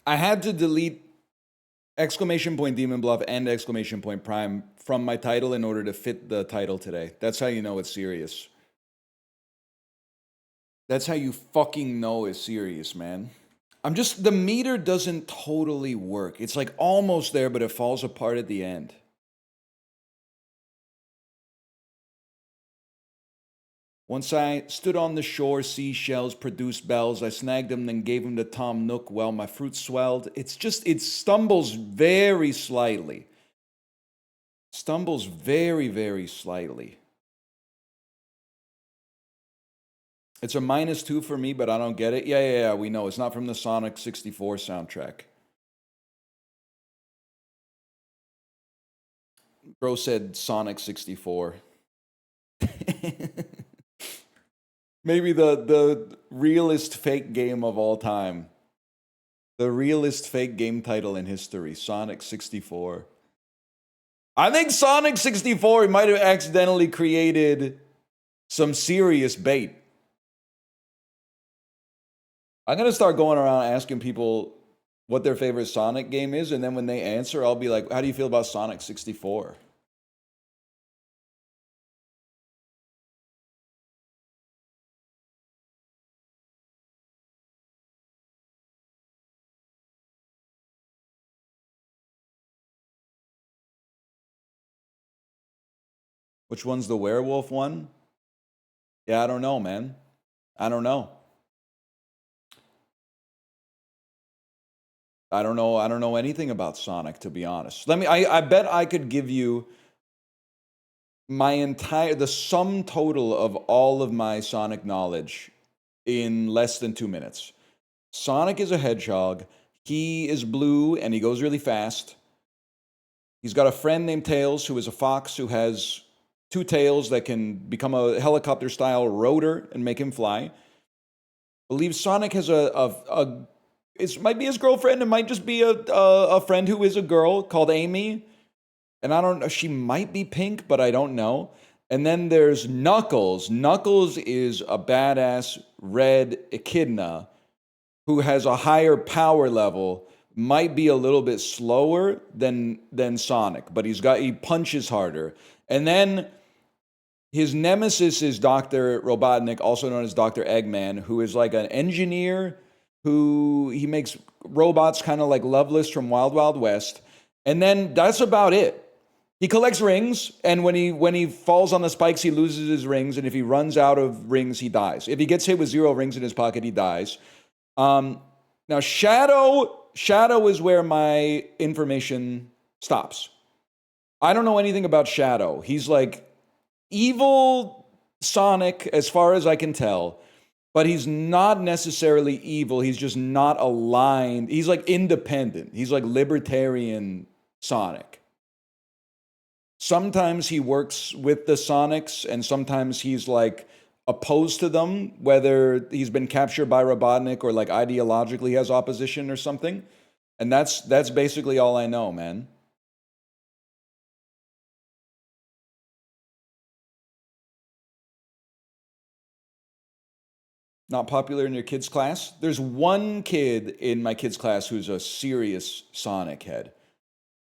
I had to delete exclamation point Demon Bluff and exclamation point Prime from my title in order to fit the title today. That's how you know it's serious. That's how you fucking know it's serious, man. The meter doesn't totally work. It's like almost there, but it falls apart at the end. Once I stood on the shore, seashells produced bells. I snagged them, then gave them to Tom Nook. Well, my fruit swelled. It stumbles very slightly. Stumbles very, very slightly. It's a -2 for me, but I don't get it. Yeah, we know. It's not from the Sonic 64 soundtrack. Bro said Sonic 64. Maybe the realest fake game of all time. The realest fake game title in history, Sonic 64. I think Sonic 64 might have accidentally created some serious bait. I'm going to start going around asking people what their favorite Sonic game is, and then when they answer, I'll be like, how do you feel about Sonic 64? Which one's the werewolf one? Yeah, I don't know, man. I don't know. I don't know anything about Sonic, to be honest. I bet I could give you the sum total of all of my Sonic knowledge in less than 2 minutes. Sonic is a hedgehog. He is blue and he goes really fast. He's got a friend named Tails who is a fox who has 2 tails that can become a helicopter style rotor and make him fly. I believe Sonic has it might be his girlfriend. It might just be a friend who is a girl called Amy. And I don't know, she might be pink, but I don't know. And then there's Knuckles. Knuckles is a badass red echidna who has a higher power level, might be a little bit slower than Sonic, but he punches harder. And then his nemesis is Dr. Robotnik, also known as Dr. Eggman, who is like an engineer he makes robots kind of like Loveless from Wild Wild West. And then that's about it. He collects rings, and when he falls on the spikes, he loses his rings, and if he runs out of rings, he dies. If he gets hit with 0 rings in his pocket, he dies. Now, Shadow is where my information stops. I don't know anything about Shadow. He's like evil Sonic, as far as I can tell, but he's not necessarily evil. He's just not aligned. He's like independent. He's like libertarian Sonic. Sometimes he works with the Sonics, and sometimes he's like opposed to them, whether he's been captured by Robotnik or like ideologically has opposition or something. And that's basically all I know, man. Not popular in your kids' class? There's one kid in my kids' class who's a serious Sonic head.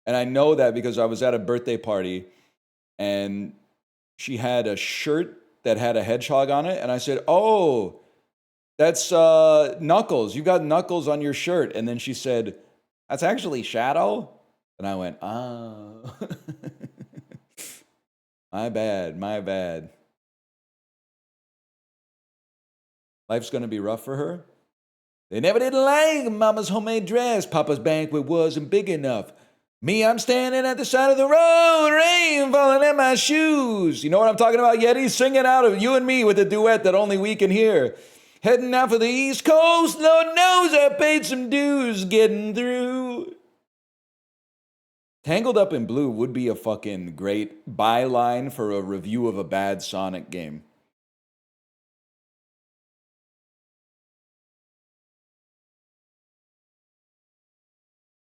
And I know that because I was at a birthday party and she had a shirt that had a hedgehog on it. And I said, "Oh, that's Knuckles. You got Knuckles on your shirt." And then she said, "That's actually Shadow." And I went, "Oh, my bad. Life's going to be rough for her." They never did like Mama's homemade dress. Papa's banquet wasn't big enough. Me, I'm standing at the side of the road, rain falling in my shoes. You know what I'm talking about, Yeti? Sing it out of you and me with a duet that only we can hear. Heading out for the East Coast, Lord knows I paid some dues getting through. Tangled Up in Blue would be a fucking great byline for a review of a bad Sonic game.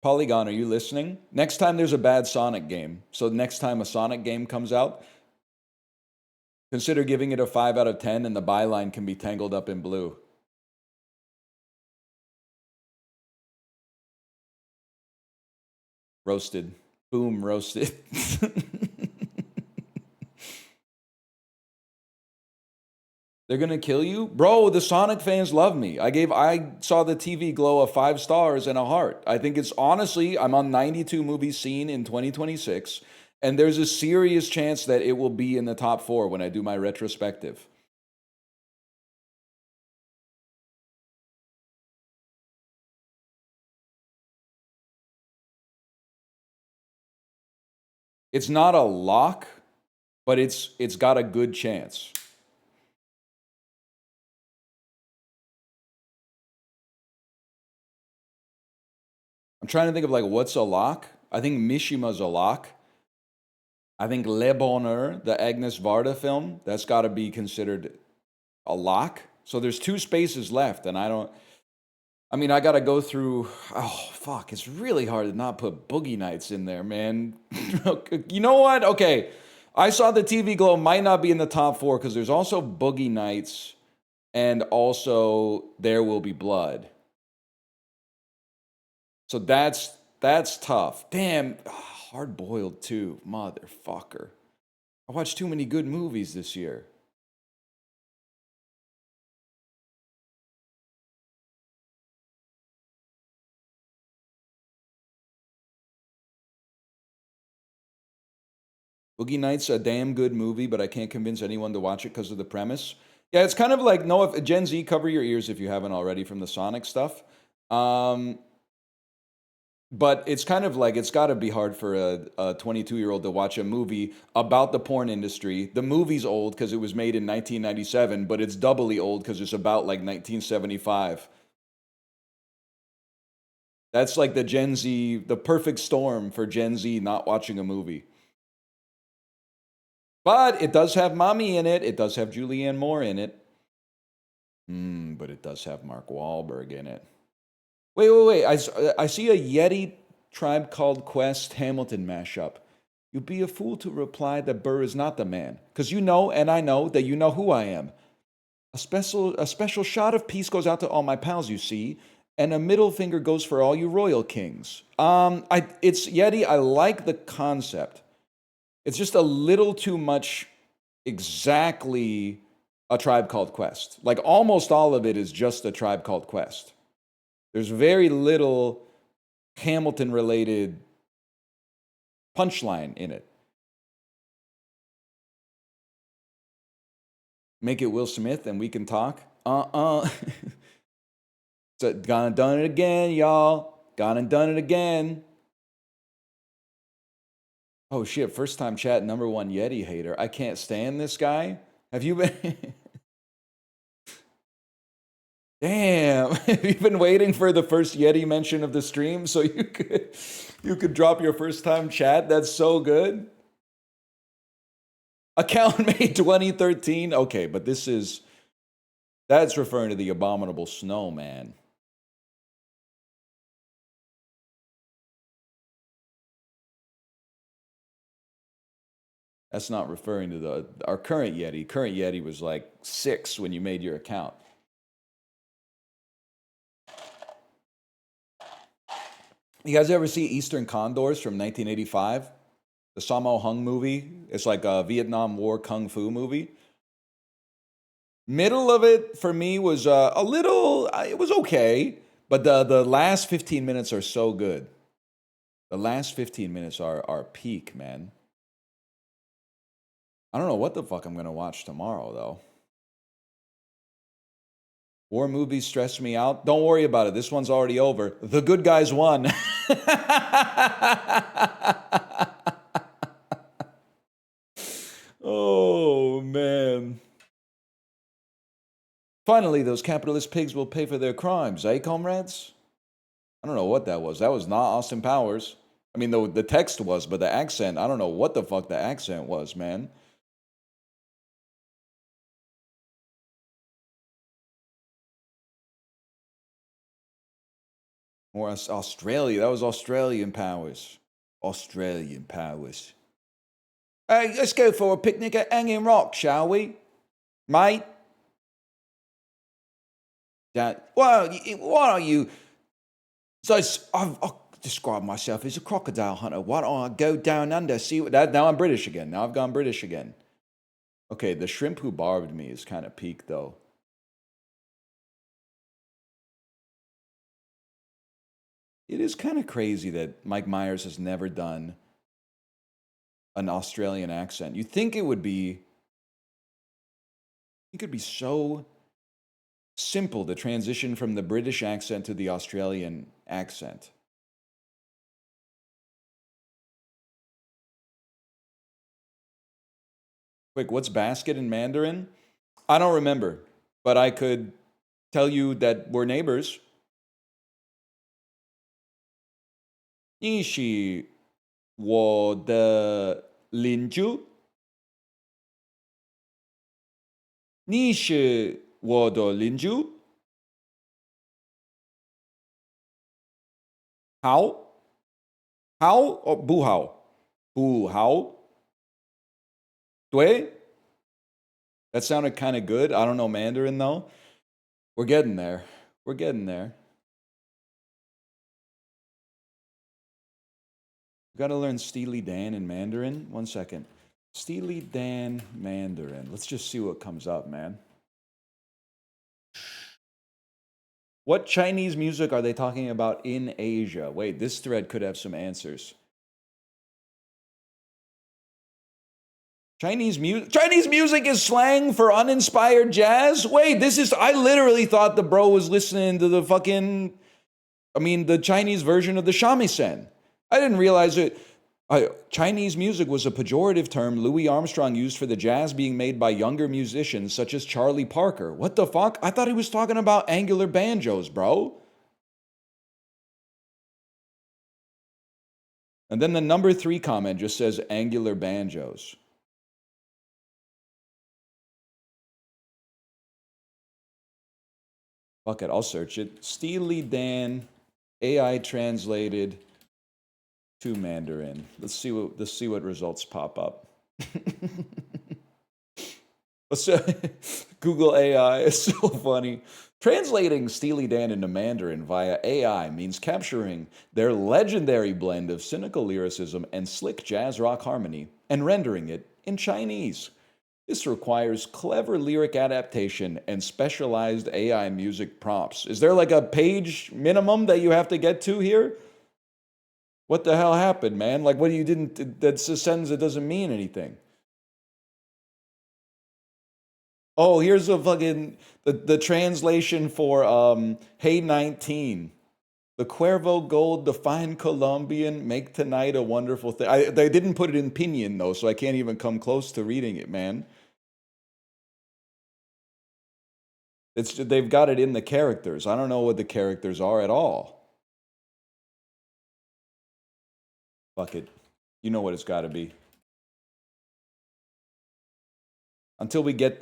Polygon, are you listening? Next time there's a bad Sonic game, so next time a Sonic game comes out, consider giving it a 5 out of 10 and the byline can be Tangled Up in Blue. Roasted. Boom, roasted. They're gonna kill you? Bro, the Sonic fans love me. I saw the TV glow of 5 stars and a heart. I think it's honestly, I'm on 92 movies seen in 2026, and there's a serious chance that it will be in the top 4 when I do my retrospective. It's not a lock, but it's got a good chance. I'm trying to think of like what's a lock. I think Mishima's a lock. I think Le Bonheur, the Agnes Varda film, that's got to be considered a lock. So there's 2 spaces left, and I mean, I got to go through. Oh, fuck. It's really hard to not put Boogie Nights in there, man. You know what? Okay. I saw the TV glow might not be in the top 4 because there's also Boogie Nights and also There Will Be Blood. So that's tough. Damn. Hard Boiled too. Motherfucker. I watched too many good movies this year. Boogie Nights a damn good movie, but I can't convince anyone to watch it because of the premise. Yeah, it's kind of like Noah Gen Z. Cover your ears if you haven't already from the Sonic stuff. But it's kind of like it's got to be hard for a 22-year-old to watch a movie about the porn industry. The movie's old because it was made in 1997, but it's doubly old because it's about like 1975. That's like the Gen Z, the perfect storm for Gen Z not watching a movie. But it does have Mommy in it. It does have Julianne Moore in it. But it does have Mark Wahlberg in it. Wait. I see a Yeti Tribe Called Quest Hamilton mashup. You'd be a fool to reply that Burr is not the man. Because you know, and I know, that you know who I am. A special shot of peace goes out to all my pals, you see. And a middle finger goes for all you royal kings. It's Yeti. I like the concept. It's just a little too much exactly a Tribe Called Quest. Like almost all of it is just a Tribe Called Quest. There's very little Hamilton related punchline in it. Make it Will Smith and we can talk. So, gone and done it again, y'all. Gone and done it again. Oh shit, first time chat, #1 Yeti hater. I can't stand this guy. Have you been? Damn, have you been waiting for the first Yeti mention of the stream so you could drop your first time chat? That's so good. Account made 2013. Okay, but that's referring to the abominable snowman. That's not referring to our current Yeti. Current Yeti was like 6 when you made your account. You guys ever see Eastern Condors from 1985? The Sammo Hung movie? It's like a Vietnam War kung fu movie. Middle of it for me was a little, it was okay, but the last 15 minutes are so good. The last 15 minutes are peak, man. I don't know what the fuck I'm going to watch tomorrow, though. War movies stress me out. Don't worry about it. This one's already over. The good guys won. Oh, man. Finally, those capitalist pigs will pay for their crimes, eh, comrades? I don't know what that was. That was not Austin Powers. I mean, the text was, but the accent, I don't know what the fuck the accent was, man. Or Australia. That was Australian Powers. Australian Powers. Hey, let's go for a picnic at Hanging Rock, shall we? Mate? What are you? So describe myself as a crocodile hunter. Why don't I go down under, see what that? Now I'm British again. Now I've gone British again. Okay, the shrimp who barbed me is kind of peak, though. It is kind of crazy that Mike Myers has never done an Australian accent. You'd think it would be so simple to transition from the British accent to the Australian accent. Quick, what's basket in Mandarin? I don't remember, but I could tell you that we're neighbors. 你是我的邻居。你是我的邻居。好，好哦，不好，不好。对。That sounded kind of good. I don't know Mandarin though. We're getting there. We're getting there. Gotta learn Steely Dan in Mandarin. 1 second. Steely Dan Mandarin. Let's just see what comes up, man. What Chinese music are they talking about in Asia? Wait, this thread could have some answers. Chinese music is slang for uninspired jazz? Wait, I literally thought the bro was listening to the Chinese version of the shamisen. I didn't realize it. Chinese music was a pejorative term Louis Armstrong used for the jazz being made by younger musicians such as Charlie Parker. What the fuck? I thought he was talking about angular banjos, bro. And then the number 3 comment just says angular banjos. Fuck it, I'll search it. Steely Dan, AI translated to Mandarin. Let's see what results pop up. Google AI is so funny. Translating Steely Dan into Mandarin via AI means capturing their legendary blend of cynical lyricism and slick jazz rock harmony and rendering it in Chinese. This requires clever lyric adaptation and specialized AI music prompts. Is there like a page minimum that you have to get to here? What the hell happened, man? Like, what that's a sentence that doesn't mean anything. Oh, here's a fucking, the translation for, Hey 19. The Cuervo Gold, the fine Colombian, make tonight a wonderful thing. They didn't put it in pinyin, though, so I can't even come close to reading it, man. They've got it in the characters. I don't know what the characters are at all. Fuck it. You know what it's got to be. Until we get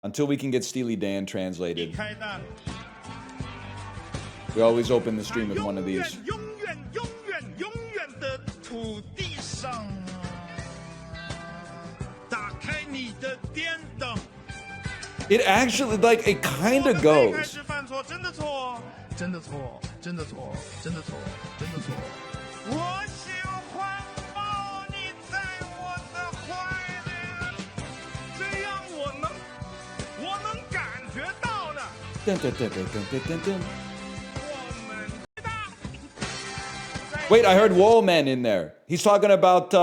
until we can get Steely Dan translated. We always open the stream with one of these. It actually, like, it kind of goes. Wait, I heard Wallman in there. He's talking about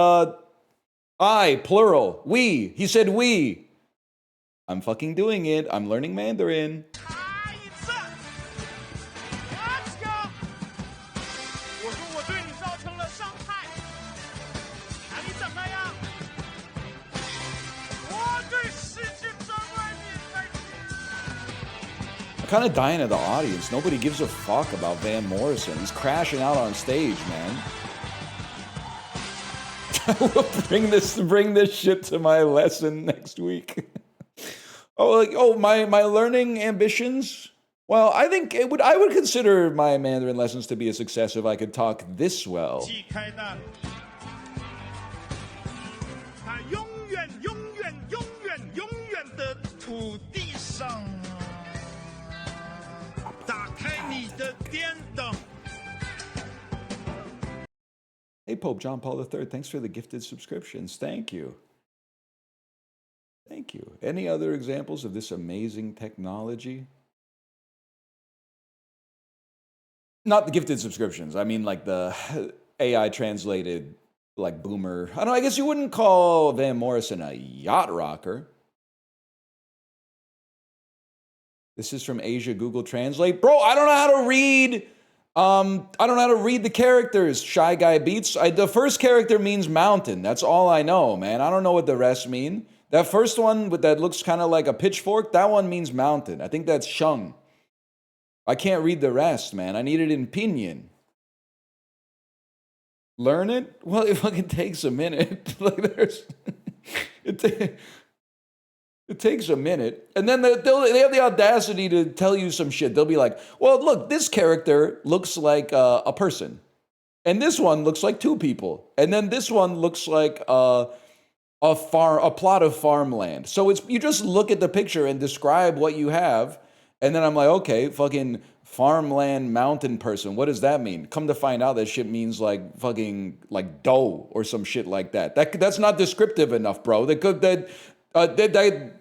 I, plural, we. He said we. I'm fucking doing it. I'm learning Mandarin. I'm kind of dying of the audience. Nobody gives a fuck about Van Morrison. He's crashing out on stage, man. I will bring this shit to my lesson next week. My learning ambitions. Well, I think I would consider my Mandarin lessons to be a success if I could talk this well. Hey, Pope John Paul III, thanks for the gifted subscriptions. Thank you. Thank you. Any other examples of this amazing technology? Not the gifted subscriptions. I mean, like the AI translated, like boomer. I don't know. I guess you wouldn't call Van Morrison a yacht rocker. This is from Asia Google Translate. Bro, I don't know how to read. I don't know how to read the characters. Shy Guy Beats. The first character means mountain. That's all I know, man. I don't know what the rest mean. That first one with that looks kind of like a pitchfork, that one means mountain. I think that's Sheng. I can't read the rest, man. I need it in pinyin. Learn it? Well, it fucking takes a minute. Like there's, it takes a minute. And then they have the audacity to tell you some shit. They'll be like, well, look, this character looks like a person. And this one looks like two people. And then this one looks like a plot of farmland. So it's you just look at the picture and describe what you have. And then I'm like, okay, fucking farmland mountain person. What does that mean? Come to find out that shit means like fucking like dough or some shit like that. That's not descriptive enough, bro.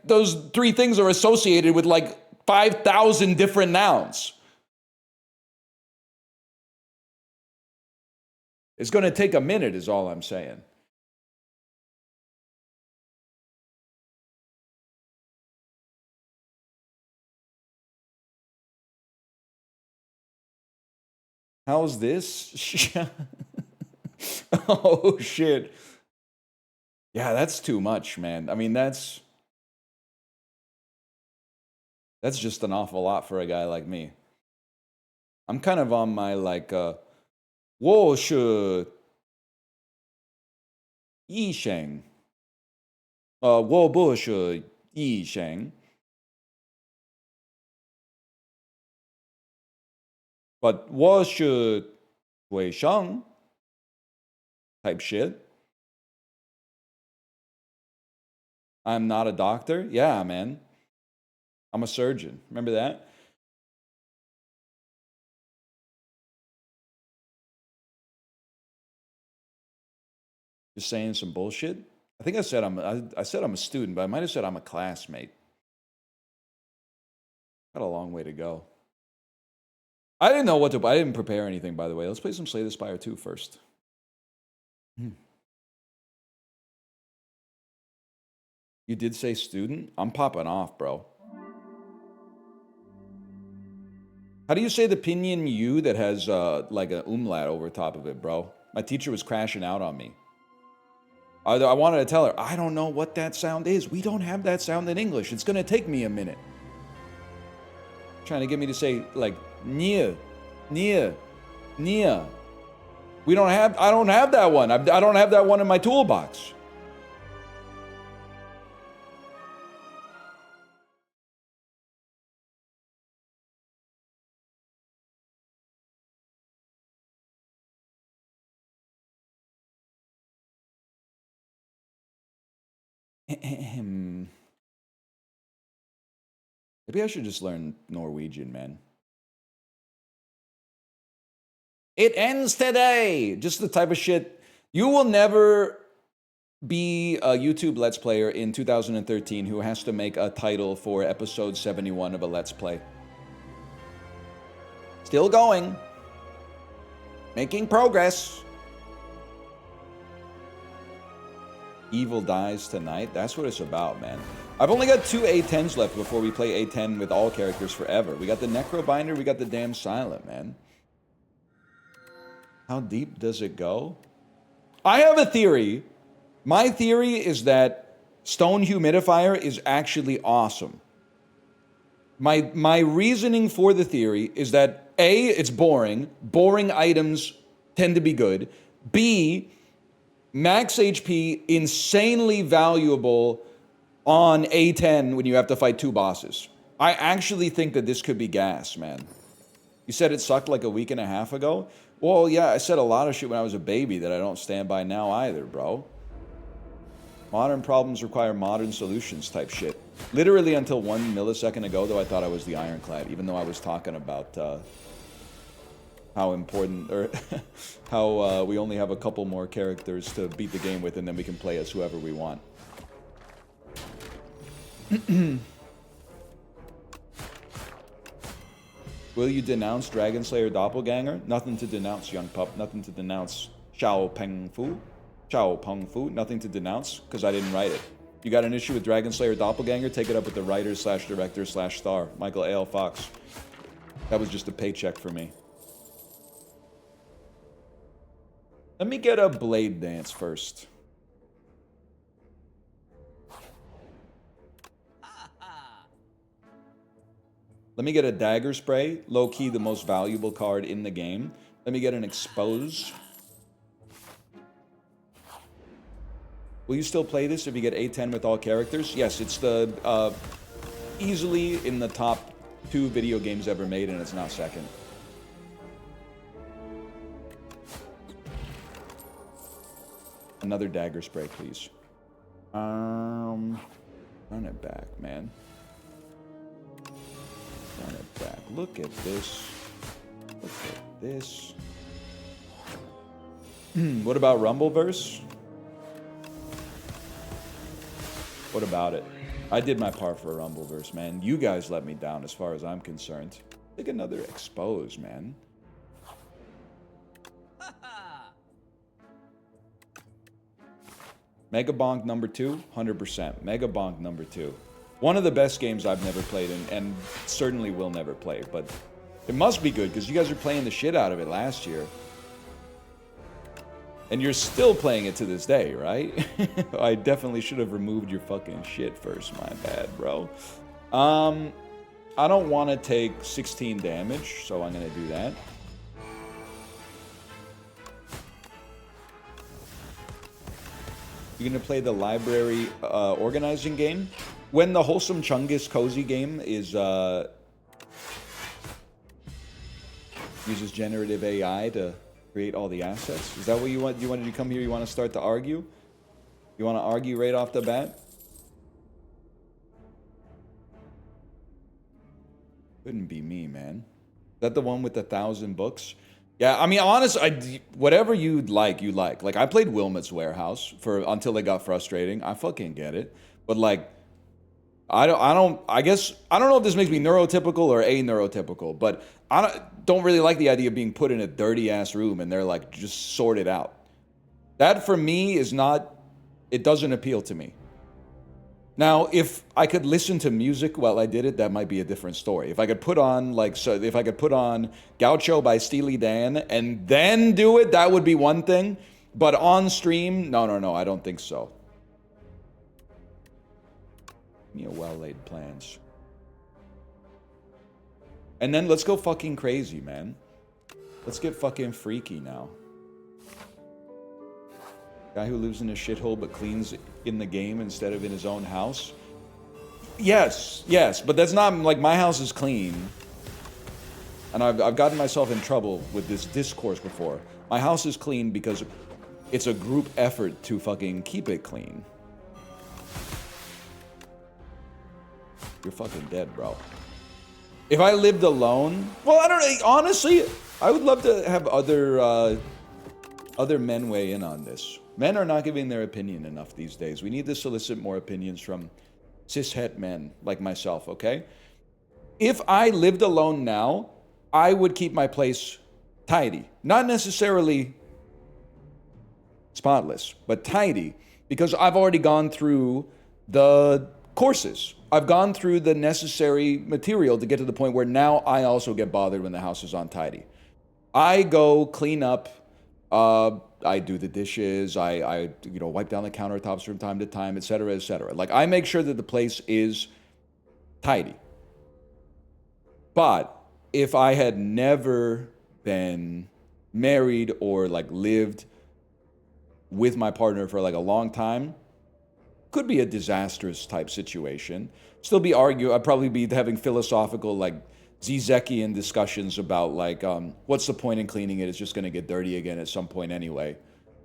Those three things are associated with like 5,000 different nouns. It's going to take a minute is all I'm saying. How's this? Oh, shit. Yeah, that's too much, man. I mean, that's just an awful lot for a guy like me. I'm kind of on my, like, 我是医生. 我不是医生. But 我是卫生 type shit. I'm not a doctor. Yeah, man. I'm a surgeon. Remember that? Just saying some bullshit. I think I said I'm a student, but I might have said I'm a classmate. Got a long way to go. I didn't know what to. I didn't prepare anything, by the way. Let's play some Slay the Spire 2 first. You did say student? I'm popping off, bro. How do you say the pinyin U that has like an umlaut over top of it, bro? My teacher was crashing out on me. I wanted to tell her, I don't know what that sound is. We don't have that sound in English. It's going to take me a minute. Trying to get me to say, like, nia, nia, nia. I don't have that one. I don't have that one in my toolbox. Maybe I should just learn Norwegian, man. It ends today! Just the type of shit. You will never be a YouTube Let's Player in 2013 who has to make a title for episode 71 of a Let's Play. Still going. Making progress. Evil dies tonight. That's what it's about, man. I've only got 2 A10s left before we play A10 with all characters forever. We got the Necrobinder, we got the damn Silent, man. How deep does it go? I have a theory. My theory is that Stone Humidifier is actually awesome. My reasoning for the theory is that A, it's boring. Boring items tend to be good. B, max HP, insanely valuable on A10 when you have to fight 2 bosses. I actually think that this could be gas, man. You said it sucked like a week and a half ago? Well, yeah, I said a lot of shit when I was a baby that I don't stand by now either, bro. Modern problems require modern solutions type shit. Literally until 1 millisecond ago, though, I thought I was the Ironclad, even though I was talking about how important, or how we only have a couple more characters to beat the game with, and then we can play as whoever we want. Will you denounce Dragon Slayer Doppelganger? Nothing to denounce, young pup. Nothing to denounce. Xiao Peng Fu. Nothing to denounce, because I didn't write it. You got an issue with Dragon Slayer Doppelganger? Take it up with the writer slash director slash star, Michael A.L. Fox. That was just a paycheck for me. Let me get a blade dance first. Let me get a dagger spray. Low-key the most valuable card in the game. Let me get an expose. Will you still play this if you get A10 with all characters? Yes, it's the easily in the top 2 video games ever made, and it's not second. Another dagger spray, please. Run it back, man. Run it back. Look at this. Look at this. What about Rumbleverse? What about it? I did my part for Rumbleverse, man. You guys let me down as far as I'm concerned. Take another expose, man. Mega Bonk number 2, 100%. Mega Bonk number 2. One of the best games I've never played, and certainly will never play, but it must be good because you guys are playing the shit out of it last year. And you're still playing it to this day, right? I definitely should have removed your fucking shit first. My bad, bro. I don't want to take 16 damage, so I'm going to do that. You're going to play the library organizing game? When the Wholesome Chungus Cozy game is... uses generative AI to... create all the assets. Is that what you want? You wanted to come here? You want to start to argue? You want to argue right off the bat? Couldn't be me, man. Is that the one with 1,000 books? Yeah, I mean, honestly, whatever you'd like, you like. Like, I played Wilmot's Warehouse until it got frustrating. I fucking get it. But, like, I don't know if this makes me neurotypical or a-neurotypical, but I don't really like the idea of being put in a dirty-ass room and they're, like, just sorted out. That, for me, is not... It doesn't appeal to me. Now, if I could listen to music while I did it, that might be a different story. If I could put on, like, so if I could put on Gaucho by Steely Dan and then do it, that would be one thing. But on stream, no, I don't think so. You know, well-laid plans. And then let's go fucking crazy, man. Let's get fucking freaky now. Guy who lives in a shithole but cleans in the game instead of in his own house. Yes, but that's not, like, my house is clean. And I've gotten myself in trouble with this discourse before. My house is clean because it's a group effort to fucking keep it clean. You're fucking dead, bro. If I lived alone, well, I don't know. Honestly, I would love to have other men weigh in on this. Men are not giving their opinion enough these days. We need to solicit more opinions from cishet men like myself, okay? If I lived alone now, I would keep my place tidy. Not necessarily spotless, but tidy. Because I've already gone through the courses. I've gone through the necessary material to get to the point where now I also get bothered when the house is untidy. I go clean up, I do the dishes, I wipe down the countertops from time to time, etc., etc. Like, I make sure that the place is tidy. But if I had never been married or, like, lived with my partner for, like, a long time, could be a disastrous type situation. Still be I'd probably be having philosophical, like, Zizekian discussions about, like, what's the point in cleaning it? It's just going to get dirty again at some point anyway.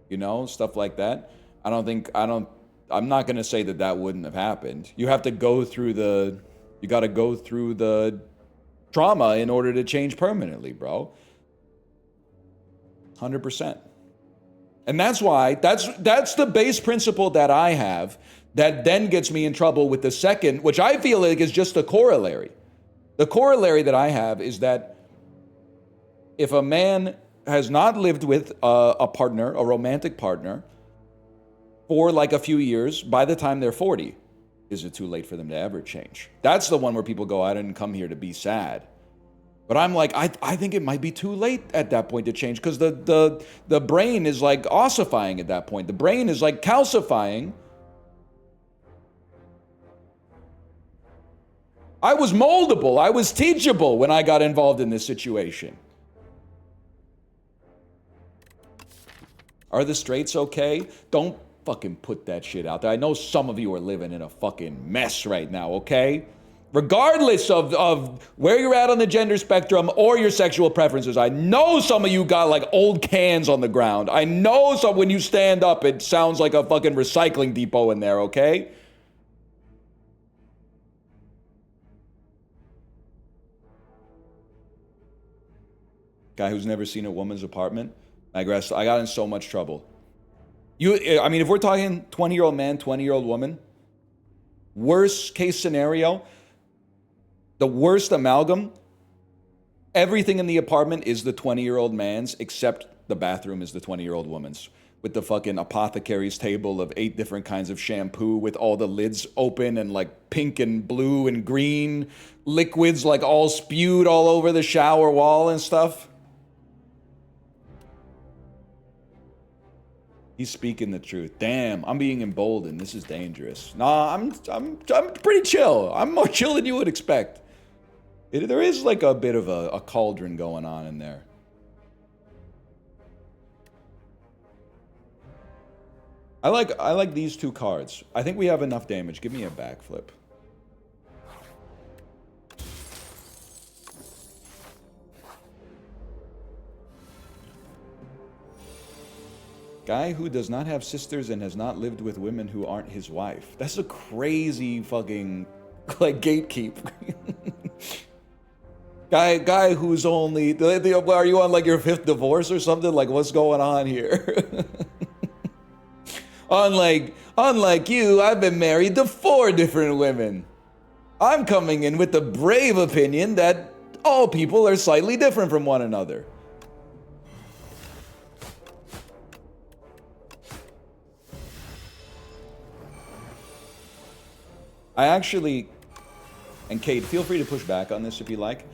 You know, stuff like that. I'm not going to say that that wouldn't have happened. You have to go through you got to go through the trauma in order to change permanently, bro. 100%. And that's why, that's the base principle that I have that then gets me in trouble with the second, which I feel like is just a corollary. The corollary that I have is that if a man has not lived with a partner, a romantic partner, for like a few years, by the time they're 40, is it too late for them to ever change? That's the one where people go, I didn't come here to be sad. But I'm like, I think it might be too late at that point to change, because the brain is like ossifying at that point. The brain is like calcifying. I was moldable. I was teachable when I got involved in this situation. Are the straights okay? Don't fucking put that shit out there. I know some of you are living in a fucking mess right now, okay? Regardless of where you're at on the gender spectrum or your sexual preferences, I know some of you got like old cans on the ground. I know some, when you stand up, it sounds like a fucking recycling depot in there, okay? Guy who's never seen a woman's apartment. I got in so much trouble. I mean, if we're talking 20-year-old man, 20-year-old woman, worst case scenario, the worst amalgam, everything in the apartment is the 20-year-old man's, except the bathroom is the 20-year-old woman's. With the fucking apothecary's table of 8 different kinds of shampoo with all the lids open and like pink and blue and green liquids like all spewed all over the shower wall and stuff. He's speaking the truth. Damn, I'm being emboldened. This is dangerous. Nah, I'm pretty chill. I'm more chill than you would expect. There is like a bit of a cauldron going on in there. I like these 2 cards. I think we have enough damage. Give me a backflip. Guy who does not have sisters and has not lived with women who aren't his wife. That's a crazy fucking, like, gatekeep. Guy who's only, are you on like your 5th divorce or something? Like, what's going on here? Unlike you, I've been married to 4 different women. I'm coming in with the brave opinion that all people are slightly different from one another. I actually, and Kate, feel free to push back on this if you like.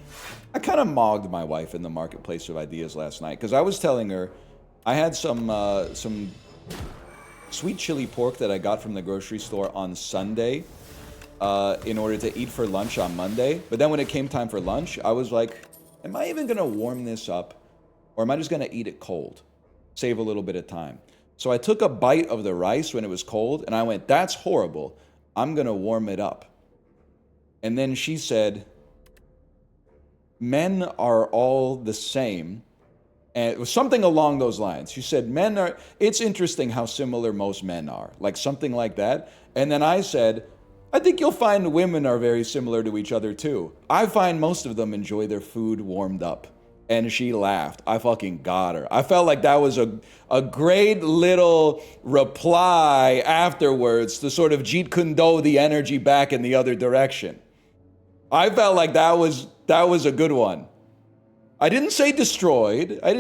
I kind of mogged my wife in the marketplace of ideas last night, because I was telling her I had some sweet chili pork that I got from the grocery store on Sunday in order to eat for lunch on Monday. But then when it came time for lunch, I was like, am I even going to warm this up? Or am I just going to eat it cold? Save a little bit of time. So I took a bite of the rice when it was cold, and I went, that's horrible. I'm going to warm it up. And then she said, men are all the same. And it was something along those lines. She said, it's interesting how similar most men are. Like something like that. And then I said, I think you'll find women are very similar to each other too. I find most of them enjoy their food warmed up. And she laughed. I fucking got her. I felt like that was a great little reply afterwards to sort of Jeet Kune Do the energy back in the other direction. I felt like that was a good one. I didn't say destroyed. I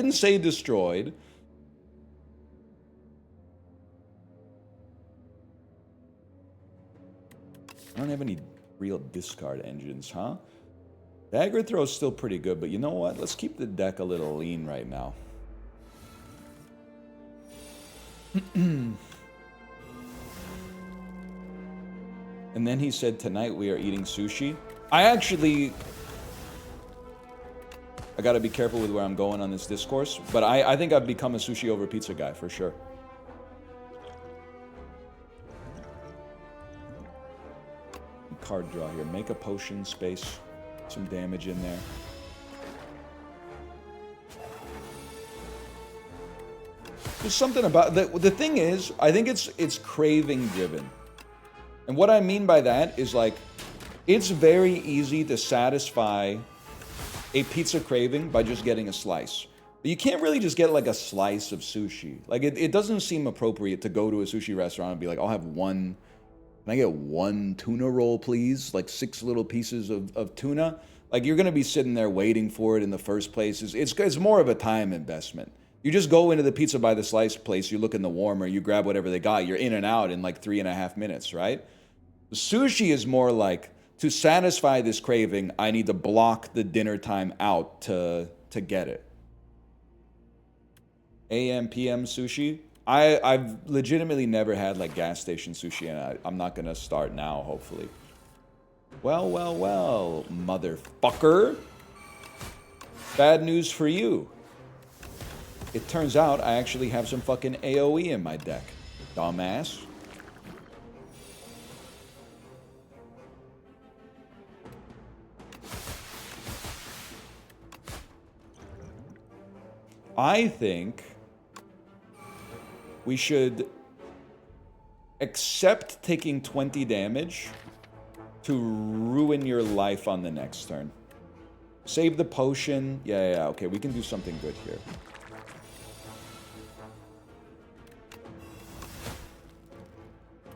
don't have any real discard engines, huh? Dagger throw's still pretty good, but you know what? Let's keep the deck a little lean right now. And then he said, tonight we are eating sushi. I gotta be careful with where I'm going on this discourse, but I think I've become a sushi over pizza guy for sure. Card draw here. Make a potion, space some damage in there. There's something about the thing is, I think it's craving driven. And what I mean by that is like, it's very easy to satisfy a pizza craving by just getting a slice. But you can't really just get like a slice of sushi. Like it doesn't seem appropriate to go to a sushi restaurant and be like, I'll have one. Can I get one tuna roll, please? Like 6 little pieces of tuna. Like you're gonna be sitting there waiting for it in the first place. It's more of a time investment. You just go into the pizza by the slice place, you look in the warmer, you grab whatever they got, you're in and out in like 3.5 minutes, right? The sushi is more like, to satisfy this craving, I need to block the dinner time out to get it. AM, PM sushi. I've legitimately never had like gas station sushi, and I'm not gonna start now, hopefully. Well, motherfucker. Bad news for you. It turns out I actually have some fucking AoE in my deck. Dumbass. I think we should accept taking 20 damage to ruin your life on the next turn. Save the potion. Yeah, okay, we can do something good here.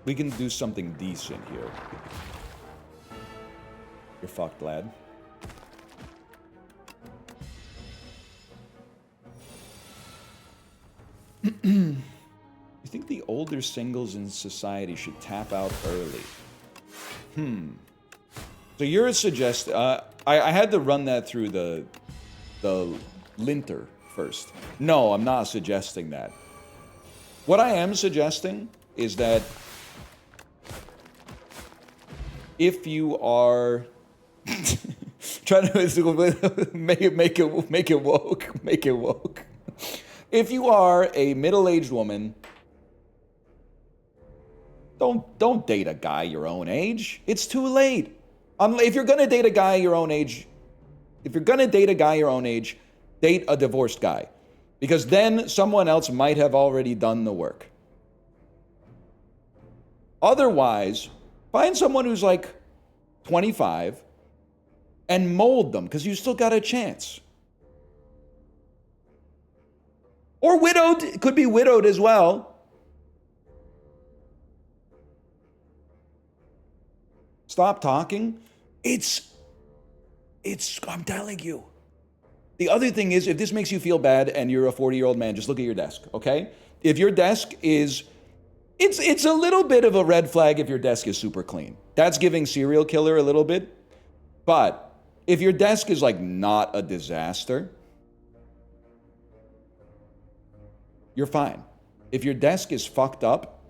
We can do something decent here. You're fucked, lad. You think the older singles in society should tap out early? So you're suggesting... I had to run that through the linter first. No, I'm not suggesting that. What I am suggesting is that if you are trying to make it woke. If you are a middle-aged woman, don't date a guy your own age. It's too late. If you're gonna date a guy your own age, date a divorced guy, because then someone else might have already done the work. Otherwise, find someone who's like 25 and mold them, because you still got a chance. Or widowed, could be widowed as well. Stop talking. I'm telling you. The other thing is, if this makes you feel bad and you're a 40-year-old man, just look at your desk, okay? If your desk is, it's a little bit of a red flag if your desk is super clean. That's giving serial killer a little bit. But if your desk is like not a disaster, you're fine. If your desk is fucked up,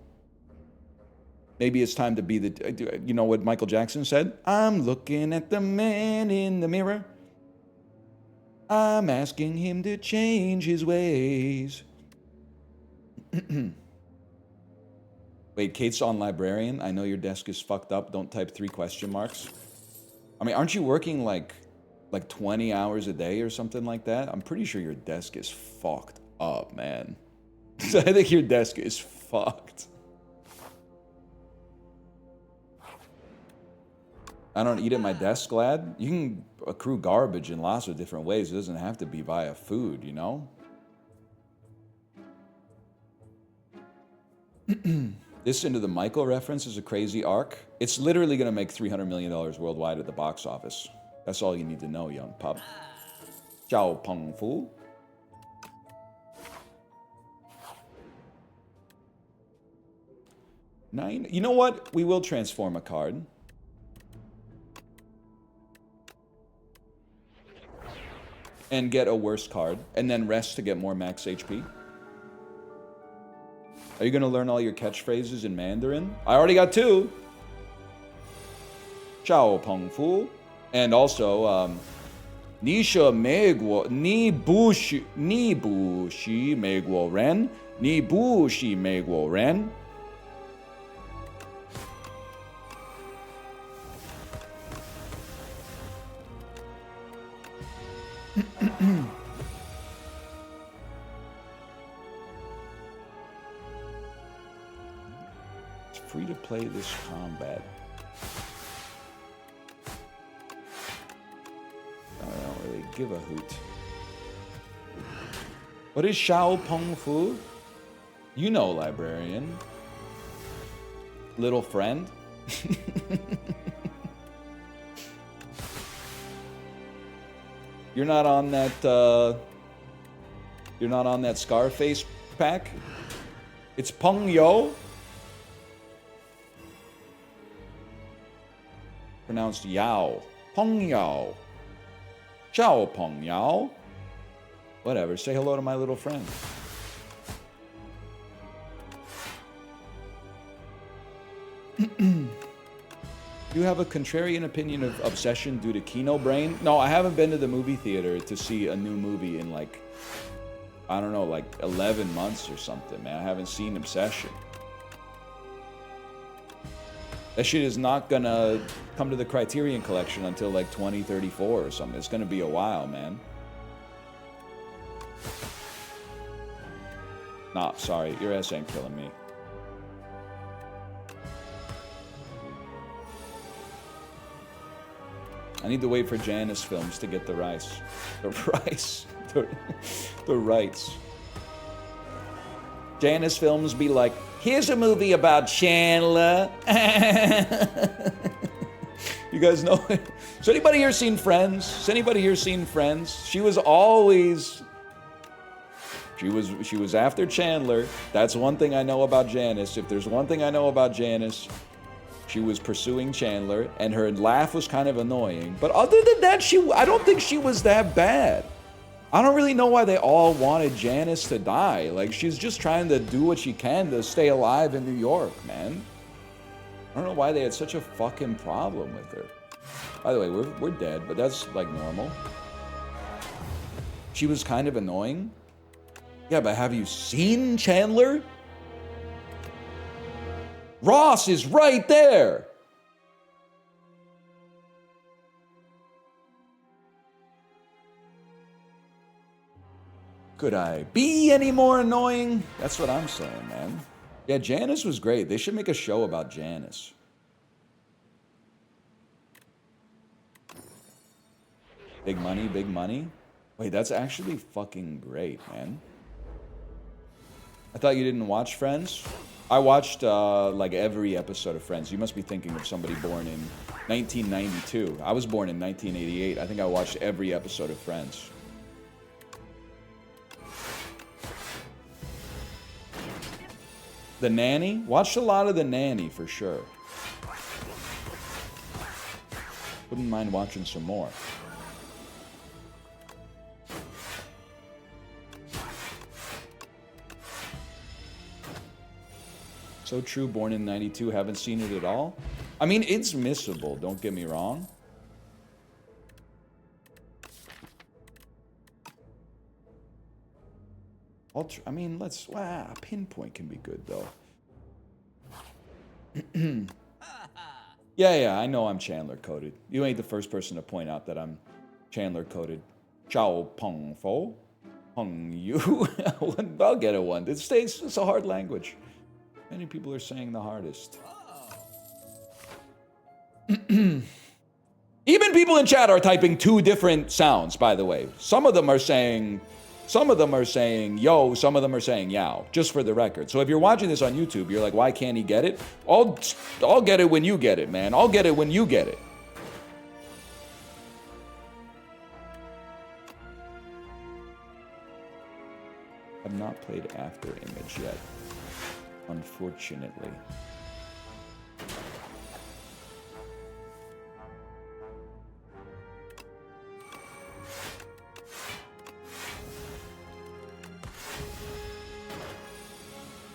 maybe it's time to be the, you know what Michael Jackson said? I'm looking at the man in the mirror. I'm asking him to change his ways. Wait, Kate's on librarian. I know your desk is fucked up. Don't type 3 question marks. I mean, aren't you working like 20 hours a day or something like that? I'm pretty sure your desk is fucked up, man. I think your desk is fucked. I don't eat at my desk, lad. You can accrue garbage in lots of different ways. It doesn't have to be via food, you know? This Into the Michael reference is a crazy arc. It's literally going to make $300 million worldwide at the box office. That's all you need to know, young pup. Ciao, Peng Fu. 9. You know what? We will transform a card. And get a worse card. And then rest to get more max HP. Are you going to learn all your catchphrases in Mandarin? I already got 2. Ciao, Peng Fu. And also, Ni shi mei guo, ni bu shi mei guo ren, ni bu shi mei guo ren. It's free to play this combat. I don't really give a hoot. What is Xiao Peng Fu? You know, librarian. Little friend. You're not on that, you're not on that Scarface pack? It's Peng Yo? Pronounced Yao. Peng Yao. Xiao Peng Yao. Whatever, say hello to my little friend. You have a contrarian opinion of Obsession due to Kino Brain? No, I haven't been to the movie theater to see a new movie in like, I don't know, like 11 months or something, man. I haven't seen Obsession. That shit is not gonna come to the Criterion Collection until like 2034 or something. It's gonna be a while, man. Nah, sorry, your ass ain't killing me. I need to wait for Janus Films to get the rights. The rights. The rights. Janus Films be like, here's a movie about Chandler. You guys know it? Has anybody here seen Friends? Has anybody here seen Friends? She was always... She was after Chandler. That's one thing I know about Janice. If there's one thing I know about Janice, she was pursuing Chandler, and her laugh was kind of annoying. But other than that, I don't think she was that bad. I don't really know why they all wanted Janice to die. Like, she's just trying to do what she can to stay alive in New York, man. I don't know why they had such a fucking problem with her. By the way, we're dead, but that's, like, normal. She was kind of annoying. Yeah, but have you seen Chandler? Ross is right there. Could I be any more annoying? That's what I'm saying, man. Yeah, Janice was great. They should make a show about Janice. Big money, big money. Wait, that's actually fucking great, man. I thought you didn't watch Friends. I watched like every episode of Friends. You must be thinking of somebody born in 1992. I was born in 1988. I think I watched every episode of Friends. The Nanny? Watched a lot of The Nanny for sure. Wouldn't mind watching some more. So true, born in 92, haven't seen it at all. I mean, it's missable, don't get me wrong. I mean, Pinpoint can be good, though. Yeah, I know I'm Chandler-coded. You ain't the first person to point out that I'm Chandler-coded. Chao Peng Fo. Peng Yu. I'll get it one. It's a hard language. Many people are saying the hardest. Even people in chat are typing two different sounds, by the way. Some of them are saying yo, some of them are saying yow, just for the record. So if you're watching this on YouTube, you're like, why can't he get it? I'll get it when you get it, man. I'll get it when you get it. I've not played After Image yet. Unfortunately.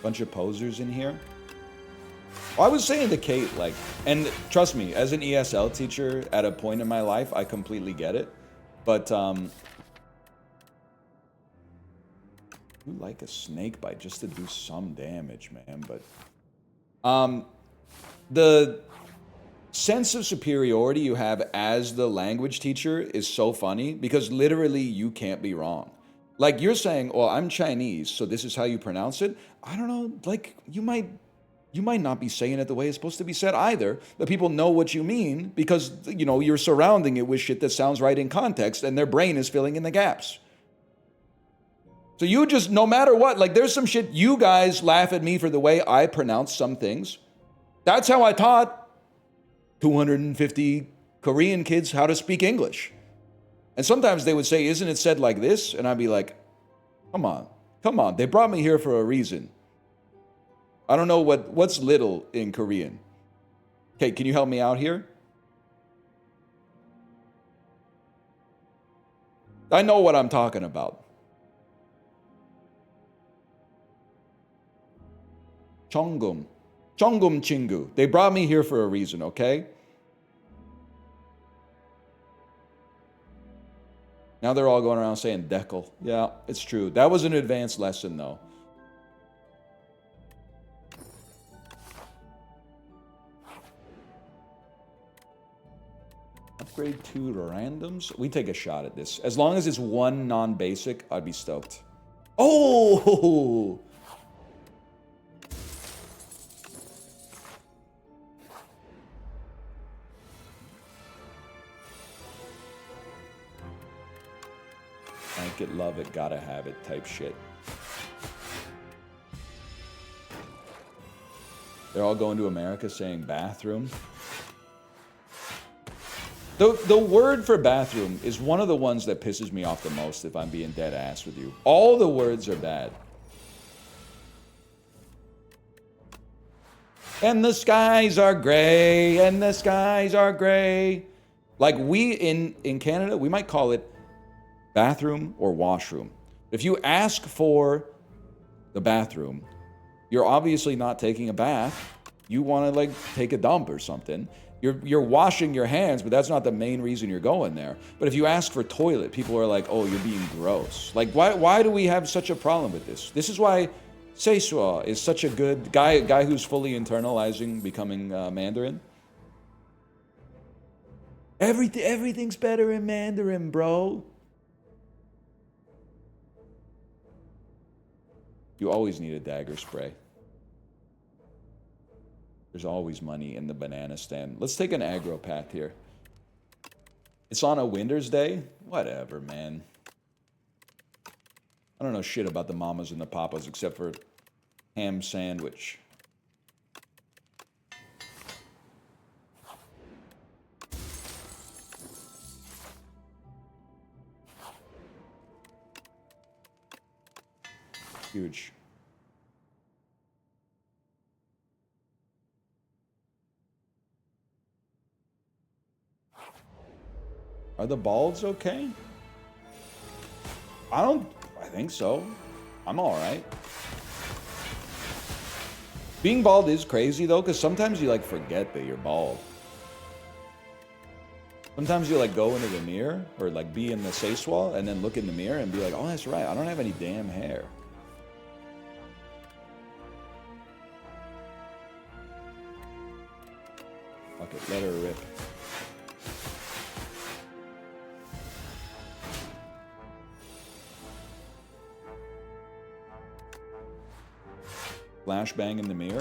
Bunch of posers in here. Well, I was saying to Kate, like, and trust me, as an ESL teacher at a point in my life, I completely get it. But, you like a snake bite just to do some damage, man. But the sense of superiority you have as the language teacher is so funny because literally you can't be wrong. Like you're saying, well, I'm Chinese, so this is how you pronounce it. I don't know, like you might not be saying it the way it's supposed to be said either, but people know what you mean because, you know, you're surrounding it with shit that sounds right in context and their brain is filling in the gaps. So you just, no matter what, like there's some shit, you guys laugh at me for the way I pronounce some things. That's how I taught 250 Korean kids how to speak English. And sometimes they would say, isn't it said like this? And I'd be like, come on. They brought me here for a reason. I don't know what's little in Korean. Okay, can you help me out here? I know what I'm talking about. Chonggum Chingu. They brought me here for a reason, okay? Now they're all going around saying dekel. Yeah, it's true. That was an advanced lesson, though. Upgrade 2 to randoms. We take a shot at this. As long as it's 1 non-basic, I'd be stoked. Oh! Like it, love it, gotta have it type shit. They're all going to America saying bathroom. The word for bathroom is one of the ones that pisses me off the most, if I'm being dead ass with you. All the words are bad. And the skies are gray, and the skies are gray. Like we in Canada, we might call it bathroom or washroom. If you ask for the bathroom, you're obviously not taking a bath. You want to like take a dump or something. You're washing your hands, but that's not the main reason you're going there. But if you ask for toilet, people are like, oh, you're being gross. Like, why do we have such a problem with this? This is why Seisua is such a good guy who's fully internalizing becoming Mandarin. Everything's better in Mandarin, bro. You always need a dagger spray. There's always money in the banana stand. Let's take an aggro path here. It's on a Winter's Day? Whatever, man. I don't know shit about the mamas and the papas except for ham sandwich. Huge. Are the balds okay? I think so. I'm all right. Being bald is crazy though, because sometimes you like forget that you're bald. Sometimes you like go into the mirror or like be in the seiswa and then look in the mirror and be like, oh, that's right. I don't have any damn hair. Fuck it, let her rip. Flashbang in the mirror.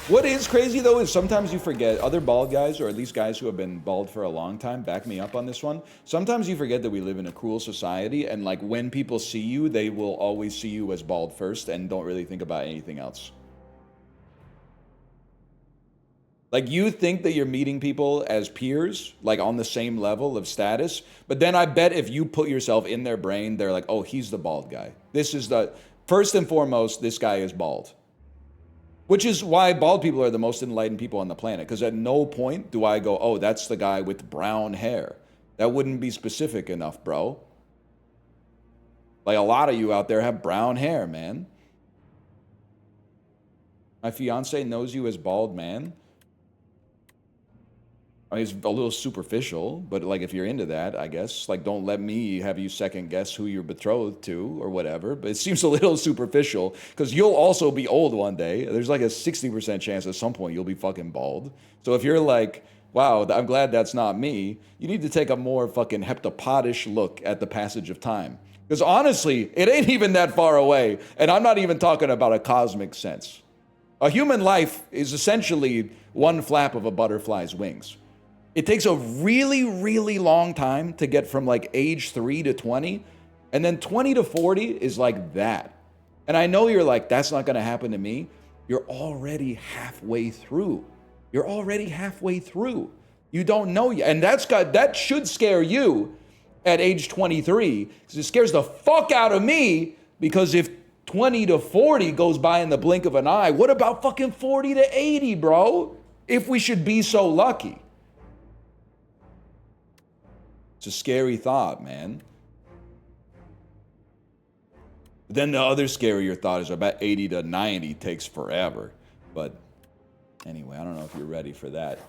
What is crazy though is sometimes you forget, other bald guys, or at least guys who have been bald for a long time, back me up on this one. Sometimes you forget that we live in a cruel society, and like when people see you, they will always see you as bald first and don't really think about anything else. Like you think that you're meeting people as peers, like on the same level of status, but then I bet if you put yourself in their brain, they're like, oh, he's the bald guy. This is the, first and foremost, this guy is bald. Which is why bald people are the most enlightened people on the planet. Because at no point do I go, oh, that's the guy with brown hair. That wouldn't be specific enough, bro. Like a lot of you out there have brown hair, man. My fiance knows you as bald man. I mean, it's a little superficial, but like if you're into that, I guess, like don't let me have you second guess who you're betrothed to or whatever. But it seems a little superficial because you'll also be old one day. There's like a 60% chance at some point you'll be fucking bald. So if you're like, wow, I'm glad that's not me, you need to take a more fucking heptapodish look at the passage of time. Because honestly, it ain't even that far away. And I'm not even talking about a cosmic sense. A human life is essentially one flap of a butterfly's wings. It takes a really, really long time to get from like age 3 to 20. And then 20 to 40 is like that. And I know you're like, that's not going to happen to me. You're already halfway through. You're already halfway through. You don't know yet. And that should scare you at age 23, because it scares the fuck out of me, because if 20 to 40 goes by in the blink of an eye, what about fucking 40 to 80, bro? If we should be so lucky. It's a scary thought, man. Then the other scarier thought is about 80 to 90 takes forever. But anyway, I don't know if you're ready for that.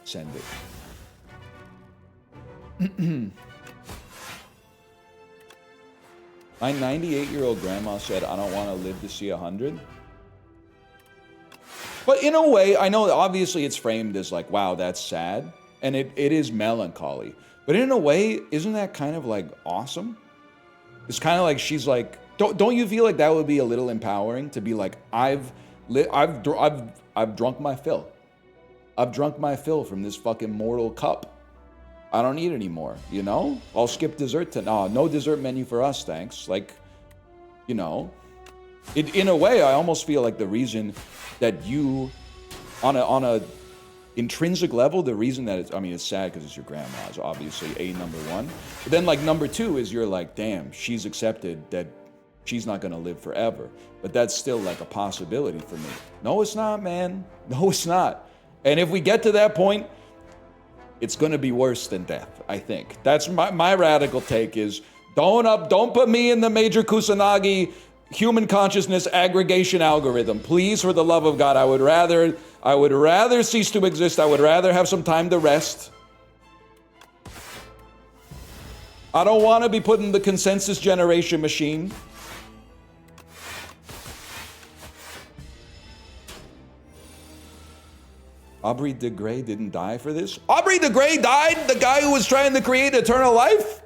Send it. My 98-year-old grandma said, I don't want to live to see 100. But in a way, I know obviously it's framed as like, wow, that's sad. And it is melancholy. But in a way, isn't that kind of like awesome? It's kind of like she's like, don't you feel like that would be a little empowering to be like, I've drunk my fill. I've drunk my fill from this fucking mortal cup. I don't need any more, you know? I'll skip dessert no dessert menu for us, thanks. Like, you know, in a way, I almost feel like the reason that you, on a intrinsic level, the reason that it's sad because it's your grandma, is obviously number one. But then like number two is you're like, damn, she's accepted that she's not gonna live forever. But that's still like a possibility for me. No, it's not, man. No, it's not. And if we get to that point, it's gonna be worse than death, I think. That's my radical take is, don't put me in the Major Kusanagi human consciousness aggregation algorithm. Please, for the love of God, I would rather cease to exist. I would rather have some time to rest. I don't want to be put in the consensus generation machine. Aubrey de Grey didn't die for this? Aubrey de Grey died? The guy who was trying to create eternal life?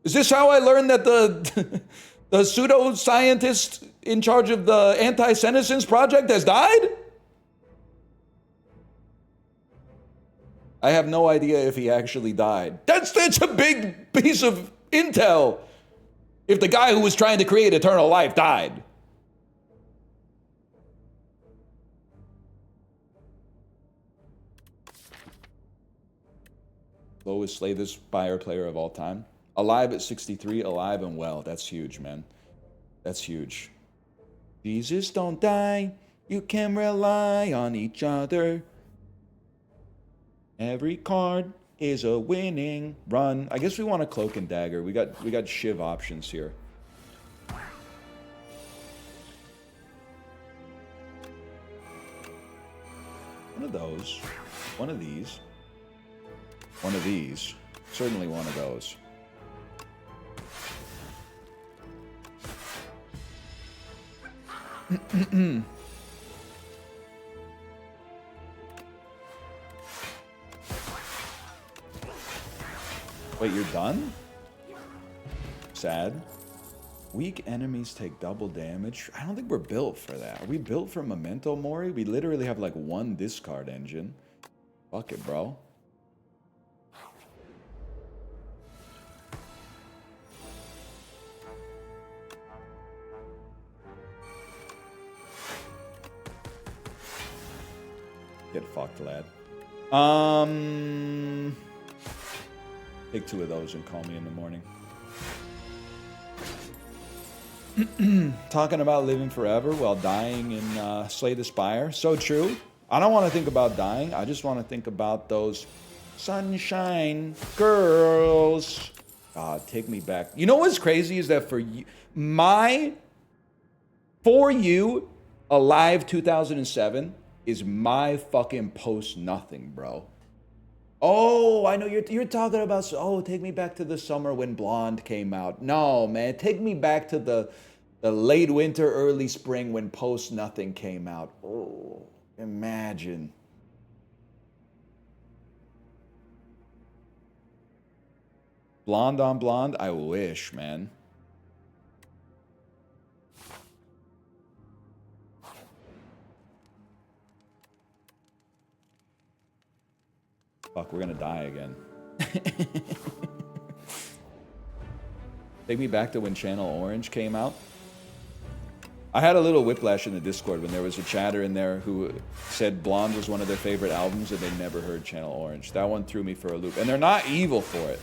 Is this how I learned that the pseudo-scientist in charge of the anti-senescence project has died? I have no idea if he actually died. That's a big piece of intel. If the guy who was trying to create eternal life died. Lowest Slay, this Spire player of all time. Alive at 63, alive and well. That's huge, man. That's huge. Jesus, don't die. You can rely on each other. Every card is a winning run. I guess we want a Cloak and Dagger. We got Shiv options here. One of those. One of these. One of these. Certainly one of those. Wait, you're done? Sad. Weak enemies take double damage. I don't think we're built for that. Are we built for Memento Mori? We literally have like one discard engine. Fuck it, bro. Get fucked, lad. Take two of those and call me in the morning. Talking about living forever while dying in Slay the Spire. So true. I don't want to think about dying. I just want to think about those sunshine girls. God, take me back. You know what's crazy is that for you, Alive 2007 is my fucking post nothing, bro. Oh, I know you're talking about, take me back to the summer when Blonde came out. No, man, take me back to the late winter, early spring when Post Nothing came out. Oh, imagine. Blonde on Blonde? I wish, man. Fuck, we're gonna die again. Take me back to when Channel Orange came out. I had a little whiplash in the Discord when there was a chatter in there who said Blonde was one of their favorite albums and they never heard Channel Orange. That one threw me for a loop. And they're not evil for it.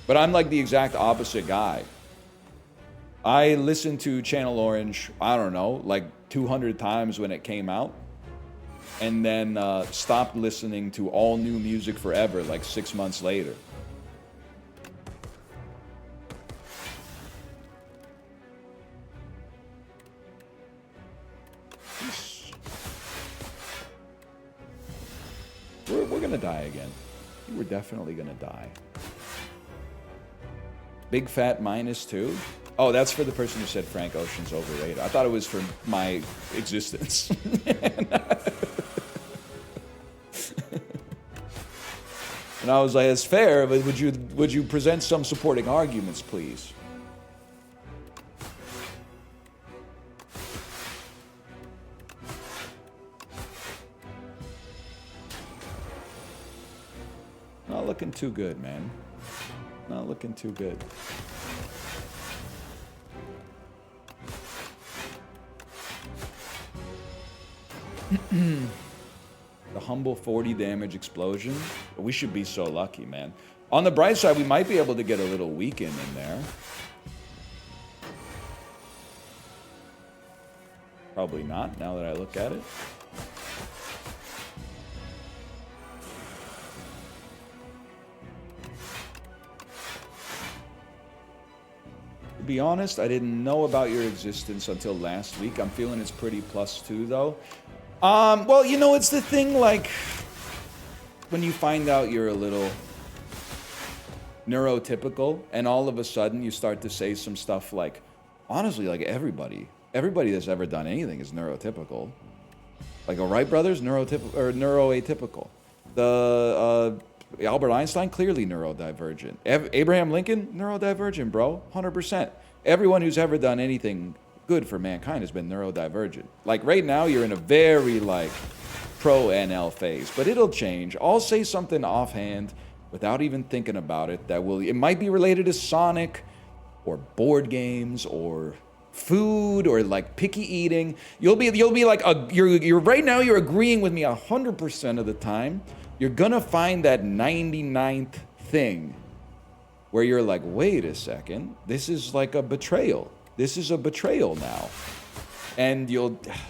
But I'm like the exact opposite guy. I listened to Channel Orange, I don't know, like 200 times when it came out. And then stopped listening to all new music forever, like 6 months later. We're gonna die again. We're definitely gonna die. Big fat -2? Oh, that's for the person who said Frank Ocean's overrated. I thought it was for my existence. And I was like, it's fair, but would you present some supporting arguments, please? Not looking too good, man. Not looking too good. The humble 40 damage explosion. We should be so lucky, man. On the bright side, we might be able to get a little weaken in there. Probably not, now that I look at it. To be honest, I didn't know about your existence until last week. I'm feeling it's pretty +2, though. Well, you know, it's the thing, like, when you find out you're a little neurotypical, and all of a sudden you start to say some stuff like, honestly, like, everybody that's ever done anything is neurotypical. Like, the Wright brothers, neuroatypical. The, Albert Einstein, clearly neurodivergent. Abraham Lincoln, neurodivergent, bro, 100%. Everyone who's ever done anything good for mankind has been neurodivergent. Like right now, you're in a very like pro NL phase, but it'll change. I'll say something offhand without even thinking about it that it might be related to Sonic or board games or food or like picky eating. You'll be like you're right now you're agreeing with me 100% of the time. You're gonna find that 99th thing where you're like, wait a second, this is like a betrayal. This is a betrayal now. And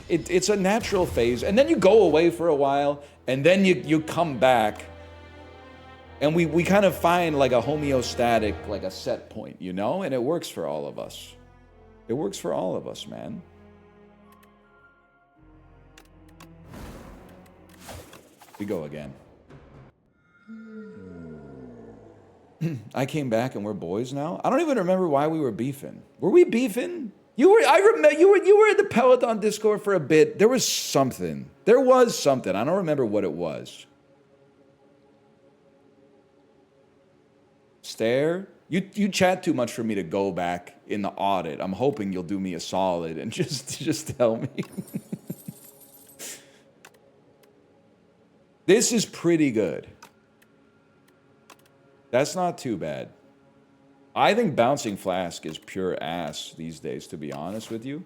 it's a natural phase. And then you go away for a while, and then you come back. And we kind of find like a homeostatic, like a set point, you know? And it works for all of us. It works for all of us, man. We go again. I came back and we're boys now. I don't even remember why we were beefing. Were we beefing? I remember you were in the Peloton Discord for a bit. There was something. I don't remember what it was. Stare? You chat too much for me to go back in the audit. I'm hoping you'll do me a solid and just tell me. This is pretty good. That's not too bad. I think Bouncing Flask is pure ass these days, to be honest with you.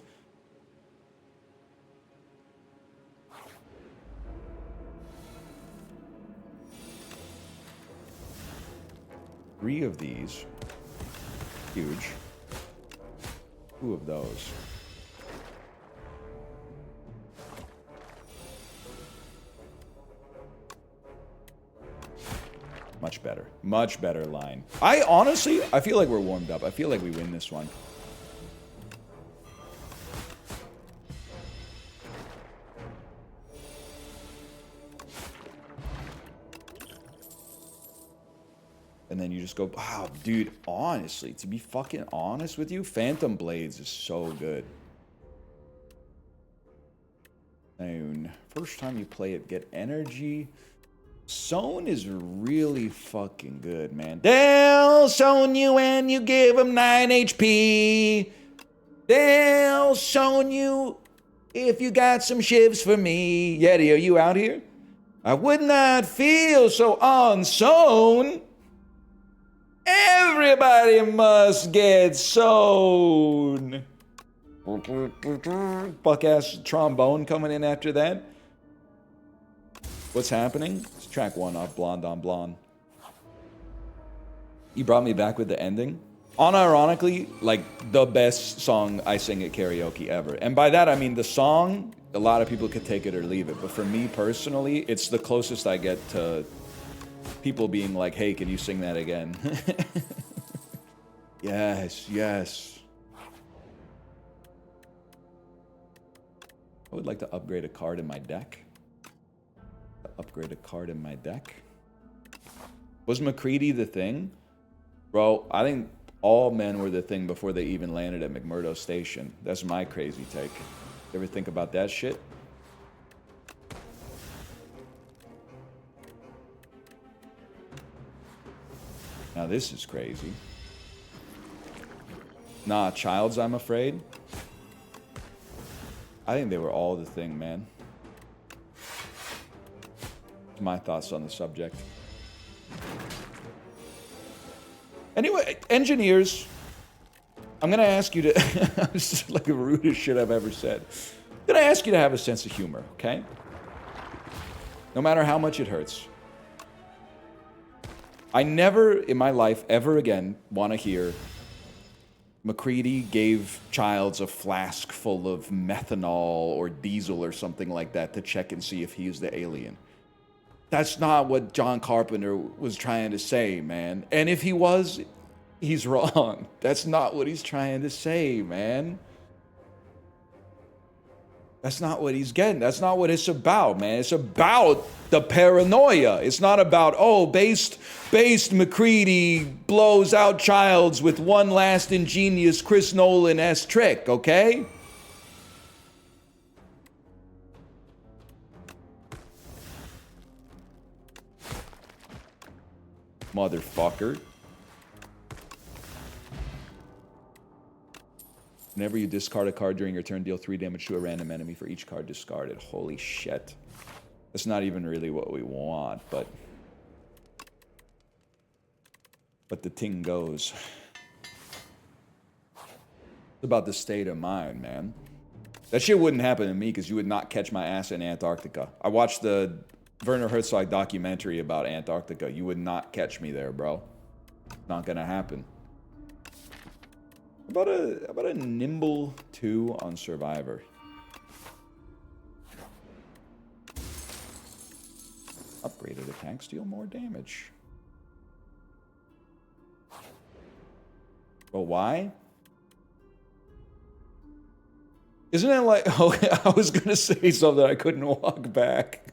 Three of these. Huge. Two of those. Much better. Much better line. I feel like we're warmed up. I feel like we win this one. And then you just go, wow, dude, honestly, to be fucking honest with you, Phantom Blades is so good. And first time you play it, get energy. Sown is really fucking good, man. They'll sown you and you give them 9 HP. They'll sown you if you got some shivs for me. Yeti, are you out here? I would not feel so unsown. Everybody must get sown. Buck-ass trombone coming in after that. What's happening? It's track 1 off Blonde on Blonde. You brought me back with the ending. Unironically, like, the best song I sing at karaoke ever. And by that, I mean the song, a lot of people could take it or leave it. But for me personally, it's the closest I get to people being like, hey, can you sing that again? Yes, yes. I would like to upgrade a card in my deck. Was McCready the thing? Bro, I think all men were the thing before they even landed at McMurdo Station. That's my crazy take. You ever think about that shit? Now this is crazy. Nah, Childs, I'm afraid. I think they were all the thing, man. My thoughts on the subject. Anyway, engineers, I'm gonna ask you to. This is like the rudest shit I've ever said. I'm gonna ask you to have a sense of humor, okay? No matter how much it hurts. I never in my life ever again want to hear McCready gave Childs a flask full of methanol or diesel or something like that to check and see if he's the alien. That's not what John Carpenter was trying to say, man. And if he was, he's wrong. That's not what he's trying to say, man. That's not what he's getting. That's not what it's about, man. It's about the paranoia. It's not about, oh, based McCready blows out Childs with one last ingenious Chris Nolan-esque trick, okay? Motherfucker. Whenever you discard a card during your turn, deal 3 damage to a random enemy for each card discarded. Holy shit. That's not even really what we want, but the ting goes. It's about the state of mind, man. That shit wouldn't happen to me because you would not catch my ass in Antarctica. I watched the Werner Herzog documentary about Antarctica. You would not catch me there, bro. Not gonna happen. How about a nimble 2 on Survivor? Upgraded attacks deal more damage. But why? Isn't it like... Okay, I was gonna say something, I couldn't walk back.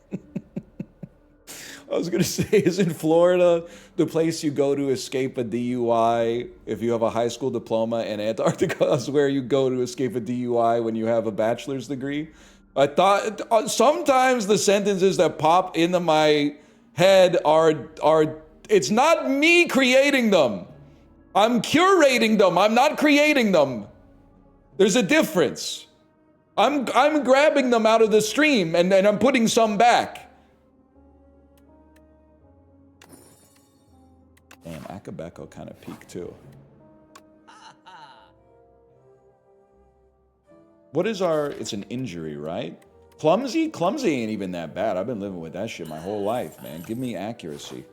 I was gonna say, isn't Florida the place you go to escape a DUI if you have a high school diploma, and Antarctica is where you go to escape a DUI when you have a bachelor's degree? I thought sometimes the sentences that pop into my head are it's not me creating them. I'm curating them. I'm not creating them. There's a difference. I'm grabbing them out of the stream and I'm putting some back. Damn, Akabeko kind of peaked too. What is our... It's an injury, right? Clumsy? Clumsy ain't even that bad. I've been living with that shit my whole life, man. Give me accuracy.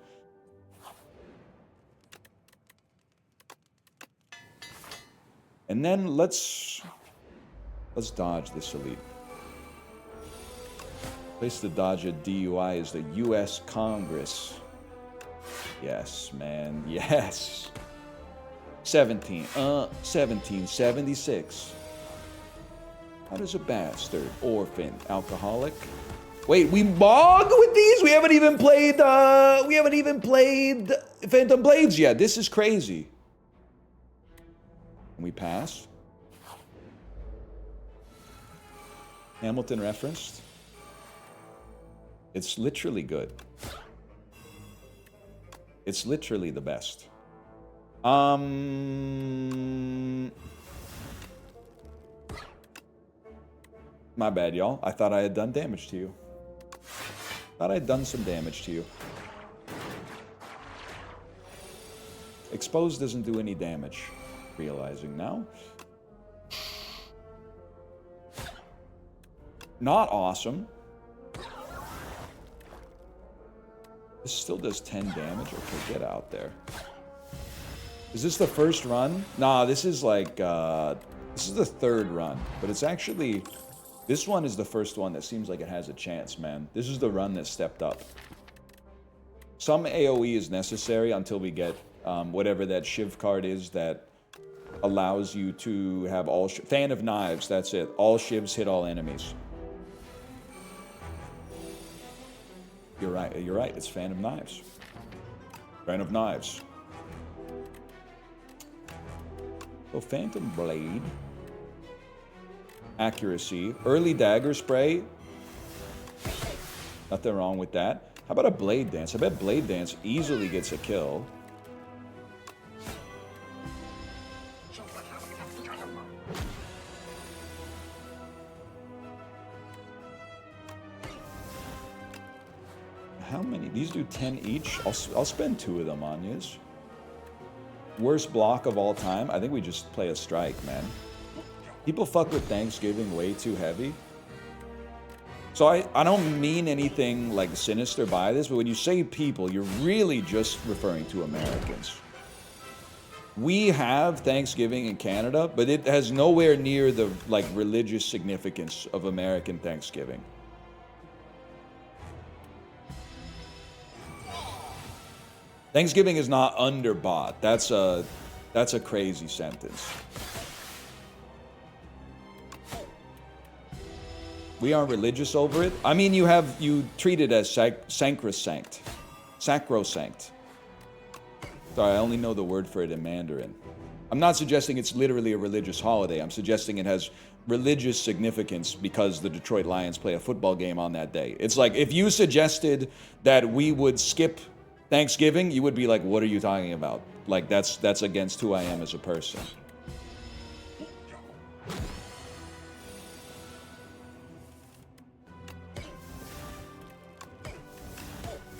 And then let's dodge this elite. Place to dodge a DUI is the U.S. Congress. Yes, man. Yes. 1776. How does a bastard, orphan, alcoholic? Wait, we bog with these? We haven't even played Phantom Blades yet. This is crazy. Can we pass? Hamilton referenced. It's literally good. It's literally the best. My bad, y'all. I thought I had done damage to you. Thought I'd done some damage to you. Exposed doesn't do any damage. Realizing now. Not awesome. This still does 10 damage? Okay, get out there. Is this the first run? Nah, this is like, this is the third run. But it's actually, this one is the first one that seems like it has a chance, man. This is the run that stepped up. Some AoE is necessary until we get whatever that Shiv card is that allows you to have all... Fan of Knives, that's it. All Shivs hit all enemies. You're right, it's Fan of Knives. Fan of Knives. Oh, Phantom Blade. Accuracy. Early Dagger Spray. Nothing wrong with that. How about a Blade Dance? I bet Blade Dance easily gets a kill. How many? These do 10 each? I'll spend 2 of them on yous. Worst block of all time? I think we just play a strike, man. People fuck with Thanksgiving way too heavy. So I don't mean anything like sinister by this, but when you say people, you're really just referring to Americans. We have Thanksgiving in Canada, but it has nowhere near the like religious significance of American Thanksgiving. Thanksgiving is not underbought. That's a crazy sentence. We aren't religious over it. I mean, you treat it as sacrosanct. Sacrosanct. Sorry, I only know the word for it in Mandarin. I'm not suggesting it's literally a religious holiday. I'm suggesting it has religious significance because the Detroit Lions play a football game on that day. It's like if you suggested that we would skip Thanksgiving, you would be like, what are you talking about? Like, that's against who I am as a person.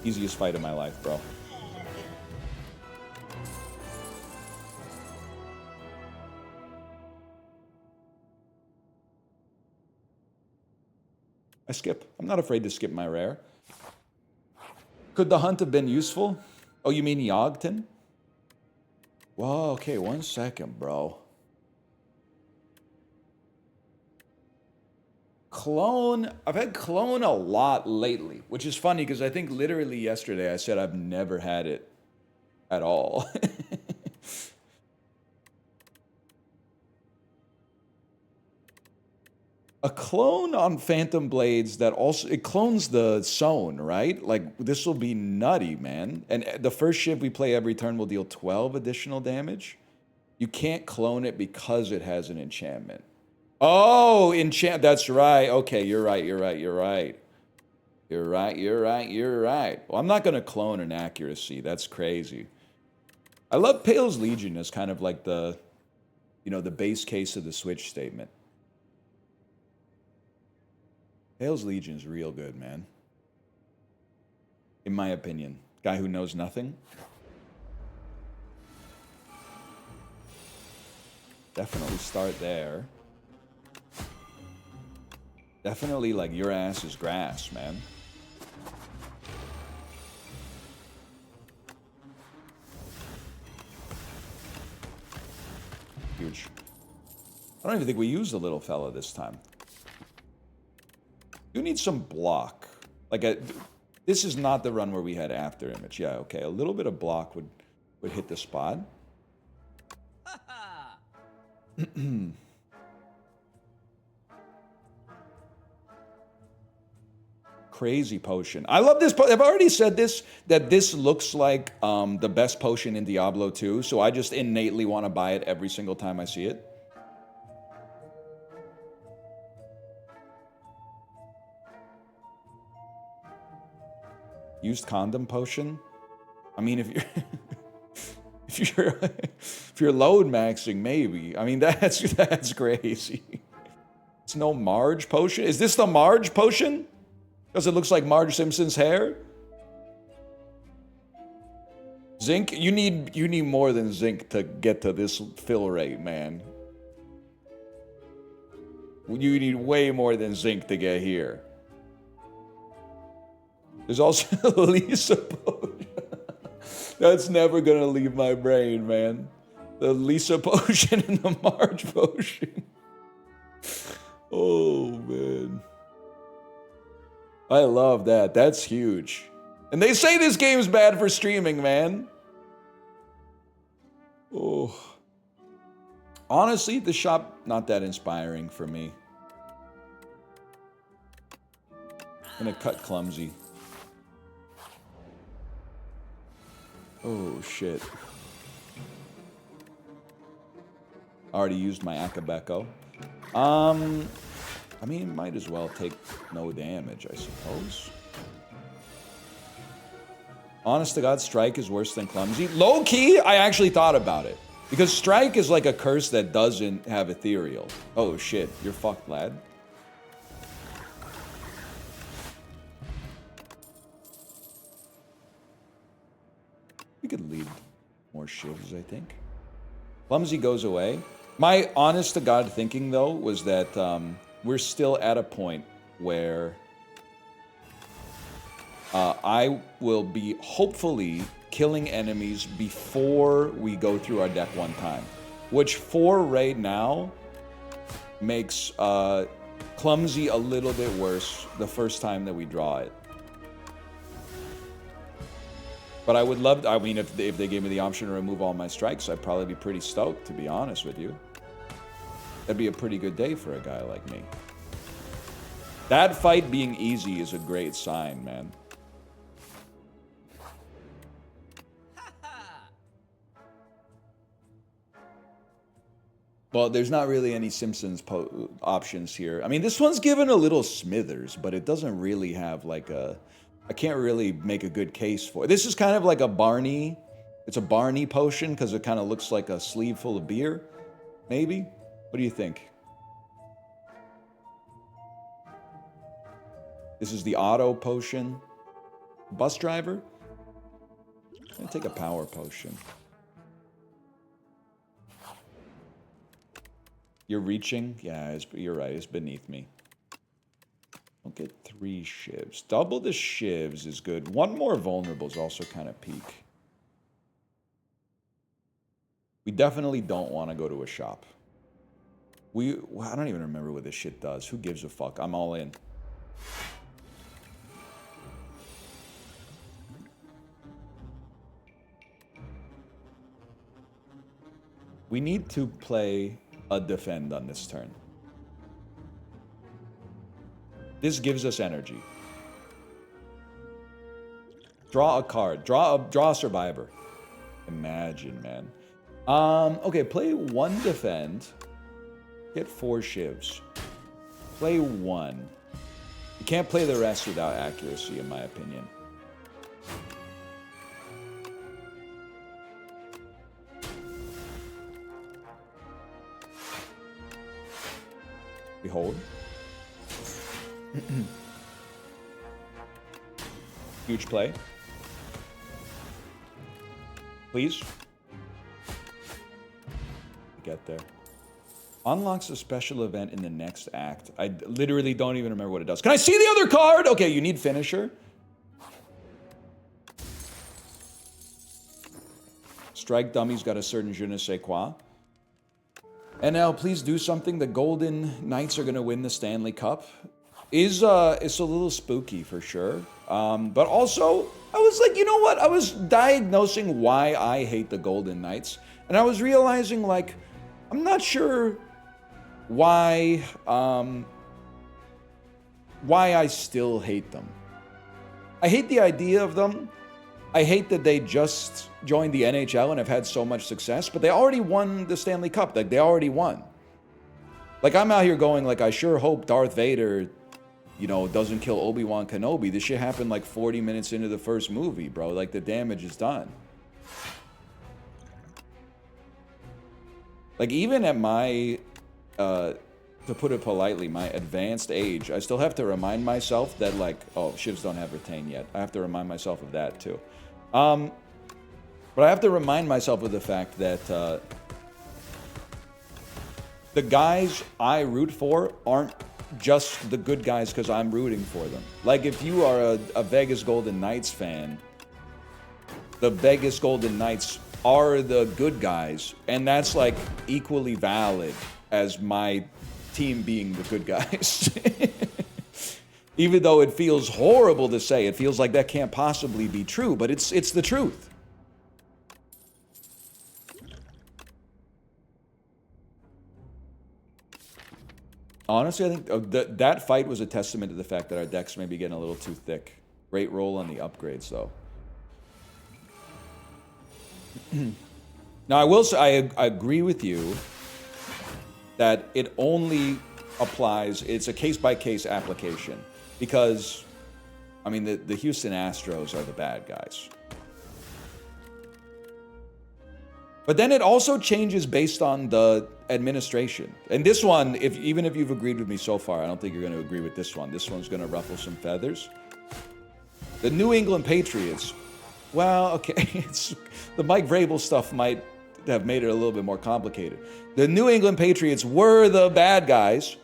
Easiest fight of my life, bro. I skip. I'm not afraid to skip my rare. Could the hunt have been useful? Oh, you mean Yogton? Whoa, okay, 1 second, bro. Clone, I've had clone a lot lately, which is funny because I think literally yesterday I said I've never had it at all. A clone on Phantom Blades that also, it clones the Sown, right? Like, this will be nutty, man. And the first Shiv we play every turn will deal 12 additional damage. You can't clone it because it has an enchantment. Oh, enchant, that's right. Okay, you're right. You're right. Well, I'm not going to clone an accuracy. That's crazy. I love Pale's Legion as kind of like the, you know, the base case of the Switch statement. Pale's Legion is real good, man. In my opinion. Guy who knows nothing. Definitely start there. Definitely, like, your ass is grass, man. Huge. I don't even think we used the little fella this time. You need some block. Like, this is not the run where we had after image. Yeah, okay. A little bit of block would hit the spot. Crazy potion. I love this. I've already said this, that this looks like the best potion in Diablo 2, so I just innately want to buy it every single time I see it. Used condom potion? I mean, if you're if you're load maxing, maybe. I mean, that's crazy. It's no Marge potion. Is this the Marge potion? Because it looks like Marge Simpson's hair? Zinc? You need more than zinc to get to this fill rate, man. You need way more than zinc to get here. There's also Lisa potion. That's never gonna leave my brain, man. The Lisa potion and the Marge potion. Oh, man. I love that. That's huge. And they say this game's bad for streaming, man. Oh. Honestly, the shop, not that inspiring for me. I'm gonna cut clumsy. Oh, shit. Already used my Akabeko. I mean, might as well take no damage, I suppose. Honest to God, Strike is worse than Clumsy. Low key, I actually thought about it. Because Strike is like a curse that doesn't have Ethereal. Oh shit, you're fucked, lad. We could lead more shivs, I think. Clumsy goes away. My honest to God thinking, though, was that we're still at a point where I will be hopefully killing enemies before we go through our deck one time. Which for right now makes Clumsy a little bit worse the first time that we draw it. But I would love, I mean, if they gave me the option to remove all my strikes, I'd probably be pretty stoked, to be honest with you. That'd be a pretty good day for a guy like me. That fight being easy is a great sign, man. Well, there's not really any Simpsons options here. I mean, this one's given a little Smithers, but it doesn't really have like a... I can't really make a good case for it. This is kind of like a Barney. It's a Barney potion because it kind of looks like a sleeve full of beer. Maybe? What do you think? This is the auto potion. Bus driver? I'm gonna take a power potion. You're reaching? Yeah, you're right. It's beneath me. I'll get 3 shivs. Double the shivs is good. One more vulnerable is also kind of peak. We definitely don't want to go to a shop. I don't even remember what this shit does. Who gives a fuck? I'm all in. We need to play a defend on this turn. This gives us energy. Draw a card. Draw a survivor. Imagine, man. Okay, play 1 defend. Get 4 shivs. Play 1. You can't play the rest without accuracy, in my opinion. Behold. Huge play. Please. Get there. Unlocks a special event in the next act. I literally don't even remember what it does. Can I see the other card? Okay, you need finisher. Strike Dummy's got a certain je ne sais quoi. And now, please do something. The Golden Knights are going to win the Stanley Cup. It's a little spooky for sure. But also, I was like, you know what? I was diagnosing why I hate the Golden Knights. And I was realizing, like, I'm not sure why I still hate them. I hate the idea of them. I hate that they just joined the NHL and have had so much success, but they already won the Stanley Cup. Like, they already won. Like, I'm out here going, like, I sure hope Darth Vader, you know, doesn't kill Obi-Wan Kenobi. This shit happened, like, 40 minutes into the first movie, bro. Like, the damage is done. Like, even at my to put it politely, my advanced age, I still have to remind myself that, like, oh, shivs don't have retain yet. I have to remind myself of that, too. But I have to remind myself of the fact that the guys I root for aren't just the good guys because I'm rooting for them. Like, if you are a Vegas Golden Knights fan, the Vegas Golden Knights are the good guys, and that's, like, equally valid as my team being the good guys. Even though it feels horrible to say, it feels like that can't possibly be true, but it's the truth. Honestly, I think that fight was a testament to the fact that our decks may be getting a little too thick. Great roll on the upgrades, though. Now, I will say, I agree with you that it only applies, it's a case-by-case application. Because, I mean, the Houston Astros are the bad guys. But then it also changes based on the administration. And this one, even if you've agreed with me so far, I don't think you're going to agree with this one. This one's going to ruffle some feathers. The New England Patriots, well, okay, the Mike Vrabel stuff might have made it a little bit more complicated. The New England Patriots were the bad guys,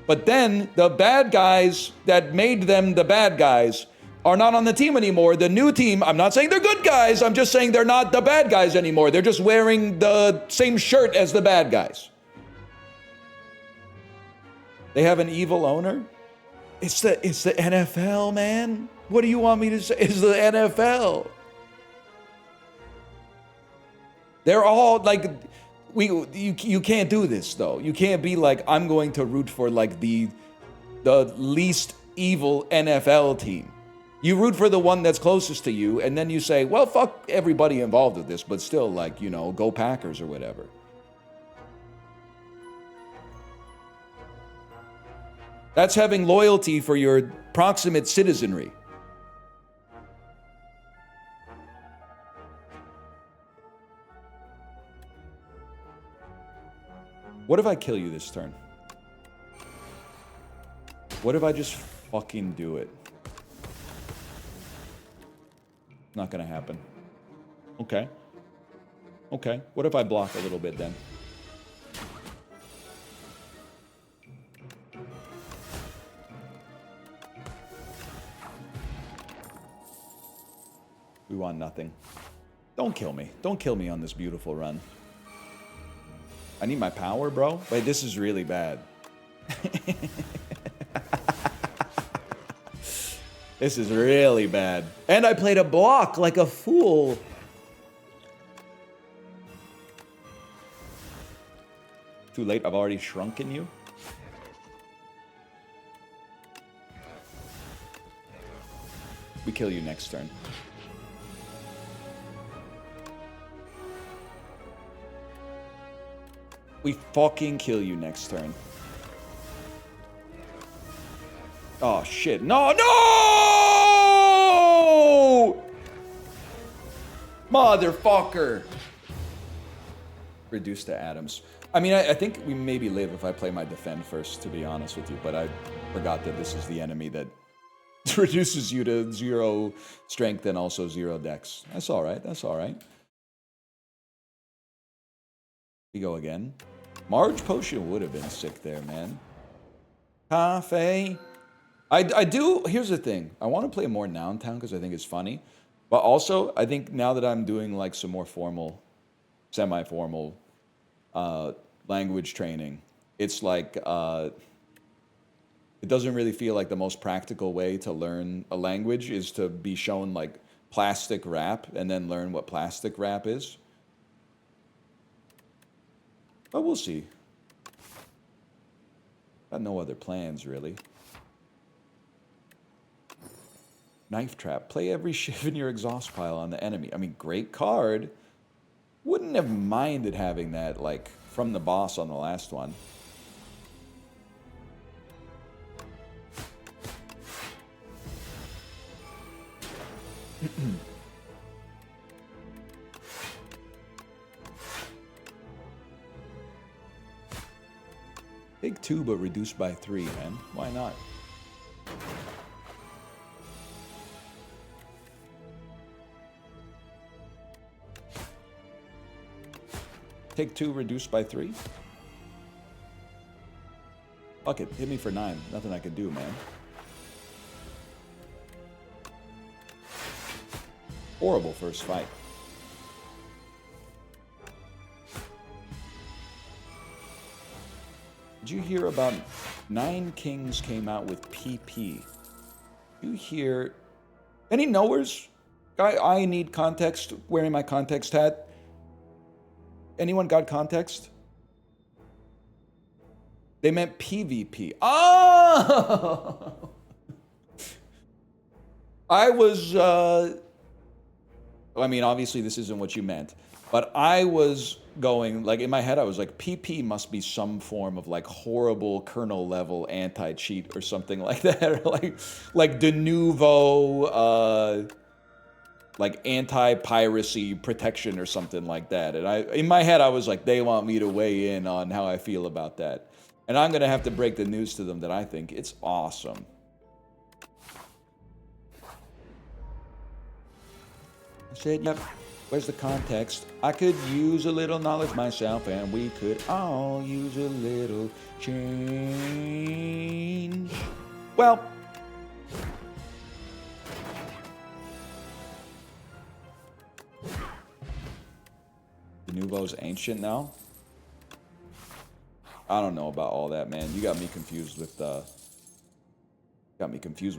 but then the bad guys that made them the bad guys are not on the team anymore. The new team, I'm not saying they're good guys, I'm just saying they're not the bad guys anymore. They're just wearing the same shirt as the bad guys. They have an evil owner? It's the NFL, man. What do you want me to say? It's the NFL. They're all like, you can't do this though. You can't be like, I'm going to root for like the least evil NFL team. You root for the one that's closest to you, and then you say, well, fuck everybody involved with this, but still, like, you know, go Packers or whatever. That's having loyalty for your proximate citizenry. What if I kill you this turn? What if I just fucking do it? Not gonna happen. Okay. Okay. What if I block a little bit then? We want nothing. Don't kill me. Don't kill me on this beautiful run. I need my power, bro. Wait, this is really bad. This is really bad. And I played a block like a fool. Too late, I've already shrunken you. We kill you next turn. We fucking kill you next turn. Oh shit, no, no! Motherfucker. Reduced to atoms. I mean, I think we maybe live if I play my defend first, to be honest with you, but I forgot that this is the enemy that reduces you to 0 strength and also 0 dex. That's alright, that's alright. We go again. Marge Potion would have been sick there, man. Cafe. I do, here's the thing. I want to play more Noun Town because I think it's funny. But also, I think now that I'm doing like some more formal, semi-formal language training, it's like, it doesn't really feel like the most practical way to learn a language is to be shown like plastic rap and then learn what plastic rap is. But we'll see. Got no other plans, really. Knife Trap. Play every shiv in your exhaust pile on the enemy. I mean, great card. Wouldn't have minded having that, like, from the boss on the last one. Take 2, but reduce by 3, man. Why not? Take 2, reduce by 3? Fuck it, hit me for 9. Nothing I can do, man. Horrible first fight. Did you hear about 9 Kings came out with PP? You hear any knowers? I need context. Wearing my context hat. Anyone got context? They meant PvP. Oh! I was, I mean, obviously this isn't what you meant, but I was going, like, in my head, I was like, PP must be some form of, like, horrible kernel level anti-cheat or something like that. like de nouveau, like anti-piracy protection or something like that. And in my head, I was like, they want me to weigh in on how I feel about that. And I'm going to have to break the news to them that I think it's awesome. I said, yep, where's the context? I could use a little knowledge myself, and we could all use a little change. Well, the Nouveau's ancient now? I don't know about all that, man. You got me confused with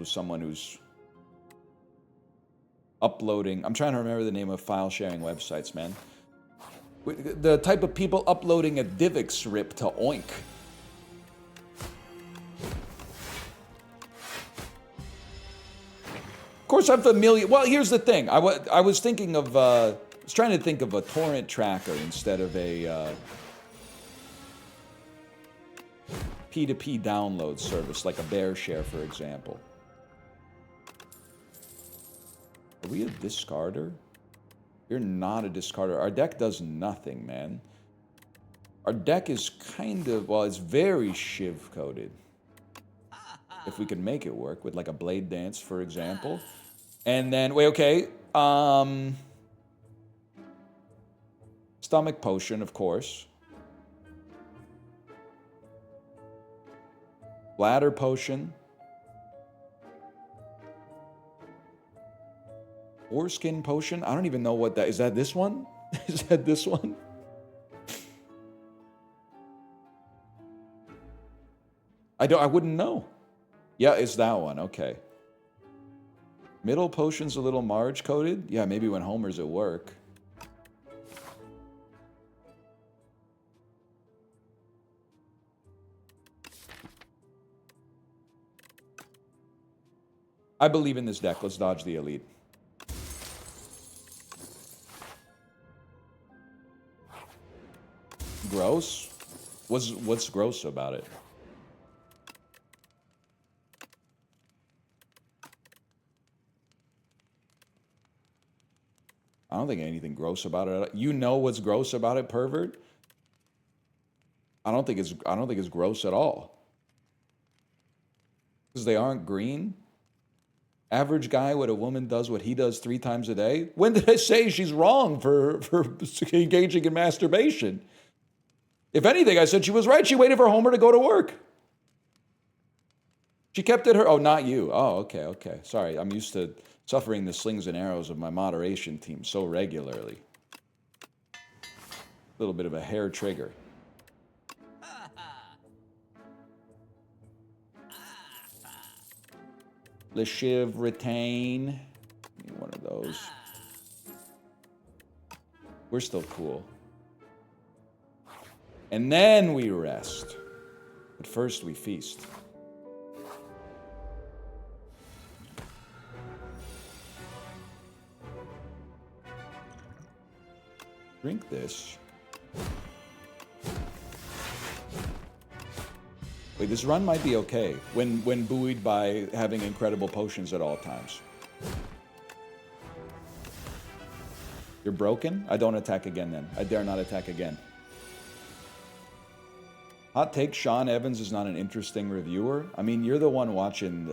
someone who's uploading. I'm trying to remember the name of file sharing websites, man. The type of people uploading a DivX rip to Oink. Of course, I'm familiar. Well, here's the thing. I was thinking of. I was trying to think of a torrent tracker instead of a P2P download service, like a BearShare, for example. Are we a discarder? You're not a discarder. Our deck does nothing, man. Our deck is kind of, well, it's very shiv-coded. If we could make it work with, like, a Blade Dance, for example. And then, wait, okay. Stomach Potion, of course. Bladder Potion. Foreskin Potion? I don't even know what that is. That this one? Is that this one? I wouldn't know. Yeah, it's that one. Okay. Middle Potion's a little Marge coded. Yeah, maybe when Homer's at work. I believe in this deck. Let's dodge the elite. Gross? What's gross about it? I don't think anything gross about it. You know what's gross about it, pervert? I don't think it's gross at all. Because they aren't green. Average guy, what a woman does, what he does 3 times a day. When did I say she's wrong for engaging in masturbation? If anything, I said she was right. She waited for Homer to go to work. She kept it her... Oh, not you. Oh, okay. Sorry, I'm used to suffering the slings and arrows of my moderation team so regularly. A little bit of a hair trigger. Le Shiv retain. Need one of those. We're still cool. And then we rest. But first we feast. Drink this. Wait, this run might be okay when buoyed by having incredible potions at all times. You're broken? I don't attack again then. I dare not attack again. Hot take, Sean Evans is not an interesting reviewer. I mean, you're the one watching...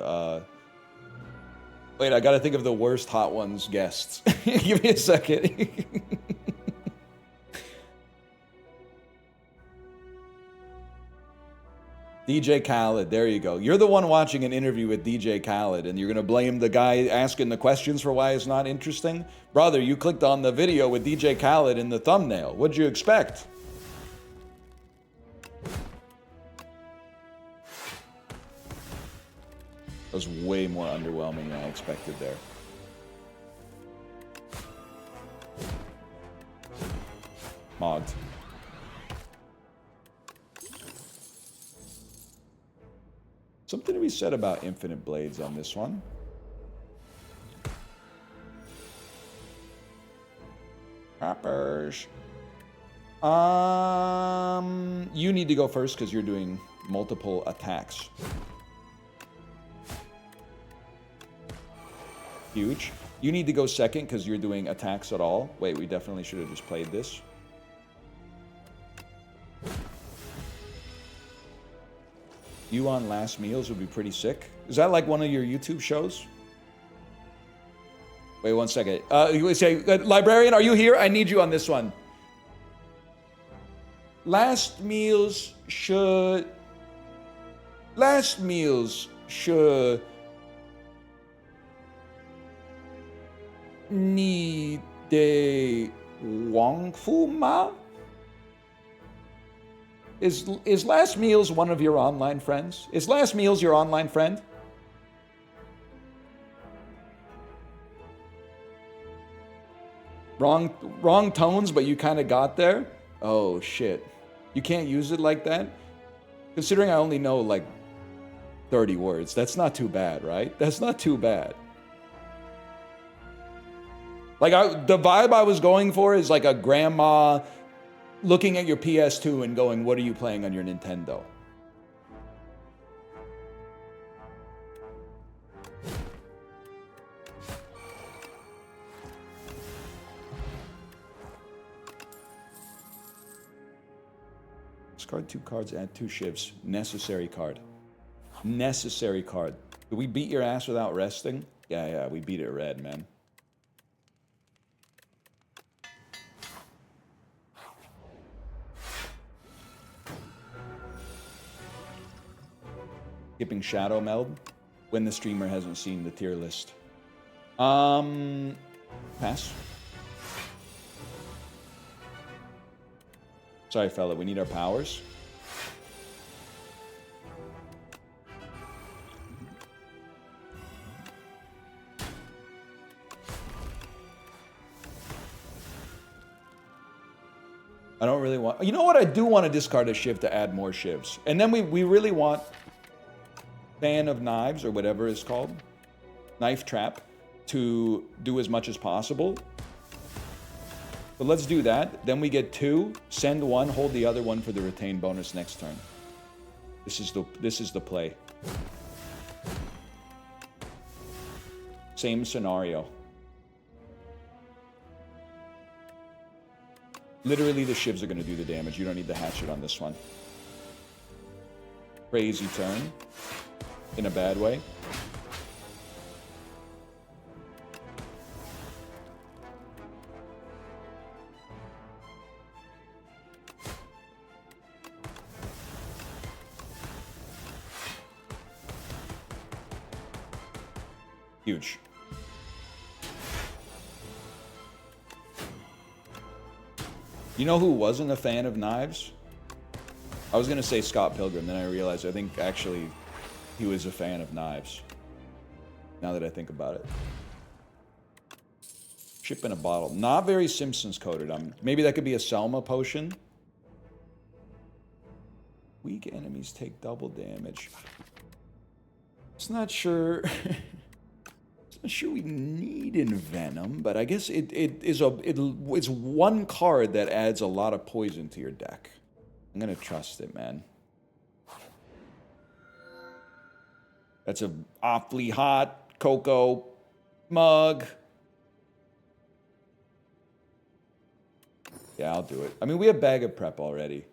Wait, I gotta think of the worst Hot Ones guests. Give me a second. DJ Khaled, there you go. You're the one watching an interview with DJ Khaled, and you're gonna blame the guy asking the questions for why it's not interesting? Brother, you clicked on the video with DJ Khaled in the thumbnail. What'd you expect? That was way more underwhelming than I expected there. Mogged. Something to be said about infinite blades on this one. Rappers. You need to go first because you're doing multiple attacks. Huge. You need to go second because you're doing attacks at all. Wait, we definitely should have just played this. You on last meals would be pretty sick. Is that like one of your YouTube shows? Wait 1 second. You say, librarian, are you here? I need you on this one. Last meals should need de Wang Fu Ma? Is Last Meals one of your online friends? Is Last Meals your online friend? Wrong tones, but you kind of got there? Oh, shit. You can't use it like that? Considering I only know, like, 30 words. That's not too bad, right? That's not too bad. Like, the vibe I was going for is like a grandma looking at your PS2 and going, what are you playing on your Nintendo? Discard 2 cards, add 2 shivs. Necessary card. Necessary card. Did we beat your ass without resting? Yeah, we beat it red, man. Skipping Shadow Meld when the streamer hasn't seen the tier list. Pass. Sorry, fella, we need our powers. I don't really want... You know what? I do want to discard a shiv to add more shivs. And then we really want... Fan of Knives, or whatever it's called, Knife Trap, to do as much as possible. But let's do that. Then we get 2, send 1, hold the other one for the retain bonus next turn. This is the play. Same scenario. Literally, the shivs are going to do the damage. You don't need the hatchet on this one. Crazy turn. In a bad way. Huge. You know who wasn't a fan of knives? I was going to say Scott Pilgrim, then I realized I think actually he was a fan of knives. Now that I think about it. Chip in a bottle. Not very Simpsons coded. Maybe that could be a Selma potion. Weak enemies take double damage. It's not sure. Not sure we need Envenom, but I guess it's one card that adds a lot of poison to your deck. I'm gonna trust it, man. That's a awfully hot cocoa mug. Yeah, I'll do it. I mean, we have Bag of Prep already.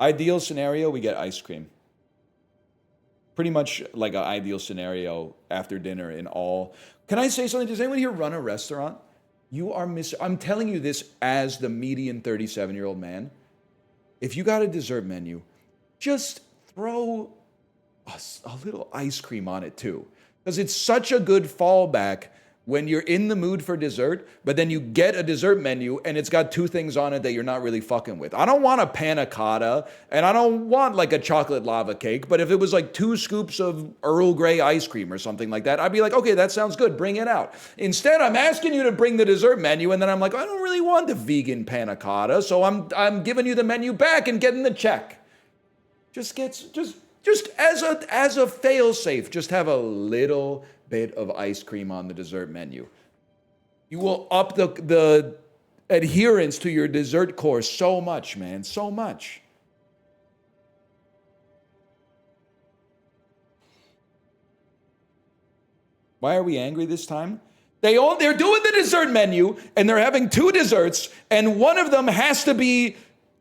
Ideal scenario, we get ice cream. Pretty much like an ideal scenario after dinner in all. Can I say something? Does anyone here run a restaurant? You are I'm telling you this as the median 37-year-old man. If you got a dessert menu, just throw a little ice cream on it too. Because it's such a good fallback when you're in the mood for dessert, but then you get a dessert menu and it's got 2 things on it that you're not really fucking with. I don't want a panna cotta and I don't want like a chocolate lava cake, but if it was like 2 scoops of Earl Grey ice cream or something like that, I'd be like, okay, that sounds good, bring it out. Instead, I'm asking you to bring the dessert menu and then I'm like, I don't really want the vegan panna cotta, so I'm giving you the menu back and getting the check. Just as a fail-safe, just have a little bit of ice cream on the dessert menu. You will up the adherence to your dessert course so much, man, so much. Why are we angry this time? They're doing the dessert menu and they're having 2 desserts and one of them has to be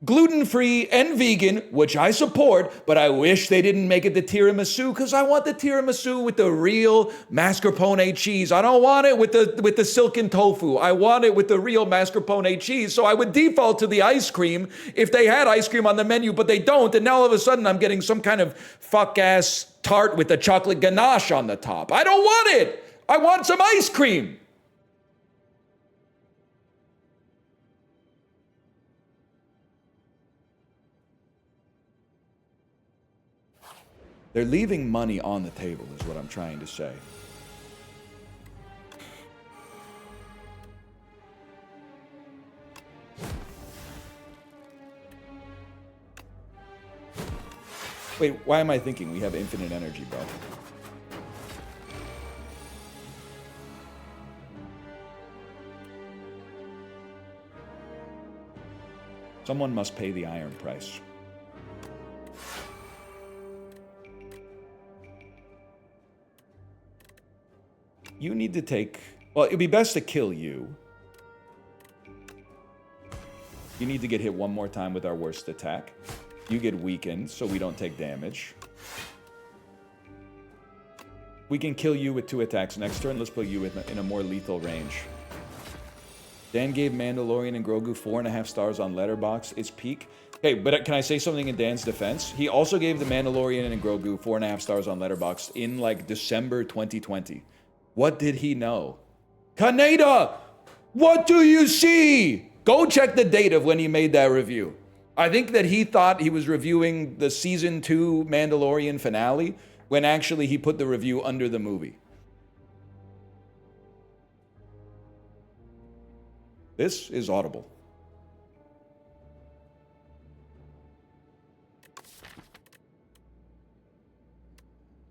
gluten-free and vegan, which I support, but I wish they didn't make it the tiramisu because I want the tiramisu with the real mascarpone cheese. I don't want it with the silken tofu. I want it with the real mascarpone cheese. So I would default to the ice cream if they had ice cream on the menu, but they don't. And now all of a sudden I'm getting some kind of fuck-ass tart with the chocolate ganache on the top. I don't want it. I want some ice cream. They're leaving money on the table, is what I'm trying to say. Wait, why am I thinking we have infinite energy, bro? Someone must pay the iron price. You need to take... Well, it'd be best to kill you. You need to get hit one more time with our worst attack. You get weakened, so we don't take damage. We can kill you with 2 attacks next turn. Let's put you in a more lethal range. Dan gave Mandalorian and Grogu 4.5 stars on Letterboxd. It's peak. Hey, but can I say something in Dan's defense? He also gave the Mandalorian and Grogu 4.5 stars on Letterboxd in, like, December 2020. What did he know? Kaneda, what do you see? Go check the date of when he made that review. I think that he thought he was reviewing the season 2 Mandalorian finale when actually he put the review under the movie. This is Audible.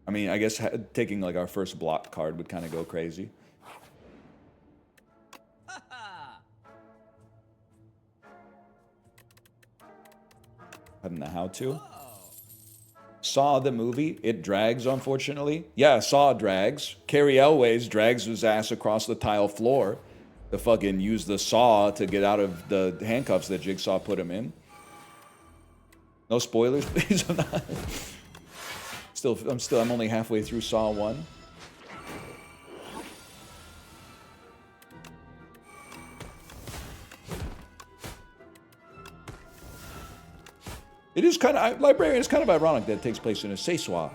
I mean, I guess taking like our first block card would kind of go crazy. I don't know how to. Saw the movie. It drags, unfortunately. Yeah, Saw drags. Carrie Elways drags his ass across the tile floor to fucking use the saw to get out of the handcuffs that Jigsaw put him in. No spoilers, please. I'm only halfway through Saw 1. It is kind of, Librarian is kind of ironic that it takes place in a Seisois.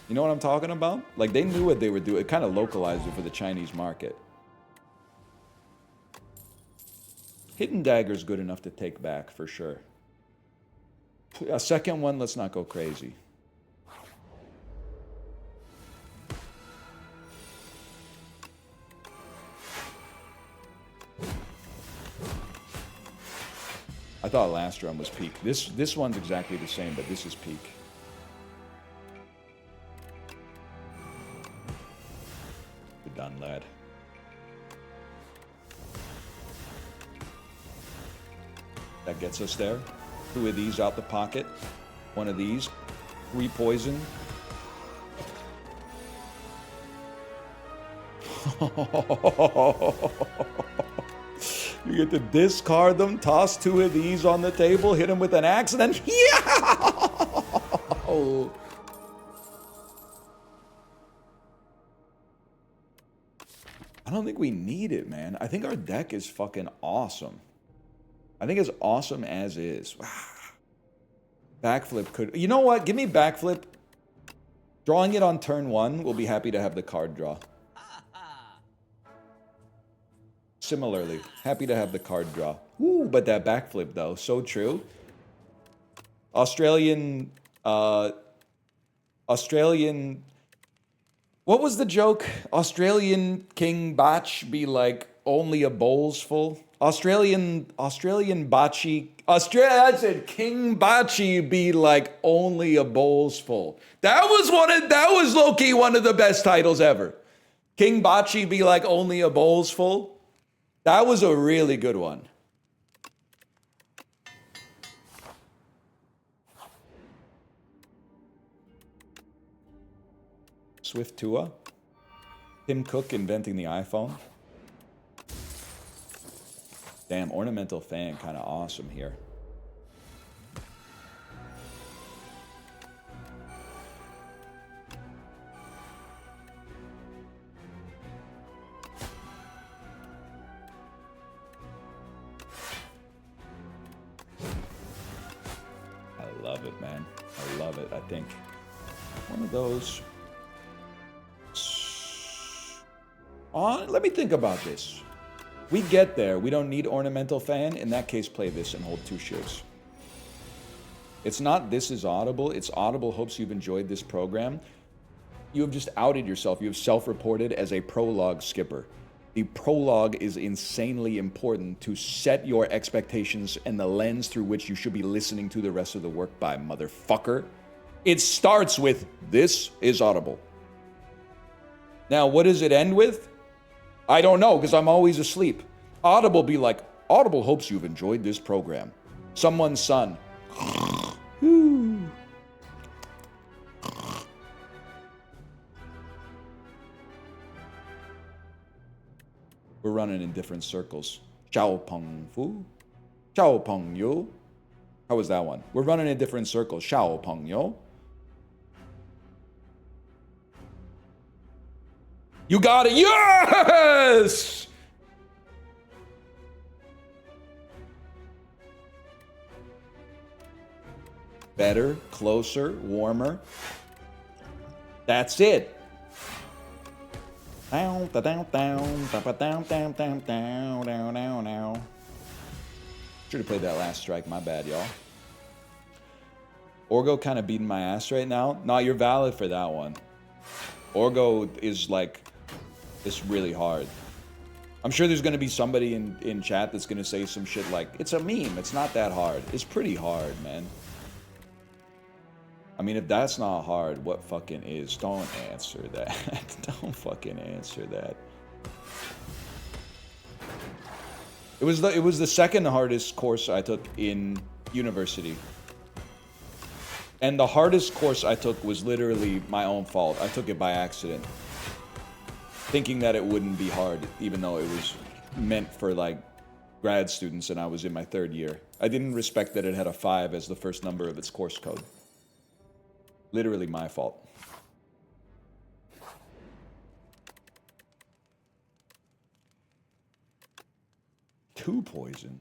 You know what I'm talking about? Like, they knew what they were doing. It kind of localized it for the Chinese market. Hidden Dagger's good enough to take back, for sure. A second one, let's not go crazy. I thought last run was peak. This one's exactly the same, but this is peak. Good done, lad. That gets us there. 2 of these out the pocket. 1 of these. 3 poison. You get to discard them, toss 2 of these on the table, hit them with an axe, and then yeah! I don't think we need it, man. I think our deck is fucking awesome. I think it's awesome as is. Backflip could... You know what? Give me backflip. Drawing it on turn 1, we'll be happy to have the card draw. Similarly, happy to have the card draw. Ooh, but that backflip, though, so true. Australian... What was the joke? Australian King Botch be like, only a bowl's full? Australian Bocce... I said King Bocce be like, only a bowl's full. That was low-key one of the best titles ever. King Bocce be like, only a bowl's full. That was a really good one. Swift Tua. Tim Cook inventing the iPhone. Damn, ornamental fan, kind of awesome here. I love it, man. I love it. I think one of those. Let me think about this. We get there. We don't need ornamental fan. In that case, play this and hold 2 ships. It's not this is Audible. It's Audible hopes you've enjoyed this program. You have just outed yourself. You have self-reported as a prologue skipper. The prologue is insanely important to set your expectations and the lens through which you should be listening to the rest of the work by, motherfucker. It starts with, this is Audible. Now, what does it end with? I don't know, because I'm always asleep. Audible be like, Audible hopes you've enjoyed this program. Someone's son. We're running in different circles. Chao Peng Fu. Chao Peng Yo. How was that one? We're running in different circles. Chao Peng Yo. You got it. Yes! Better, closer, warmer. That's it. Should have played that last strike. My bad, y'all. Orgo kind of beating my ass right now. No, you're valid for that one. Orgo is like... It's really hard. I'm sure there's going to be somebody in chat that's going to say some shit like, it's a meme, it's not that hard. It's pretty hard, man. I mean, if that's not hard, what fucking is? Don't answer that. Don't fucking answer that. It was the second hardest course I took in university. And the hardest course I took was literally my own fault. I took it by accident. Thinking that it wouldn't be hard, even though it was meant for like grad students and I was in my 3rd year. I didn't respect that it had a 5 as the first number of its course code. Literally my fault. Two poison.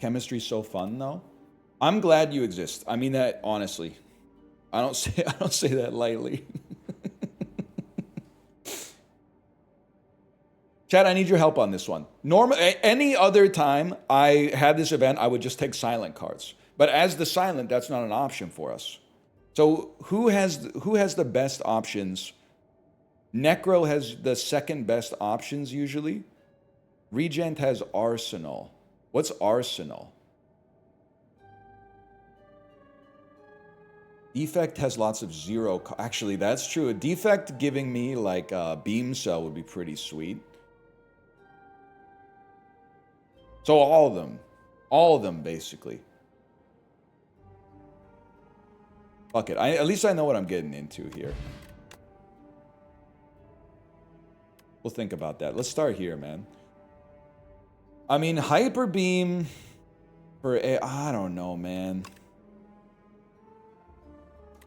Chemistry's so fun though. I'm glad you exist. I mean that honestly. I don't say that lightly. Chad, I need your help on this one. Any other time I had this event, I would just take silent cards. But as the silent, that's not an option for us. So who has the best options? Necro has the second best options usually. Regent has Arsenal. What's Arsenal? Defect has lots of 0. Actually, that's true. A defect giving me like a beam cell would be pretty sweet. So all of them basically. Fuck it. At least I know what I'm getting into here. We'll think about that. Let's start here, man. I mean, Hyper Beam for I don't know, man.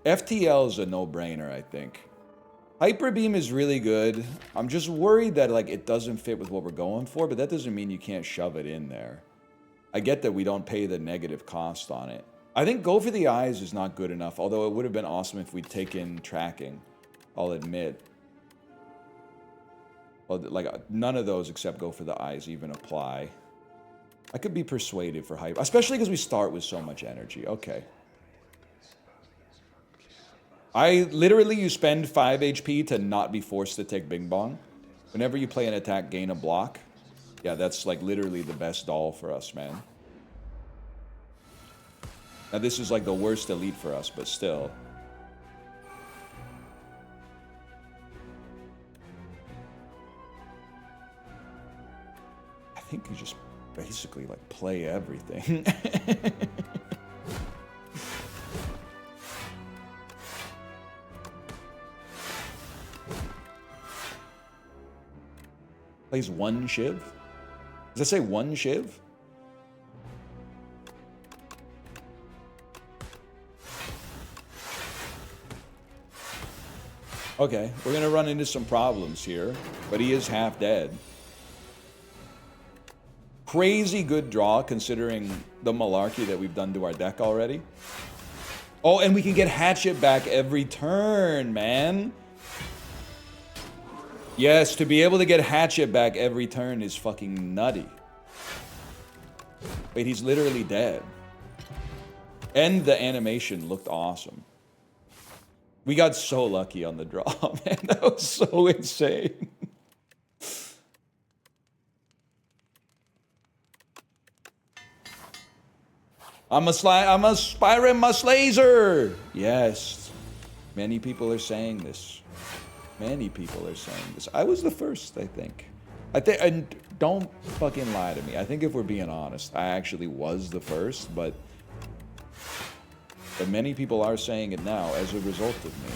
FTL is a no-brainer, I think. Hyper Beam is really good. I'm just worried that like it doesn't fit with what we're going for, but that doesn't mean you can't shove it in there. I get that we don't pay the negative cost on it. I think Go for the Eyes is not good enough, although it would have been awesome if we'd taken tracking. I'll admit. Well, like, none of those except Go for the Eyes even apply. I could be persuaded for Hyper, especially because we start with so much energy. Okay. You spend 5 HP to not be forced to take Bing Bong. Whenever you play an attack, gain a block. Yeah, that's like literally the best doll for us, man. Now this is like the worst elite for us, but still. I think you just basically like play everything. Plays one Shiv? Does that say one Shiv? Okay, we're gonna run into some problems here, but he is half dead. Crazy good draw considering the malarkey that we've done to our deck already. Oh, and we can get Hatchet back every turn, man. Yes, to be able to get Hatchet back every turn is fucking nutty. Wait, he's literally dead. And the animation looked awesome. We got so lucky on the draw, man. That was so insane. I'm a Spire must laser. Yes. Many people are saying this. Many people are saying this. I was the first, I think. And don't fucking lie to me. I think if we're being honest, I actually was the first, but many people are saying it now as a result of me.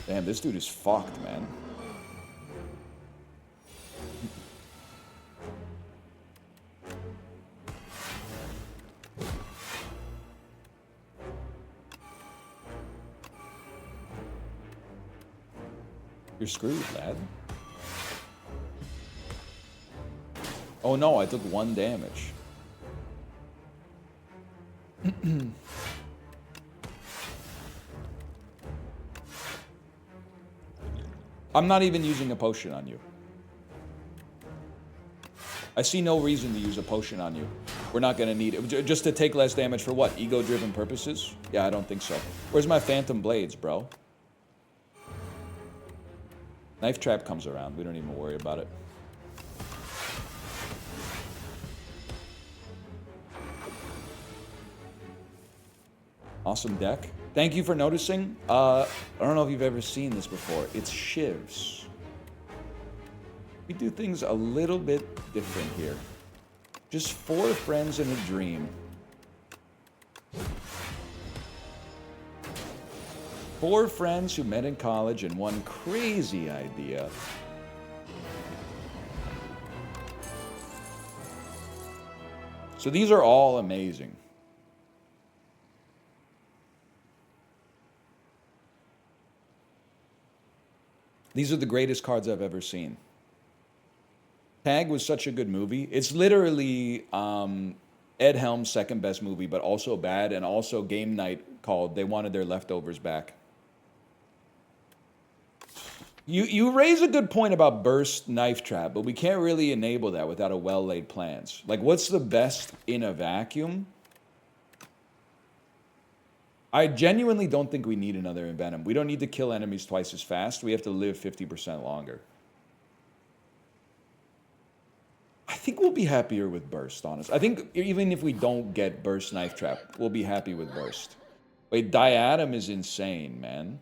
Damn, this dude is fucked, man. You're screwed, lad. Oh no, I took 1 damage. I'm not even using a potion on you. I see no reason to use a potion on you. We're not gonna need it. Just to take less damage for what? Ego-driven purposes? Yeah, I don't think so. Where's my Phantom Blades, bro? Knife Trap comes around. We don't even worry about it. Awesome deck. Thank you for noticing. I don't know if you've ever seen this before. It's Shivs. We do things a little bit different here. Just 4 friends in a dream. 4 friends who met in college and one crazy idea. So these are all amazing. These are the greatest cards I've ever seen. Tag was such a good movie. It's literally Ed Helm's second best movie, but also bad, and also game night called They Wanted Their Leftovers Back. You raise a good point about burst knife trap, but we can't really enable that without a well-laid plans. Like, what's the best in a vacuum? I genuinely don't think we need another Envenom. We don't need to kill enemies twice as fast. We have to live 50% longer. I think we'll be happier with burst, honestly. I think even if we don't get burst knife trap, we'll be happy with burst. Wait, Diadem is insane, man.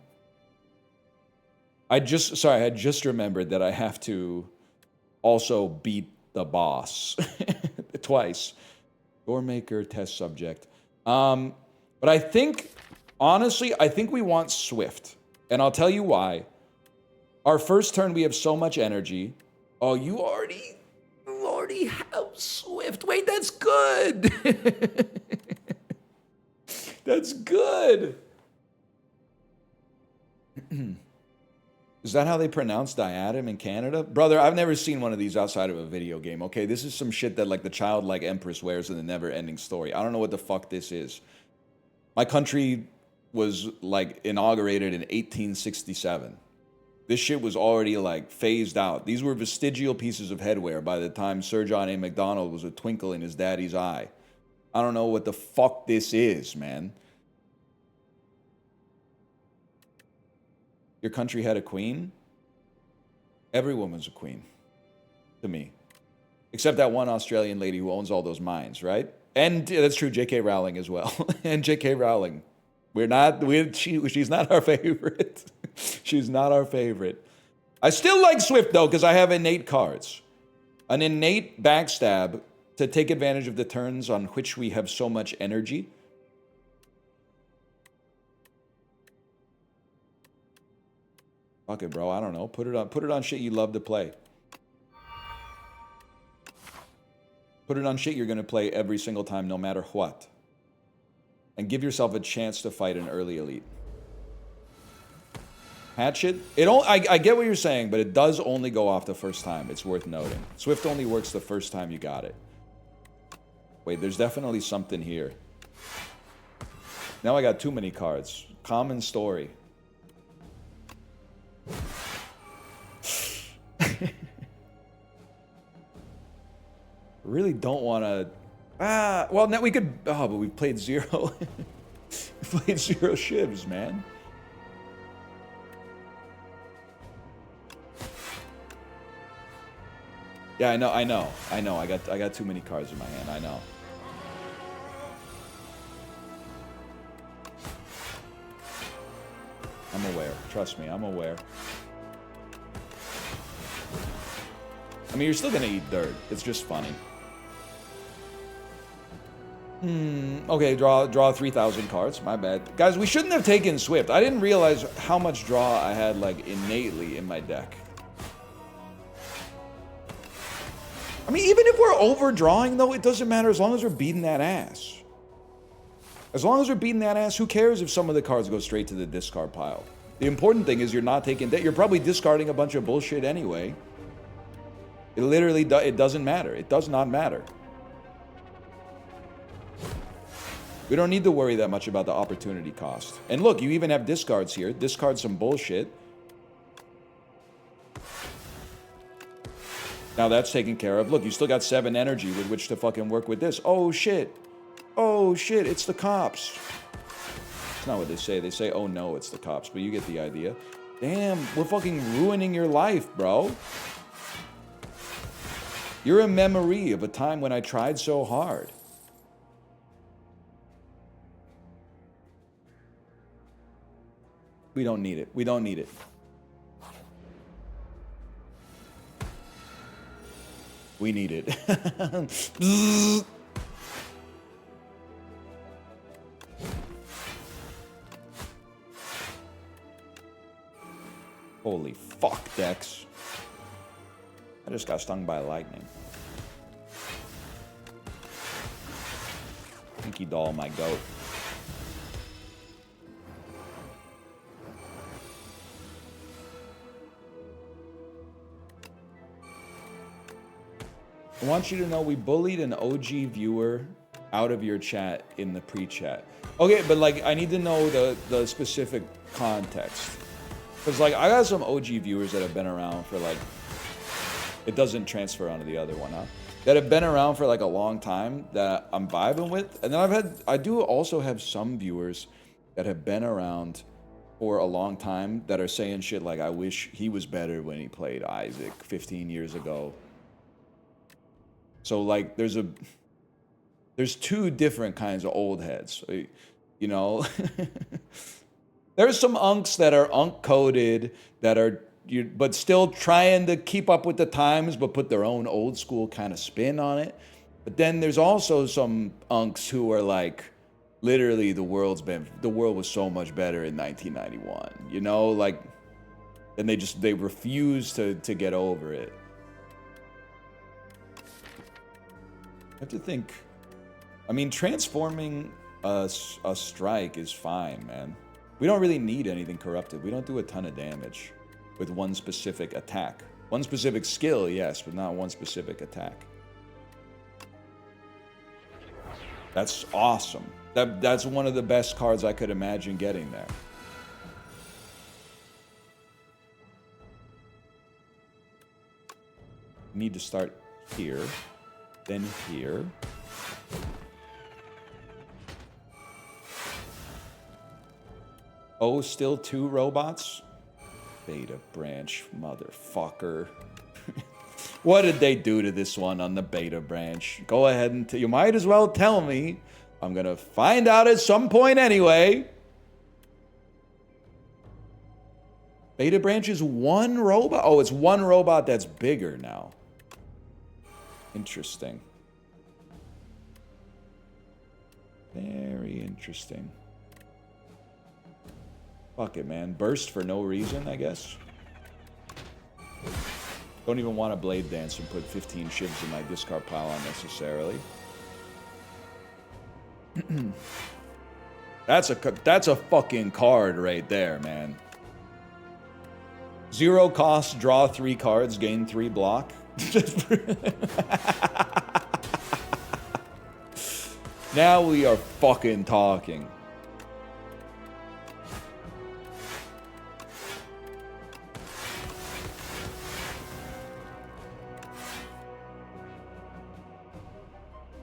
I just remembered that I have to also beat the boss twice. Doormaker, test subject. But I think, honestly, I think we want Swift. And I'll tell you why. Our first turn, we have so much energy. Oh, you already have Swift. Wait, that's good. That's good. Is that how they pronounce diadem in Canada? Brother, I've never seen one of these outside of a video game, okay? This is some shit that like the childlike empress wears in the never-ending story. I don't know what the fuck this is. My country was like inaugurated in 1867. This shit was already like phased out. These were vestigial pieces of headwear by the time Sir John A. Macdonald was a twinkle in his daddy's eye. I don't know what the fuck this is, man. Your country had a queen? Every woman's a queen. To me. Except that one Australian lady who owns all those mines, right? And that's true, J.K. Rowling as well. And J.K. Rowling. She's not our favorite. She's not our favorite. I still like Swift, though, because I have innate cards. An innate backstab to take advantage of the turns on which we have so much energy. Fuck it, bro. I don't know. Put it on shit you love to play. Put it on shit you're going to play every single time, no matter what. And give yourself a chance to fight an early elite. Hatchet? I get what you're saying, but it does only go off the first time. It's worth noting. Swift only works the first time you got it. Wait, there's definitely something here. Now I got too many cards. Common story. Really don't want to... well, now we could... Oh, but we played zero. We played zero shivs, man. Yeah, I know. I got too many cards in my hand. I know. I'm aware. Trust me, I'm aware. I mean, you're still gonna eat dirt. It's just funny. Okay, draw 3,000 cards. My bad. Guys, we shouldn't have taken Swift. I didn't realize how much draw I had, like, innately in my deck. I mean, even if we're overdrawing, though, it doesn't matter as long as we're beating that ass. As long as we're beating that ass, who cares if some of the cards go straight to the discard pile? The important thing is you're not taking... You're probably discarding a bunch of bullshit anyway. It literally... It doesn't matter. It does not matter. We don't need to worry that much about the opportunity cost. And look, you even have discards here. Discard some bullshit. Now that's taken care of. Look, you still got 7 energy with which to fucking work with this. Oh, shit. Oh, shit. It's the cops. It's not what they say. They say, oh, no, it's the cops. But you get the idea. Damn, we're fucking ruining your life, bro. You're a memory of a time when I tried so hard. We don't need it. We don't need it. We need it. Holy fuck, Dex. I just got stung by lightning. Pinky doll, my goat. I want you to know we bullied an OG viewer out of your chat in the pre-chat. Okay, but like I need to know the specific context. Because like I got some OG viewers that have been around for like, it doesn't transfer onto the other one, huh? That have been around for like a long time that I'm vibing with. And then I do also have some viewers that have been around for a long time that are saying shit like, I wish he was better when he played Isaac 15 years ago. So like there's two different kinds of old heads, you know. There's some unks that are unk coded that are but still trying to keep up with the times but put their own old school kind of spin on it. But then there's also some unks who are like Literally, the world was so much better in 1991. You know, like, and they refuse to get over it. I have to think. I mean, transforming a strike is fine, man. We don't really need anything corrupted. We don't do a ton of damage with one specific attack. One specific skill, yes, but not one specific attack. That's awesome. That's one of the best cards I could imagine getting there. Need to start here, then here. Oh, still 2 robots? Beta branch, motherfucker. What did they do to this one on the beta branch? Go ahead and you might as well tell me. I'm gonna find out at some point anyway. Beta branch is 1 robot? Oh, it's 1 robot that's bigger now. Interesting. Very interesting. Fuck it, man. Burst for no reason, I guess. Don't even want to blade dance and put 15 shivs in my discard pile unnecessarily. That's a fucking card right there, man. 0 cost, draw 3 cards, gain 3 block. Now we are fucking talking.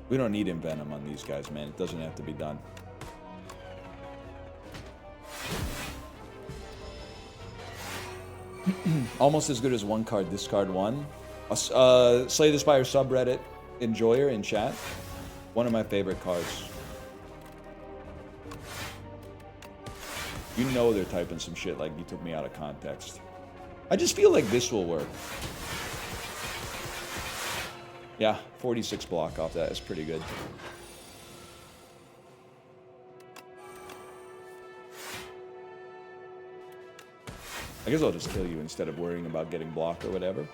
We don't need Envenom on these guys, man. It doesn't have to be done. Almost as good as 1 card, discard 1. Slay the Spire subreddit enjoyer in chat. One of my favorite cards. You know they're typing some shit like you took me out of context. I just feel like this will work. Yeah, 46 block off that is pretty good. I guess I'll just kill you instead of worrying about getting blocked or whatever.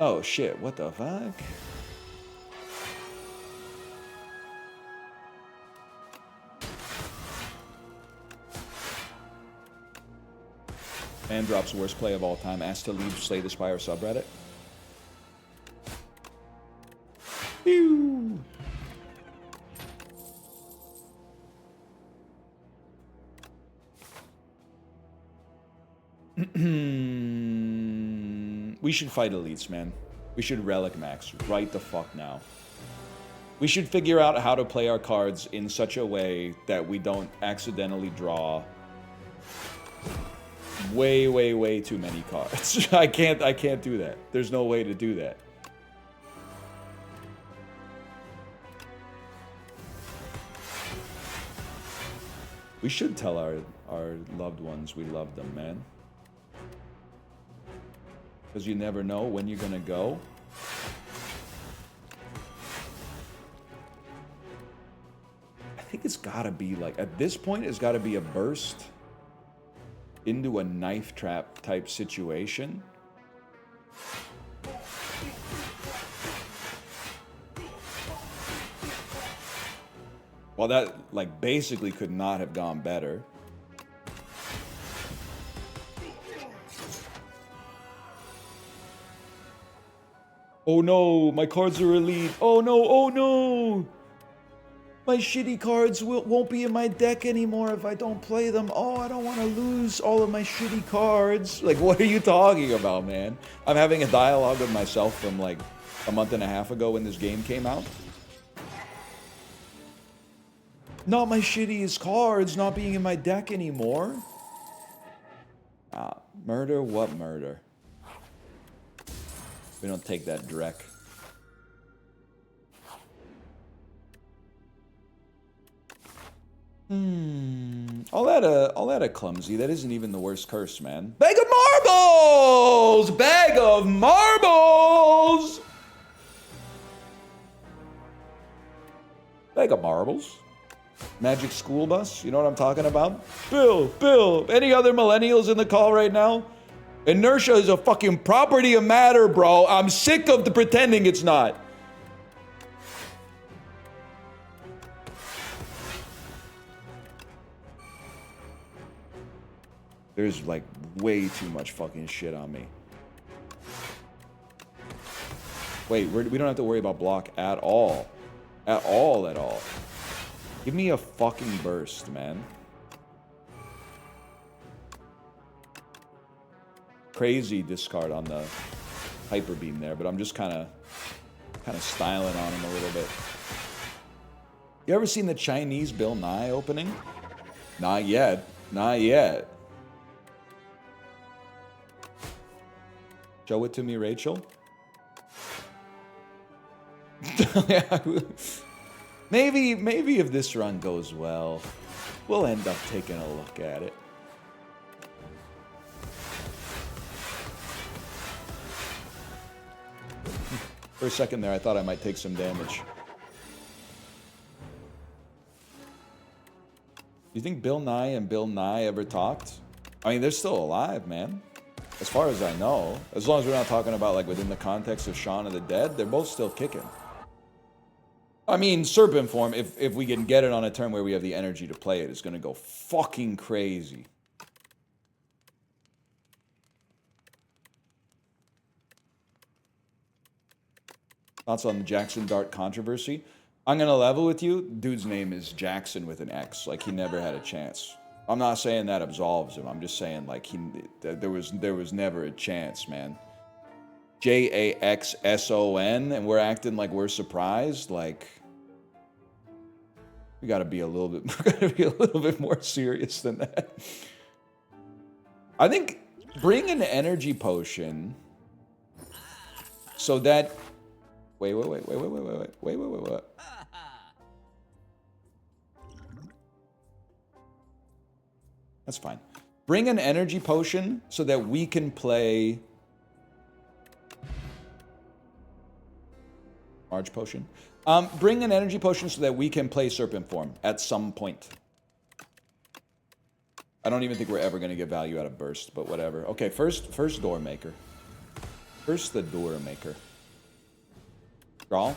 Oh shit, what the fuck? Man drops worst play of all time. Asked to leave Slay the Spire subreddit. Pew! We should fight elites, man. We should relic max right the fuck now. We should figure out how to play our cards in such a way that we don't accidentally draw way too many cards. I can't do that. There's no way to do that. We should tell our loved ones we love them, man. Because you never know when you're gonna go. I think it's gotta be like, at this point, it's gotta be a burst into a knife trap type situation. Well, that, like, basically could not have gone better. Oh no, my cards are elite. Oh no, oh no! My shitty cards won't be in my deck anymore if I don't play them. Oh, I don't want to lose all of my shitty cards. Like, what are you talking about, man? I'm having a dialogue with myself from, like, a month and a half ago when this game came out. Not my shittiest cards not being in my deck anymore. Murder? What murder? We don't take that Drek. All that a clumsy. That isn't even the worst curse, man. Bag of marbles! Bag of marbles! Bag of marbles. Magic School Bus, you know what I'm talking about? Bill, any other millennials in the call right now? Inertia is a fucking property of matter, bro. I'm sick of the pretending it's not. There's like way too much fucking shit on me. Wait, we don't have to worry about block at all. At all. Give me a fucking burst, man. Crazy discard on the hyper beam there, but I'm just kind of styling on him a little bit. You ever seen the Chinese Bill Nye opening? Not yet. Not yet. Show it to me, Rachel. Maybe if this run goes well, we'll end up taking a look at it. For a second there, I thought I might take some damage. You think Bill Nye and Bill Nye ever talked? I mean, they're still alive, man. As far as I know. As long as we're not talking about, like, within the context of Shaun of the Dead, they're both still kicking. I mean, Serpent Form, if we can get it on a turn where we have the energy to play it, it's going to go fucking crazy. Thoughts on the Jackson Dart controversy? I'm going to level with you. Dude's name is Jackson with an X. Like, he never had a chance. I'm not saying that absolves him. I'm just saying, like, there was never a chance, man. Jackson, and we're acting like we're surprised. Like, we gotta be a little bit more serious than that. I think bring an energy potion so that wait. That's fine. Bring an energy potion so that we can play Marge potion. Bring an energy potion so that we can play Serpent Form at some point. I don't even think we're ever going to get value out of Burst, but whatever. Okay, first Door Maker. First the Door Maker. Draw.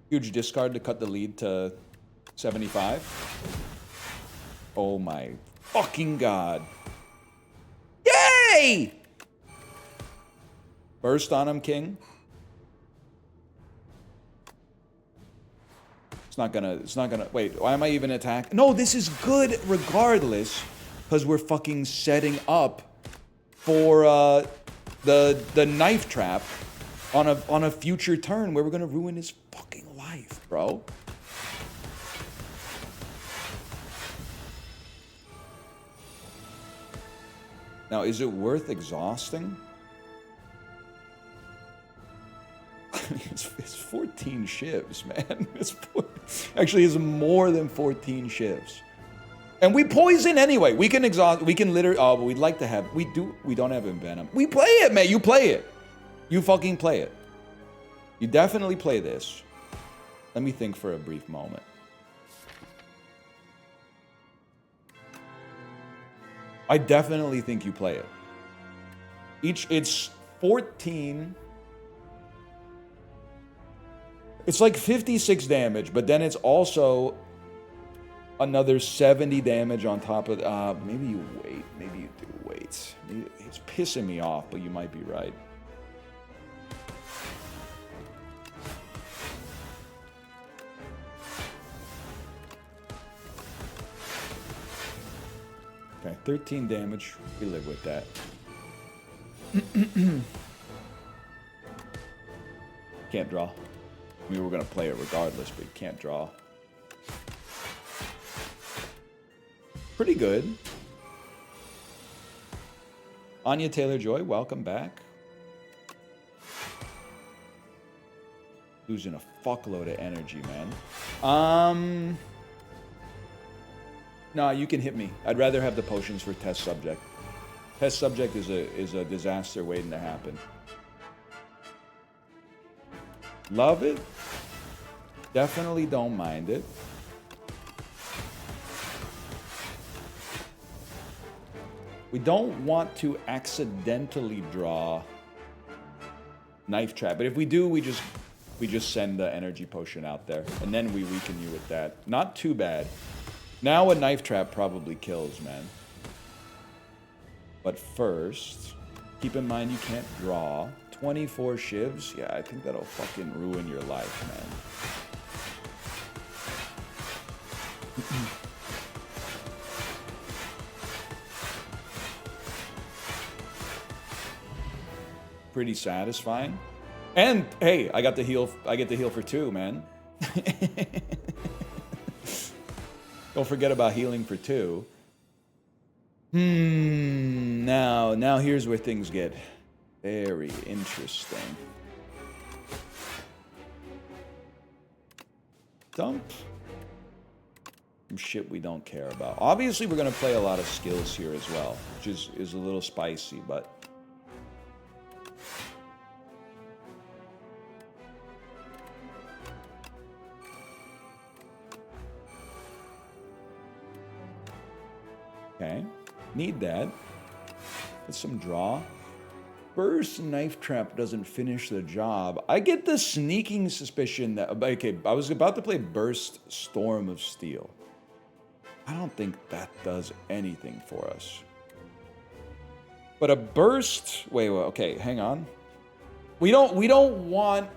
Huge discard to cut the lead to 75. Oh my fucking god. Yay! Burst on him, King. It's not gonna, wait, why am I even attacking? No, this is good regardless, because we're fucking setting up for the knife trap on a future turn where we're gonna ruin his fucking life, bro. Now, is it worth exhausting? It's 14 shivs, man. Actually, it's more than 14 shivs. And we poison anyway. We can exhaust, we can literally, oh, but we'd like to have, we don't have Envenom. We play it, man. You play it. You fucking play it. You definitely play this. Let me think for a brief moment. I definitely think you play it. It's 14. It's like 56 damage, but then it's also another 70 damage on top of... maybe you wait. Maybe you do wait. It's pissing me off, but you might be right. Okay, 13 damage. We live with that. Can't draw. I mean, we're going to play it regardless, but you can't draw. Pretty good. Anya Taylor-Joy, welcome back. Losing a fuckload of energy, man. No, you can hit me. I'd rather have the potions for test subject. Test subject is a disaster waiting to happen. Love it. Definitely don't mind it. We don't want to accidentally draw knife trap, but if we do, we just send the energy potion out there, and then we weaken you with that. Not too bad. Now a knife trap probably kills, man. But first, keep in mind you can't draw. 24 shivs? Yeah, I think that'll fucking ruin your life, man. Pretty satisfying. And hey, I get to heal for 2, man. Don't forget about healing for 2. Now here's where things get very interesting. Dump some shit we don't care about. Obviously, we're gonna play a lot of skills here as well, which is a little spicy, but okay. Need that. Get some draw. Burst Knife Trap doesn't finish the job. I get the sneaking suspicion that... Okay, I was about to play Burst Storm of Steel. I don't think that does anything for us. But a Burst... Wait, okay, hang on. We don't want...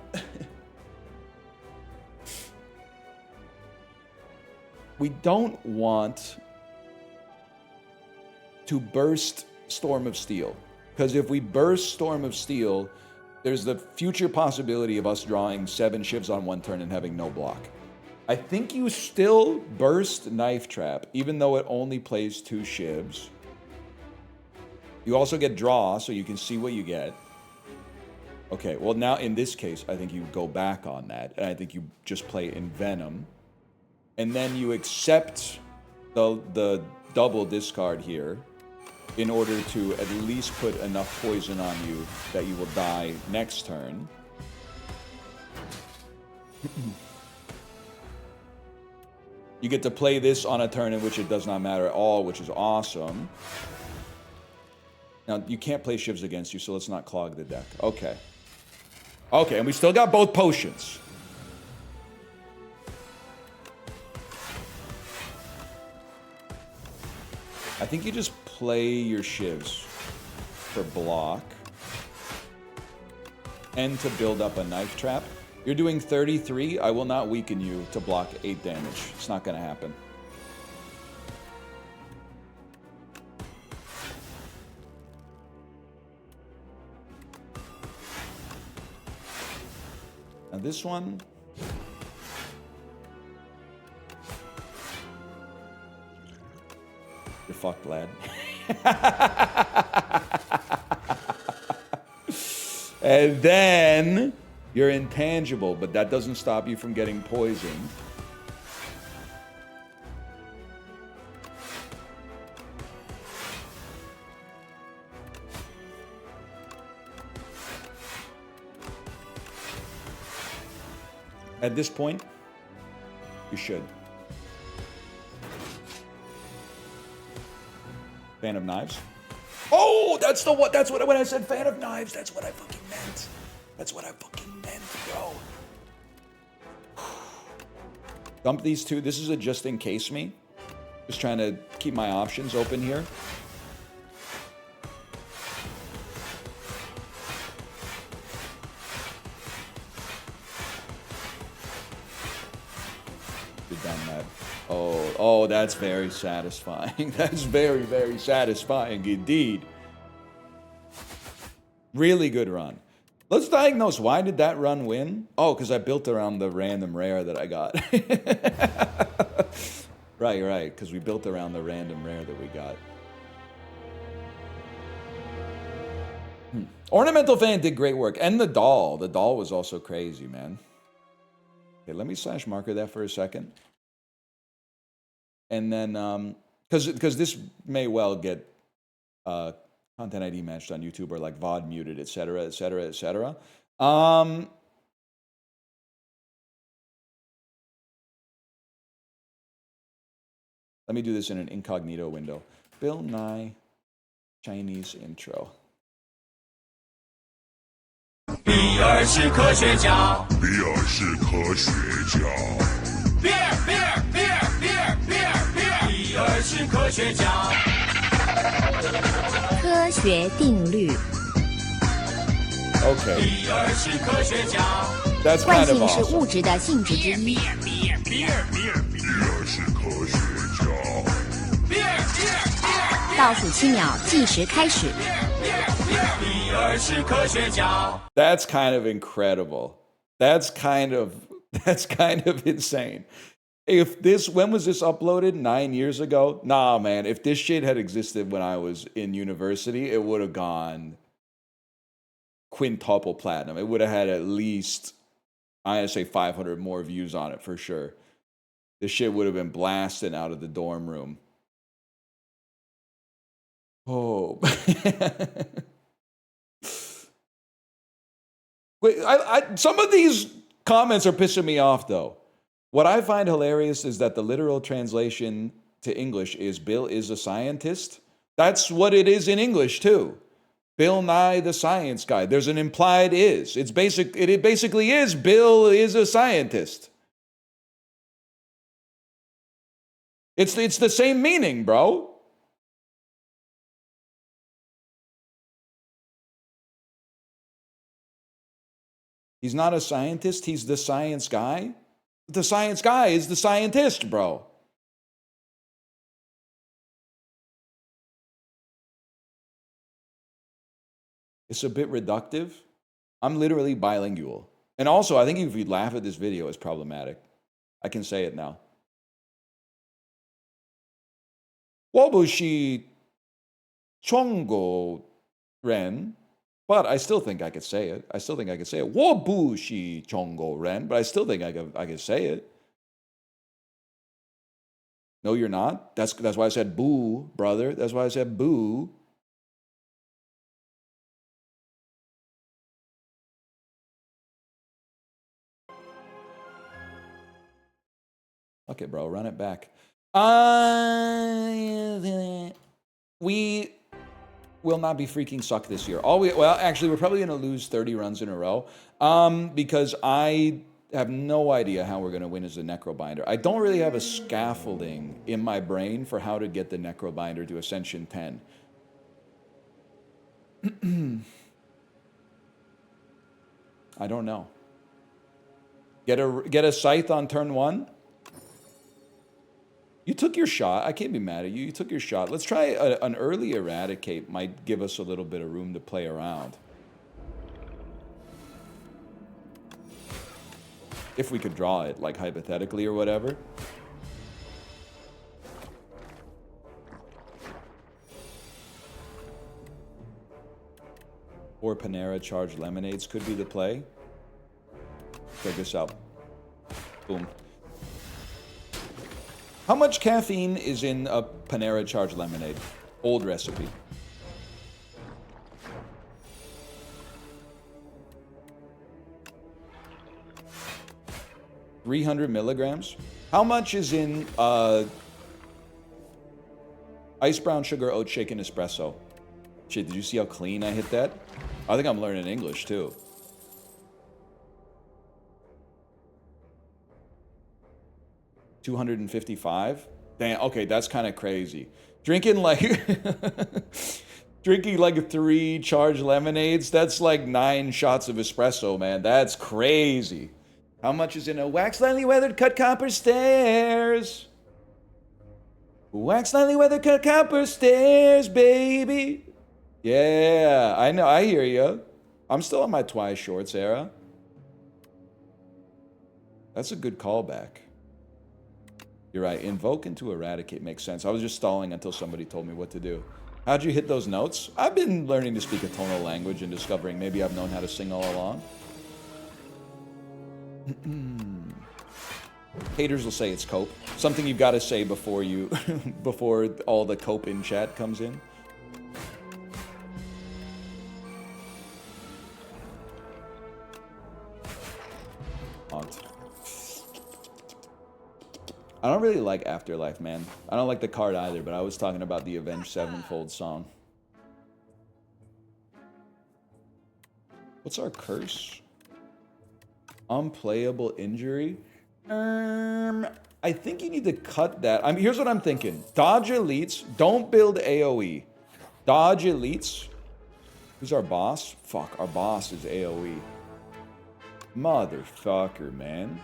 we don't want to burst Storm of Steel. Because if we burst Storm of Steel, there's the future possibility of us drawing 7 shivs on 1 turn and having no block. I think you still burst Knife Trap, even though it only plays 2 shivs. You also get draw, so you can see what you get. Okay, well now in this case, I think you go back on that, and I think you just play Envenom. And then you accept the double discard here, in order to at least put enough poison on you that you will die next turn. You get to play this on a turn in which it does not matter at all, which is awesome. Now, you can't play shivs against you, so let's not clog the deck. Okay. Okay, and we still got both potions. I think you just play your shivs for block and to build up a knife trap. You're doing 33. I will not weaken you to block 8 damage. It's not going to happen. Now this one... You're fucked, lad. And then you're intangible, but that doesn't stop you from getting poisoned. At this point, you should. Fan of Knives. Oh, that's the what. That's what when I said Fan of Knives. That's what I fucking meant. That's what I fucking meant, bro. Dump these 2. This is a just in case me. Just trying to keep my options open here. Good done, Matt. Oh, that's very satisfying. That's very, very satisfying indeed. Really good run. Let's diagnose, why did that run win? Oh, because I built around the random rare that I got. Right, because we built around the random rare that we got. Ornamental Fan did great work. And the doll. The doll was also crazy, man. Okay, let me slash marker that for a second. And then, because this may well get content ID matched on YouTube or like VOD muted, etc., etc., etc. Let me do this in an incognito window. Bill Nye Chinese intro. 比尔是科学家。比尔是科学家。比尔是科学家。科学定律。 Okay. 比尔是科学家。 That's 惯 kind of 性是 awesome. 物质的性质之一。比尔是科学家。倒数7秒，计时开始。比尔是科学家。 That's kind of incredible. That's kind of insane. If this, when was this uploaded? 9 years ago? Nah, man. If this shit had existed when I was in university, it would have gone quintuple platinum. It would have had at least, I'm gonna say 500 more views on it for sure. This shit would have been blasting out of the dorm room. Oh. Wait, some of these comments are pissing me off though. What I find hilarious is that the literal translation to English is Bill is a scientist. That's what it is in English too. Bill Nye the Science Guy. There's an implied is. It basically is Bill is a scientist. It's the same meaning, bro. He's not a scientist, he's the science guy. The science guy is the scientist, bro. It's a bit reductive. I'm literally bilingual. And also, I think if you laugh at this video, it's problematic. I can say it now. 我不是中国人, but I still think I could say it. I still think I could say it. 我不是中国人, but I still think I could say it. No, you're not. That's why I said boo, brother. That's why I said boo. Okay, bro, run it back. We will not be freaking suck this year. Actually, we're probably going to lose 30 runs in a row because I have no idea how we're going to win as a Necrobinder. I don't really have a scaffolding in my brain for how to get the Necrobinder to Ascension 10. I don't know. Get a Scythe on turn 1? You took your shot. I can't be mad at you. You took your shot. Let's try an early Eradicate. Might give us a little bit of room to play around. If we could draw it, like hypothetically or whatever. Or Panera Charged Lemonades could be the play. Check this out. Boom. How much caffeine is in a Panera Charged Lemonade? Old recipe. $300 milligrams. How much is in ice brown sugar oat shaken espresso? Shit, did you see how clean I hit that? I think I'm learning English too. $255? Damn, okay, that's kind of crazy. Drinking like 3 charged lemonades, that's like 9 shots of espresso, man. That's crazy. How much is in a wax lightly weathered cut copper stairs? Wax lightly weathered cut copper stairs, baby. Yeah, I know, I hear you. I'm still on my Twice Shorts era. That's a good callback. You're right. Invoke into Eradicate makes sense. I was just stalling until somebody told me what to do. How'd you hit those notes? I've been learning to speak a tonal language and discovering maybe I've known how to sing all along. Haters will say it's cope. Something you've got to say before you, before all the cope in chat comes in. I don't really like Afterlife, man. I don't like the card either, but I was talking about the Avenged Sevenfold song. What's our curse? Unplayable injury? I think you need to cut that. I mean, here's what I'm thinking. Dodge elites. Don't build AoE. Dodge elites. Who's our boss? Fuck, our boss is AoE. Motherfucker, man.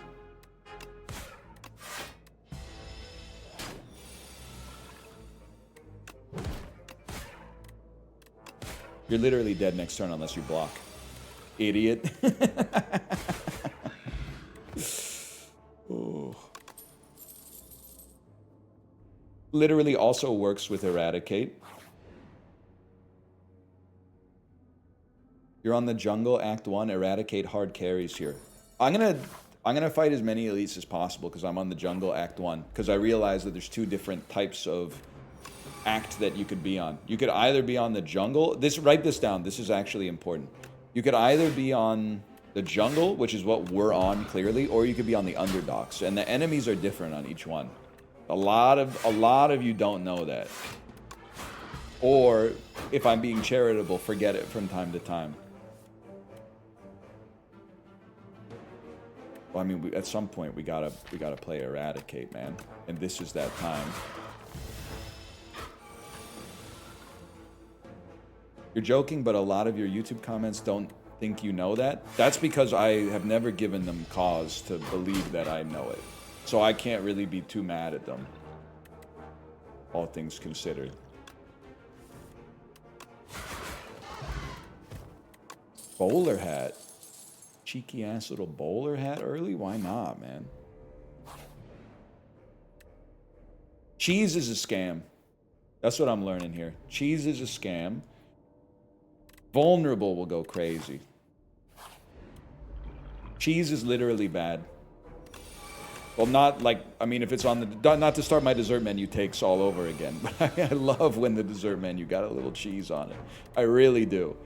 You're literally dead next turn unless you block. Idiot. Oh. Literally also works with Eradicate. You're on the jungle, Act 1, Eradicate hard carries here. I'm gonna fight as many elites as possible because I'm on the jungle, Act 1. Because I realize that there's two different types of act that you could be on. You could either be on the jungle. Write this down. This is actually important. You could either be on the jungle, which is what we're on clearly, or you could be on the underdogs. And the enemies are different on each one. A lot of you don't know that. Or if I'm being charitable, forget it from time to time. Well, I mean, at some point we gotta play Eradicate, man, and this is that time. You're joking, but a lot of your YouTube comments don't think you know that. That's because I have never given them cause to believe that I know it, so I can't really be too mad at them. All things considered. Bowler hat. Cheeky ass little bowler hat early? Why not, man? Cheese is a scam. That's what I'm learning here. Cheese is a scam. Vulnerable will go crazy. Cheese is literally bad. Well, not like, I mean, if it's on the, not to start my dessert menu takes all over again, but I love when the dessert menu got a little cheese on it. I really do.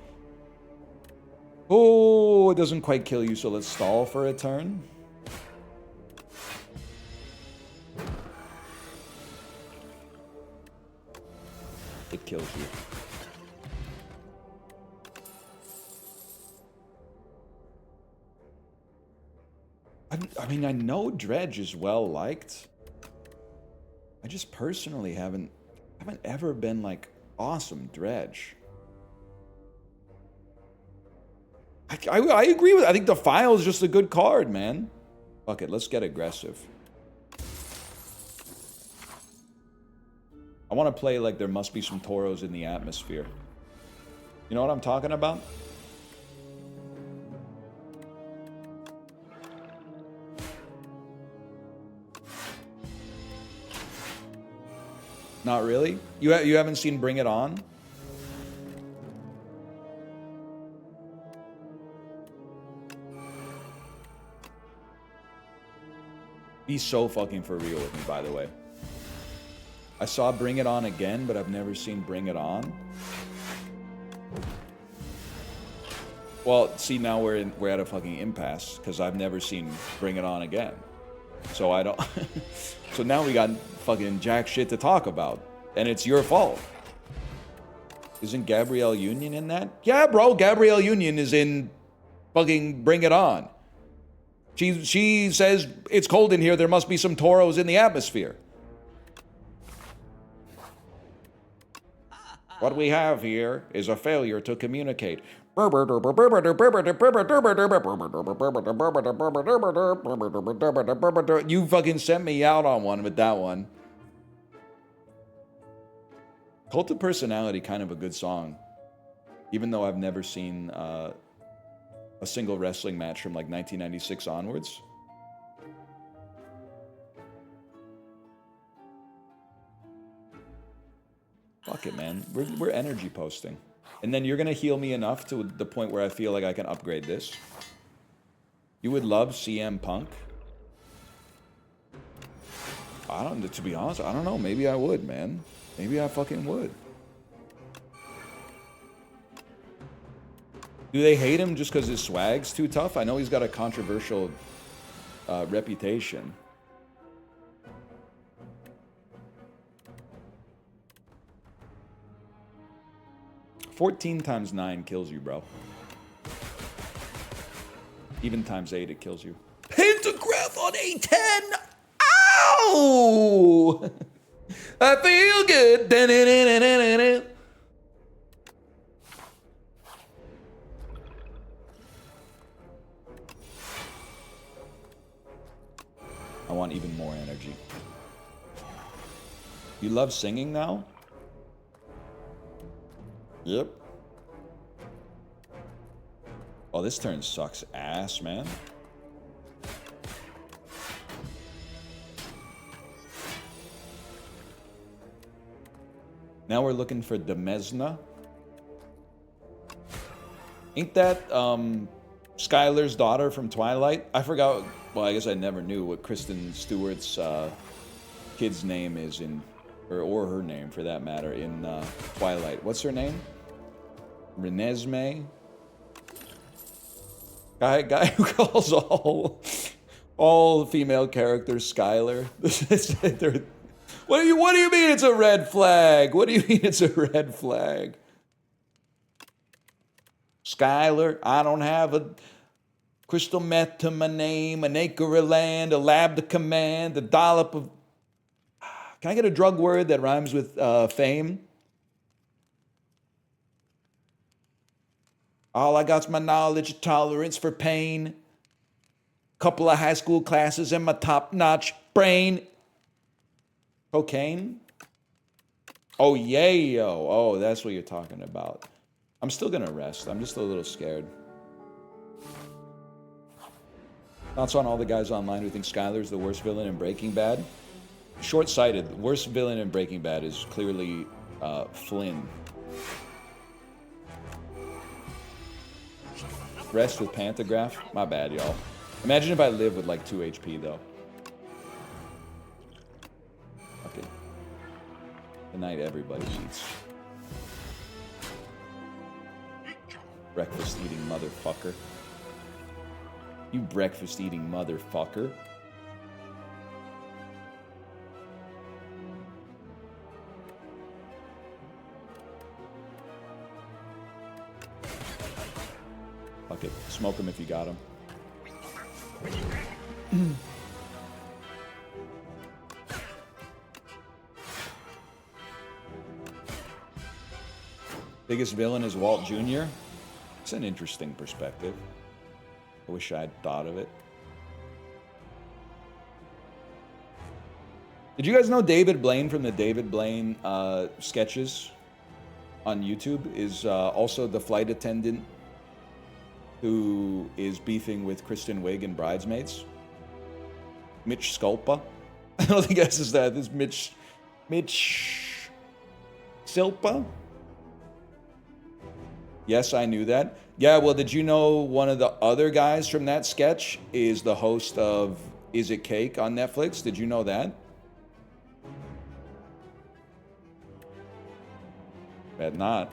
Oh, it doesn't quite kill you, so let's stall for a turn. It kills you. I mean, I know Dredge is well liked. I just personally haven't ever been like awesome Dredge. I agree with. I think Defile is just a good card, man. Fuck it, let's get aggressive. I want to play like there must be some Tauros in the atmosphere. You know what I'm talking about? Not really? You haven't seen Bring It On? Be so fucking for real with me, by the way. I saw Bring It On again, but I've never seen Bring It On. Well, see, now we're at a fucking impasse because I've never seen Bring It On again. So I don't. So now we got fucking jack shit to talk about, and it's your fault. Isn't Gabrielle Union in that? Yeah, bro, Gabrielle Union is in fucking Bring It On. She says, it's cold in here, there must be some Tauros in the atmosphere. What we have here is a failure to communicate. You fucking sent me out on one with that one. Cult of Personality, kind of a good song. Even though I've never seen a single wrestling match from like 1996 onwards. Fuck it, man. We're energy posting. And then you're going to heal me enough to the point where I feel like I can upgrade this. You would love CM Punk? To be honest, I don't know. Maybe I would, man. Maybe I fucking would. Do they hate him just because his swag's too tough? I know he's got a controversial reputation. 14 times 9 kills you, bro. Even times 8, it kills you. Pentagraph on A10! Ow! I feel good. Da-na-na-na-na-na. I want even more energy. You love singing now? Yep. Oh, this turn sucks ass, man. Now we're looking for Demesna. Ain't that Skylar's daughter from Twilight? I forgot. Well, I guess I never knew what Kristen Stewart's kid's name is in, or her name for that matter, in Twilight. What's her name? Renesmee? Guy who calls all female characters Skylar. What do you mean it's a red flag? What do you mean it's a red flag? Skylar, I don't have a crystal meth to my name, an acre of land, a lab to command, a dollop of... Can I get a drug word that rhymes with fame? All I got's my knowledge, tolerance for pain. Couple of high school classes and my top-notch brain. Cocaine? Oh, yayo. Oh, that's what you're talking about. I'm still gonna rest. I'm just a little scared. Thoughts on all the guys online who think Skylar's the worst villain in Breaking Bad? Short-sighted. The worst villain in Breaking Bad is clearly Flynn. Rest with Pantograph? My bad, y'all. Imagine if I live with like 2 HP, though. Okay. Good night, everybody eats. Breakfast eating motherfucker. You breakfast eating motherfucker. Fuck it. Smoke him if you got him. Biggest villain is Walt Jr.? It's an interesting perspective. I wish I'd thought of it. Did you guys know David Blaine from the David Blaine sketches on YouTube is also the flight attendant who is beefing with Kristen Wiig in Bridesmaids? Mitch Sculpa? I don't think that's his dad. This is Mitch Silpa? Yes, I knew that. Yeah, well, did you know one of the other guys from that sketch is the host of Is It Cake on Netflix? Did you know that? Bet not.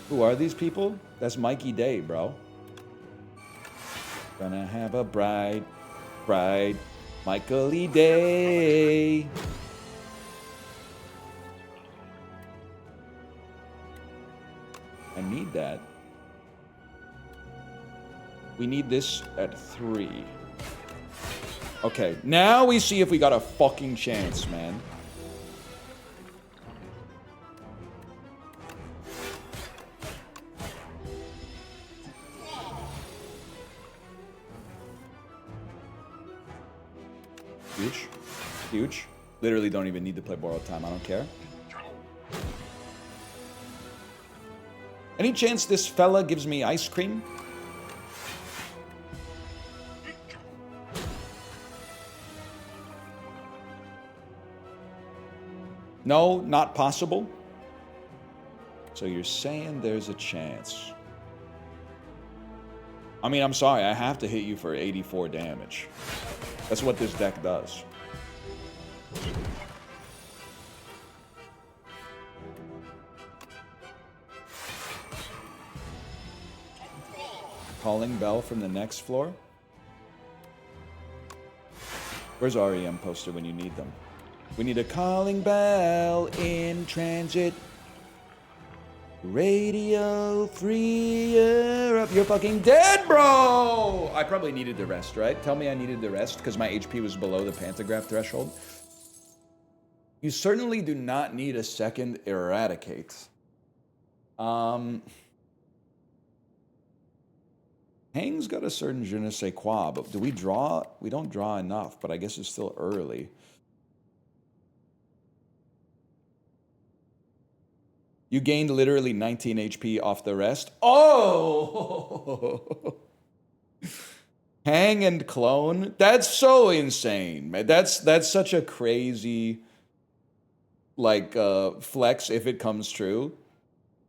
Who are these people? That's Mikey Day, bro. Gonna have a bride, Michael E. Day. I need that. We need this at 3. Okay, now we see if we got a fucking chance, man. Huge. Huge. Literally don't even need to play borrowed time. I don't care. Any chance this fella gives me ice cream? No, not possible. So you're saying there's a chance. I mean, I'm sorry. I have to hit you for 84 damage. That's what this deck does. Calling Bell from the next floor? Where's REM poster when you need them? We need a calling bell in transit. Radio free up. You're fucking dead, bro! I probably needed the rest, right? Tell me I needed the rest because my HP was below the pantograph threshold. You certainly do not need a second eradicate. Hang's got a certain je ne sais quoi, but do we draw? We don't draw enough, but I guess it's still early. You gained literally 19 HP off the rest. Oh! Hang and clone? That's so insane, man. That's such a crazy, like, flex if it comes true.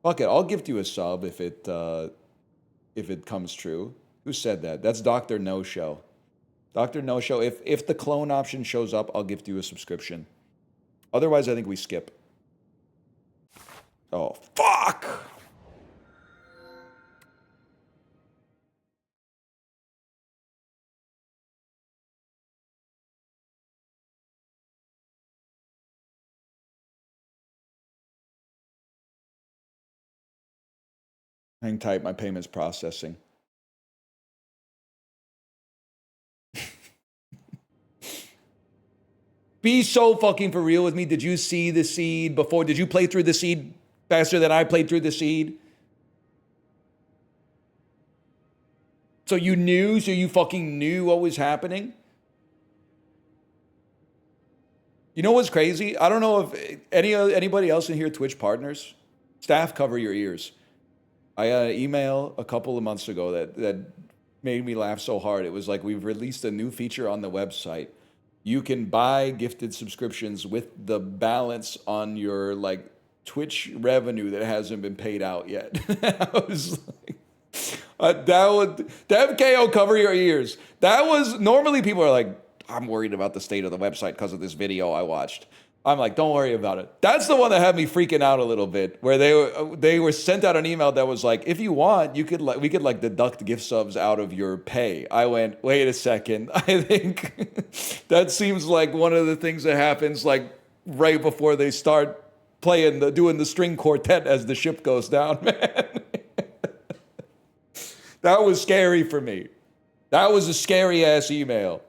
Fuck it, I'll gift you a sub if it comes true. Who said that? That's Dr. No Show. Dr. No Show, if the clone option shows up, I'll gift you a subscription. Otherwise, I think we skip. Oh, fuck! Hang tight, my payment's processing. Be so fucking for real with me. Did you see the seed before? Did you play through the seed faster than I played through the seed? So you fucking knew what was happening? You know what's crazy? I don't know if anybody else in here Twitch partners. Staff, cover your ears. I got an email a couple of months ago that made me laugh so hard. It was like, we've released a new feature on the website. You can buy gifted subscriptions with the balance on your like Twitch revenue that hasn't been paid out yet. I was like, Dev KO, cover your ears. That was, normally people are like, I'm worried about the state of the website because of this video I watched. I'm like, don't worry about it. That's the one that had me freaking out a little bit, where they were sent out an email that was like, if you want, we could like deduct gift subs out of your pay. I went, wait a second. I think that seems like one of the things that happens like right before they start doing the string quartet as the ship goes down, man. That was scary for me. That was a scary ass email.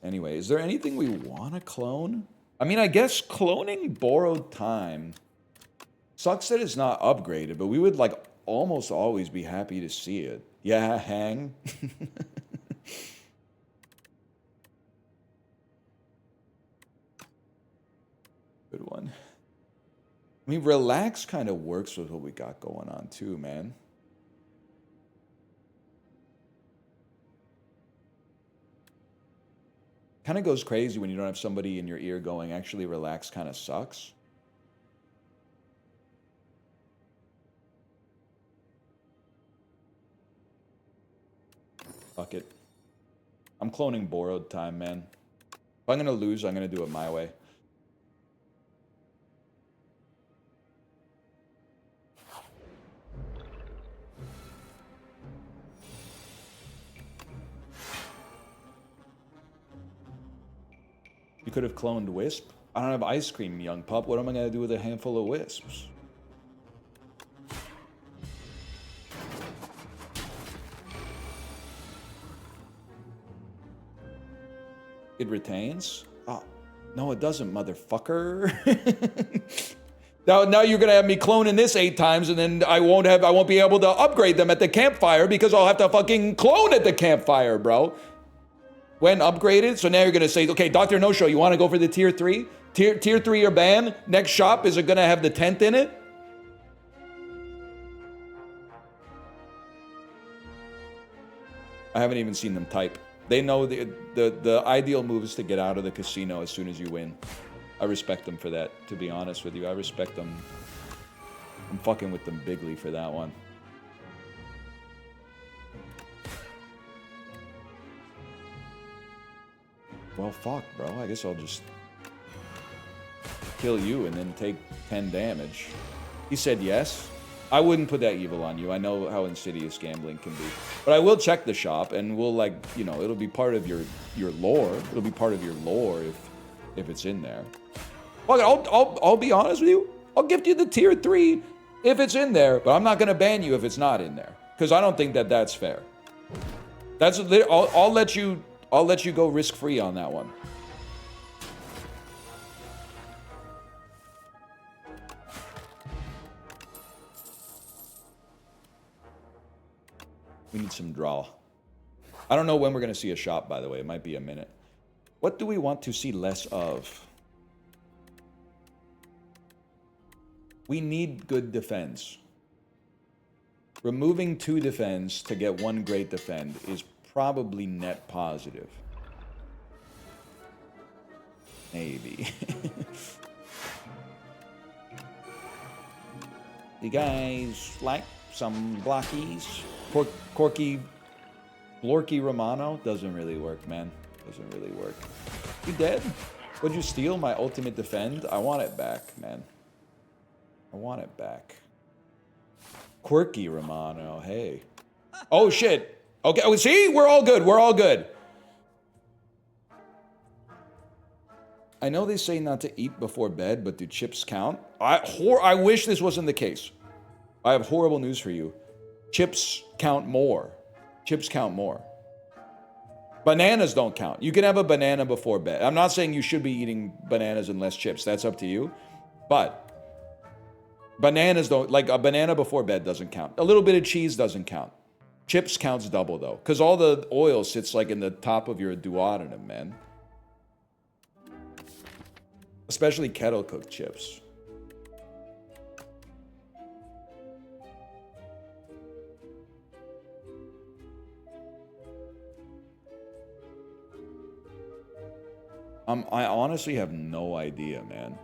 Anyway, is there anything we want to clone? I mean, I guess cloning borrowed time. Sucks that it's not upgraded, but we would like almost always be happy to see it. Yeah, hang. Good one. I mean, relax kind of works with what we got going on too, man. Kind of goes crazy when you don't have somebody in your ear going, actually relax kind of sucks. Fuck it. I'm cloning borrowed time, man. If I'm going to lose, I'm going to do it my way. You could have cloned Wisp. I don't have ice cream, young pup. What am I going to do with a handful of Wisps? It retains? Oh, no, it doesn't, motherfucker. Now you're going to have me cloning this 8 times, and then I won't be able to upgrade them at the campfire because I'll have to fucking clone at the campfire, bro. When upgraded, so now you're gonna say, okay, Dr. No Show, you wanna go for the tier 3? Tier 3 or ban? Next shop, is it gonna have the tent in it? I haven't even seen them type. They know the ideal move is to get out of the casino as soon as you win. I respect them for that, to be honest with you. I respect them. I'm fucking with them bigly for that one. Well, fuck, bro. I guess I'll just kill you and then take 10 damage. He said yes. I wouldn't put that evil on you. I know how insidious gambling can be. But I will check the shop, and we'll, like, you know, it'll be part of your lore. It'll be part of your lore if it's in there. Well, I'll be honest with you. I'll gift you the tier 3 if it's in there, but I'm not gonna ban you if it's not in there, because I don't think that that's fair. I'll let you go risk-free on that one. We need some draw. I don't know when we're going to see a shop, by the way. It might be a minute. What do we want to see less of? We need good defense. Removing 2 defense to get 1 great defend is probably net positive. Maybe. You guys like some blockies? Blorky Romano doesn't really work, man. Doesn't really work. You dead? Would you steal my ultimate defend? I want it back, man. I want it back. Quirky Romano, hey. Oh shit. Okay, oh, see? We're all good. We're all good. I know they say not to eat before bed, but do chips count? I wish this wasn't the case. I have horrible news for you. Chips count more. Chips count more. Bananas don't count. You can have a banana before bed. I'm not saying you should be eating bananas and less chips. That's up to you. But bananas don't, like a banana before bed doesn't count. A little bit of cheese doesn't count. Chips counts double though, because all the oil sits like in the top of your duodenum, man. Especially kettle cooked chips. I honestly have no idea, man.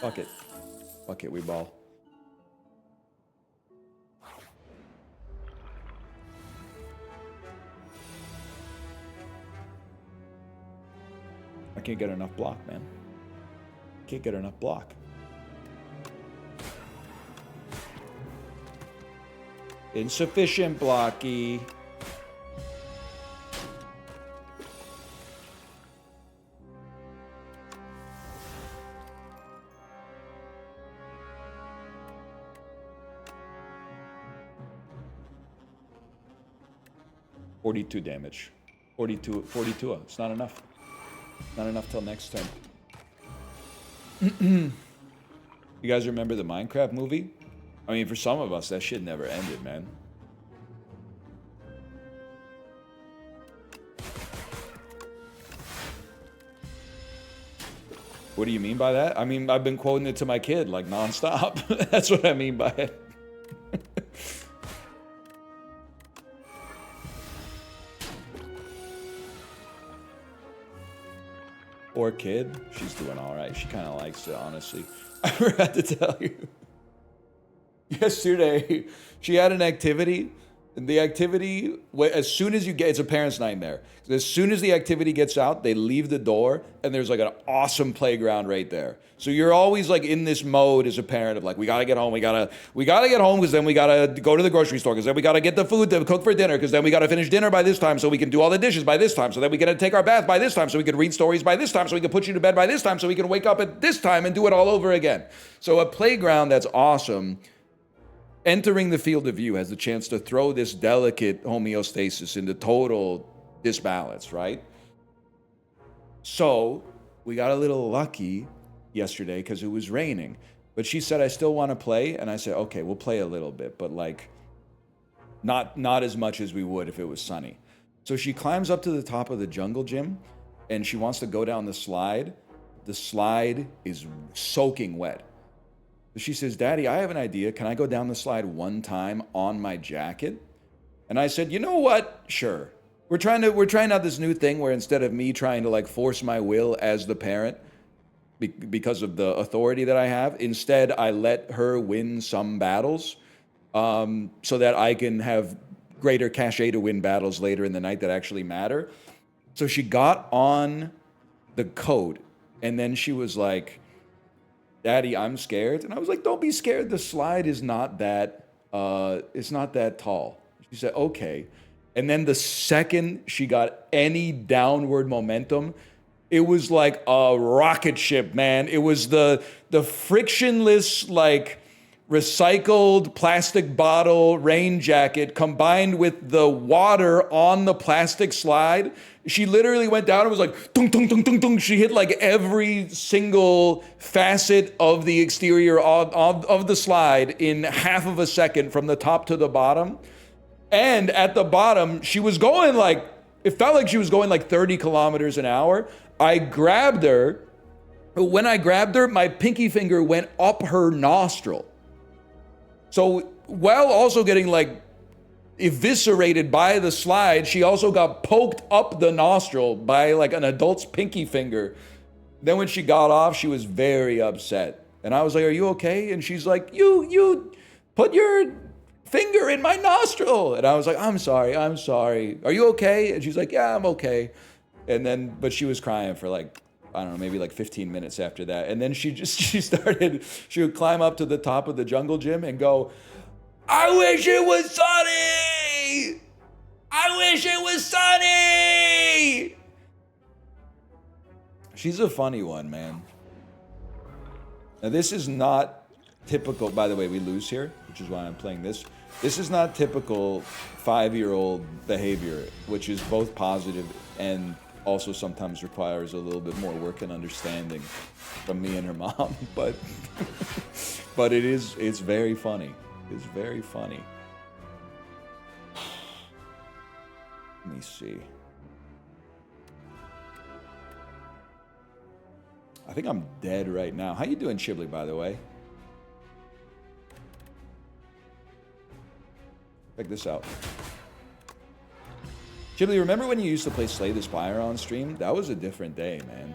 Fuck it. Fuck it, we ball. I can't get enough block, man. Can't get enough block. Insufficient blocky. $42 damage. 42. It's not enough. Not enough till next turn. You guys remember the Minecraft movie? I mean, for some of us, that shit never ended, man. What do you mean by that? I mean, I've been quoting it to my kid, like, nonstop. That's what I mean by it. Poor kid. She's doing all right. She kind of likes it, honestly. I forgot to tell you. Yesterday, she had an activity. And the activity, as soon as you get, it's a parent's nightmare. As soon as the activity gets out, they leave the door, and there's like an awesome playground right there. So you're always like in this mode as a parent of like, we gotta get home, we gotta get home, because then we gotta go to the grocery store, because then we gotta get the food to cook for dinner, because then we gotta finish dinner by this time, so we can do all the dishes by this time, so then we gotta take our bath by this time, so we can read stories by this time, so we can put you to bed by this time, so we can wake up at this time and do it all over again. So a playground that's awesome. Entering the field of view has the chance to throw this delicate homeostasis into total disbalance, right? So we got a little lucky yesterday because it was raining. But she said, I still want to play. And I said, okay, we'll play a little bit, but like not as much as we would if it was sunny. So she climbs up to the top of the jungle gym and she wants to go down the slide. The slide is soaking wet. She says, Daddy, I have an idea. Can I go down the slide one time on my jacket? And I said, you know what? Sure. We're trying out this new thing where instead of me trying to like force my will as the parent because of the authority that I have, instead I let her win some battles so that I can have greater cachet to win battles later in the night that actually matter. So she got on the coat And then she was like, Daddy, I'm scared. And I was like, don't be scared. The slide is not that, it's not that tall. She said, okay. And then the second she got any downward momentum, it was like a rocket ship, man. It was the frictionless, like, recycled plastic bottle rain jacket combined with the water on the plastic slide. She literally went down and was like, tung, tung, tung, tung, tung. She hit like every single facet of the exterior of the slide in half of a second from the top to the bottom. And at the bottom, she was going like, it felt like she was going like 30 kilometers an hour. I grabbed her. When I grabbed her, my pinky finger went up her nostril. So while also getting like eviscerated by the slide, she also got poked up the nostril by like an adult's pinky finger. Then when she got off, she was very upset. And I was like, are you okay? And she's like, you put your finger in my nostril. And I was like, I'm sorry. Are you okay? And she's like, yeah, I'm okay. And then, but she was crying for like, I don't know, maybe like 15 minutes after that. And then she would climb up to the top of the jungle gym and go, I wish it was sunny! I wish it was sunny! She's a funny one, man. Now this is not typical, by the way, we lose here, which is why I'm playing this. This is not typical 5-year-old behavior, which is both positive and also sometimes requires a little bit more work and understanding from me and her mom, but it's very funny. It's very funny. Let me see. I think I'm dead right now. How you doing, Chibli, by the way? Check this out. Chibli, remember when you used to play Slay the Spire on stream? That was a different day, man.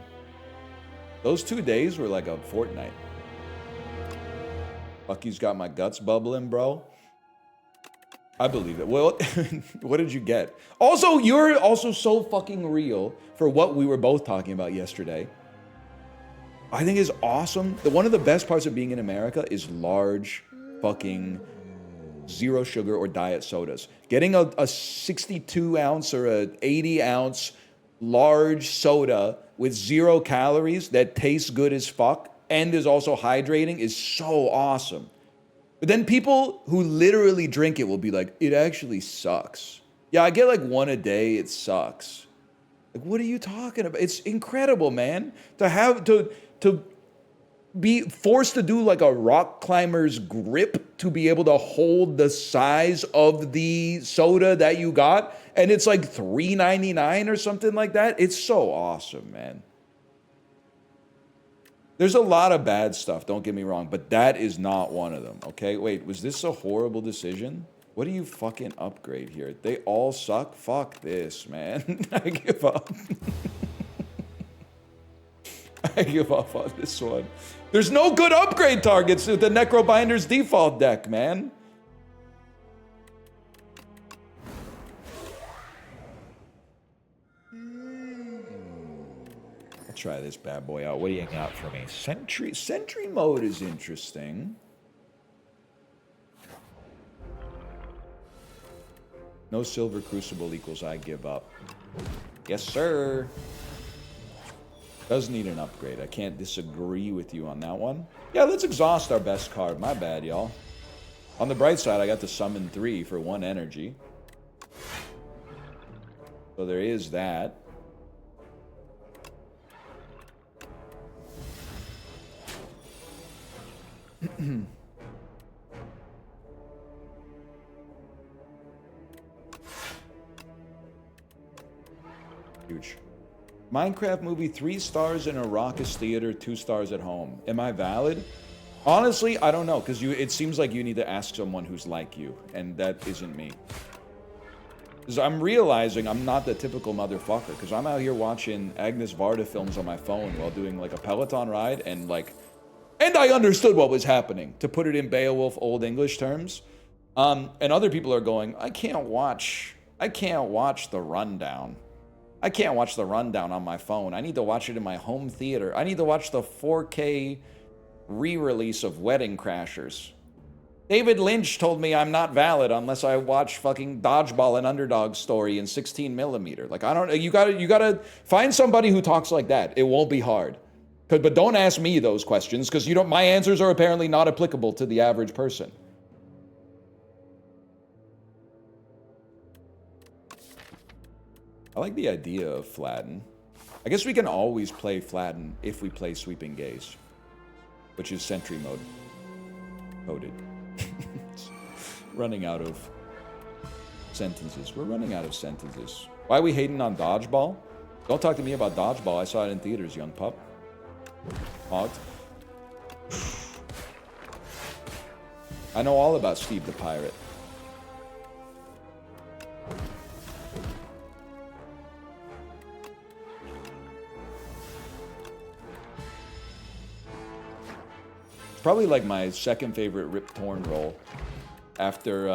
Those 2 days were like a fortnight. Bucky's got my guts bubbling, bro. I believe it. Well, what did you get? Also, you're also so fucking real for what we were both talking about yesterday. I think is awesome. One of the best parts of being in America is large fucking zero sugar or diet sodas. Getting a 62 ounce or a 80 ounce large soda with 0 calories that tastes good as fuck and is also hydrating is so awesome. But then people who literally drink it will be like, it actually sucks. Yeah, I get like 1 a day, it sucks. Like, what are you talking about? It's incredible, man. To be forced to do like a rock climber's grip to be able to hold the size of the soda that you got, and it's like $3.99 or something like that. It's so awesome, man. There's a lot of bad stuff, don't get me wrong, but that is not one of them, okay? Wait, was this a horrible decision? What do you fucking upgrade here? They all suck? Fuck this, man. I give up. I give up on this one. There's no good upgrade targets with the Necrobinder's default deck, man. I'll try this bad boy out. What do you got for me? Sentry mode is interesting. No silver crucible equals I give up. Yes, sir. Does need an upgrade. I can't disagree with you on that one. Yeah, let's exhaust our best card. My bad, y'all. On the bright side, I got to summon 3 for 1 energy. So there is that. Huge. Minecraft movie, 3 stars in a raucous theater, 2 stars at home. Am I valid? Honestly, I don't know, because it seems like you need to ask someone who's like you, and that isn't me. Because I'm realizing I'm not the typical motherfucker, because I'm out here watching Agnes Varda films on my phone while doing like a Peloton ride, and I understood what was happening, to put it in Beowulf Old English terms. And other people are going, I can't watch the rundown. I can't watch the rundown on my phone. I need to watch it in my home theater. I need to watch the 4K re-release of Wedding Crashers. David Lynch told me I'm not valid unless I watch fucking Dodgeball and Underdog Story in 16 millimeter. Like, I don't, you gotta find somebody who talks like that. It won't be hard. But don't ask me those questions, because my answers are apparently not applicable to the average person. I like the idea of Flatten. I guess we can always play Flatten if we play Sweeping Gaze, which is Sentry mode. Coded. Running out of sentences. We're running out of sentences. Why are we hating on Dodgeball? Don't talk to me about Dodgeball. I saw it in theaters, young pup. Hogged. I know all about Steve the Pirate. It's probably like my second favorite Rip Torn role after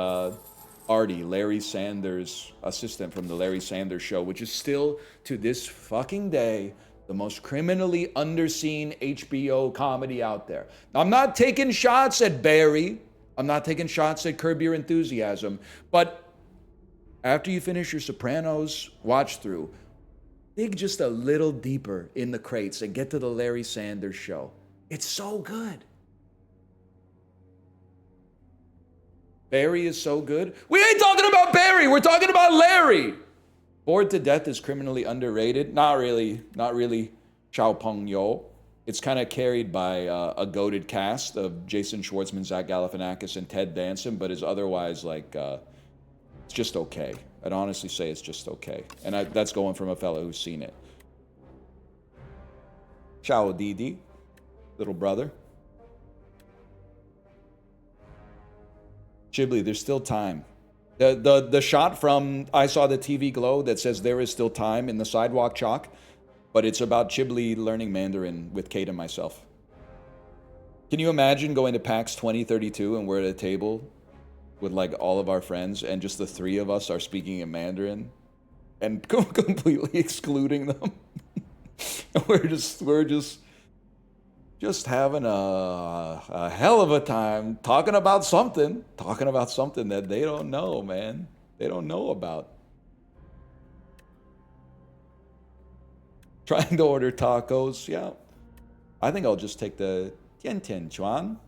Artie, Larry Sanders' assistant from the Larry Sanders Show, which is still, to this fucking day, the most criminally underseen HBO comedy out there. Now, I'm not taking shots at Barry. I'm not taking shots at Curb Your Enthusiasm. But after you finish your Sopranos watch through, dig just a little deeper in the crates and get to the Larry Sanders Show. It's so good. Barry is so good. We ain't talking about Barry. We're talking about Larry. Bored to Death is criminally underrated. Not really. Not really. Chow Peng Yo. It's kind of carried by a goated cast of Jason Schwartzman, Zach Galifianakis, and Ted Danson, but is otherwise like, it's just okay. I'd honestly say it's just okay. And that's going from a fellow who's seen it. Ciao Didi, little brother. Ghibli, there's still time. The shot from I Saw the TV Glow that says there is still time in the sidewalk chalk, but it's about Ghibli learning Mandarin with Kate and myself. Can you imagine going to PAX 2032 and we're at a table with like all of our friends and just the three of us are speaking in Mandarin and completely excluding them? we're just having a hell of a time talking about something that they don't know, man. They don't know about. Trying to order tacos, yeah. I think I'll just take the Tian Tian Chuan.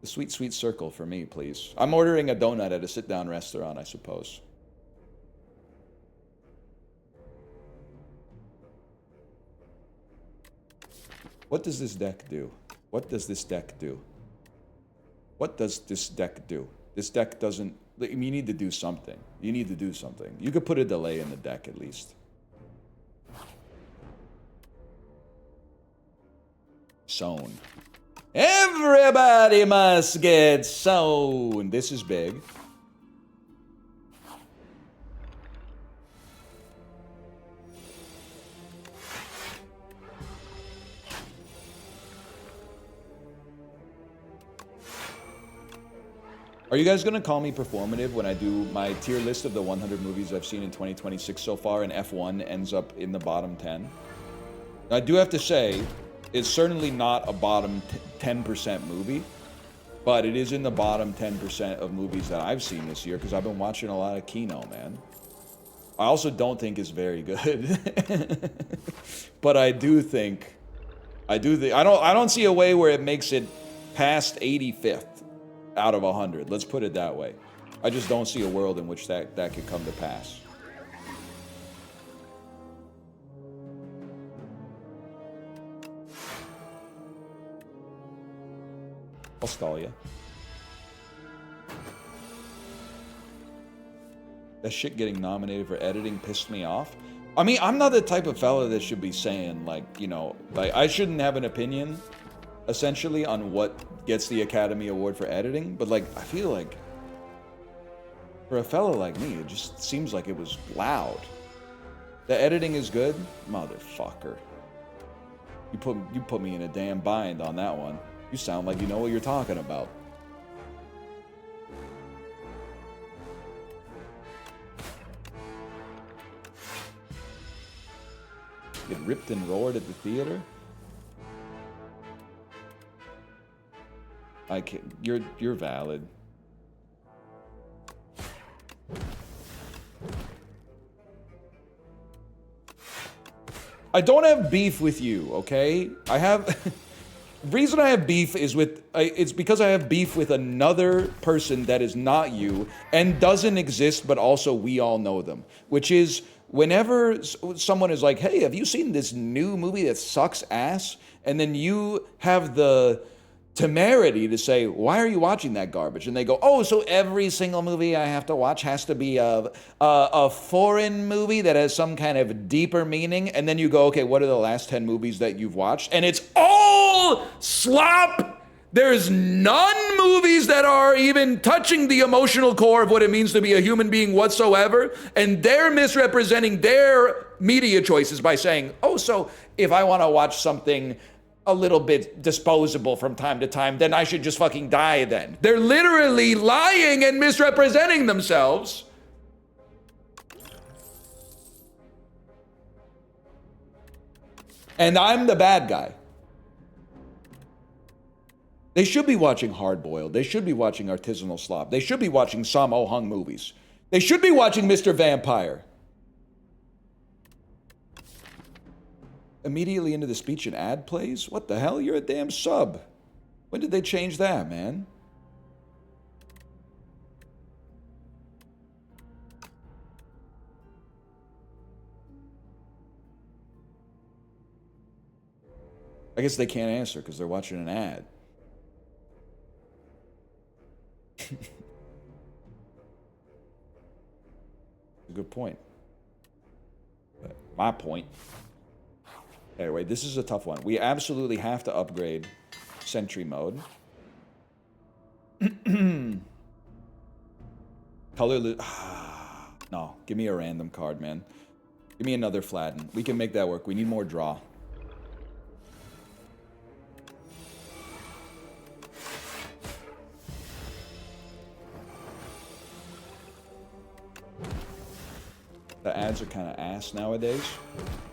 The sweet, sweet circle for me, please. I'm ordering a donut at a sit-down restaurant, I suppose. What does this deck do? What does this deck do? What does this deck do? This deck doesn't... You need to do something. You need to do something. You could put a delay in the deck at least. Sown. Everybody must get sown. This is big. Are you guys going to call me performative when I do my tier list of the 100 movies I've seen in 2026 so far and F1 ends up in the bottom 10? I do have to say, it's certainly not a bottom 10% movie, but it is in the bottom 10% of movies that I've seen this year because I've been watching a lot of Kino, man. I also don't think it's very good. But I don't see a way where it makes it past 85th. Out of 100, let's put it that way. I just don't see a world in which that could come to pass. I'll stall you. That shit getting nominated for editing pissed me off. I mean, I'm not the type of fella that should be saying, like, you know, like, I shouldn't have an opinion essentially on what gets the Academy Award for editing, but like I feel like for a fellow like me it just seems like it was loud. The editing is good, motherfucker. You put me in a damn bind on that one. You sound like you know what you're talking about. Get ripped and roared at the theater? I can't. You're valid. I don't have beef with you, okay? I have... reason I have beef is with... it's because I have beef with another person that is not you and doesn't exist, but also we all know them. Which is, whenever someone is like, hey, have you seen this new movie that sucks ass? And then you have the temerity to say, why are you watching that garbage? And they go, oh, so every single movie I have to watch has to be a foreign movie that has some kind of deeper meaning. And then you go, okay, what are the last 10 movies that you've watched? And it's all slop. There's none movies that are even touching the emotional core of what it means to be a human being whatsoever. And they're misrepresenting their media choices by saying, oh, so if I want to watch something a little bit disposable from time to time, then I should just fucking die then. They're literally lying and misrepresenting themselves. And I'm the bad guy. They should be watching Hard Boiled. They should be watching Artisanal Slop. They should be watching Sammo Hung movies. They should be watching Mr. Vampire. Immediately into the speech and ad plays? What the hell? You're a damn sub. When did they change that, man? I guess they can't answer because they're watching an ad. A good point. But my point. Anyway, this is a tough one. We absolutely have to upgrade Sentry mode. Colorless. No, give me a random card, man. Give me another Flatten. We can make that work. We need more draw. The ads are kind of ass nowadays.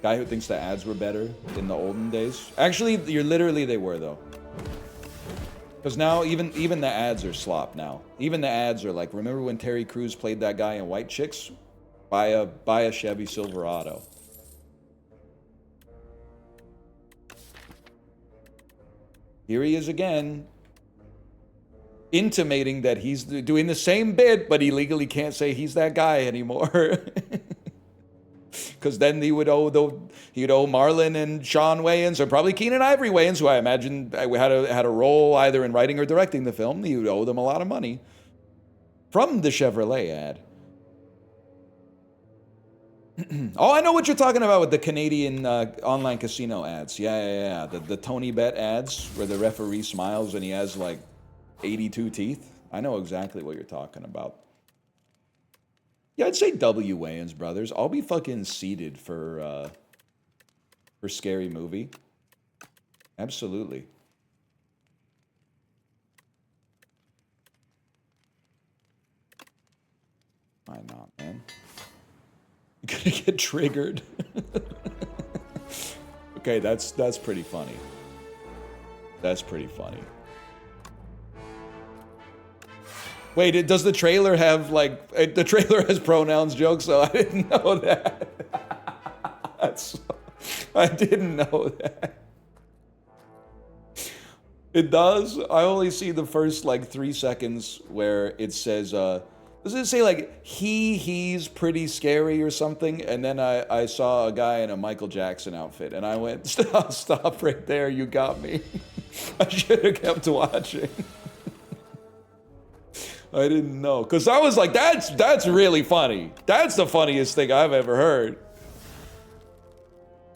Guy who thinks the ads were better in the olden days. Actually, they were though. Because now even the ads are slop now. Even the ads are like, remember when Terry Crews played that guy in White Chicks? Buy a Chevy Silverado. Here he is again, intimating that he's doing the same bit, but he legally can't say he's that guy anymore. Because then he would owe Marlon and Sean Wayans, or probably Keenan Ivory Wayans, who I imagine had a role either in writing or directing the film. He would owe them a lot of money from the Chevrolet ad. Oh, I know what you're talking about with the Canadian online casino ads. Yeah. The Tony Bet ads where the referee smiles and he has like 82 teeth. I know exactly what you're talking about. Yeah, I'd say W. Wayans Brothers. I'll be fucking seated for Scary Movie. Absolutely. Why not, man? You're gonna get triggered. Okay, that's pretty funny. That's pretty funny. Wait, does the trailer have, like... The trailer has pronouns jokes, so I didn't know that. I didn't know that. It does? I only see the first, like, 3 seconds where it says, does it say, like, he's pretty scary or something? And then I saw a guy in a Michael Jackson outfit, and I went, stop right there, you got me. I should have kept watching. I didn't know. Because I was like, that's really funny. That's the funniest thing I've ever heard.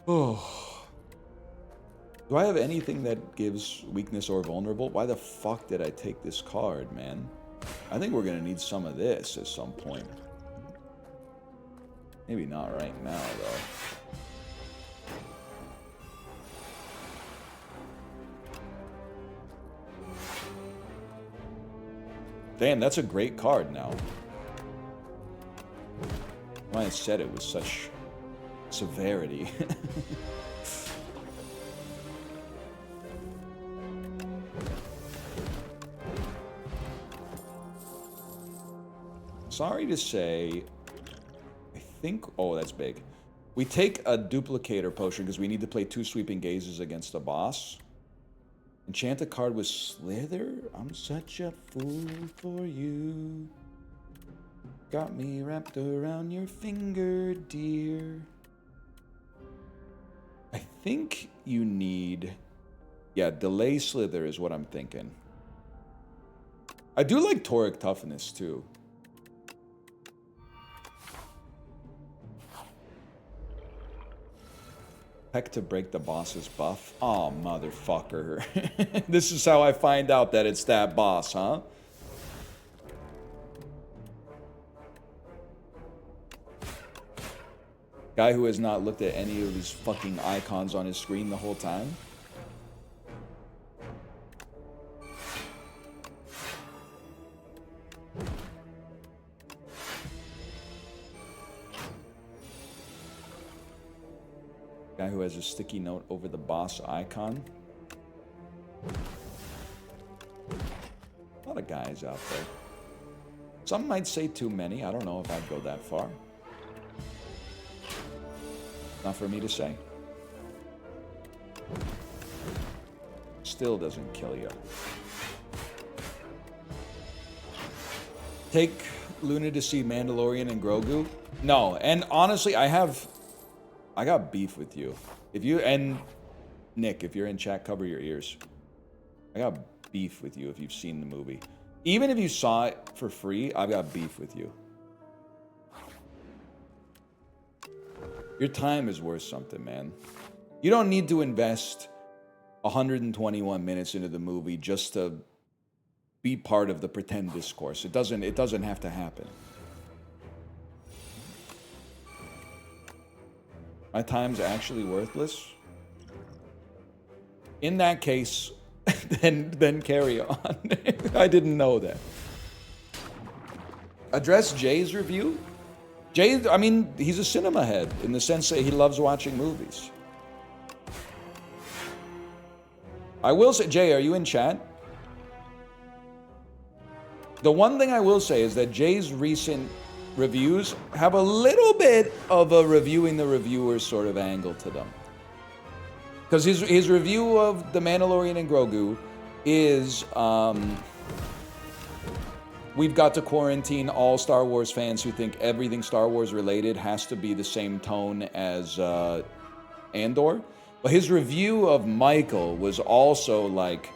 Oh. Do I have anything that gives weakness or vulnerable? Why the fuck did I take this card, man? I think we're going to need some of this at some point. Maybe not right now, though. Damn, that's a great card now. Why I said it with severity. Sorry to say, I think... Oh, that's big. We take a duplicator potion because we need to play 2 sweeping gazes against a boss. Enchant a card with Slither? I'm such a fool for you. Got me wrapped around your finger, dear. I think you need... Yeah, delay Slither is what I'm thinking. I do like Toric Toughness, too. Heck to break the boss's buff. Oh, motherfucker. This is how I find out that it's that boss, huh? Guy who has not looked at any of these fucking icons on his screen the whole time. Guy who has a sticky note over the boss icon. A lot of guys out there. Some might say too many. I don't know if I'd go that far. Not for me to say. Still doesn't kill you. Take Luna to see Mandalorian and Grogu? No, and honestly, I got beef with you. If you, and Nick, if you're in chat, cover your ears. I got beef with you if you've seen the movie. Even if you saw it for free, I've got beef with you. Your time is worth something, man. You don't need to invest 121 minutes into the movie just to be part of the pretend discourse. It doesn't have to happen. My time's actually worthless? In that case, then carry on. I didn't know that. Address Jay's review? Jay, I mean, he's a cinema head in the sense that he loves watching movies. I will say, Jay, are you in chat? The one thing I will say is that Jay's recent reviews have a little bit of a reviewing the reviewers sort of angle to them. Because his review of The Mandalorian and Grogu is, we've got to quarantine all Star Wars fans who think everything Star Wars related has to be the same tone as Andor. But his review of Michael was also like,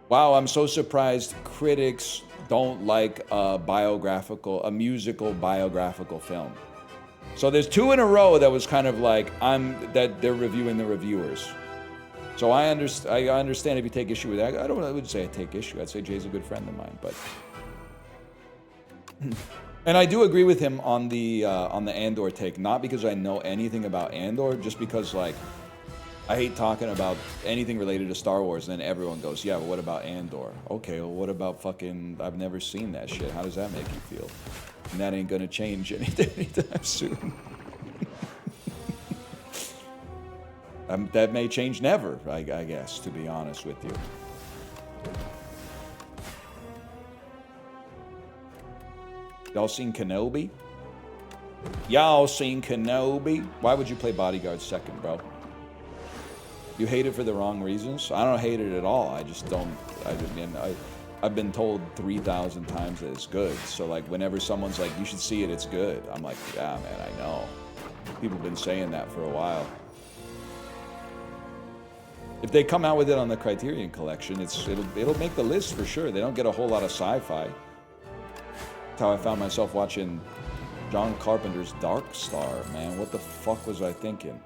wow, I'm so surprised critics don't like a musical biographical film. So there's 2 in a row that was kind of like, that they're reviewing the reviewers. So I understand if you take issue with that. I wouldn't say I take issue. I'd say Jay's a good friend of mine, but. And I do agree with him on the Andor take, not because I know anything about Andor, just because like I hate talking about anything related to Star Wars, and then everyone goes, yeah, but what about Andor? Okay, well, what about fucking, I've never seen that shit. How does that make you feel? And that ain't gonna change anytime soon. That may change never, I guess, to be honest with you. Y'all seen Kenobi? Y'all seen Kenobi? Why would you play Bodyguard second, bro? You hate it for the wrong reasons? I don't hate it at all. I just don't. I've been told 3,000 times that it's good. So like whenever someone's like, you should see it, it's good. I'm like, yeah, man, I know. People have been saying that for a while. If they come out with it on the Criterion Collection, it'll make the list for sure. They don't get a whole lot of sci-fi. That's how I found myself watching John Carpenter's Dark Star, man. What the fuck was I thinking?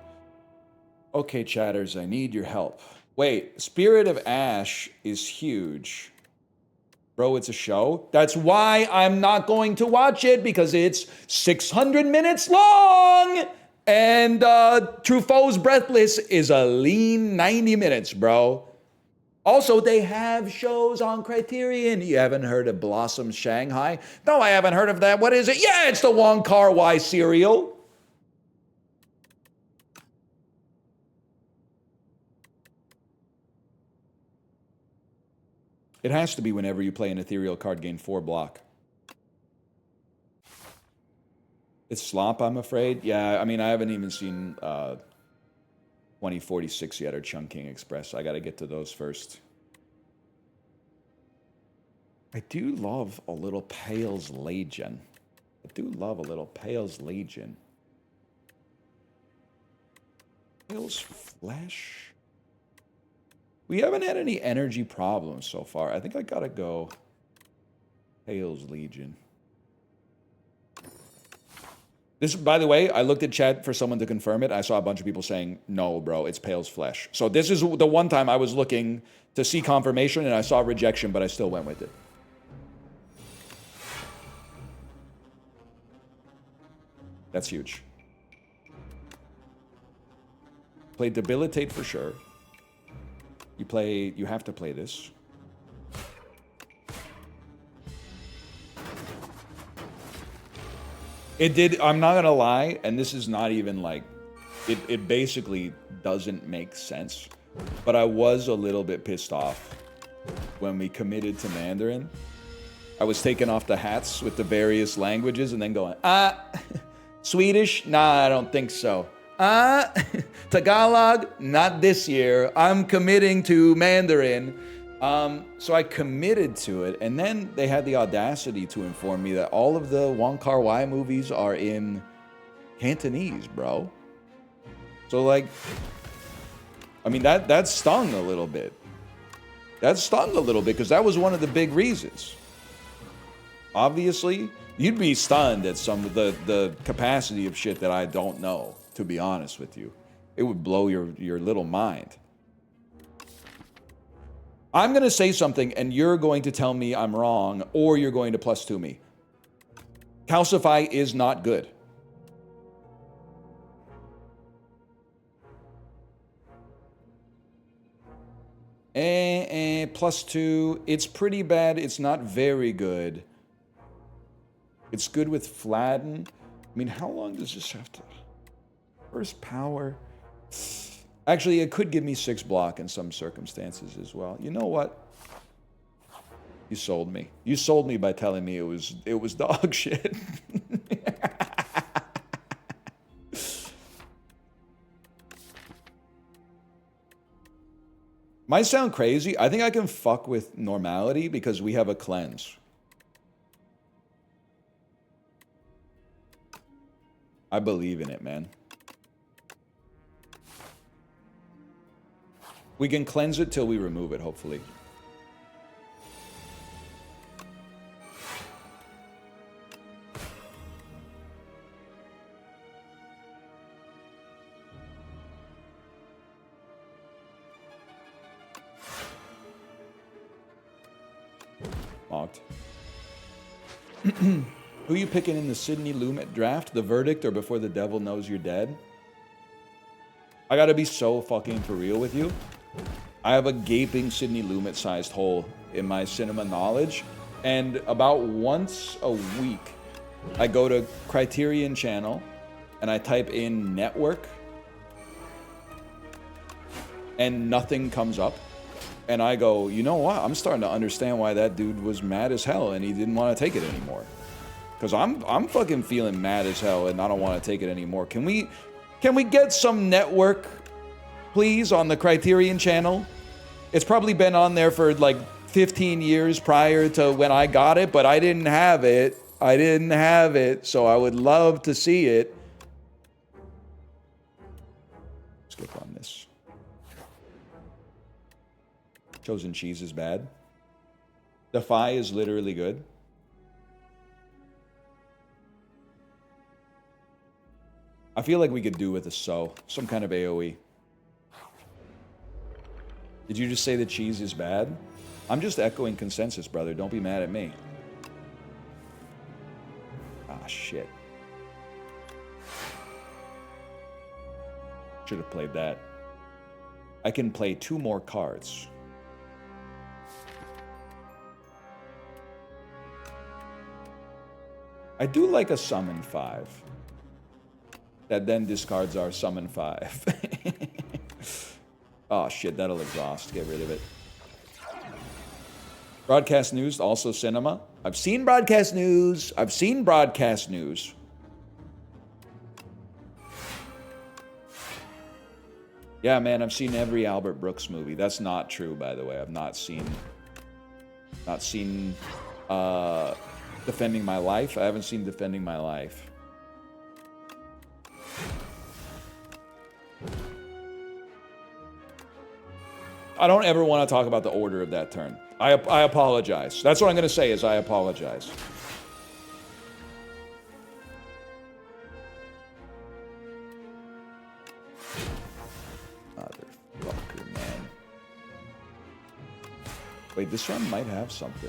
Okay, chatters, I need your help. Wait, Spirit of Ash is huge. Bro, it's a show? That's why I'm not going to watch it, because it's 600 minutes long! And Truffaut's Breathless is a lean 90 minutes, bro. Also, they have shows on Criterion. You haven't heard of Blossom Shanghai? No, I haven't heard of that. What is it? Yeah, it's the Wong Kar-wai serial. It has to be whenever you play an ethereal card, gain 4 block. It's slop, I'm afraid. Yeah, I mean, I haven't even seen 2046 yet or Chungking Express. I got to get to those first. I do love a little Pale's Legion. I do love a little Pale's Legion. Pale's Flesh? We haven't had any energy problems so far. I think I gotta go Pale's Legion. This, by the way, I looked at chat for someone to confirm it. I saw a bunch of people saying, no, bro, it's Pale's Flesh. So this is the one time I was looking to see confirmation, and I saw rejection, but I still went with it. That's huge. Play Debilitate for sure. You have to play this. It did, I'm not gonna lie, and this is not even like, it basically doesn't make sense, but I was a little bit pissed off when we committed to Mandarin. I was taking off the hats with the various languages and then going, Swedish? Nah, I don't think so. Tagalog? Not this year. I'm committing to Mandarin. So I committed to it, and then they had the audacity to inform me that all of the Wong Kar-wai movies are in Cantonese, bro. So like, I mean, that stung a little bit. That stung a little bit because that was one of the big reasons. Obviously, you'd be stunned at some of the capacity of shit that I don't know, to be honest with you. It would blow your little mind. I'm going to say something, and you're going to tell me I'm wrong, or you're going to +2 me. Calcify is not good. +2. It's pretty bad. It's not very good. It's good with Flatten. I mean, how long does this have to... First power... Actually, it could give me 6 block in some circumstances as well. You know what? You sold me. You sold me by telling me it was dog shit. Might sound crazy. I think I can fuck with normality because we have a cleanse. I believe in it, man. We can cleanse it till we remove it, hopefully. Locked. Who you picking in the Sydney Lumet draft? The Verdict or Before the Devil Knows You're Dead? I gotta be so fucking for real with you. I have a gaping Sydney Lumet-sized hole in my cinema knowledge, and about once a week, I go to Criterion Channel, and I type in network, and nothing comes up, and I go, you know what? I'm starting to understand why that dude was mad as hell, and he didn't want to take it anymore. Because I'm fucking feeling mad as hell, and I don't want to take it anymore. Can we get some network, please, on the Criterion Channel? It's probably been on there for like 15 years prior to when I got it, but I didn't have it. I didn't have it, so I would love to see it. Skip on this. Chosen Cheese is bad. Defy is literally good. I feel like we could do with a some kind of AoE. Did you just say the cheese is bad? I'm just echoing consensus, brother. Don't be mad at me. Ah, shit. Should have played that. I can play 2 more cards. I do like a summon 5. That then discards our summon 5. Oh shit, that'll exhaust. Get rid of it. Broadcast news, also cinema. I've seen broadcast news. I've seen broadcast news. Yeah, man, I've seen every Albert Brooks movie. That's not true, by the way. I've not seen Defending My Life. I haven't seen Defending My Life. I don't ever want to talk about the order of that turn. I apologize. That's what I'm going to say is I apologize. Motherfucker, man. Wait, this one might have something.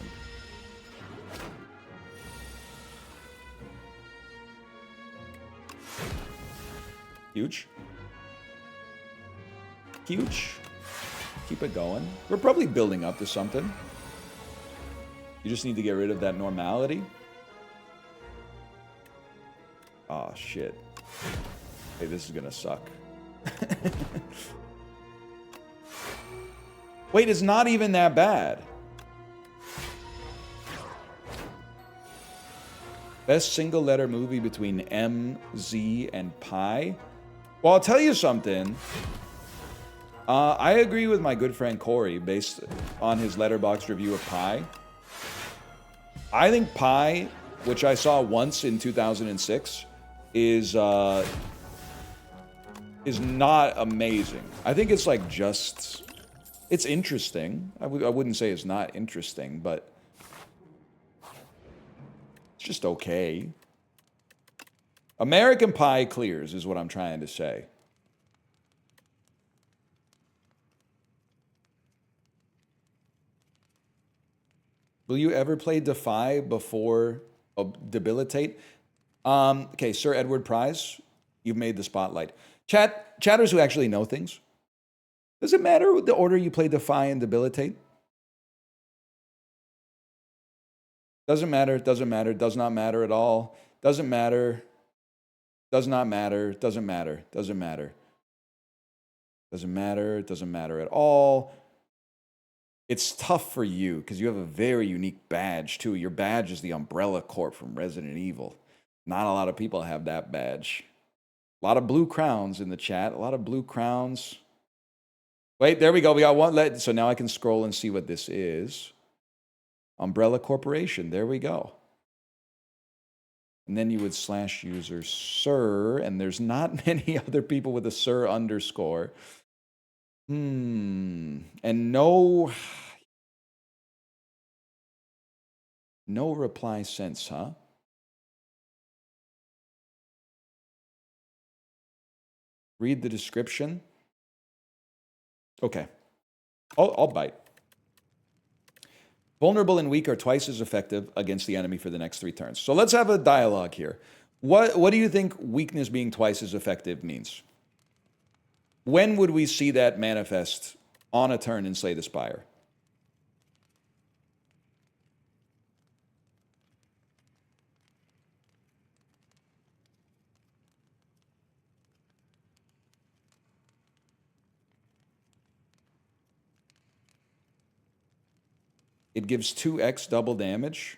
Huge. Huge. Keep it going. We're probably building up to something. You just need to get rid of that normality. Oh, shit. Hey, this is gonna suck. Wait, it's not even that bad. Best single letter movie between M, Z, and pi? Well, I'll tell you something. I agree with my good friend Corey based on his Letterboxd review of Pi. I think Pi, which I saw once in 2006, is not amazing. I think it's like just... It's interesting. I wouldn't say it's not interesting, but it's just okay. American Pie clears is what I'm trying to say. Will you ever play Defy before Debilitate? Okay, Sir Edward Prize, you've made the spotlight. Chatters who actually know things. Does it matter the order you play Defy and Debilitate? Doesn't matter, doesn't matter, does not matter at all. Doesn't matter, does not matter, doesn't matter, doesn't matter. Doesn't matter, doesn't matter at all. It's tough for you because you have a very unique badge too. Your badge is the Umbrella Corp from Resident Evil. Not a lot of people have that badge. A lot of blue crowns in the chat. A lot of blue crowns. Wait, there we go. We got one. So now I can scroll and see what this is. Umbrella Corporation. There we go. And then you would / user Sir, and there's not many other people with a Sir underscore. And no reply since, huh? Read the description. Okay. I'll bite. Vulnerable and weak are twice as effective against the enemy for the next 3 turns. So let's have a dialogue here. What do you think weakness being twice as effective means? When would we see that manifest on a turn in Slay the Spire? It gives 2x double damage.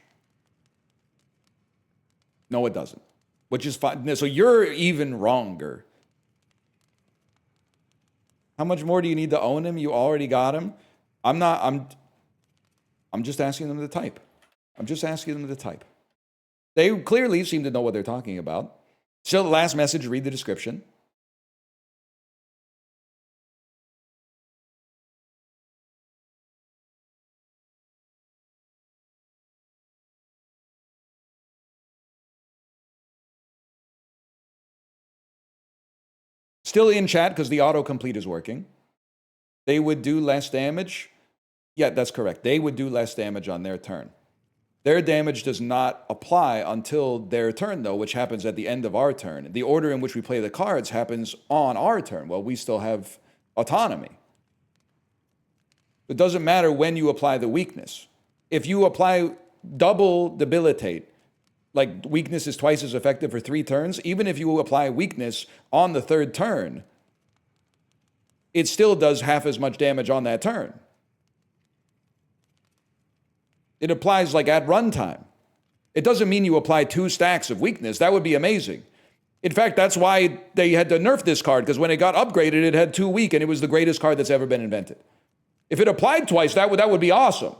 No, it doesn't. Which is fine. So you're even wronger. How much more do you need to own him? You already got him. I'm just asking them to type. I'm just asking them to type. They clearly seem to know what they're talking about. Still, the last message, read the description. Still in chat because the autocomplete is working. They would do less damage. Yeah, that's correct. They would do less damage on their turn. Their damage does not apply until their turn, though, which happens at the end of our turn. The order in which we play the cards happens on our turn. Well, we still have autonomy. It doesn't matter when you apply the weakness. If you apply double debilitate, like weakness is twice as effective for 3 turns, even if you apply weakness on the 3rd turn, it still does half as much damage on that turn. It applies like at runtime. It doesn't mean you apply 2 stacks of weakness. That would be amazing. In fact, that's why they had to nerf this card, because when it got upgraded, it had 2 weak, and it was the greatest card that's ever been invented. If it applied twice, that would be awesome.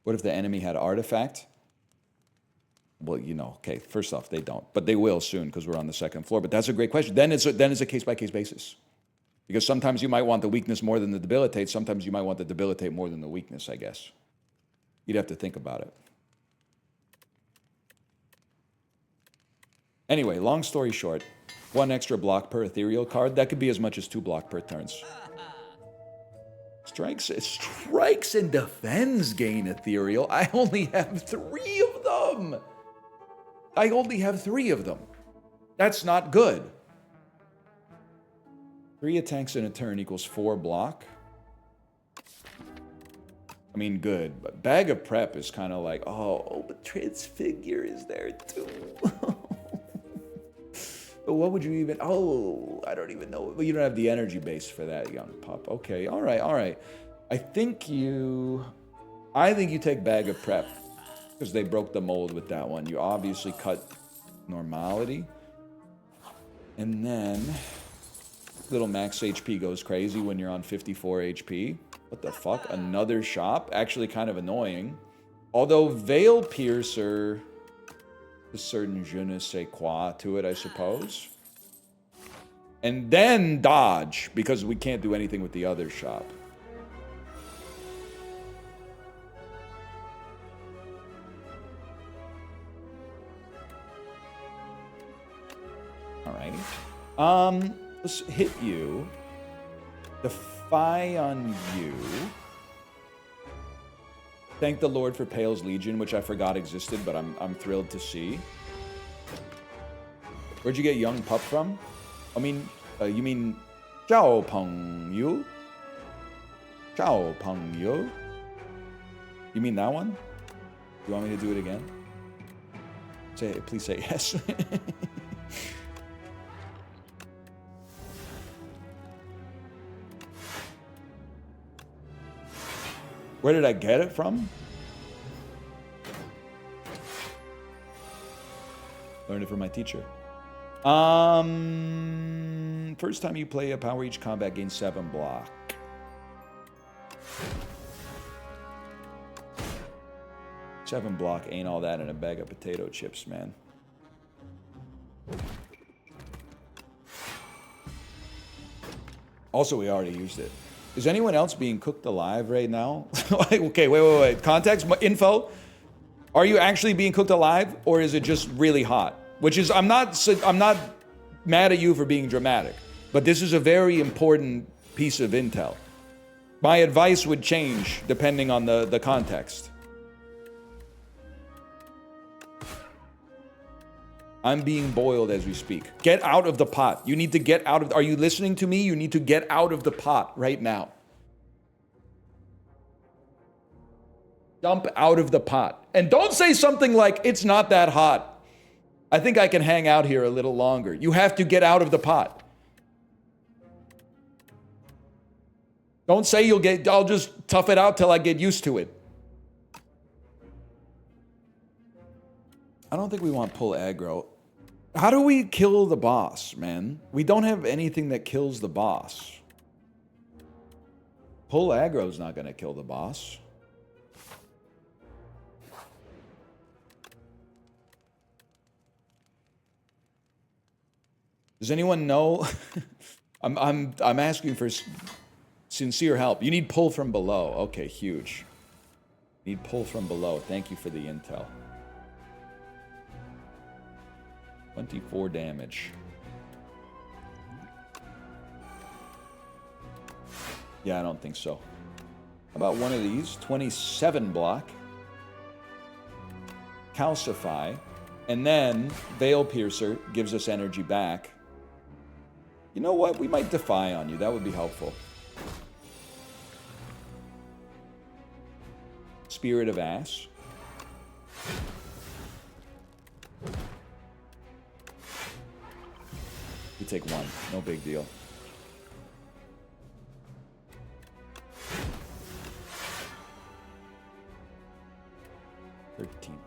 What if the enemy had artifact? Well, you know, okay, first off, they don't. But they will soon, because we're on the 2nd floor. But that's a great question. Then it's a case-by-case basis. Because sometimes you might want the weakness more than the debilitate. Sometimes you might want the debilitate more than the weakness, I guess. You'd have to think about it. Anyway, long story short, 1 extra block per ethereal card. That could be as much as 2 block per turns. Strikes and defends gain ethereal. I only have 3 of them. That's not good. 3 attacks in a turn equals 4 block. I mean, good. But Bag of Prep is kind of like, oh, but Transfigure is there too. But what would you even... Oh, I don't even know. Well, you don't have the energy base for that, young pup. Okay, all right. I think you take Bag of Prep, because they broke the mold with that one. You obviously cut normality. And then little max HP goes crazy when you're on 54 HP. What the fuck? Another shop? Actually kind of annoying. Although Veil Piercer... a certain je ne sais quoi to it, I suppose. And then dodge, because we can't do anything with the other shop. All right. Let's hit you. Defy on you. Thank the Lord for Pale's Legion, which I forgot existed, but I'm thrilled to see. Where'd you get Young Pup from? I mean, you mean Zhao Peng Yu? Zhao Peng Yu? You mean that one? You want me to do it again? Please say yes. Where did I get it from? Learned it from my teacher. First time you play a power each combat gains 7 block. Seven block ain't all that in a bag of potato chips, man. Also, we already used it. Is anyone else being cooked alive right now? Okay, wait. Context, info. Are you actually being cooked alive, or is it just really hot? Which is, I'm not mad at you for being dramatic, but this is a very important piece of intel. My advice would change depending on the context. I'm being boiled as we speak. Get out of the pot. You need to get out of... Are you listening to me? You need to get out of the pot right now. Dump out of the pot. And don't say something like, it's not that hot. I think I can hang out here a little longer. You have to get out of the pot. Don't say I'll just tough it out till I get used to it. I don't think we want pull aggro. How do we kill the boss, man? We don't have anything that kills the boss. Pull aggro's not going to kill the boss. Does anyone know? I'm asking for sincere help. You need pull from below. Okay, huge. Need pull from below. Thank you for the intel. 24 damage. Yeah, I don't think so. How about one of these? 27 block. Calcify. And then Veil Piercer gives us energy back. You know what? We might defy on you. That would be helpful. Spirit of Ass. You take 1. No big deal.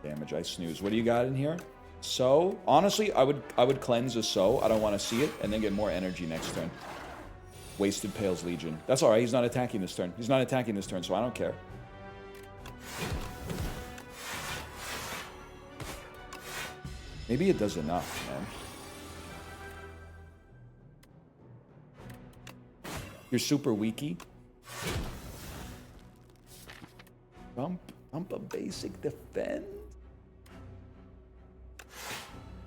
Damage. I snooze. What do you got in here? So honestly, I would cleanse a so. I don't want to see it, and then get more energy next turn. Wasted Pale's Legion. That's all right. He's not attacking this turn. He's not attacking this turn, so I don't care. Maybe it does enough, man. You're super weaky. Bump a basic defend.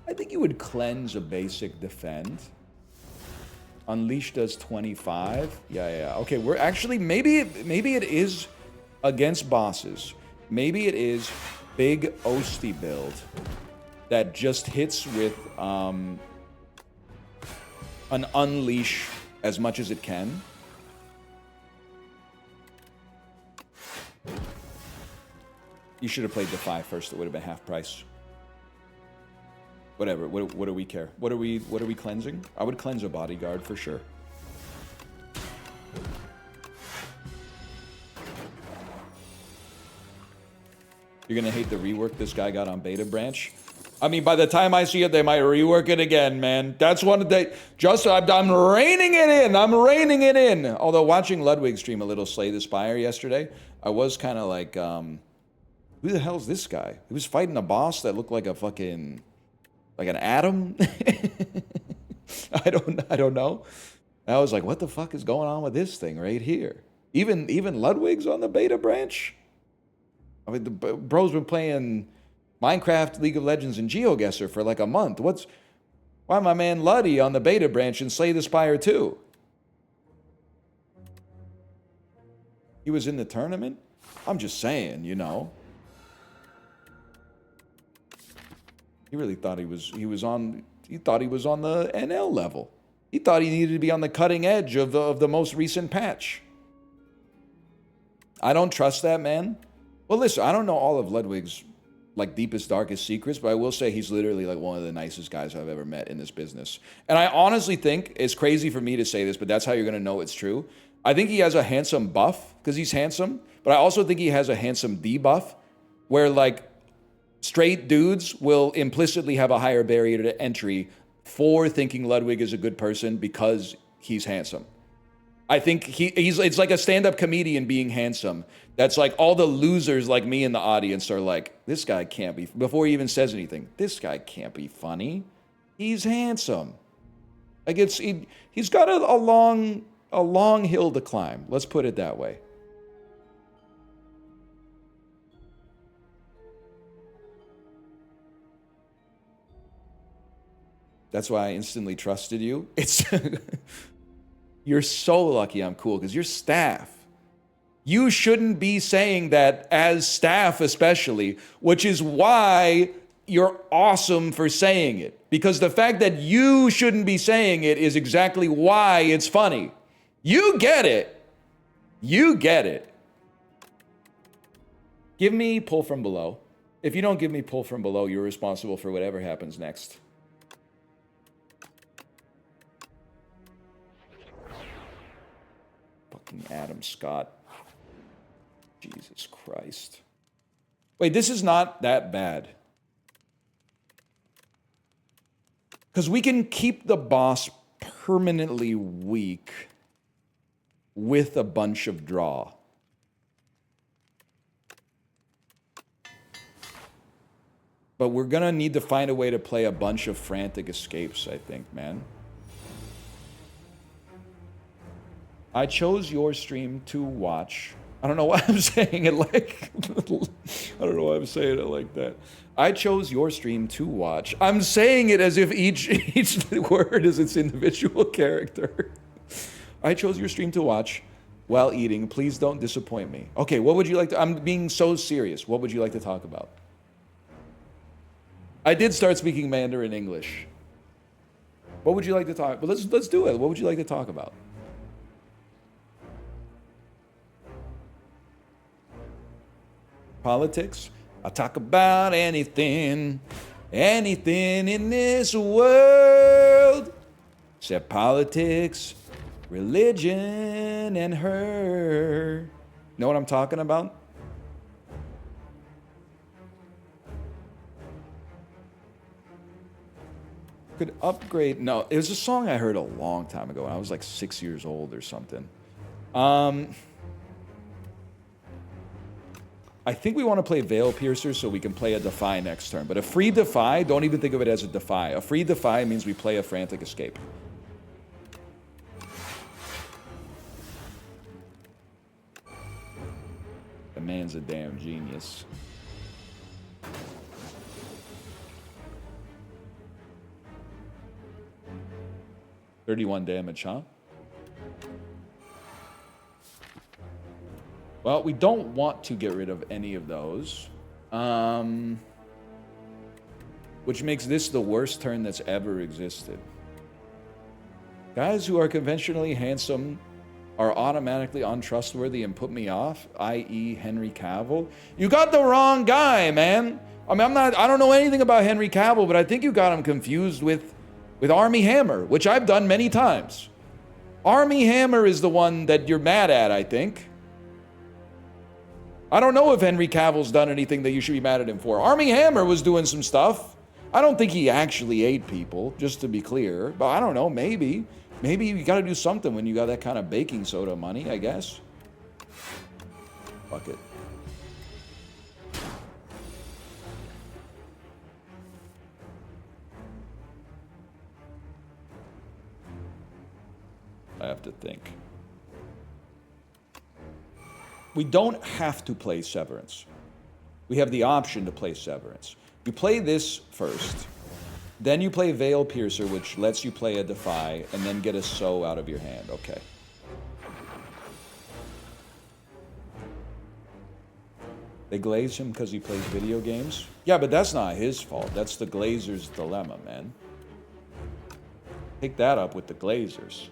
I think you would cleanse a basic defend. Unleash does 25. Yeah. Okay, we're actually maybe it is against bosses. Maybe it is big Osti build that just hits with an unleash as much as it can. You should have played Defy first. It would have been half price. Whatever. What do we care? What are we cleansing? I would cleanse a bodyguard for sure. You're gonna hate the rework this guy got on Beta Branch. I mean, by the time I see it, they might rework it again, man. That's one of the... I'm reining it in. I'm reining it in. Although watching Ludwig stream a little Slay the Spire yesterday, I was kind of like, who the hell's this guy? He was fighting a boss that looked like a fucking... like an atom? I don't know. I was like, what the fuck is going on with this thing right here? Even Ludwig's on the Beta Branch? I mean, the bro's been playing Minecraft, League of Legends, and GeoGuessr for like a month. Why my man Luddy on the Beta Branch and Slay the Spire too? He was in the tournament? I'm just saying, you know. He really thought he was on the NL level. He thought he needed to be on the cutting edge of the most recent patch. I don't trust that man. Well, listen, I don't know all of Ludwig's like deepest, darkest secrets, but I will say he's literally like one of the nicest guys I've ever met in this business. And I honestly think, it's crazy for me to say this, but that's how you're going to know it's true. I think he has a handsome buff because he's handsome, but I also think he has a handsome debuff where like straight dudes will implicitly have a higher barrier to entry for thinking Ludwig is a good person because he's handsome. I think it's like a stand-up comedian being handsome. That's like all the losers like me in the audience are like, this guy can't be, before he even says anything, this guy can't be funny. He's handsome. Like he's got a long hill to climb. Let's put it that way. That's why I instantly trusted you. You're so lucky I'm cool because you're staff. You shouldn't be saying that as staff especially, which is why you're awesome for saying it. Because the fact that you shouldn't be saying it is exactly why it's funny. You get it. You get it. Give me pull from below. If you don't give me pull from below, you're responsible for whatever happens next. Fucking Adam Scott. Jesus Christ. Wait, this is not that bad. Because we can keep the boss permanently weak with a bunch of draw. But we're going to need to find a way to play a bunch of frantic escapes, I think, man. I chose your stream to watch. I don't know why I'm saying it like... I don't know why I'm saying it like that. I chose your stream to watch. I'm saying it as if each word is its individual character. I chose your stream to watch while eating. Please don't disappoint me. Okay, what would you like to... I'm being so serious. What would you like to talk about? I did start speaking Mandarin English. What would you like to talk... But let's do it. What would you like to talk about? Politics? I'll talk about anything in this world. Except politics, religion, and her. Know what I'm talking about? Could upgrade. No, it was a song I heard a long time ago when I was like 6 years old or something. I think we want to play Veil Piercer so we can play a Defy next turn. But a free Defy, don't even think of it as a Defy. A free Defy means we play a Frantic Escape. The man's a damn genius. $31 damage, huh? Well, we don't want to get rid of any of those. Which makes this the worst turn that's ever existed. Guys who are conventionally handsome are automatically untrustworthy and put me off, i.e. Henry Cavill. You got the wrong guy, man. I mean, I don't know anything about Henry Cavill, but I think you got him confused with Armie Hammer, which I've done many times. Armie Hammer is the one that you're mad at, I think. I don't know if Henry Cavill's done anything that you should be mad at him for. Armie Hammer was doing some stuff. I don't think he actually ate people, just to be clear. But I don't know, maybe. Maybe you got to do something when you got that kind of baking soda money, I guess. Fuck it. I have to think. We don't have to play Severance. We have the option to play Severance. You play this first. Then you play Veil Piercer, which lets you play a Defy, and then get a So out of your hand. Okay. They glaze him because he plays video games? Yeah, but that's not his fault. That's the Glazers' dilemma, man. Take that up with the Glazers.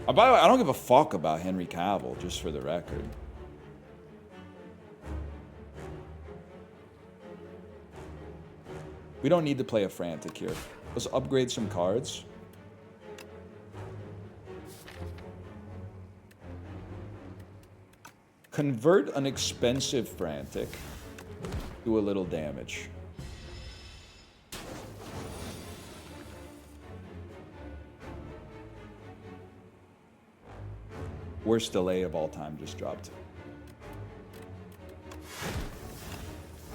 By the way, I don't give a fuck about Henry Cavill, just for the record. We don't need to play a Frantic here. Let's upgrade some cards. Convert an expensive Frantic to a little damage. Worst delay of all time just dropped.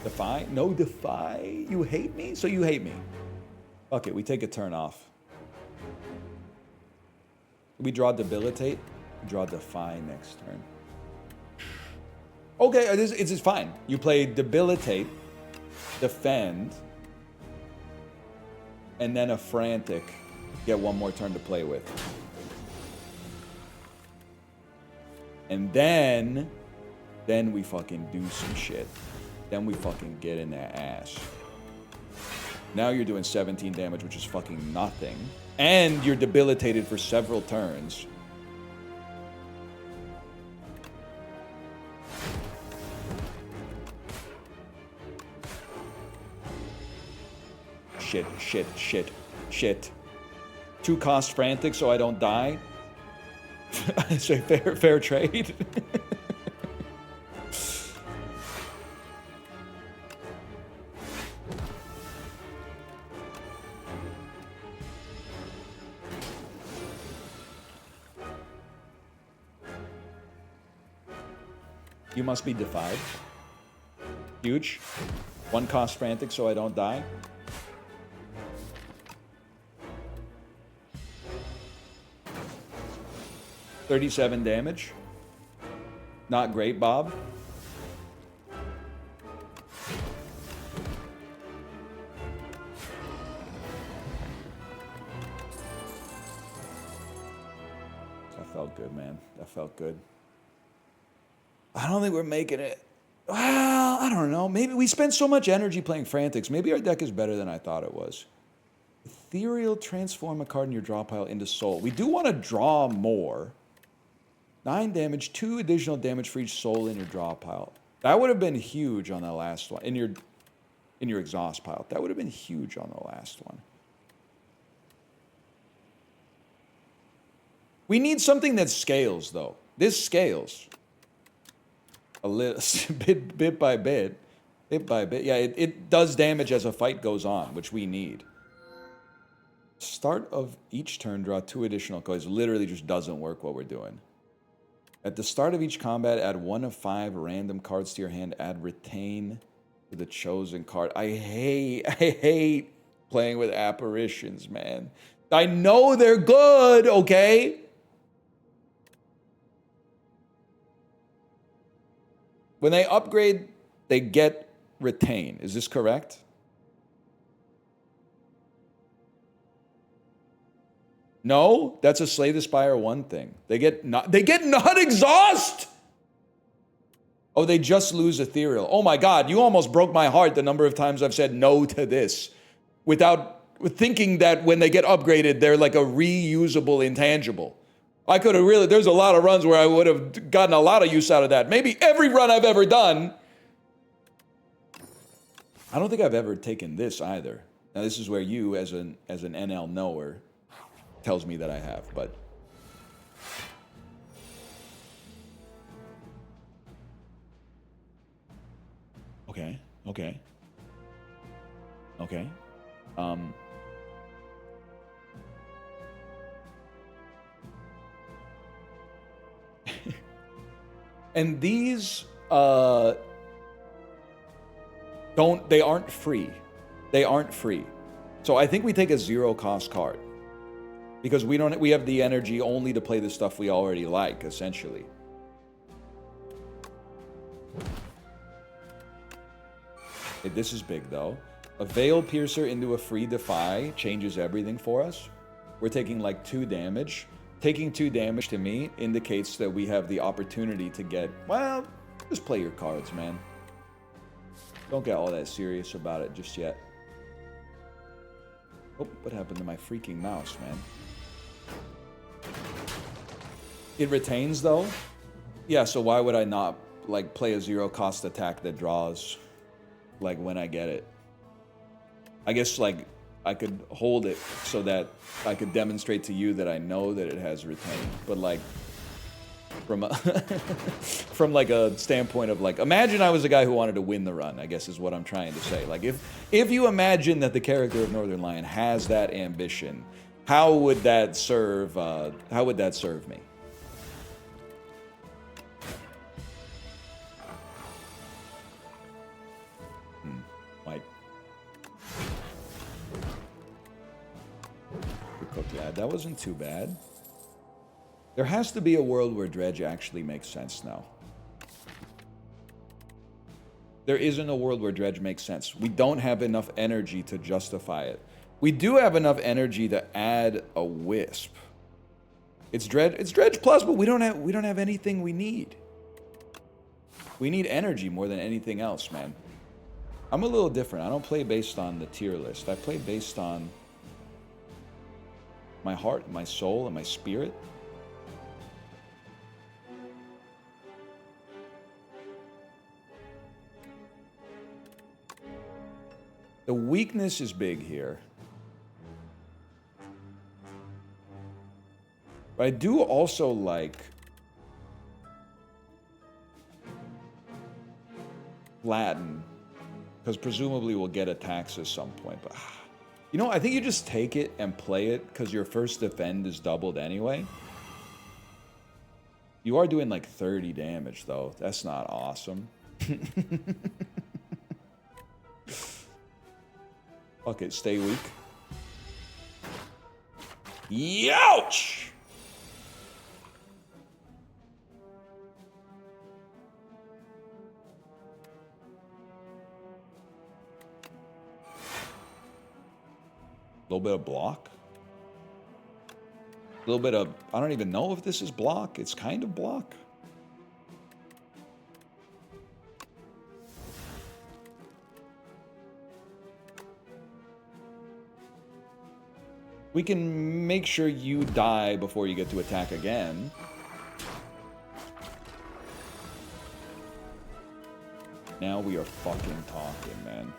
Defy? No Defy? You hate me? So you hate me. Fuck it, we take a turn off. We draw Debilitate. Draw Defy next turn. Okay, it's fine. You play Debilitate, Defend, and then a Frantic. Get one more turn to play with. And then we fucking do some shit. Then we fucking get in their ass. Now you're doing 17 damage, which is fucking nothing. And you're debilitated for several turns. Shit. 2 cost Frantic so I don't die. I say fair trade. You must be defied. Huge. 1 cost Frantic so I don't die. $37 damage. Not great, Bob. That felt good, man. That felt good. I don't think we're making it. Well, I don't know. Maybe we spent so much energy playing Frantics. Maybe our deck is better than I thought it was. Ethereal, transform a card in your draw pile into Soul. We do want to draw more. 9 damage, 2 additional damage for each Soul in your draw pile. That would have been huge on the last one. In your exhaust pile. That would have been huge on the last one. We need something that scales, though. This scales. A little, bit by bit. Bit by bit. Yeah, it does damage as a fight goes on, which we need. Start of each turn, draw 2 additional coins. Literally just doesn't work what we're doing. At the start of each combat, add 1 of 5 random cards to your hand. Add retain to the chosen card. I hate playing with apparitions, man. I know they're good, okay? When they upgrade, they get retain. Is this correct? No, that's a Slay the Spire 1 thing. They get not exhaust. Oh, they just lose ethereal. Oh my God, you almost broke my heart the number of times I've said no to this without thinking that when they get upgraded, they're like a reusable intangible. I could have really, there's a lot of runs where I would have gotten a lot of use out of that. Maybe every run I've ever done. I don't think I've ever taken this either. Now this is where you, as an NL knower, tells me that I have, but okay. And these they aren't free. They aren't free. So I think we take a 0-cost card. Because we have the energy only to play the stuff we already like, essentially. Okay, this is big, though. A Veil Piercer into a free Defy changes everything for us. We're taking like 2 damage. Taking 2 damage to me indicates that we have the opportunity to get, well, just play your cards, man. Don't get all that serious about it just yet. Oh, what happened to my freaking mouse, man? It retains, though? Yeah, so why would I not, like, play a 0-cost attack that draws, like, when I get it? I guess, like, I could hold it so that I could demonstrate to you that I know that it has retained. But, like, from a from, like, a standpoint of, like, imagine I was a guy who wanted to win the run, I guess is what I'm trying to say. Like, if you imagine that the character of Northern Lion has that ambition, how would that serve me? Like, yeah, that wasn't too bad. There has to be a world where Dredge actually makes sense now. There isn't a world where Dredge makes sense. We don't have enough energy to justify it. We do have enough energy to add a Wisp. It's Dredge Plus, but we don't have anything we need. We need energy more than anything else, man. I'm a little different. I don't play based on the tier list. I play based on my heart, my soul, and my spirit. The weakness is big here. But I do also like Latin, because presumably we'll get attacks at some point. But you know, I think you just take it and play it because your first defend is doubled anyway. You are doing like 30 damage though. That's not awesome. Fuck it, stay weak. Youch! A little bit of block. A little bit of, I don't even know if this is block. It's kind of block. We can make sure you die before you get to attack again. Now we are fucking talking, man.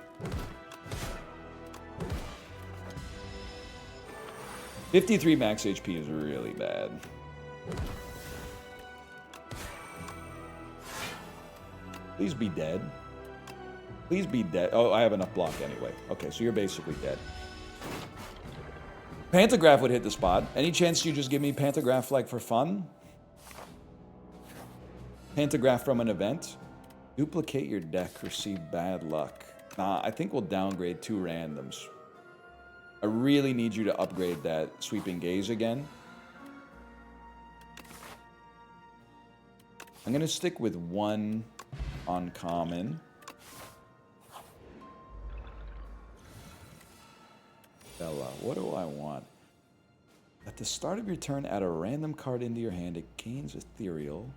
53 max HP is really bad. Please be dead. Please be dead. Oh, I have enough block anyway. Okay, so you're basically dead. Pantograph would hit the spot. Any chance you just give me Pantograph, like, for fun? Pantograph from an event. Duplicate your deck, receive bad luck. Nah, I think we'll downgrade 2 randoms. I really need you to upgrade that Sweeping Gaze again. I'm going to stick with 1 uncommon. Bella, what do I want? At the start of your turn, add a random card into your hand. It gains ethereal.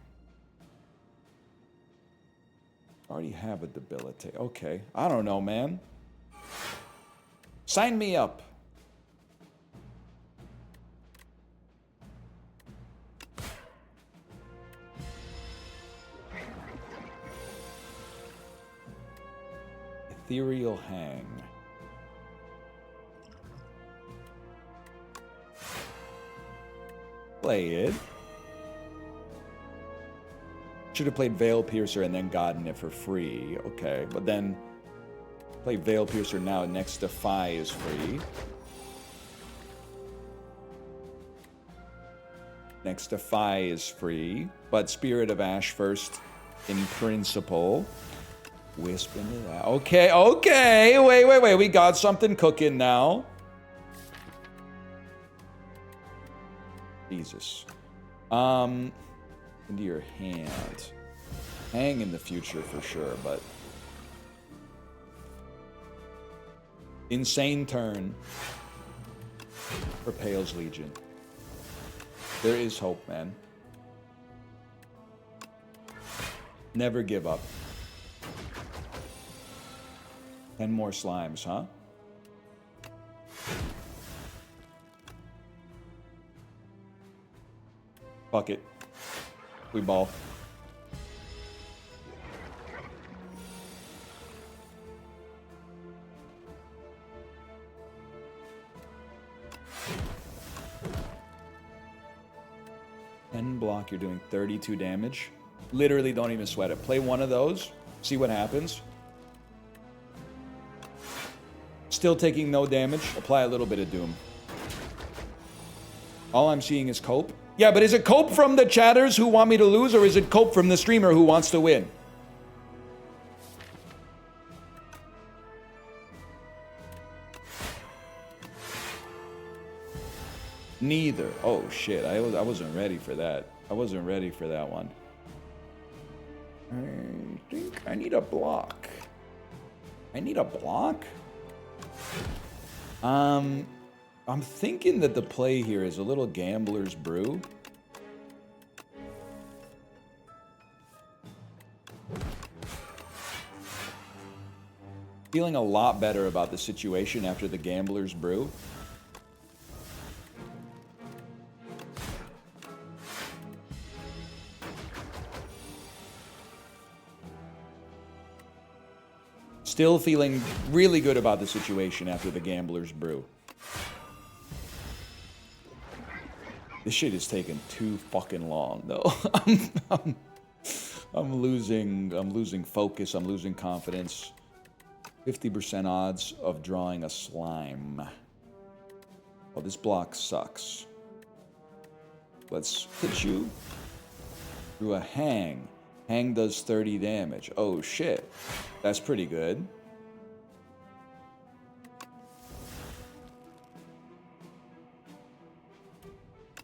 Already have a debilitate. Okay, I don't know, man. Sign me up. Ethereal Hang. Play it. Should have played Veil Piercer and then gotten it for free. Okay, but then play Veil Piercer now. Next Defy is free. Next Defy is free, but Spirit of Ash first in principle. Wisp into that. Okay, okay. Wait. We got something cooking now. Jesus. Into your hand. Hang in the future for sure, but insane turn for Pale's Legion. There is hope, man. Never give up. 10 more slimes, huh? Fuck it. We ball. Block, you're doing 32 damage. Literally don't even sweat it. Play one of those, see what happens. Still taking no damage. Apply a little bit of Doom. All I'm seeing is cope. Yeah, but is it cope from the chatters who want me to lose, or is it cope from the streamer who wants to win? Neither. Oh shit, I wasn't ready for that. I wasn't ready for that one. I think I need a block. I need a block? I'm thinking that the play here is a little Gambler's Brew. Feeling a lot better about the situation after the Gambler's Brew. Still feeling really good about the situation after the Gambler's Brew. This shit is taking too fucking long, though. I'm losing focus. I'm losing confidence. 50% odds of drawing a slime. Oh, this block sucks. Let's hit you through a hang. Hang does 30 damage. Oh shit. That's pretty good.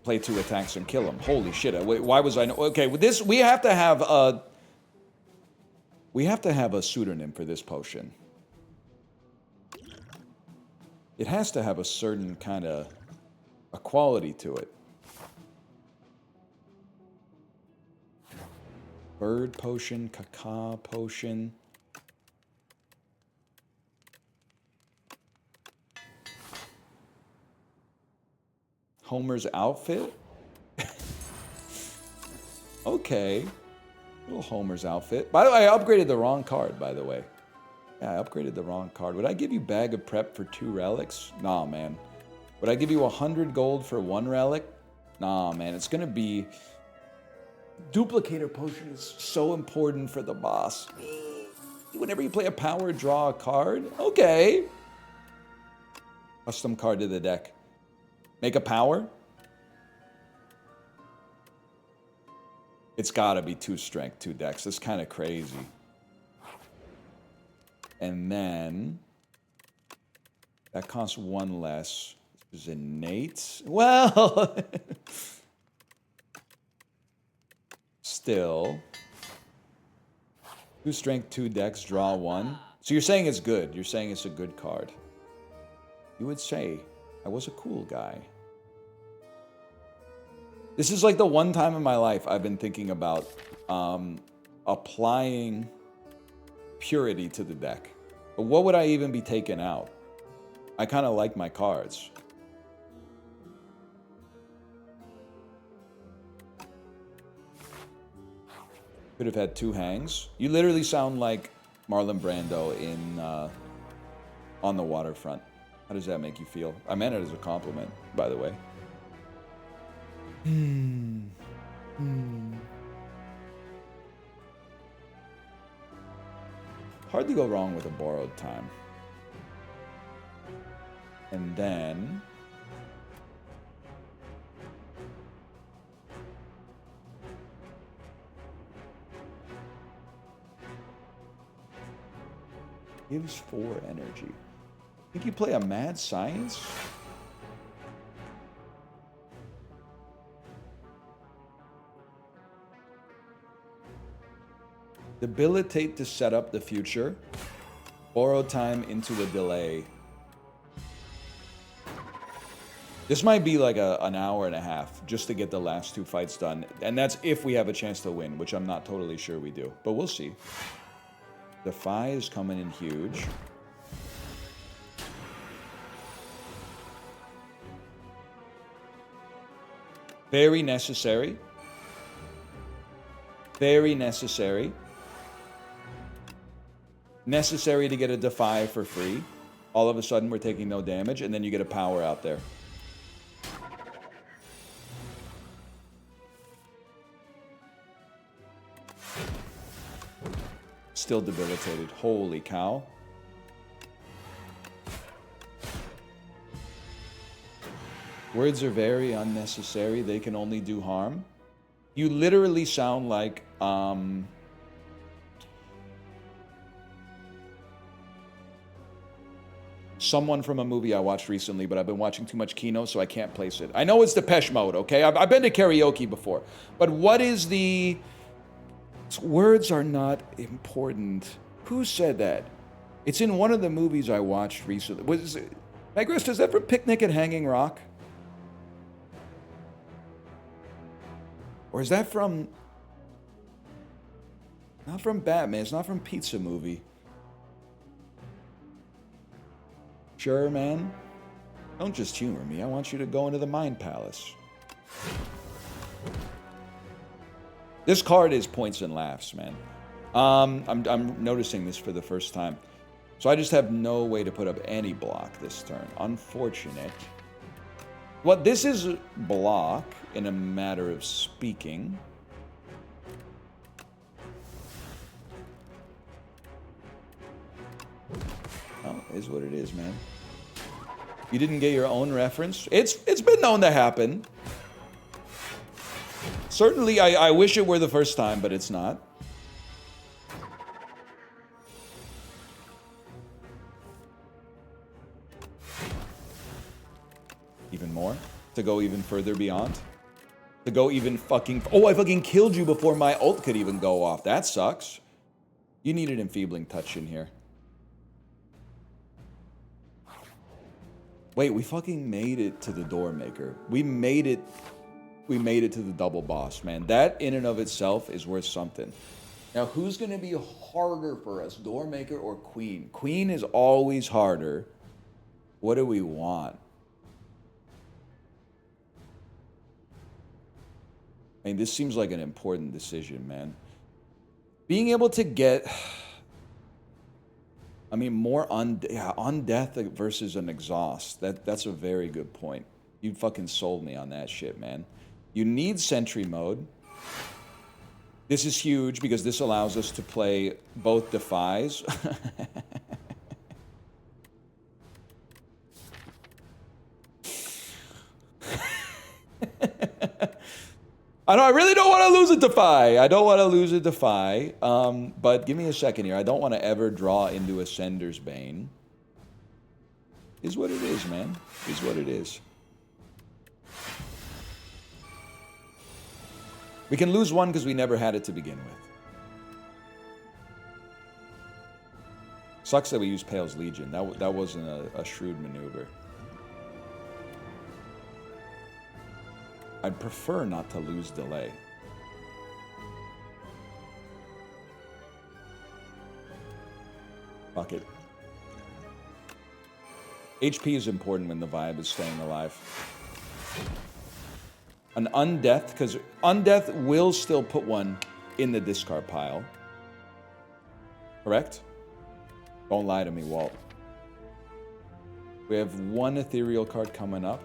Play 2 attacks and kill him. Holy shit. Wait, why was I... Okay, with this, we have to have a pseudonym for this potion. It has to have a certain kind of a quality to it. Bird potion, caca potion. Homer's outfit? Okay. Little Homer's outfit. By the way, I upgraded the wrong card, by the way. Yeah, I upgraded the wrong card. Would I give you Bag of Prep for 2 relics? Nah, man. Would I give you 100 gold for 1 relic? Nah, man, it's gonna be... Duplicator potion is so important for the boss. Whenever you play a power, draw a card. Okay. Custom card to the deck. Make a power. It's gotta be 2 strength, 2 dex. That's kind of crazy. And then... that costs 1 less. This is innate. Well... Still... 2 strength, 2 dex, draw 1. So you're saying it's good. You're saying it's a good card. You would say I was a cool guy. This is like the one time in my life I've been thinking about applying purity to the deck. But what would I even be taking out? I kind of like my cards. Could have had 2 hangs. You literally sound like Marlon Brando in On the Waterfront. How does that make you feel? I meant it as a compliment, by the way. Hard to go wrong with a borrowed time. And then... gives 4 energy. Think you play a mad science? Debilitate to set up the future. Borrow time into a delay. This might be like an hour and a half just to get the last 2 fights done. And that's if we have a chance to win, which I'm not totally sure we do. But we'll see. Defy is coming in huge. Very necessary. Very necessary. Necessary to get a Defy for free. All of a sudden we're taking no damage, and then you get a power out there. Still debilitated. Holy cow. Words are very unnecessary. They can only do harm. You literally sound like someone from a movie I watched recently, but I've been watching too much Kino, so I can't place it. I know it's Depeche Mode, okay? I've been to karaoke before. But what is the... Words are not important. Who said that? It's in one of the movies I watched recently. Was it... Negrist, is that from Picnic at Hanging Rock? Or is that from... Not from Batman. It's not from Pizza Movie. Sure, man. Don't just humor me. I want you to go into the Mind Palace. This card is points and laughs, man. I'm noticing this for the first time. So I just have no way to put up any block this turn. Unfortunate. Well, this is block in a matter of speaking. Oh, it is what it is, man. You didn't get your own reference? It's been known to happen. Certainly, I wish it were the first time, but it's not. Even more? To go even further beyond? To go even fucking... Oh, I fucking killed you before my ult could even go off. That sucks. You need an enfeebling touch in here. Wait, we fucking made it to the door maker. We made it to the double boss, man. That in and of itself is worth something. Now, who's going to be harder for us, door maker or queen? Queen is always harder. What do we want? I mean, this seems like an important decision, man. Being able to get... I mean, more on death versus an exhaust. That's a very good point. You fucking sold me on that shit, man. You need sentry mode. This is huge because this allows us to play both defies. I really don't want to lose a defy. I don't want to lose a defy. But give me a second here. I don't want to ever draw into Ascender's Bane. Is what it is, man. Is what it is. We can lose one because we never had it to begin with. Sucks that we used Pale's Legion. That wasn't a shrewd maneuver. I'd prefer not to lose delay. Fuck it. HP is important when the vibe is staying alive. An Undeath, because Undeath will still put one in the discard pile. Correct? Don't lie to me, Walt. We have one Ethereal card coming up.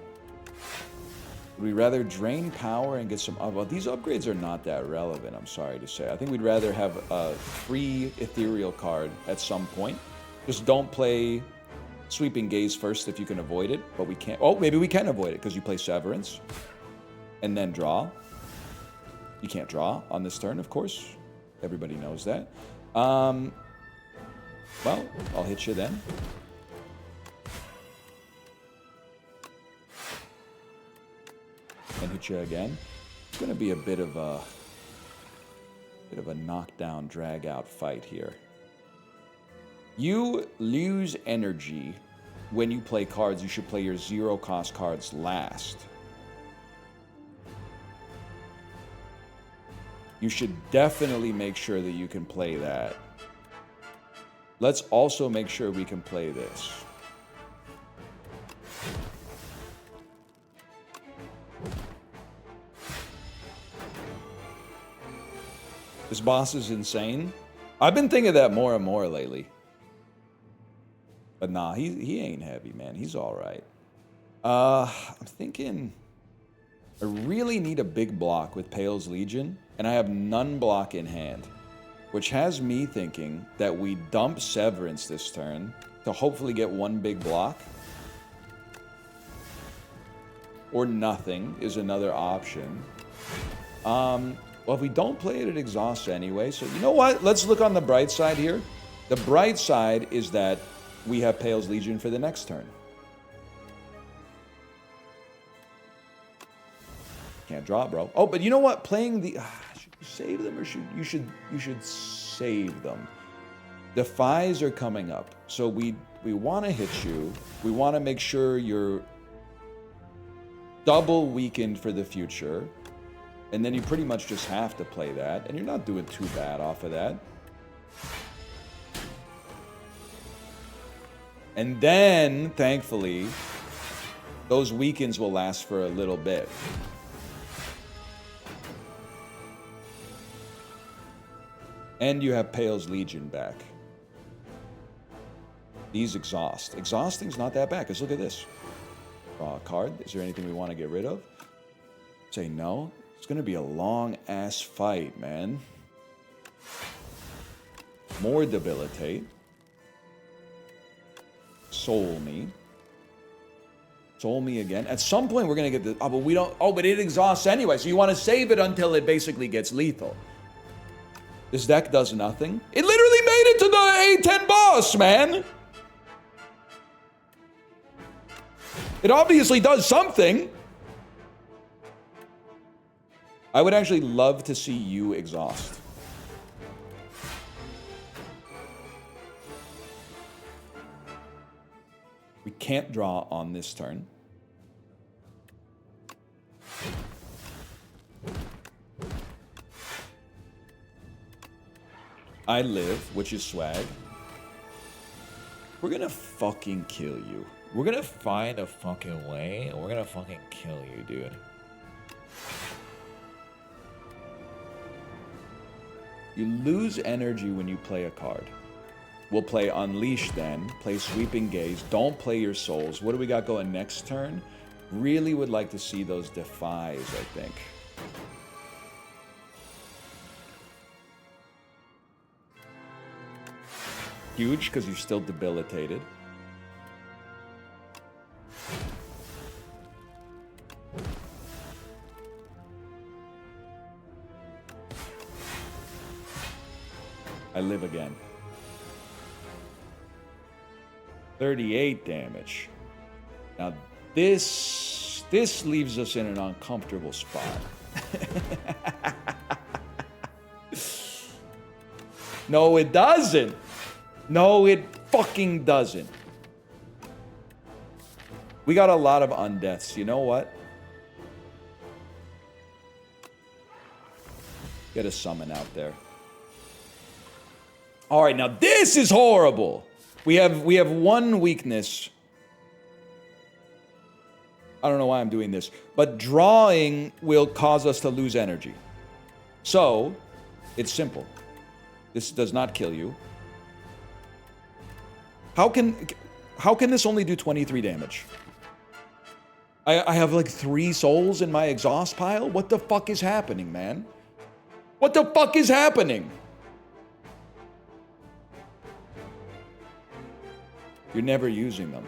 Would we rather drain power and get some... well, these upgrades are not that relevant, I'm sorry to say. I think we'd rather have a free Ethereal card at some point. Just don't play Sweeping Gaze first if you can avoid it, but we can't... oh, maybe we can avoid it because you play Severance and then draw. You can't draw on this turn, of course. Everybody knows that. Well, I'll hit you then. And hit you again. It's going to be a bit of a knockdown, drag out fight here. You lose energy when you play cards. You should play your 0-cost cards last. You should definitely make sure that you can play that. Let's also make sure we can play this. This boss is insane. I've been thinking that more and more lately. But nah, he ain't heavy, man. He's all right. I'm thinking I really need a big block with Pale's Legion, and I have none block in hand, which has me thinking that we dump Severance this turn to hopefully get one big block. Or nothing is another option. Well, if we don't play it, it exhausts anyway. So you know what? Let's look on the bright side here. The bright side is that we have Pale's Legion for the next turn. Can't draw, bro. Oh, but you know what? Playing the... should you save them or you should save them. Defies are coming up. So we want to hit you. We want to make sure you're double weakened for the future. And then you pretty much just have to play that. And you're not doing too bad off of that. And then, thankfully, those weekends will last for a little bit. And you have Pale's Legion back. These exhaust. Exhausting's not that bad, because look at this. Draw a card. Is there anything we want to get rid of? Say no. It's going to be a long-ass fight, man. More debilitate. Soul me. Soul me again. At some point, we're going to get the... oh, but we don't... oh, but it exhausts anyway, so you want to save it until it basically gets lethal. This deck does nothing. It literally made it to the A10 boss, man! It obviously does something. I would actually love to see you exhaust. We can't draw on this turn. I live, which is swag. We're gonna fucking kill you. We're gonna find a fucking way, and we're gonna fucking kill you, dude. You lose energy when you play a card. We'll play Unleash then, play Sweeping Gaze, don't play your souls. What do we got going next turn? Really would like to see those Defies, I think. huge because you're still debilitated. I live again. 38 damage. Now this leaves us in an uncomfortable spot. No, it doesn't. No, it fucking doesn't. We got a lot of undeaths. You know what? Get a summon out there. All right, now this is horrible. We have one weakness. I don't know why I'm doing this, but drawing will cause us to lose energy. So, it's simple. This does not kill you. How can this only do 23 damage? I have like 3 souls in my exhaust pile? What the fuck is happening, man? What the fuck is happening? You're never using them.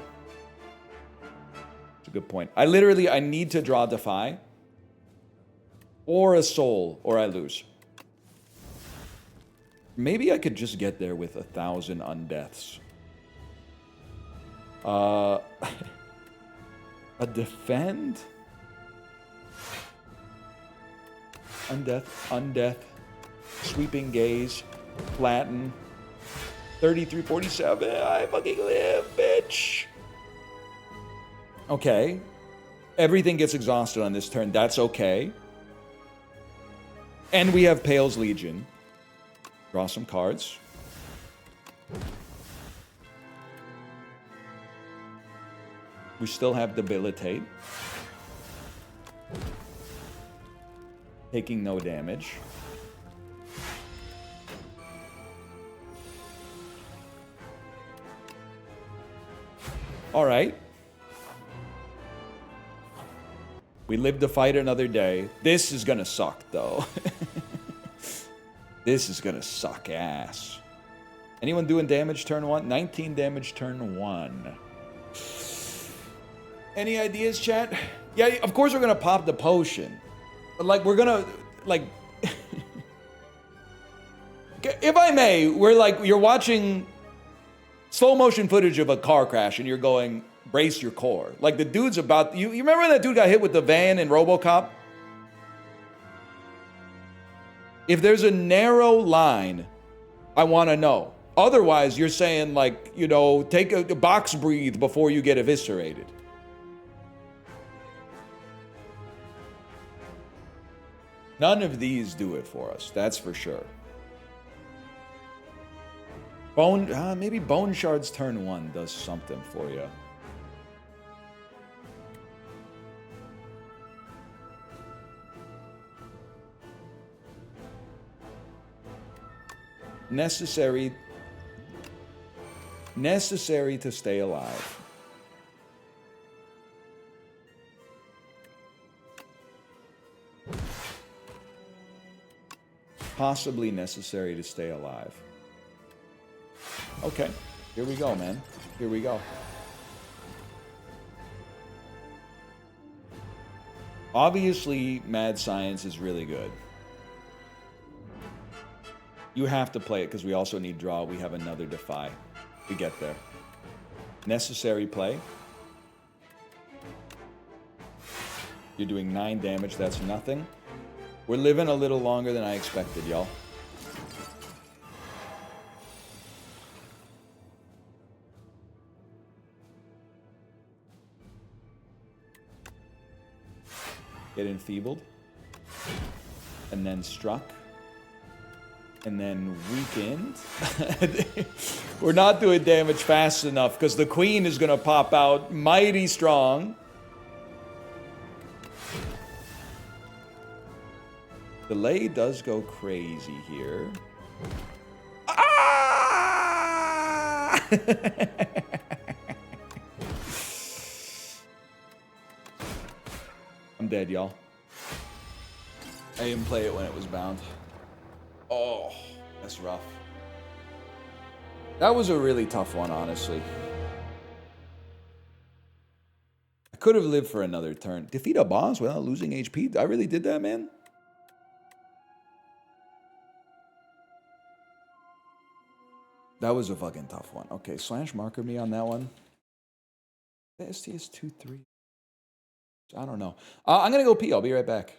It's a good point. I need to draw Defy or a soul or I lose. Maybe I could just get there with 1,000 undeaths. A defend? Undeath. Sweeping gaze. Flatten. 3347. I fucking live, bitch. Okay. Everything gets exhausted on this turn. That's okay. And we have Pale's Legion. Draw some cards. We still have Debilitate. Taking no damage. All right. We live to fight another day. This is gonna suck, though. This is gonna suck ass. Anyone doing damage turn 1? 19 damage turn 1. Any ideas, chat? Yeah, of course we're gonna pop the potion. But, like, we're gonna, like... if I may, you're watching slow motion footage of a car crash and you're going, brace your core. Like, the dude's about... You remember when that dude got hit with the van in RoboCop? If there's a narrow line, I want to know. Otherwise, you're saying, like, you know, take a box breathe before you get eviscerated. None of these do it for us, that's for sure. Maybe Bone Shards turn 1 does something for you. Necessary to stay alive. Possibly necessary to stay alive. Okay, here we go, man. Here we go. Obviously, Mad Science is really good. You have to play it because we also need draw. We have another Defy. We get there. Necessary play. You're doing 9 damage. That's nothing. We're living a little longer than I expected, y'all. Get enfeebled. And then struck. And then weakened. We're not doing damage fast enough because the queen is going to pop out mighty strong. Delay does go crazy here. Ah! I'm dead, y'all. I didn't play it when it was bound. Oh, that's rough. That was a really tough one, honestly. I could have lived for another turn. Defeat a boss without losing HP? I really did that, man? That was a fucking tough one. Okay, slash marker me on that one. The STS 2-3. I don't know. I'm going to go pee. I'll be right back.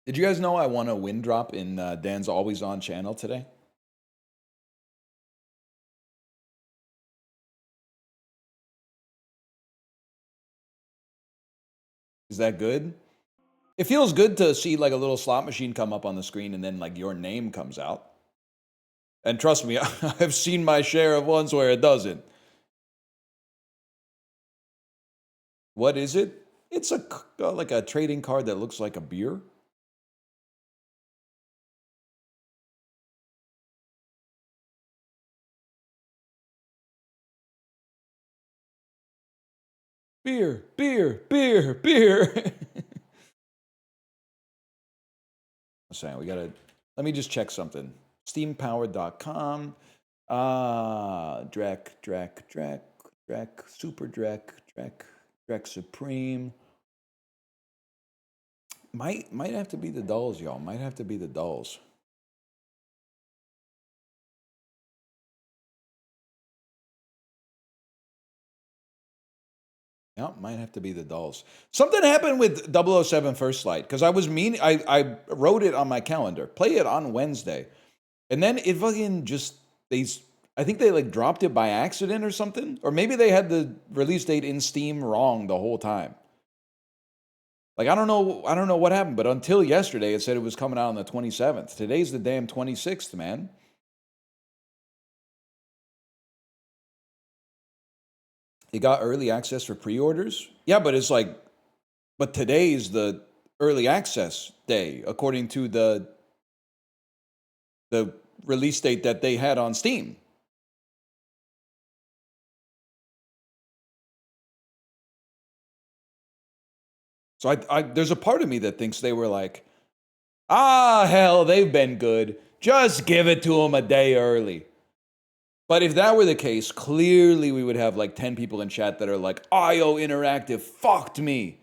Did you guys know I won a win drop in Dan's Always On channel today? Is that good? It feels good to see like a little slot machine come up on the screen and then like your name comes out. And trust me, I've seen my share of ones where it doesn't. What is it? It's like a trading card that looks like a beer. Beer, beer, beer, beer. I'm saying we gotta. Let me just check something. Steampowered.com. Drek, Super Drek Supreme. Might have to be the dolls, y'all. Might have to be the dolls. Yeah, might have to be the dolls. Something happened with 007 First Light because I was I wrote it on my calendar. Play it on Wednesday, and then it fucking just I think they like dropped it by accident or something, or maybe they had the release date in Steam wrong the whole time. Like I don't know what happened, but until yesterday it said it was coming out on the 27th. Today's the damn 26th, man. It got early access for pre-orders. Yeah, but it's like, but today's the early access day according to the release date that they had on Steam. So I there's a part of me that thinks they were like, Ah, hell, they've been good. Just give it to them a day early. But if that were the case, clearly we would have like 10 people in chat that are like, IO Interactive fucked me.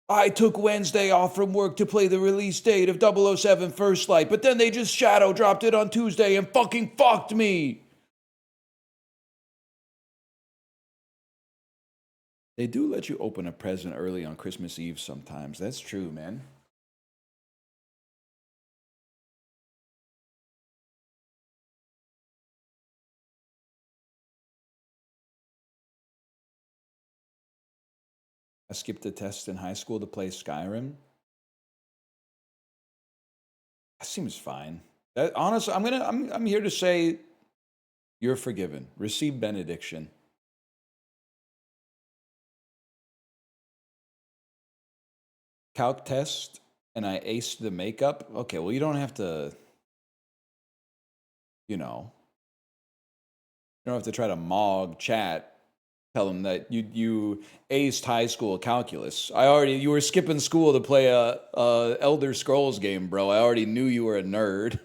I took Wednesday off from work to play the release date of 007 First Light, but then they just shadow dropped it on Tuesday and fucking fucked me. They do let you open a present early on Christmas Eve sometimes. That's true, man. I skipped a test in high school to play Skyrim. That seems fine. Honestly, I'm here to say you're forgiven. Receive benediction. Calc test and I aced the makeup. Okay, well, you don't have to, you don't have to try to mog chat. Tell them that you aced high school calculus. You were skipping school to play a Elder Scrolls game, bro. I already knew you were a nerd.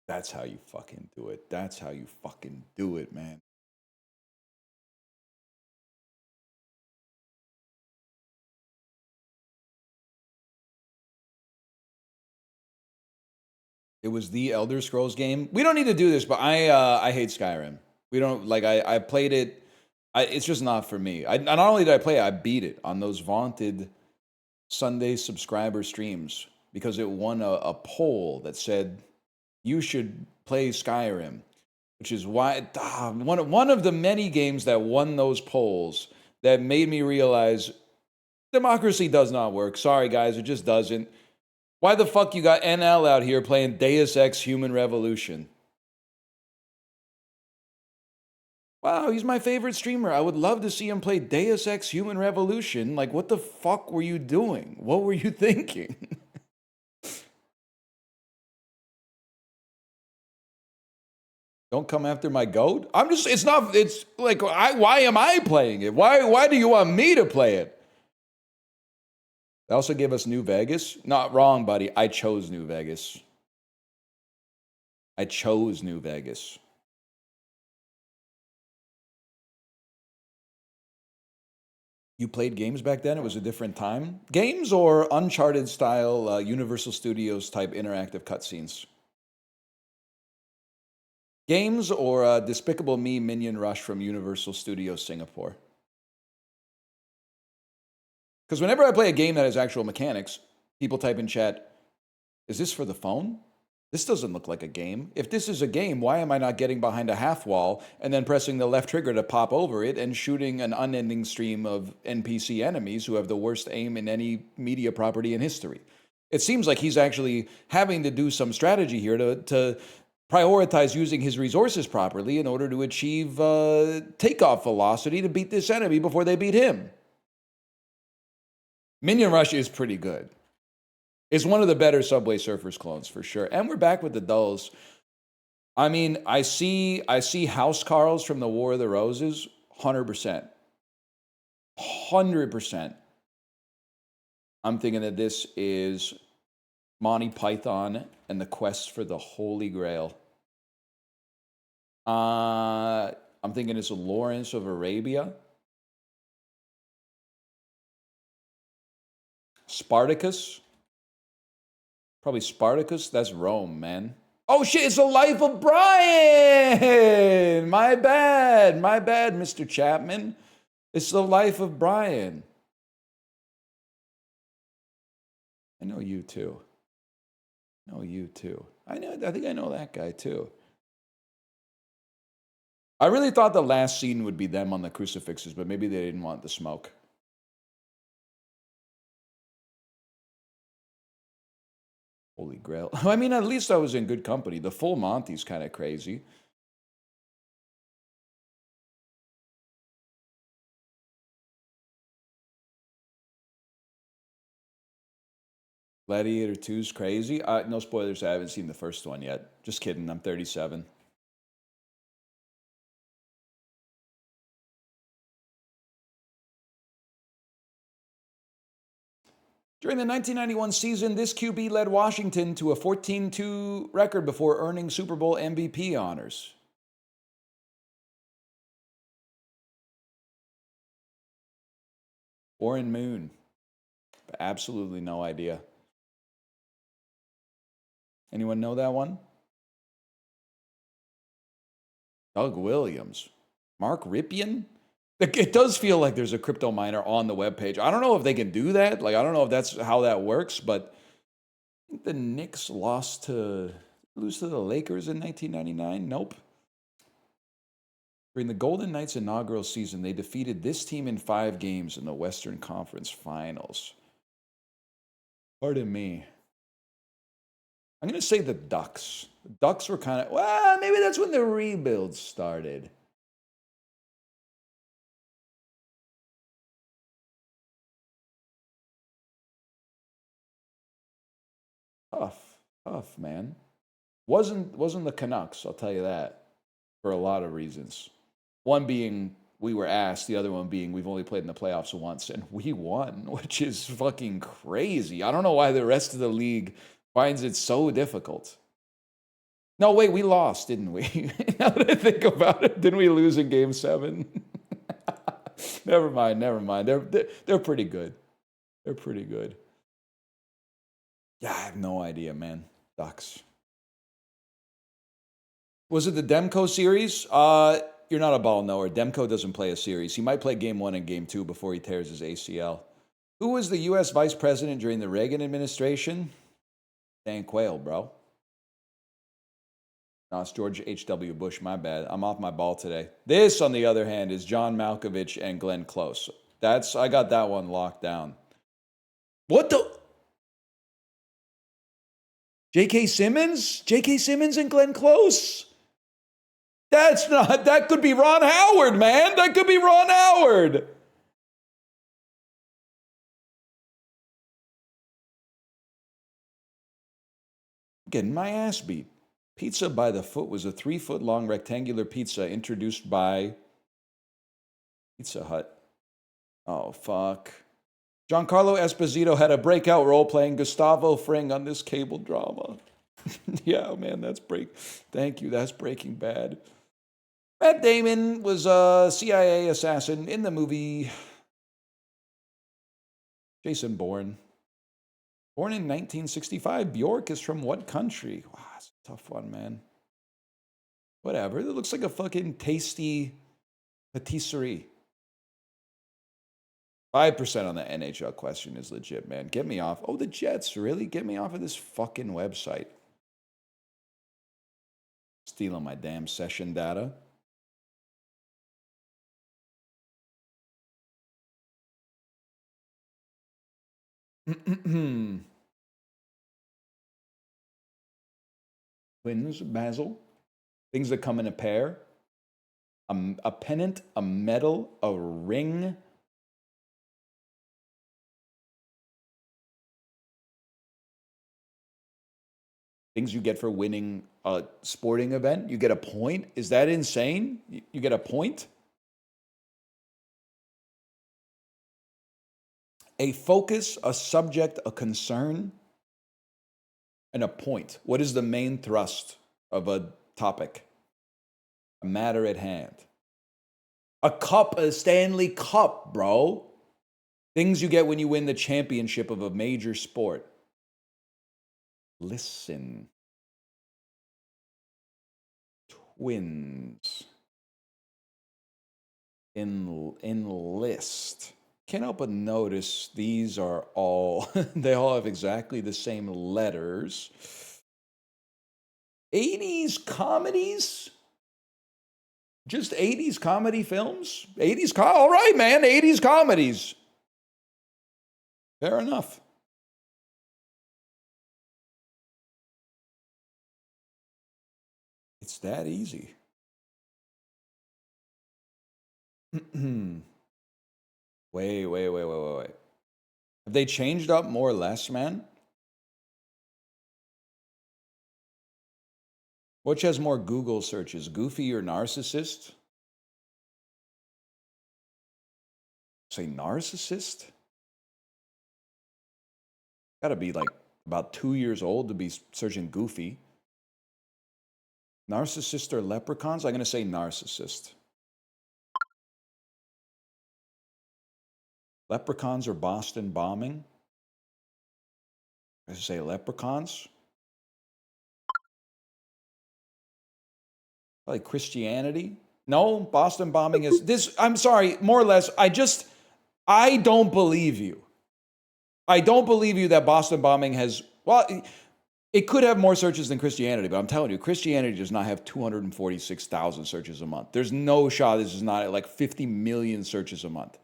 That's how you fucking do it. That's how you fucking do it, man. It was the Elder Scrolls game. We don't need to do this, but I hate Skyrim. We don't like I played it. It's just not for me. Not only did I play it, I beat it on those vaunted Sunday subscriber streams because it won a poll that said you should play Skyrim, which is why one of the many games that won those polls that made me realize democracy does not work. Sorry, guys, it just doesn't. Why the fuck you got NL out here playing Deus Ex Human Revolution? Wow, he's my favorite streamer. I would love to see him play Deus Ex Human Revolution. Like, what the fuck were you doing? What were you thinking? Don't come after my goat? It's like, why am I playing it? Why do you want me to play it? They also gave us New Vegas. Not wrong, buddy. I chose New Vegas. I chose New Vegas. You played games back then? It was a different time? Games or Uncharted style, Universal Studios type interactive cutscenes? Games or Despicable Me Minion Rush from Universal Studios Singapore? Because whenever I play a game that has actual mechanics, people type in chat, is this for the phone? This doesn't look like a game. If this is a game, why am I not getting behind a half wall and then pressing the left trigger to pop over it and shooting an unending stream of NPC enemies who have the worst aim in any media property in history? It seems like he's actually having to do some strategy here to prioritize using his resources properly in order to achieve takeoff velocity to beat this enemy before they beat him. Minion Rush is pretty good. It's one of the better Subway Surfers clones for sure. And we're back with the dulls. I mean, I see House Carls from the War of the Roses, 100%. 100%. I'm thinking that this is Monty Python and the Quest for the Holy Grail. I'm thinking it's Lawrence of Arabia. Spartacus. Probably Spartacus. That's Rome, man. Oh shit, it's the life of Brian! My bad, Mr. Chapman. It's the life of Brian. I know you too. I think I know that guy too. I really thought the last scene would be them on the crucifixes, but maybe they didn't want the smoke. Holy Grail. I mean, at least I was in good company. The full Monty's kind of crazy. Gladiator 2's crazy. No spoilers. I haven't seen the first one yet. Just kidding. I'm 37. During the 1991 season, this QB led Washington to a 14-2 record before earning Super Bowl MVP honors. Warren Moon. Absolutely no idea. Anyone know that one? Doug Williams. Mark Ripien? It does feel like there's a crypto miner on the webpage. I don't know if they can do that. Like, I don't know if that's how that works, but I think the Knicks lose to the Lakers in 1999. Nope. During the Golden Knights' inaugural season, they defeated this team in 5 games in the Western Conference Finals. Pardon me. I'm going to say the Ducks. The Ducks were kind of, well, maybe that's when the rebuild started. Tough, man. Wasn't the Canucks, I'll tell you that, for a lot of reasons. One being we were asked, the other one being we've only played in the playoffs once, and we won, which is fucking crazy. I don't know why the rest of the league finds it so difficult. No, wait, we lost, didn't we? Now that I think about it, didn't we lose in Game 7? Never mind. They're pretty good. They're pretty good. Yeah, I have no idea, man. Ducks. Was it the Demko series? You're not a ball knower. Demko doesn't play a series. He might play Game 1 and Game 2 before he tears his ACL. Who was the U.S. vice president during the Reagan administration? Dan Quayle, bro. No, it's George H.W. Bush, my bad. I'm off my ball today. This, on the other hand, is John Malkovich and Glenn Close. I got that one locked down. What the? J.K. Simmons? J.K. Simmons and Glenn Close? That could be Ron Howard, man. That could be Ron Howard. Getting my ass beat. Pizza by the Foot was a 3-foot-long rectangular pizza introduced by Pizza Hut. Oh, fuck. Giancarlo Esposito had a breakout role playing Gustavo Fring on this cable drama. Yeah, man, thank you, that's Breaking Bad. Matt Damon was a CIA assassin in the movie Jason Bourne. Born in 1965, Bjork is from what country? Wow, that's a tough one, man. Whatever, it looks like a fucking tasty patisserie. 5% on the NHL question is legit, man. Get me off. Oh, the Jets, really? Get me off of this fucking website. Stealing my damn session data. Twins, Basil. Things that come in a pair. A pennant, a medal, a ring. Things you get for winning a sporting event. You get a point. Is that insane? You get a point? A focus, a subject, a concern, and a point. What is the main thrust of a topic? A matter at hand. A cup, a Stanley Cup, bro. Things you get when you win the championship of a major sport. Listen. Twins. Enlist. Can't help but notice these are all, they all have exactly the same letters. 80s comedies? Just 80s comedy films? All right, man, 80s comedies. Fair enough. It's that easy. Wait. Have they changed up more or less, man? Which has more Google searches, Goofy or Narcissist? Say Narcissist? Gotta be like about 2 years old to be searching Goofy. Narcissist or leprechauns? I'm gonna say narcissist. Leprechauns or Boston bombing? I should say leprechauns. Like Christianity? No, Boston bombing is this. I'm sorry, more or less. I don't believe you. I don't believe you that Boston bombing has, well, it could have more searches than Christianity, but I'm telling you, Christianity does not have 246,000 searches a month. There's no shot this is not at like 50 million searches a month.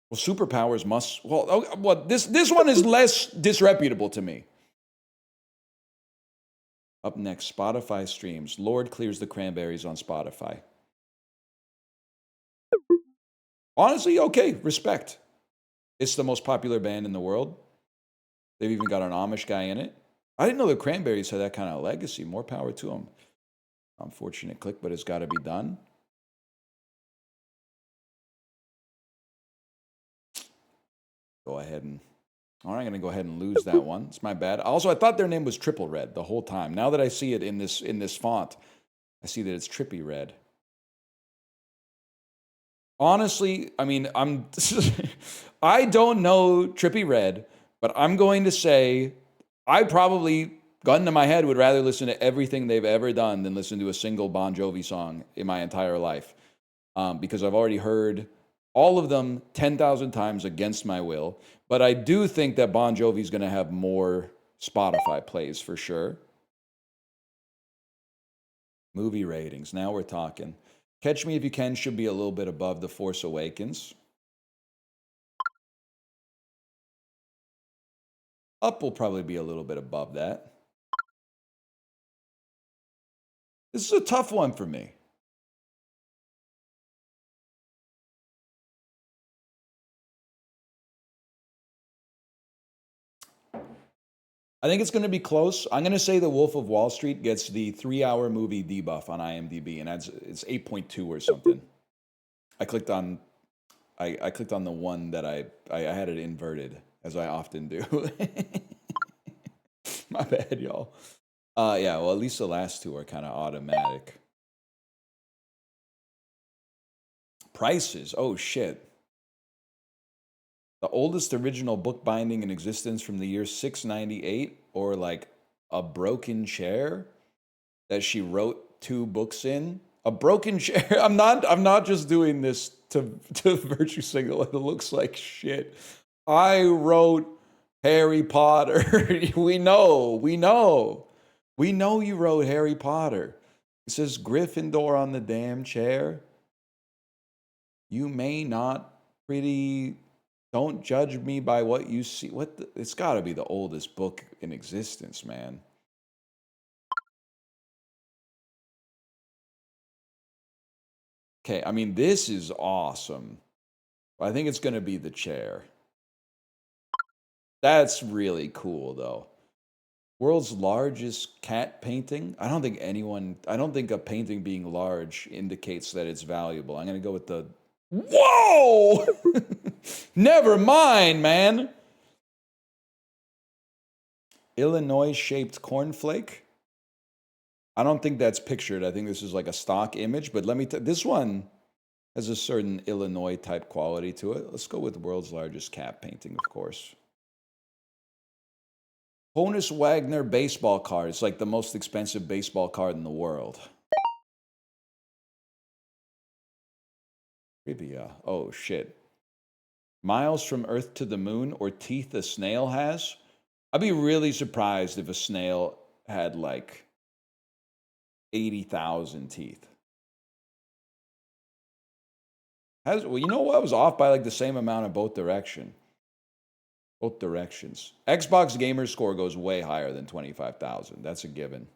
Well, superpowers must, this one is less disreputable to me. Up next, Spotify streams. Lord clears the cranberries on Spotify. Honestly, okay, respect. It's the most popular band in the world. They've even got an Amish guy in it. I didn't know the Cranberries had that kind of legacy. More power to them. Unfortunate click, but it's got to be done. Go ahead and... All right, I'm going to go ahead and lose that one. It's my bad. Also, I thought their name was Triple Red the whole time. Now that I see it in this font, I see that it's Trippy Red. Honestly, I mean, I don't know Trippy Red, but I'm going to say I probably, gun to my head, would rather listen to everything they've ever done than listen to a single Bon Jovi song in my entire life. Because I've already heard all of them 10,000 times against my will. But I do think that Bon Jovi's going to have more Spotify plays for sure. Movie ratings. Now we're talking. Catch Me If You Can should be a little bit above The Force Awakens. Up will probably be a little bit above that. This is a tough one for me. I think it's going to be close. I'm going to say The Wolf of Wall Street gets the 3-hour movie debuff on IMDb, and it's 8.2 or something. I clicked on the one that I had it inverted, as I often do. My bad, y'all. Yeah, well, at least the last two are kind of automatic. Prices. Oh, shit. The oldest original book binding in existence from the year 698, or like a broken chair that she wrote 2 books in. A broken chair. I'm not just doing this to virtue signal. It looks like shit. I wrote Harry Potter. We know you wrote Harry Potter. It says Gryffindor on the damn chair. You may not pretty... Don't judge me by what you see. It's got to be the oldest book in existence, man. Okay, I mean, this is awesome. I think it's going to be the chair. That's really cool, though. World's largest cat painting. I don't think a painting being large indicates that it's valuable. I'm going to go with the... Whoa! Never mind, man. Illinois-shaped cornflake. I don't think that's pictured. I think this is like a stock image, but this one has a certain Illinois-type quality to it. Let's go with the world's largest cat painting, of course. Honus Wagner baseball card. It's like the most expensive baseball card in the world. Trivia. Oh, shit. Miles from Earth to the Moon, or teeth a snail has? I'd be really surprised if a snail had like 80,000 teeth. Well, you know what? I was off by like the same amount in both directions. Xbox gamer score goes way higher than 25,000. That's a given.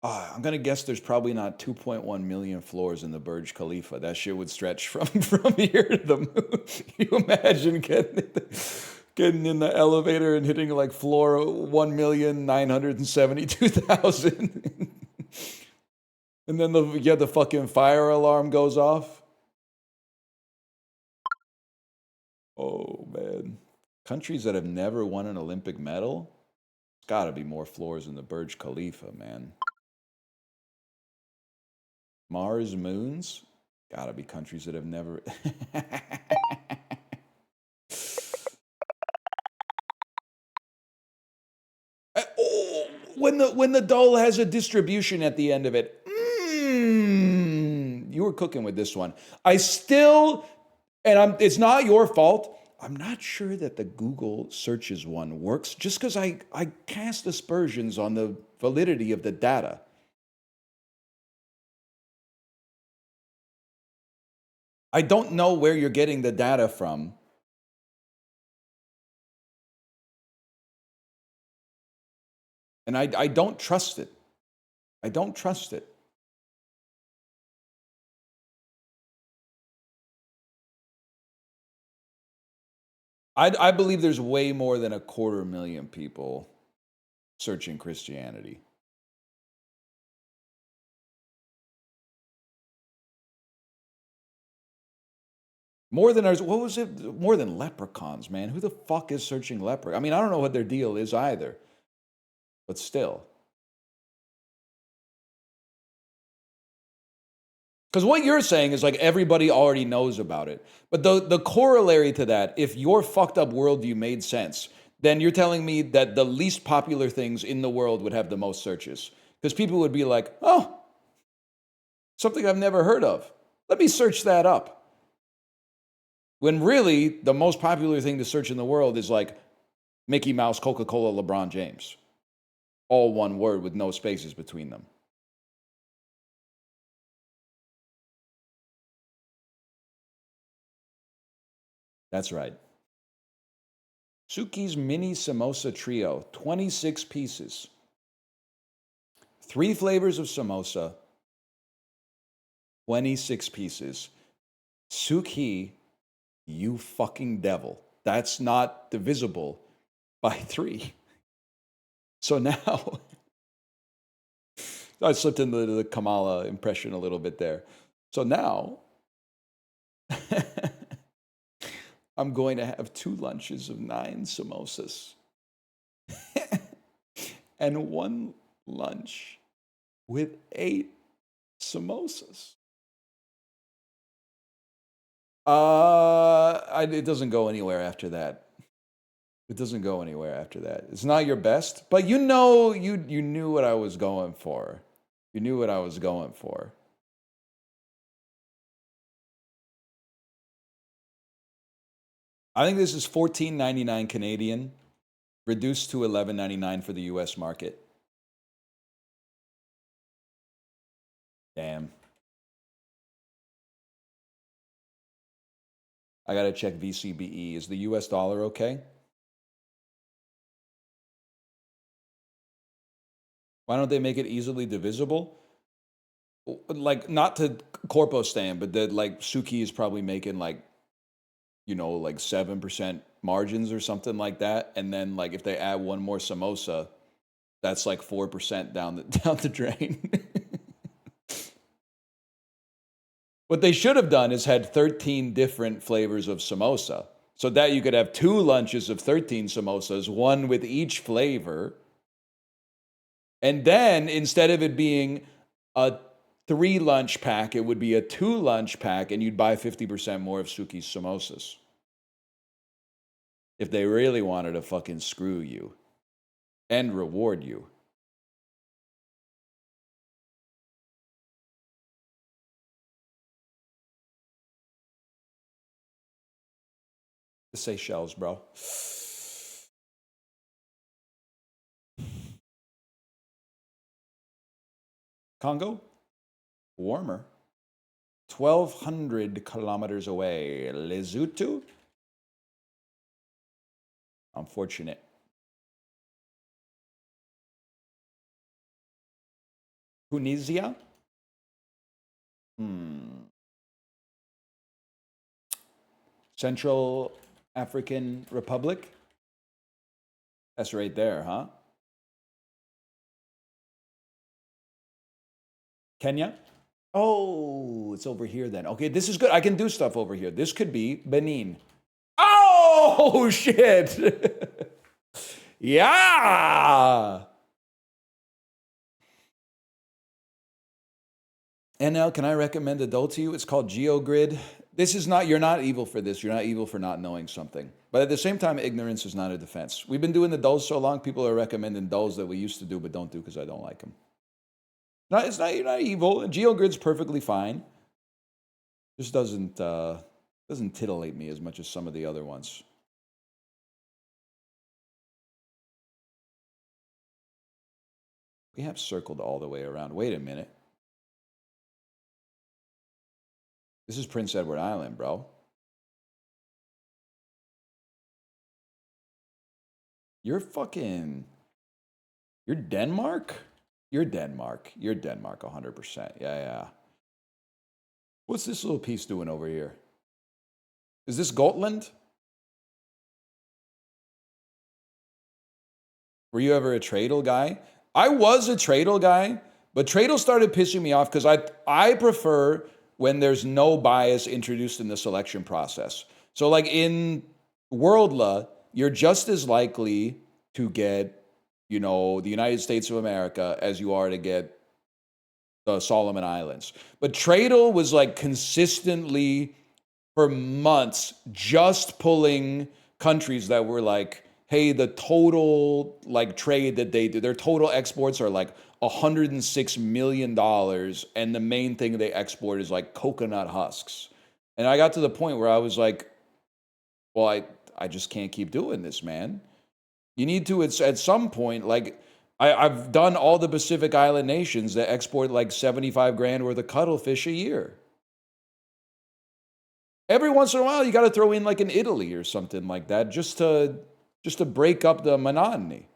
I'm going to guess there's probably not 2.1 million floors in the Burj Khalifa. That shit would stretch from here to the moon. You imagine getting in the elevator and hitting like floor 1,972,000. And then the fucking fire alarm goes off. Oh, man. Countries that have never won an Olympic medal? It's got to be more floors than the Burj Khalifa, man. Mars moons? Got to be countries that have never... Oh, when the doll has a distribution at the end of it. You were cooking with this one. I still, it's not your fault. I'm not sure that the Google searches one works just because I cast aspersions on the validity of the data. I don't know where you're getting the data from. And I don't trust it. I don't trust it. I believe there's way more than 250,000 people searching Christianity. More than ours. What was it? More than leprechauns, man. Who the fuck is searching leprechaun? I mean, I don't know what their deal is either. But still. Because what you're saying is like everybody already knows about it. But the corollary to that, if your fucked up worldview made sense, then you're telling me that the least popular things in the world would have the most searches. Because people would be like, oh, something I've never heard of. Let me search that up. When really, the most popular thing to search in the world is like Mickey Mouse, Coca-Cola, LeBron James. All one word with no spaces between them. That's right. Suki's Mini Samosa Trio, 26 pieces. 3 flavors of samosa, 26 pieces. Suki, you fucking devil. That's not divisible by 3. So now, I slipped into the Kamala impression a little bit there. So now, I'm going to have 2 lunches of 9 samosas. And 1 lunch with 8 samosas. It doesn't go anywhere after that. It doesn't go anywhere after that. It's not your best, but you know, you knew what I was going for. You knew what I was going for. I think this is $14.99 Canadian, reduced to $11.99 for the US market. Damn. I gotta check VCBE. Is the US dollar okay? Why don't they make it easily divisible? Like, not to corpo stand, but that like Suki is probably making like, you know, like 7% margins or something like that. And then like if they add 1 more samosa, that's like 4% down the drain. What they should have done is had 13 different flavors of samosa. So that you could have 2 lunches of 13 samosas, 1 with each flavor. And then instead of it being a 3 lunch pack, it would be a 2 lunch pack, and you'd buy 50% more of Suki's samosas. If they really wanted to fucking screw you and reward you. The Seychelles, bro. Congo? Warmer. 1,200 kilometers away. Lesotho? Unfortunate. Tunisia? Central African Republic? That's right there, huh? Kenya? Oh, it's over here then. Okay, this is good. I can do stuff over here. This could be Benin. Oh! Oh, shit. Yeah. And now, can I recommend a dull to you? It's called GeoGrid. This is not, you're not evil for this. You're not evil for not knowing something. But at the same time, ignorance is not a defense. We've been doing the dulls so long, people are recommending dulls that we used to do but don't do because I don't like them. It's not, you're not evil. GeoGrid's perfectly fine. Just doesn't titillate me as much as some of the other ones. We have circled all the way around. Wait a minute. This is Prince Edward Island, bro. You're Denmark? You're Denmark 100%. Yeah. What's this little piece doing over here? Is this Gotland? Were you ever a Tradle guy? I was a Tradle guy, but Tradle started pissing me off because I prefer when there's no bias introduced in the selection process. So like in Worldla, you're just as likely to get, the United States of America as you are to get the Solomon Islands. But Tradle was like consistently for months just pulling countries that were like, hey, the total like trade that they do, their total exports are like $106 million. And the main thing they export is like coconut husks. And I got to the point where I was like, well, I just can't keep doing this, man. You need to, at some point, like, I've done all the Pacific Island nations that export like 75 grand worth of cuttlefish a year. Every once in a while, you got to throw in like an Italy or something like that just to break up the monotony.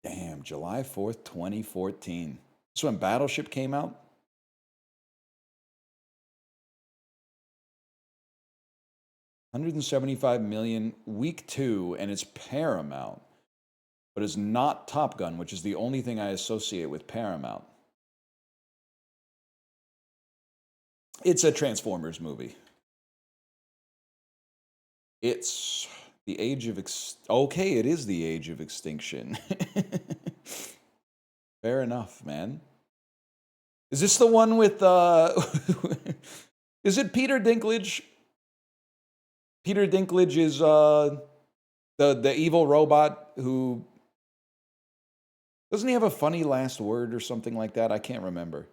Damn, July 4th, 2014. That's when Battleship came out? $175 million, week 2, and it's Paramount. But it's not Top Gun, which is the only thing I associate with Paramount. It's a Transformers movie. It's the age of okay, it is the age of extinction. Fair enough, man. Is this the one with is it Peter Dinklage? Peter Dinklage is the evil robot who doesn't he have a funny last word or something like that? I can't remember.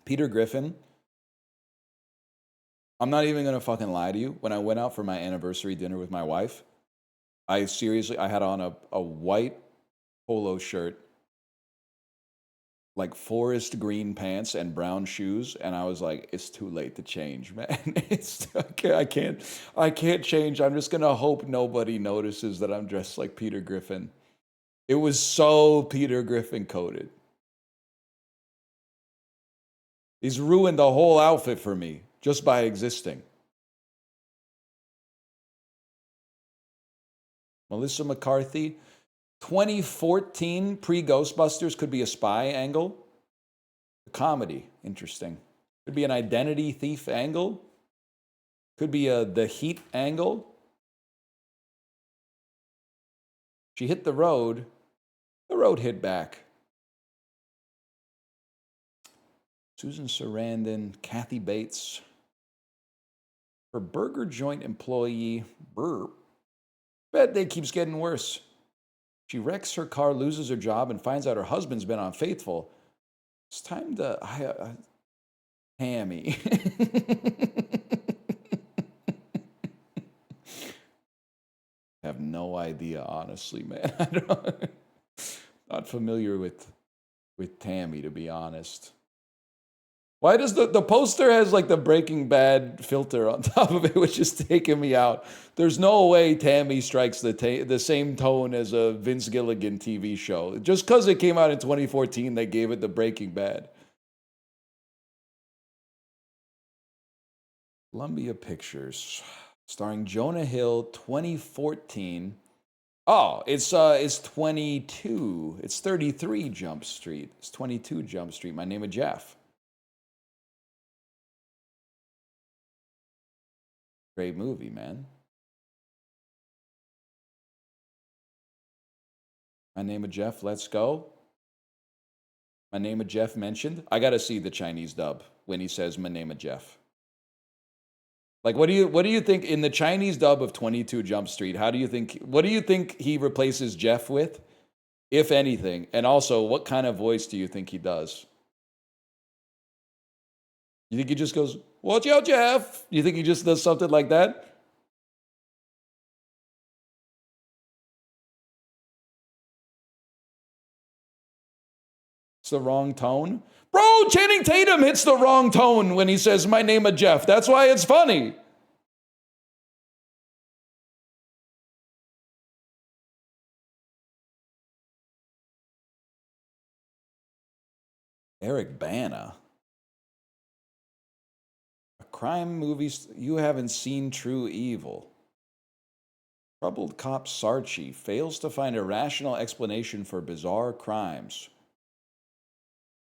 Peter Griffin. I'm not even gonna fucking lie to you. When I went out for my anniversary dinner with my wife, I had on a white polo shirt, like forest green pants and brown shoes, and I was like, it's too late to change, man. I can't change. I'm just gonna hope nobody notices that I'm dressed like Peter Griffin. It was so Peter Griffin coded. He's ruined the whole outfit for me just by existing. Melissa McCarthy, 2014 pre-Ghostbusters could be a spy angle. A comedy, interesting. Could be an identity thief angle. Could be the Heat angle. She hit the road hit back. Susan Sarandon, Kathy Bates. Her burger joint employee, burp. Bad day keeps getting worse. She wrecks her car, loses her job, and finds out her husband's been unfaithful. It's time to... Tammy. I have no idea, honestly, man. Not familiar with Tammy, to be honest. Why does the poster has like the Breaking Bad filter on top of it, which is taking me out? There's no way Tammy strikes the same tone as a Vince Gilligan TV show. Just because it came out in 2014, they gave it the Breaking Bad. Columbia Pictures, starring Jonah Hill, 2014. Oh, it's 22. It's 33 Jump Street. It's 22 Jump Street. My name is Jeff. Great movie, man. My Name of Jeff, let's go. My Name of Jeff mentioned. I got to see the Chinese dub when he says My Name of Jeff. Like, what do you think in the Chinese dub of 22 Jump Street? What do you think he replaces Jeff with, if anything? And also, what kind of voice do you think he does? You think he just goes, "Watch out, Jeff"? You think he just does something like that? It's the wrong tone. Bro, Channing Tatum hits the wrong tone when he says My Name of Jeff. That's why it's funny. Eric Bana. A crime movie. You haven't seen True Evil. Troubled cop Sarchi fails to find a rational explanation for bizarre crimes.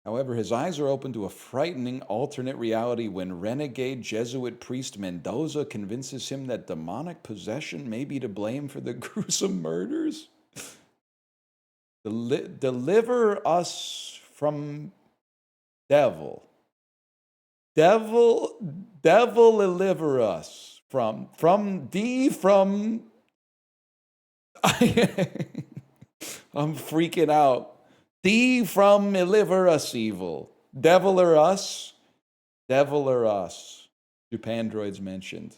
However, his eyes are open to a frightening alternate reality when renegade Jesuit priest Mendoza convinces him that demonic possession may be to blame for the gruesome murders. Deliver us from devil. Devil deliver us from I'm freaking out. Thee from deliver us evil. Devil or us? Devil or us? Japan droids mentioned.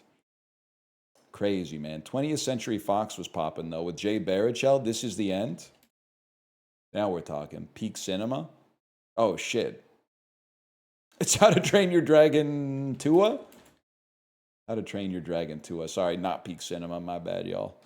Crazy, man. 20th Century Fox was popping, though, with Jay Baruchel. This is the end. Now we're talking. Peak Cinema. Oh, shit. It's How to Train Your Dragon 2? How to Train Your Dragon 2. Sorry, not Peak Cinema. My bad, y'all.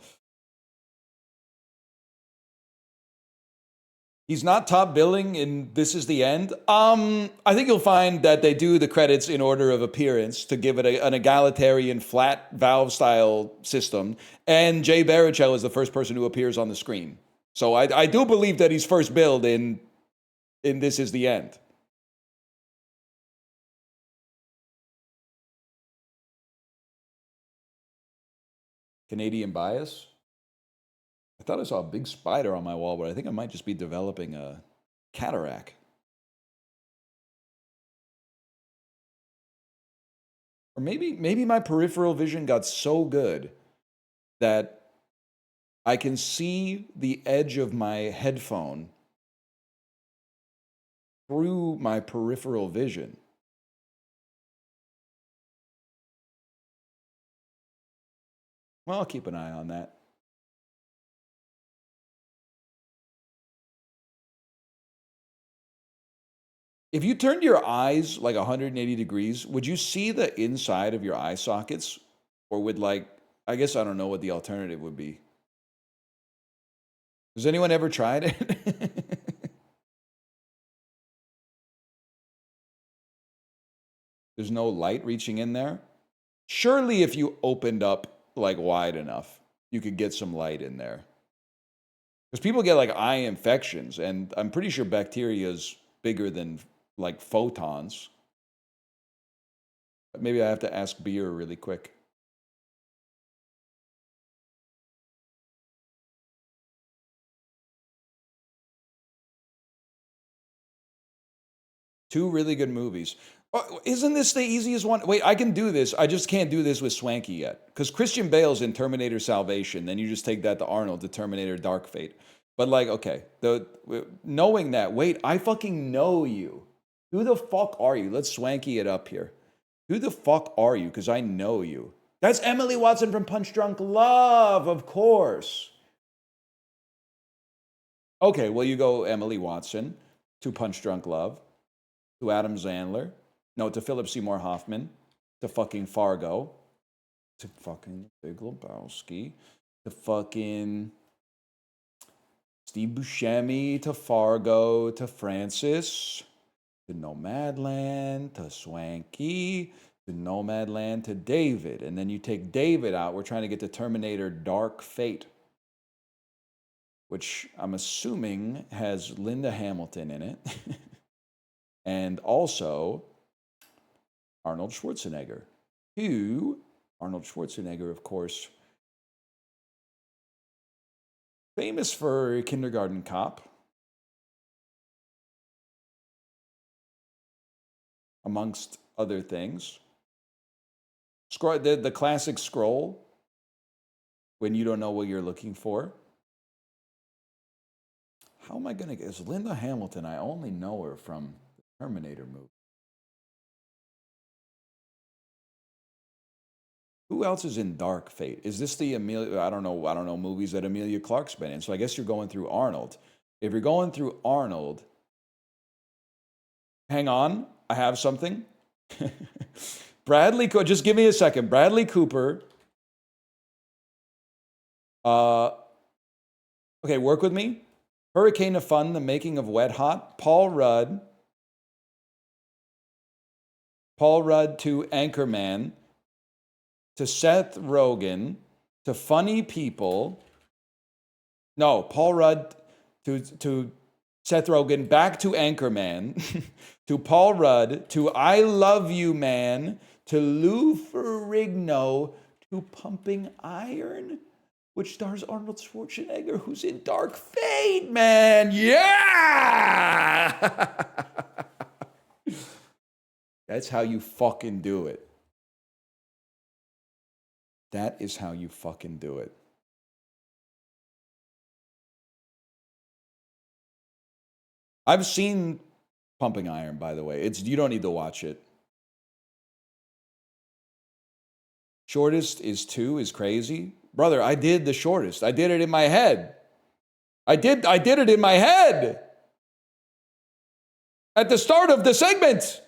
He's not top billing in This Is the End. I think you'll find that they do the credits in order of appearance to give it an egalitarian flat valve style system. And Jay Baruchel is the first person who appears on the screen. So I do believe that he's first billed in This Is the End. Canadian bias? I thought I saw a big spider on my wall, but I think I might just be developing a cataract. Or maybe my peripheral vision got so good that I can see the edge of my headphone through my peripheral vision. Well, I'll keep an eye on that. If you turned your eyes like 180 degrees, would you see the inside of your eye sockets? Or would I guess I don't know what the alternative would be. Has anyone ever tried it? There's no light reaching in there? Surely if you opened up wide enough, you could get some light in there. Because people get eye infections, and I'm pretty sure bacteria is bigger than photons. Maybe I have to ask Beer really quick. Two really good movies. Oh, isn't this the easiest one? Wait, I can do this. I just can't do this with Swanky yet. Because Christian Bale's in Terminator Salvation. Then you just take that to Arnold, to Terminator Dark Fate. But okay, knowing that, wait, I fucking know you. Who the fuck are you? Let's Swanky it up here. Who the fuck are you? Because I know you. That's Emily Watson from Punch Drunk Love, of course. Okay, well, you go Emily Watson to Punch Drunk Love, to Adam Sandler, no, to Philip Seymour Hoffman, to fucking Fargo, to fucking Big Lebowski, to fucking Steve Buscemi, to Fargo, to Francis, to Nomadland, to Swanky, to Nomadland, to David. And then you take David out. We're trying to get to Terminator Dark Fate, which I'm assuming has Linda Hamilton in it. And also Arnold Schwarzenegger, who Arnold Schwarzenegger, of course. Famous for Kindergarten Cop, amongst other things. The classic scroll, when you don't know what you're looking for. How am I going to get... It's Linda Hamilton. I only know her from the Terminator movie. Who else is in Dark Fate? Is this the Amelia... I don't know movies that Emilia Clarke's been in. So I guess you're going through Arnold. If you're going through Arnold... Hang on. I have something. Just give me a second. Bradley Cooper. Okay, work with me. Hurricane of Fun, The Making of Wet Hot. Paul Rudd to Anchorman, to Seth Rogen, to Funny People. No, Paul Rudd to Seth Rogen, back to Anchorman, to Paul Rudd, to I Love You Man, to Lou Ferrigno, to Pumping Iron, which stars Arnold Schwarzenegger, who's in Dark Fate, man. Yeah! That's how you fucking do it. That is how you fucking do it. I've seen Pumping Iron, by the way. You don't need to watch it. Shortest is 2 is crazy. Brother, I did the shortest. I did it in my head. I did it in my head. At the start of the segment.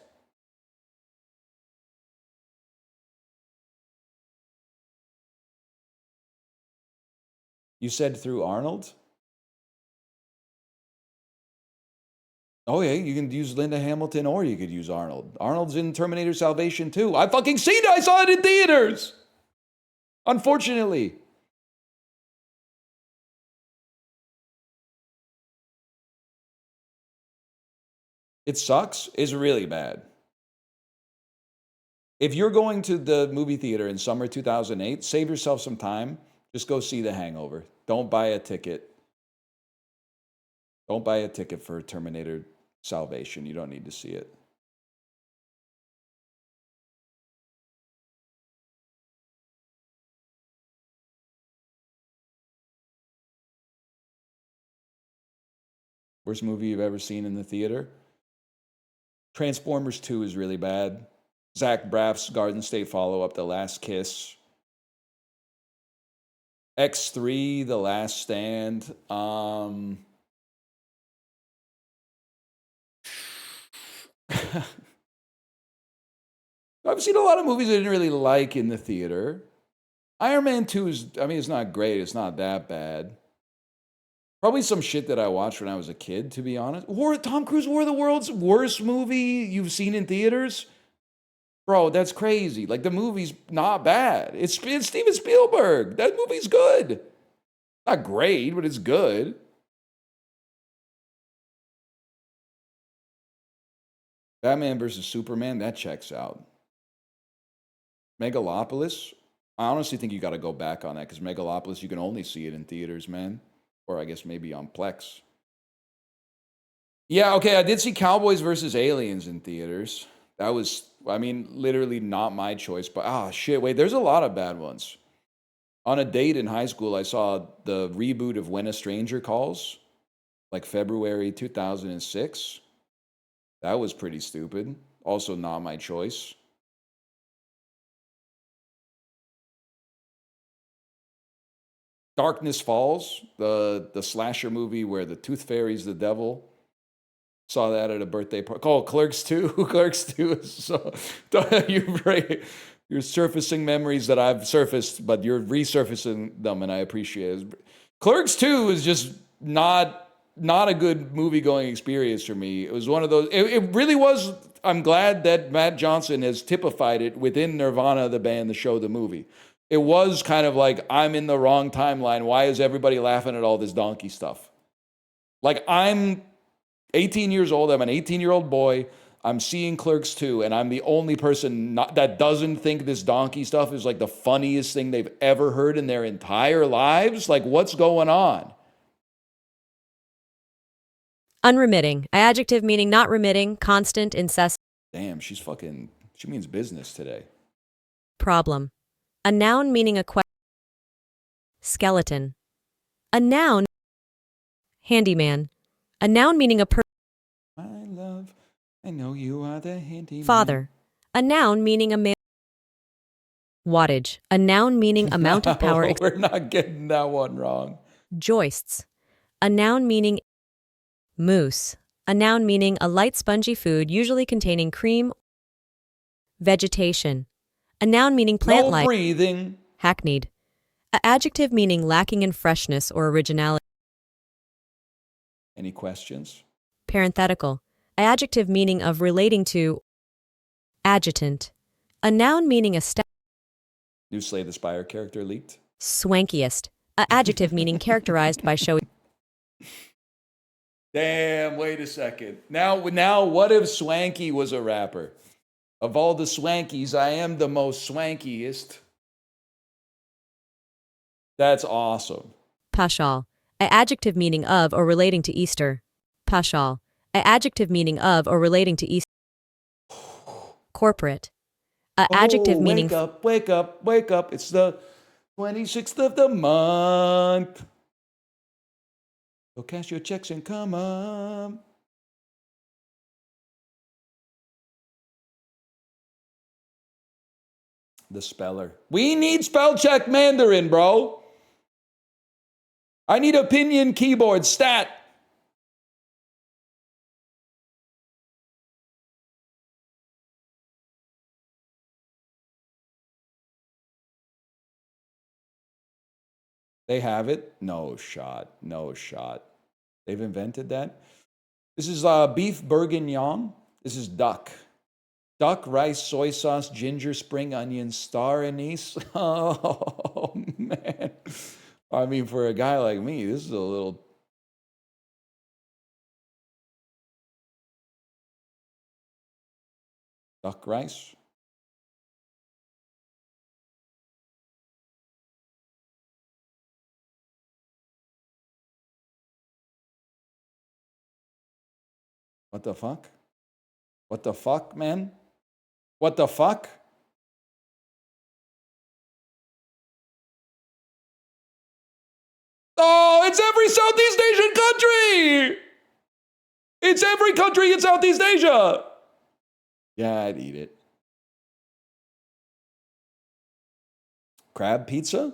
You said through Arnold? Oh, yeah, you can use Linda Hamilton or you could use Arnold. Arnold's in Terminator Salvation too. I fucking seen it. I saw it in theaters. Unfortunately. It sucks. It's really bad. If you're going to the movie theater in summer 2008, save yourself some time. Just go see The Hangover. Don't buy a ticket. Don't buy a ticket for Terminator Salvation. You don't need to see it. Worst movie you've ever seen in the theater? Transformers 2 is really bad. Zach Braff's Garden State follow-up, The Last Kiss. X3, The Last Stand. I've seen a lot of movies I didn't really like in the theater. Iron Man 2 it's not great. It's not that bad. Probably some shit that I watched when I was a kid, to be honest. Tom Cruise War of the Worlds, worst movie you've seen in theaters? Bro, that's crazy. Like, the movie's not bad. It's Steven Spielberg. That movie's good. Not great, but it's good. Batman versus Superman, that checks out. Megalopolis, I honestly think you got to go back on that because Megalopolis, you can only see it in theaters, man. Or I guess maybe on Plex. Yeah, okay, I did see Cowboys versus Aliens in theaters. That was, literally not my choice. But, shit, wait, there's a lot of bad ones. On a date in high school, I saw the reboot of When a Stranger Calls, like February 2006. That was pretty stupid. Also not my choice. Darkness Falls, the slasher movie where the Tooth Fairy's the devil. Saw that at a birthday party. Oh, Clerks 2. Clerks 2 is so... You're surfacing memories that I've surfaced, but you're resurfacing them, and I appreciate it. Clerks 2 is just not a good movie-going experience for me. It was one of those... It really was... I'm glad that Matt Johnson has typified it within Nirvana, the band, the show, the movie. It was kind of like, I'm in the wrong timeline. Why is everybody laughing at all this donkey stuff? Like, I'm 18 years old. I'm an 18-year-old boy. I'm seeing Clerks 2, and I'm the only person that doesn't think this donkey stuff is like the funniest thing they've ever heard in their entire lives. Like, what's going on? Unremitting. A adjective meaning not remitting, constant, incessant. Damn, she means business today. Problem. A noun meaning a question. Skeleton. A noun. Handyman. A noun meaning a person. My love, I know you are the handyman. Father. A noun meaning a man. Wattage. A noun meaning amount of power. We're not getting that one wrong. Joists. A noun meaning. Mousse. A noun meaning a light spongy food usually containing cream. Vegetation. A noun meaning plant life. No breathing. Hackneyed. A adjective meaning lacking in freshness or originality. Any questions? Parenthetical. A adjective meaning of relating to. Adjutant. A noun meaning a New Slay the Spire character leaked. swankiest. A adjective meaning characterized by showy. Damn, wait a second. Now, what if Swanky was a rapper? Of all the Swankies, I am the most swankiest. That's awesome. Pashal. A adjective meaning of or relating to Easter. Pashal. A adjective meaning of or relating to Easter. Corporate. A adjective meaning. Wake up, wake up, wake up. It's the 26th of the month. So cash your checks and come up. The speller. We need spell check Mandarin, bro. I need opinion keyboard stat. They have it? No shot. No shot. They've invented that. This is beef bourguignon. This is duck. Duck, rice, soy sauce, ginger, spring onion, star anise. Oh, man. I mean, for a guy like me, this is a little... Duck rice. What the fuck? What the fuck, man? What the fuck? Oh, it's every Southeast Asian country! It's every country in Southeast Asia! Yeah, I'd eat it. Crab pizza?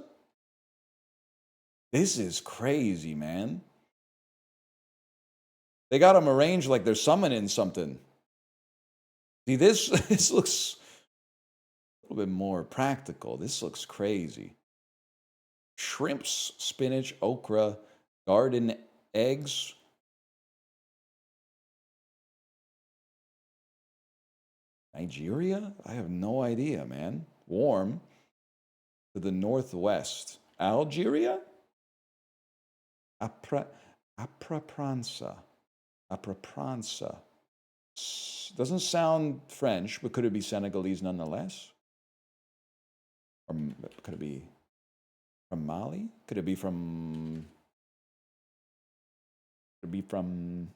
This is crazy, man. They got them arranged like they're summoning something. See, this looks a little bit more practical. This looks crazy. Shrimps, spinach, okra, garden eggs. Nigeria? I have no idea, man. Warm to the northwest. Algeria? Aprapransa. Doesn't sound French, but could it be Senegalese nonetheless? Or could it be from Mali? Could it be from... Could it be from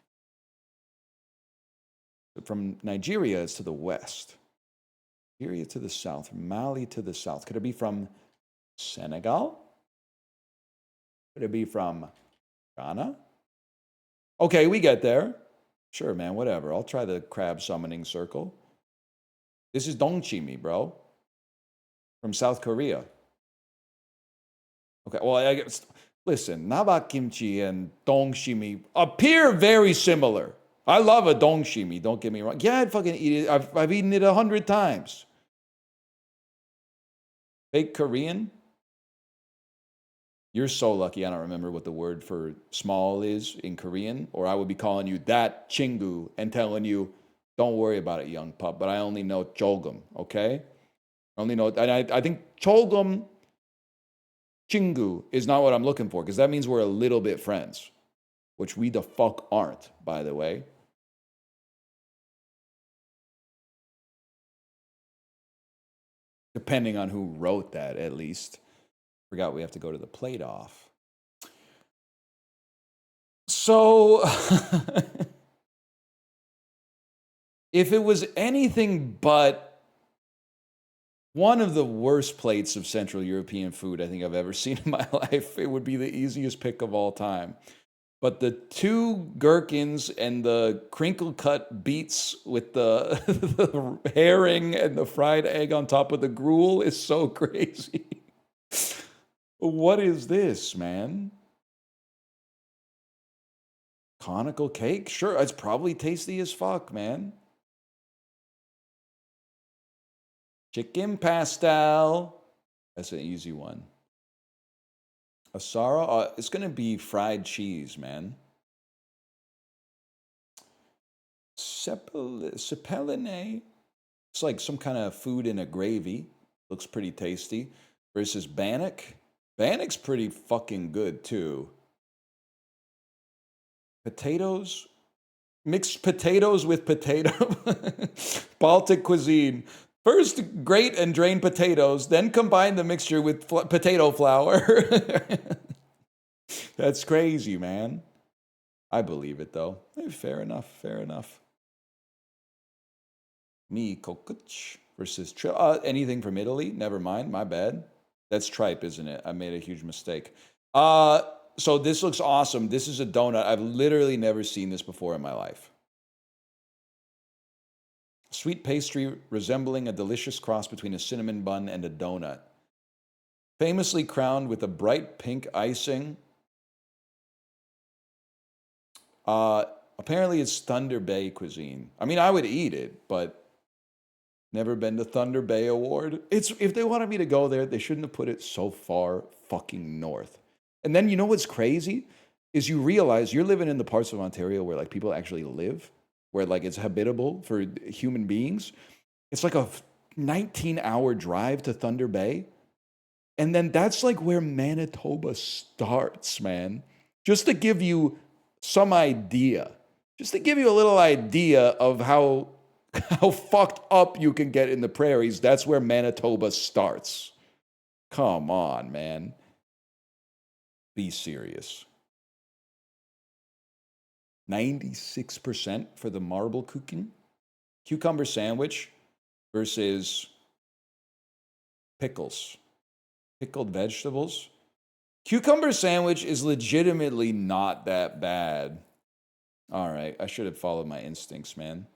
Nigeria? It's to the west. Nigeria to the south. Mali to the south. Could it be from Senegal? Could it be from Ghana? Okay, we get there. Sure, man, whatever. I'll try the crab summoning circle. This is dongchimi, bro. From South Korea. Okay, well, I guess, listen, naba kimchi and dongchimi appear very similar. I love a dongchimi, don't get me wrong. Yeah, I'd fucking eat it. I've eaten it 100 times. Fake Korean? You're so lucky I don't remember what the word for small is in Korean, or I would be calling you that chingu and telling you, don't worry about it, young pup, but I only know jogum, okay? I only know, and I think jogum chingu is not what I'm looking for, because that means we're a little bit friends, which we the fuck aren't, by the way. Depending on who wrote that, at least. Forgot we have to go to the plate off. So, if it was anything but one of the worst plates of Central European food I think I've ever seen in my life, it would be the easiest pick of all time. But the two gherkins and the crinkle cut beets with the, the herring and the fried egg on top of the gruel is so crazy. What is this, man? Conical cake? Sure, it's probably tasty as fuck, man. Chicken pastel. That's an easy one. Asara? It's going to be fried cheese, man. Cepelline? It's like some kind of food in a gravy. Looks pretty tasty. Versus bannock. Bannock's pretty fucking good, too. Potatoes? Mixed potatoes with potato. Baltic cuisine. First, grate and drain potatoes, then combine the mixture with potato flour. That's crazy, man. I believe it, though. Fair enough, fair enough. Mi kokuch versus anything from Italy? Never mind, my bad. That's tripe, isn't it? I made a huge mistake. So this looks awesome. This is a donut. I've literally never seen this before in my life. Sweet pastry resembling a delicious cross between a cinnamon bun and a donut. Famously crowned with a bright pink icing. Apparently it's Thunder Bay cuisine. I mean, I would eat it, but never been to Thunder Bay Award. If they wanted me to go there, they shouldn't have put it so far fucking north. And then you know what's crazy? Is you realize you're living in the parts of Ontario where like people actually live. Where like it's habitable for human beings. It's like a 19-hour drive to Thunder Bay. And then that's like where Manitoba starts, man. Just to give you some idea. Just to give you a little idea of how fucked up you can get in the prairies. That's where Manitoba starts. Come on, man. Be serious. 96% for the marble cooking. Cucumber sandwich versus pickles. Pickled vegetables. Cucumber sandwich is legitimately not that bad. All right, I should have followed my instincts, man.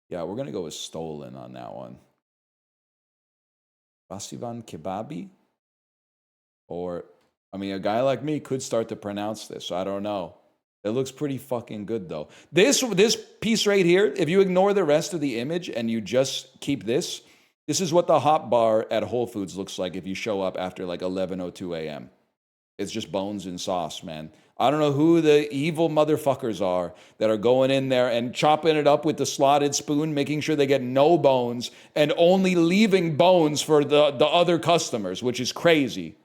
Yeah, we're going to go with stolen on that one. Basivan kebabi? Or, I mean, a guy like me could start to pronounce this. I don't know. It looks pretty fucking good, though. This piece right here, if you ignore the rest of the image and you just keep this is what the hot bar at Whole Foods looks like if you show up after like 11:02 a.m. It's just bones and sauce, man. I don't know who the evil motherfuckers are that are going in there and chopping it up with the slotted spoon, making sure they get no bones and only leaving bones for the other customers, which is crazy.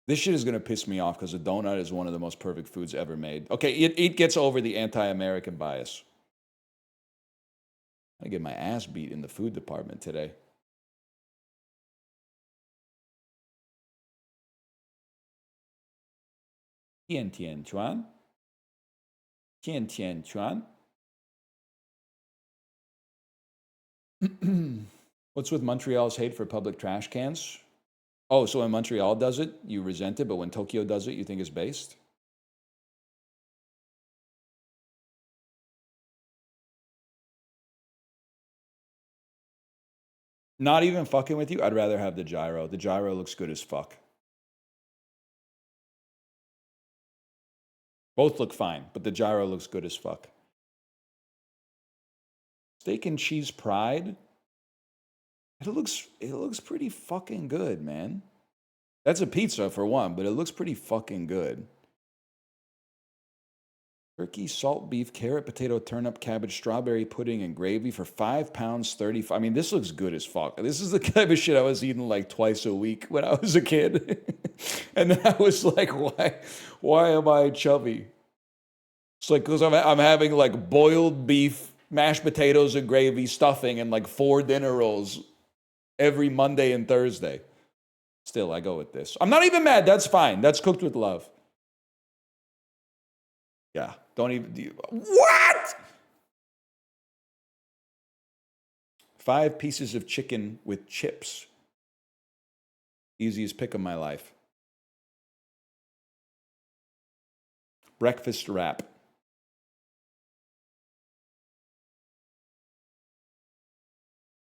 This shit is going to piss me off because a donut is one of the most perfect foods ever made. Okay, it gets over the anti-American bias. I get my ass beat in the food department today. Tian Tian Chuan. Tian Tian Chuan. What's with Montreal's hate for public trash cans? Oh, so when Montreal does it, you resent it, but when Tokyo does it, you think it's based? Not even fucking with you, I'd rather have the gyro. The gyro looks good as fuck. Both look fine, but the gyro looks good as fuck. Steak and cheese pride. It looks pretty fucking good, man. That's a pizza for one, but it looks pretty fucking good. Turkey, salt beef, carrot, potato, turnip, cabbage, strawberry pudding, and gravy for £5, 35. I mean, this looks good as fuck. This is the kind of shit I was eating like twice a week when I was a kid. And then I was like, why am I chubby? It's like because I'm having like boiled beef, mashed potatoes and gravy, stuffing, and like 4 dinner rolls every Monday and Thursday. Still, I go with this. I'm not even mad. That's fine. That's cooked with love. Yeah. Don't even. What? 5 pieces of chicken with chips. Easiest pick of my life. Breakfast wrap.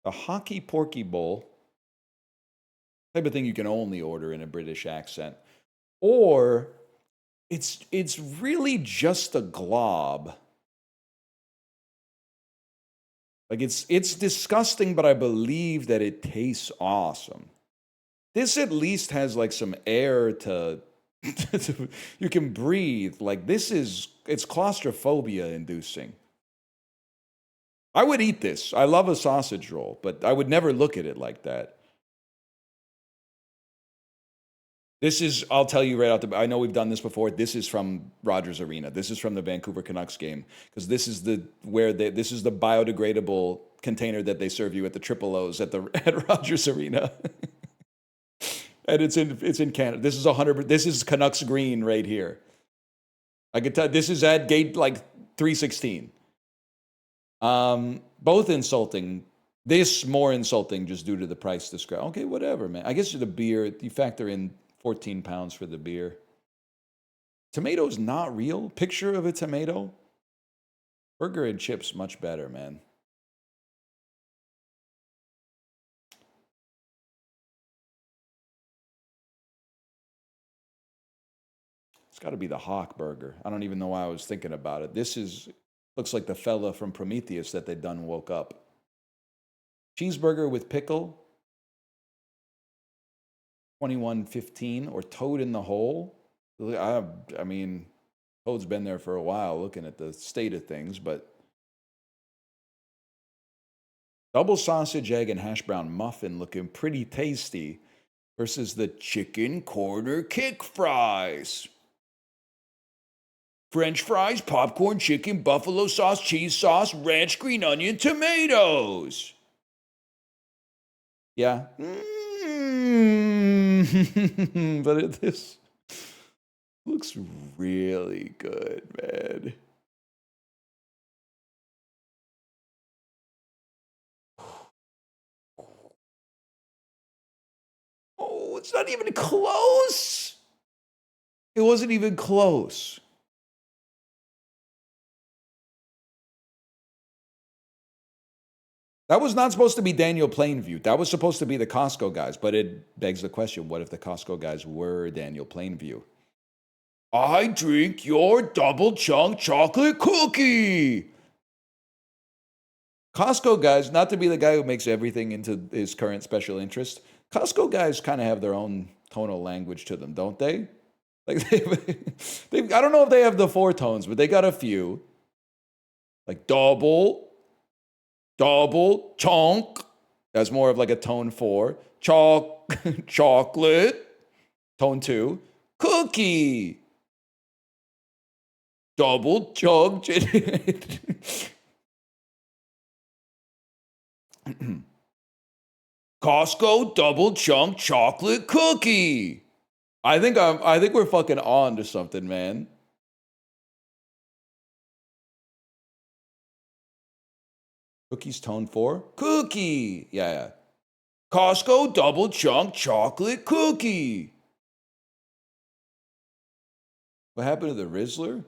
A hockey porky bowl. Type of thing you can only order in a British accent. Or it's really just a glob. Like it's disgusting, but I believe that it tastes awesome. This at least has like some air to you can breathe. Like it's claustrophobia inducing. I would eat this. I love a sausage roll, but I would never look at it like that. This is, I'll tell you right out the, I know we've done this before. This is from Rogers Arena. This is from the Vancouver Canucks game because this is the biodegradable container that they serve you at the Triple O's at Rogers Arena. And it's in Canada. This is 100. This is Canucks green right here. I could tell this is at gate like 316. Both insulting. This more insulting just due to the price described. Okay, whatever, man. I guess the beer, you factor in 14 pounds for the beer. Tomato's not real. Picture of a tomato. Burger and chips, much better, man. It's got to be the Hawk burger. I don't even know why I was thinking about it. Looks like the fella from Prometheus that they done woke up. Cheeseburger with pickle. $21.15 or toad in the hole. I mean, toad's been there for a while looking at the state of things, but double sausage, egg, and hash brown muffin looking pretty tasty versus the chicken corner kick fries. French fries, popcorn, chicken, buffalo sauce, cheese sauce, ranch, green onion, tomatoes. Yeah. But this looks really good, man. Oh, it's not even close. It wasn't even close. That was not supposed to be Daniel Plainview. That was supposed to be the Costco guys. But it begs the question, what if the Costco guys were Daniel Plainview? I drink your double chunk chocolate cookie. Costco guys, not to be the guy who makes everything into his current special interest, Costco guys kind of have their own tonal language to them, don't they? Like I don't know if they have the 4 tones, but they got a few. Like double chunk. That's more of like a tone 4. Chocolate. Tone 2. Cookie. Double chunk. Costco double chunk chocolate cookie. I think we're fucking on to something, man. Cookies tone 4. Cookie. Yeah. Costco double chunk chocolate cookie. What happened to the Rizzler?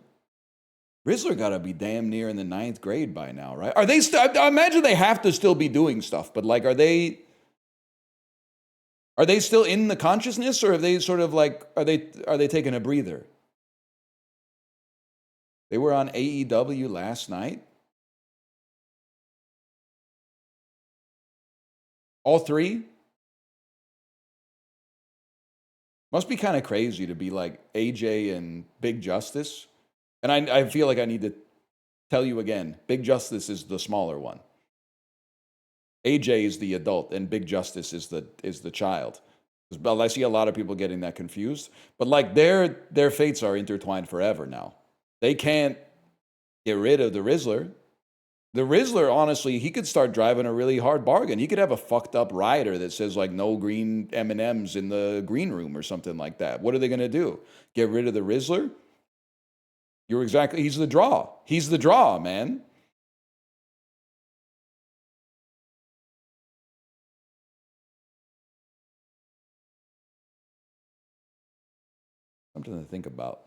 Rizzler got to be damn near in the 9th grade by now, right? Are they I imagine they have to still be doing stuff, but like, are they still in the consciousness, or are they sort of like, are they taking a breather? They were on AEW last night. All 3? Must be kind of crazy to be like AJ and Big Justice. And I feel like I need to tell you again, Big Justice is the smaller one. AJ is the adult and Big Justice is the child. But I see a lot of people getting that confused. But like their fates are intertwined forever now. They can't Get rid of the Rizzler. The Rizzler, honestly, he could start driving a really hard bargain. He could have a fucked up rider that says like no green M&Ms in the green room or something like that. What are they going to do? Get rid of the Rizzler? He's the draw. He's the draw, man. Something to think about.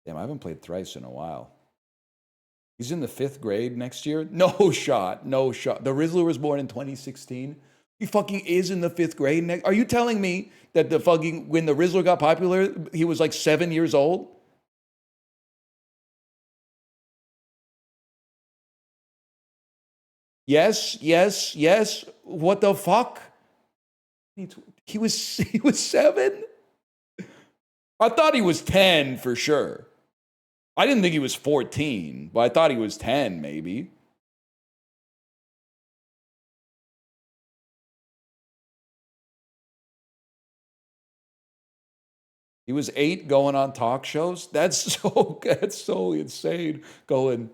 Damn, I haven't played Thrice in a while. He's in the 5th grade next year? No shot. No shot. The Rizzler was born in 2016. He fucking is in the 5th grade next. Are you telling me that when the Rizzler got popular, he was like 7 years old? Yes, yes, yes. What the fuck? He was 7? I thought he was 10 for sure. I didn't think he was 14, but I thought he was 10 maybe. He was 8 going on talk shows. That's so insane. Going.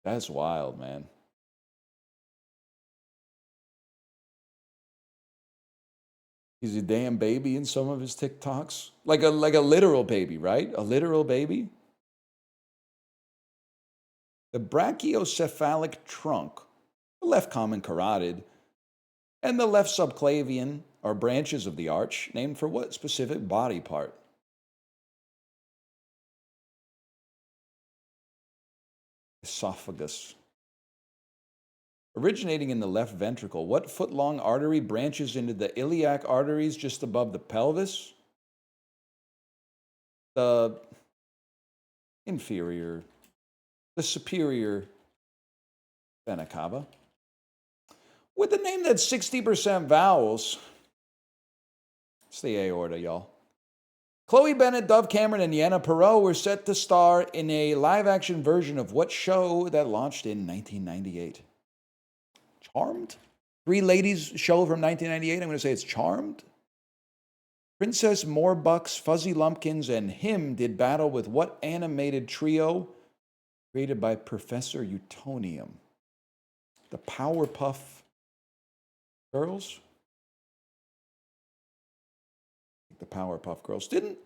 That's wild, man. He's a damn baby in some of his TikToks. Like a literal baby, right? A literal baby. The brachiocephalic trunk, the left common carotid, and the left subclavian are branches of the arch named for what specific body part? Esophagus. Originating in the left ventricle, what foot-long artery branches into the iliac arteries just above the pelvis? The inferior, the superior vena cava. With a name that's 60% vowels, it's the aorta, y'all. Chloe Bennett, Dove Cameron, and Yana Perot were set to star in a live-action version of what show that launched in 1998? Charmed? 3 ladies show from 1998. I'm going to say it's Charmed. Princess Morbucks, Fuzzy Lumpkins, and him did battle with what animated trio created by Professor Utonium? The Powerpuff Girls? The Powerpuff Girls. Didn't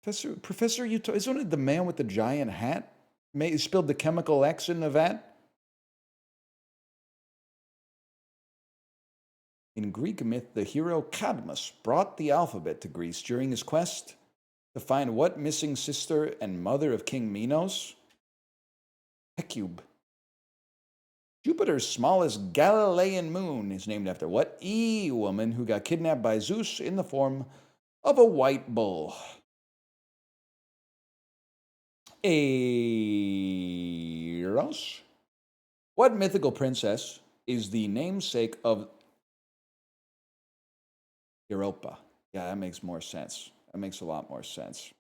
Professor Utonium, isn't it the man with the giant hat? He spilled the chemical X in the vat? In Greek myth, the hero Cadmus brought the alphabet to Greece during his quest to find what missing sister and mother of King Minos? Hecube. Jupiter's smallest Galilean moon is named after what woman who got kidnapped by Zeus in the form of a white bull? Eros. What mythical princess is the namesake of Europa? Yeah, that makes more sense. That makes a lot more sense.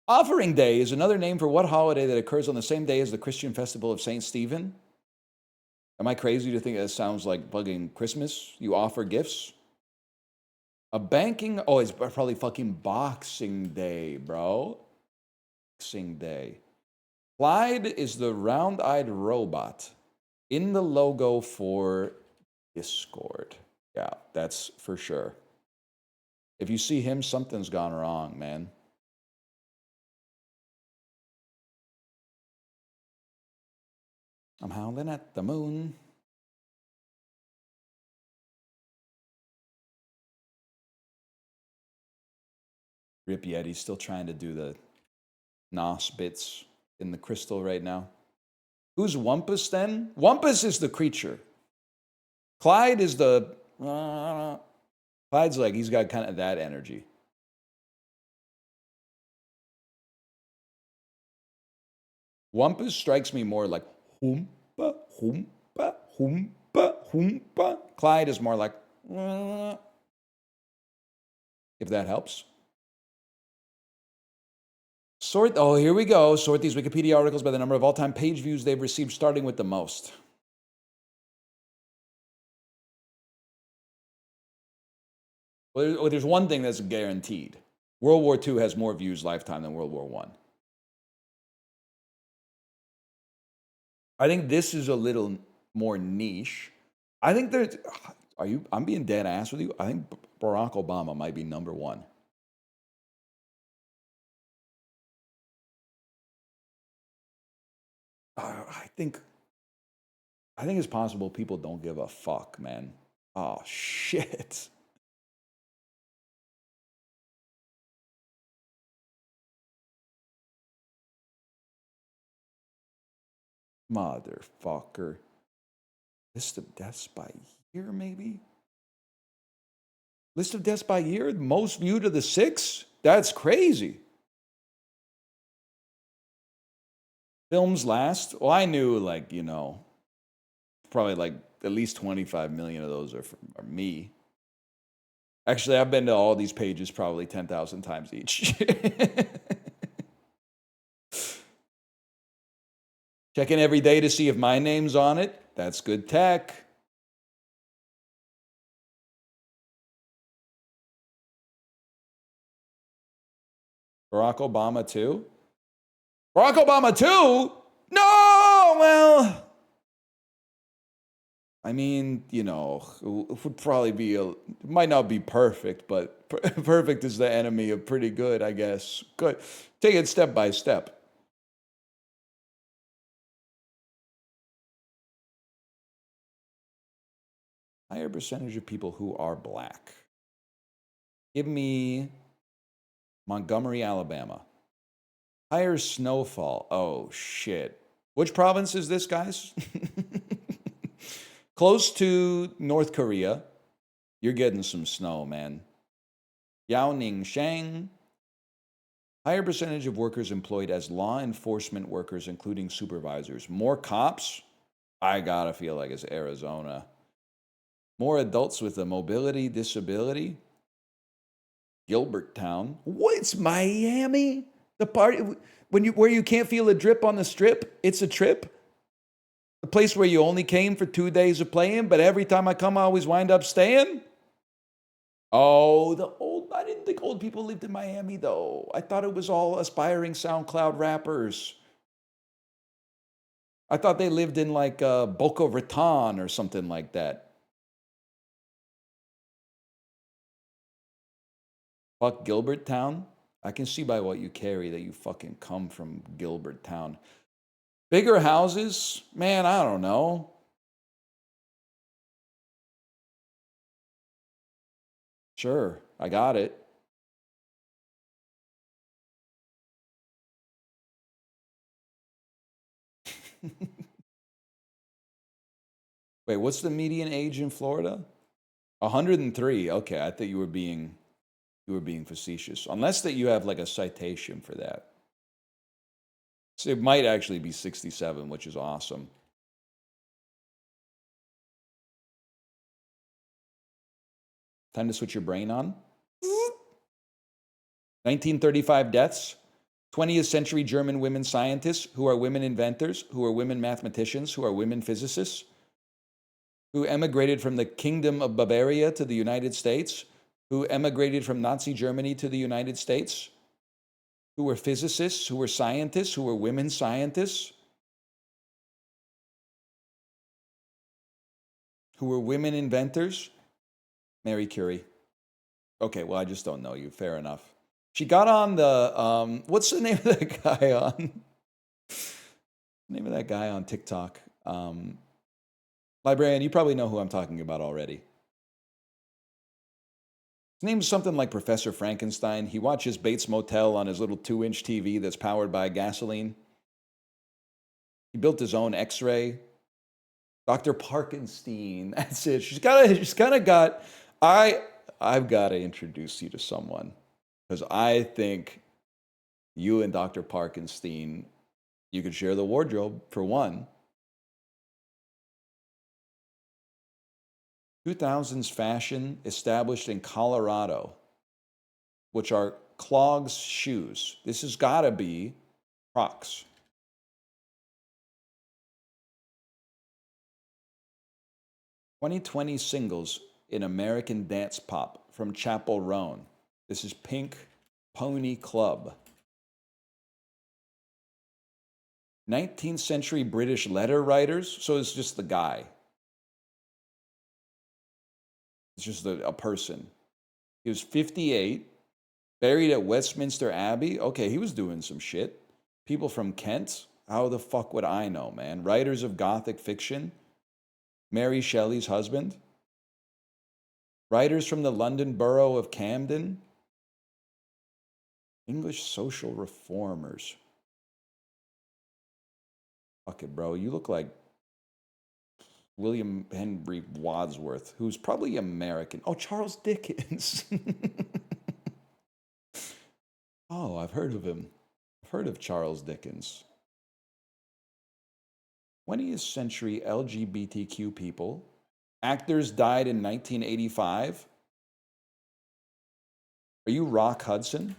Offering Day is another name for what holiday that occurs on the same day as the Christian festival of St. Stephen? Am I crazy to think that sounds like bugging Christmas? You offer gifts? It's probably fucking Boxing Day, bro. Boxing Day. Clyde is the round-eyed robot in the logo for Discord. Yeah, that's for sure. If you see him, something's gone wrong, man. I'm howling at the moon. Rip Yeti's still trying to do the NOS bits in the crystal right now. Who's Wumpus then? Wumpus is the creature. Clyde is the... Clyde's like, he's got kind of that energy. Wumpus strikes me more like hoompa, hoompa, hoompa, hoompa. Clyde is more like, if that helps. Here we go. Sort these Wikipedia articles by the number of all-time page views they've received, starting with the most. Well, there's one thing that's guaranteed. World War II has more views lifetime than World War I. I think this is a little more niche. I think there's. I'm being dead ass with you. I think Barack Obama might be number one. I think it's possible people don't give a fuck, man. Oh shit. Motherfucker. List of deaths by year, maybe? List of deaths by year? Most viewed of the 6? That's crazy. Films last? Well, I knew, like, you know, probably like at least 25 million of those are me. Actually, I've been to all these pages probably 10,000 times each. Checking every day to see if my name's on it. That's good tech. Barack Obama too? Barack Obama too? No! Well, I mean, you know, it would probably be it might not be perfect, but perfect is the enemy of pretty good, I guess. Good. Take it step by step. Higher percentage of people who are black. Give me Montgomery, Alabama. Higher snowfall. Oh, shit. Which province is this, guys? Close to North Korea. You're getting some snow, man. Yaoningshang. Higher percentage of workers employed as law enforcement workers, including supervisors. More cops? I gotta feel like it's Arizona. More adults with a mobility disability? Gilberttown. What's Miami? The part where you can't feel a drip on the strip? It's a trip? The place where you only came for 2 days of playing, but every time I come, I always wind up staying? Oh, I didn't think old people lived in Miami, though. I thought it was all aspiring SoundCloud rappers. I thought they lived in like Boca Raton or something like that. Fuck Gilberttown? I can see by what you carry that you fucking come from Gilberttown. Bigger houses? Man, I don't know. Sure, I got it. Wait, what's the median age in Florida? 103. Okay, I thought you were being facetious. Unless that you have like a citation for that. So it might actually be 67, which is awesome. Time to switch your brain on. 1935 deaths. 20th century German women scientists who are women inventors, who are women mathematicians, who are women physicists, who emigrated from the Kingdom of Bavaria to the United States, who emigrated from Nazi Germany to the United States, who were physicists, who were scientists, who were women scientists, who were women inventors. Mary Curie. Okay, well, I just don't know you. Fair enough. She got on the, what's the name of that guy on? Name of that guy on TikTok. Librarian, you probably know who I'm talking about already. His name's something like Professor Frankenstein. He watches Bates Motel on his little 2-inch TV that's powered by gasoline. He built his own X-ray. Dr. Parkenstein. That's it. She's kind of got. I've got to introduce you to someone because I think you and Dr. Parkenstein, you could share the wardrobe for one. 2000s fashion established in Colorado, which are clogs shoes. This has got to be Crocs. '2020 singles in American dance pop from Chapel Roan. This is Pink Pony Club. 19th century British letter writers. So it's just the guy. It's just a person. He was 58, buried at Westminster Abbey. Okay, he was doing some shit. People from Kent. How the fuck would I know, man? Writers of Gothic fiction. Mary Shelley's husband. Writers from the London borough of Camden. English social reformers. Fuck it, bro. You look like William Henry Wadsworth, who's probably American. Oh, Charles Dickens. Oh, I've heard of him. I've heard of Charles Dickens. 20th century LGBTQ people. Actors died in 1985. Are you Rock Hudson?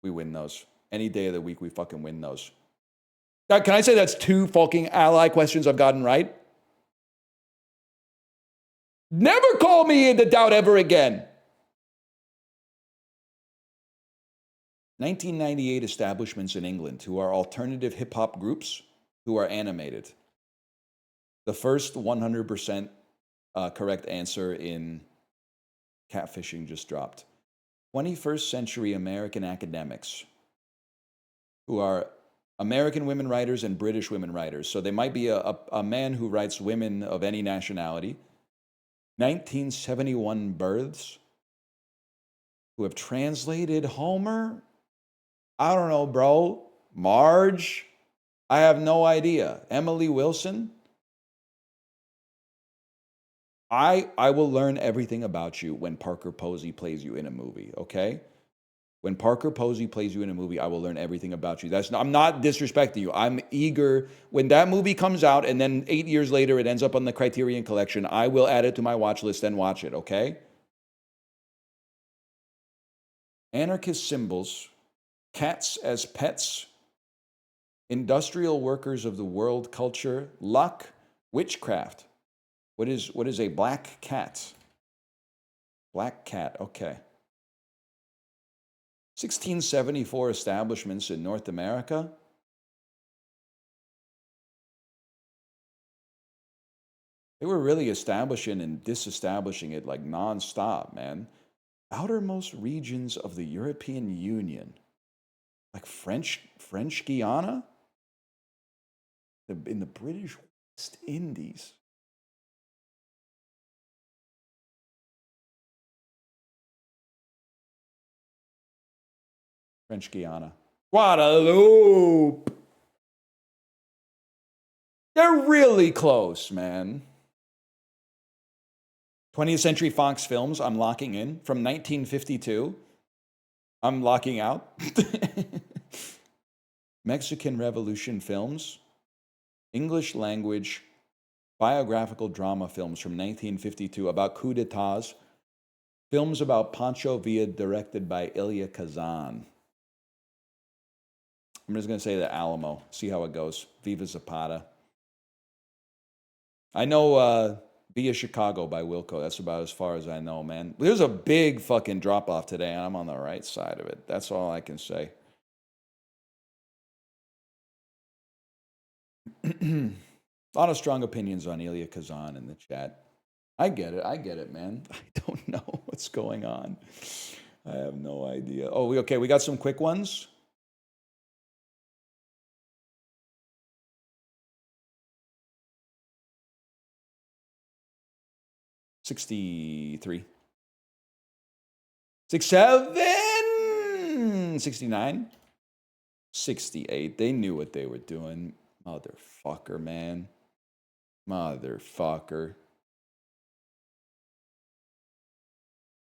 We win those. Any day of the week, we fucking win those. Can I say that's 2 fucking ally questions I've gotten right? Never call me into doubt ever again. 1998 establishments in England who are alternative hip-hop groups who are animated. The first 100% correct answer in catfishing just dropped. 21st century American academics who are American women writers and British women writers. So they might be a man who writes women of any nationality. 1971 births who have translated Homer. I don't know, bro. Marge? I have no idea. Emily Wilson? I will learn everything about you when Parker Posey plays you in a movie, okay? When Parker Posey plays you in a movie, I will learn everything about you. I'm not disrespecting you. I'm eager. When that movie comes out and then 8 years later it ends up on the Criterion Collection, I will add it to my watch list and watch it, okay? Anarchist symbols, cats as pets, industrial workers of the world culture, luck, witchcraft. What is a black cat? Black cat, okay. 1674 establishments in North America. They were really establishing and disestablishing it like nonstop, man. Outermost regions of the European Union. Like French Guiana? In the British West Indies. French Guiana. Guadeloupe. They're really close, man. 20th Century Fox Films, I'm locking in. From 1952, I'm locking out. Mexican Revolution films, English language, biographical drama films from 1952 about coups d'etats, films about Pancho Villa directed by Elia Kazan. I'm just going to say the Alamo, see how it goes. Viva Zapata. I know Via Chicago by Wilco. That's about as far as I know, man. There's a big fucking drop-off today, and I'm on the right side of it. That's all I can say. A lot of strong opinions on Elia Kazan in the chat. I get it, man. I don't know what's going on. I have no idea. Oh, we got some quick ones. $63. 67. 69. 68. They knew what they were doing. Motherfucker, man. Motherfucker.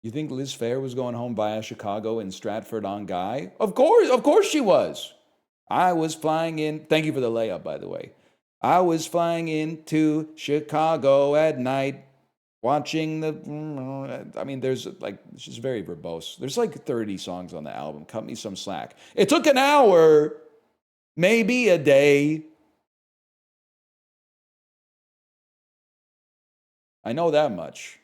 You think Liz Phair was going home via Chicago in Stratford-on-Guy? Of course she was. I was flying in. Thank you for the layup, by the way. I was flying into Chicago at night, watching there's like, it's just very verbose. There's like 30 songs on the album. Cut me some slack. It took an hour, maybe a day. I know that much.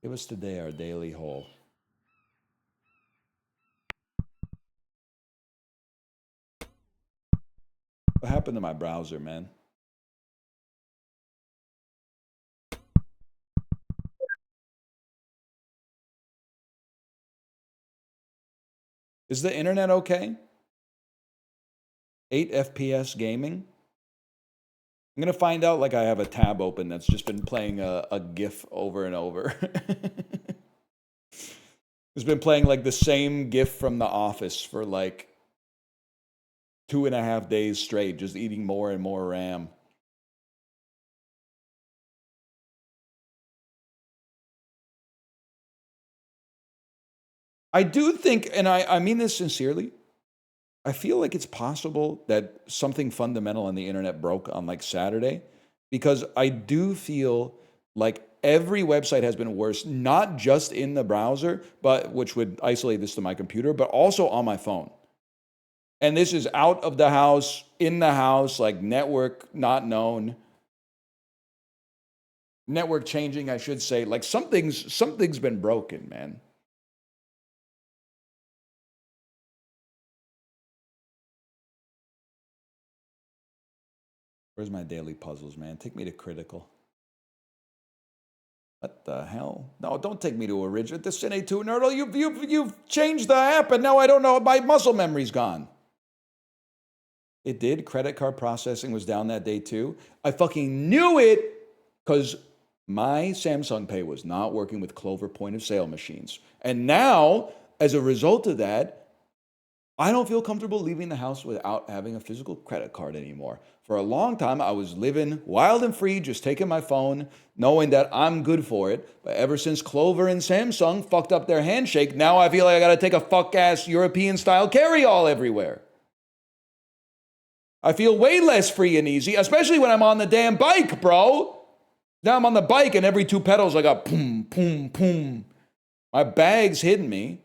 Give us today our daily haul. What happened to my browser, man? Is the internet okay? 8 FPS gaming? I'm going to find out like I have a tab open that's just been playing a GIF over and over. It's been playing like the same GIF from The Office for like 2.5 days straight, just eating more and more RAM. I do think, and I mean this sincerely, I feel like it's possible that something fundamental on the internet broke on like Saturday, because I do feel like every website has been worse, not just in the browser, but which would isolate this to my computer, but also on my phone. And this is out of the house, in the house, like network not known. Network changing, I should say. Like something's been broken, man. Where's my daily puzzles, man? Take me to critical. What the hell? No, don't take me to original. The Cine 2 Nerdle, you've changed the app, and now I don't know. My muscle memory's gone. It did. Credit card processing was down that day too. I fucking knew it, because my Samsung Pay was not working with Clover point of sale machines. And now, as a result of that, I don't feel comfortable leaving the house without having a physical credit card anymore. For a long time, I was living wild and free, just taking my phone, knowing that I'm good for it. But ever since Clover and Samsung fucked up their handshake, now I feel like I gotta take a fuck-ass European-style carry-all everywhere. I feel way less free and easy, especially when I'm on the damn bike, bro. Now I'm on the bike, and every 2 pedals I got boom, boom, boom. My bag's hitting me.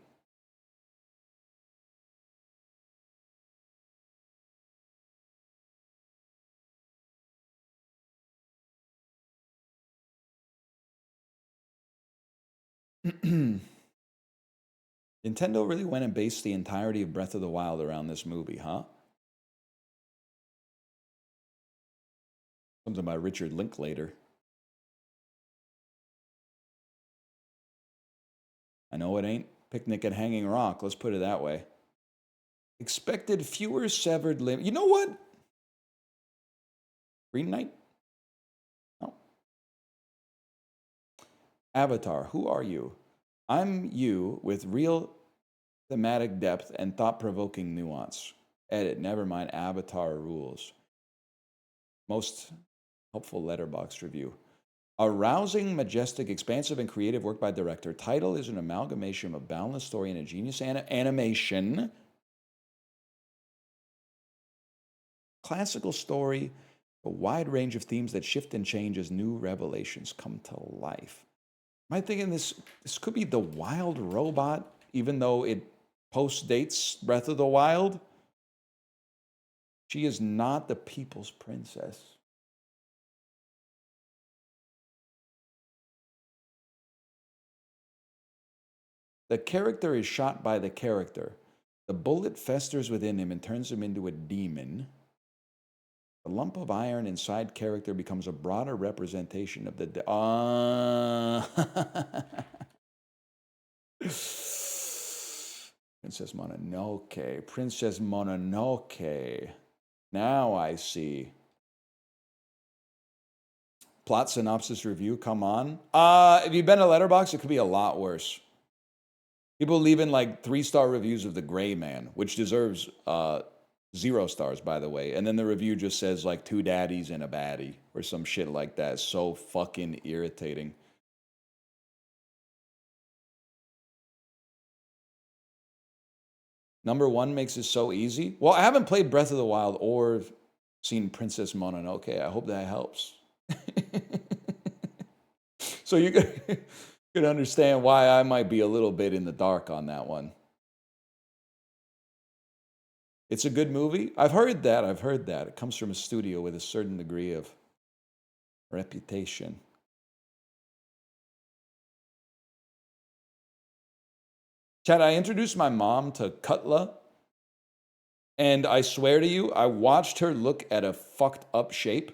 Nintendo really went and based the entirety of Breath of the Wild around this movie, huh? Something by Richard Linklater. I know it ain't Picnic at Hanging Rock, let's put it that way. Expected fewer severed limbs. You know what? Green Knight? No. Avatar, who are you? I'm you with real thematic depth and thought-provoking nuance. Edit, never mind, Avatar rules. Most helpful letterbox review. A rousing, majestic, expansive, and creative work by director. Title is an amalgamation of a boundless story and a genius animation. Classical story, a wide range of themes that shift and change as new revelations come to life. Am I thinking this could be The Wild Robot, even though it post-dates Breath of the Wild? She is not the people's princess. The character is shot by the character. The bullet festers within him and turns him into a demon. The lump of iron inside character becomes a broader representation of the... Princess Mononoke. Princess Mononoke. Now I see. Plot synopsis review, come on. If you've been to Letterboxd, it could be a lot worse. People leaving like 3-star reviews of The Gray Man, which deserves 0 stars, by the way. And then the review just says like 2 daddies and a baddie or some shit like that. It's so fucking irritating. Number 1 makes it so easy. Well, I haven't played Breath of the Wild or seen Princess Mononoke. I hope that helps. So you could understand why I might be a little bit in the dark on that one. It's a good movie. I've heard that. It comes from a studio with a certain degree of reputation. Chad, I introduced my mom to Cutla, and I swear to you, I watched her look at a fucked up shape.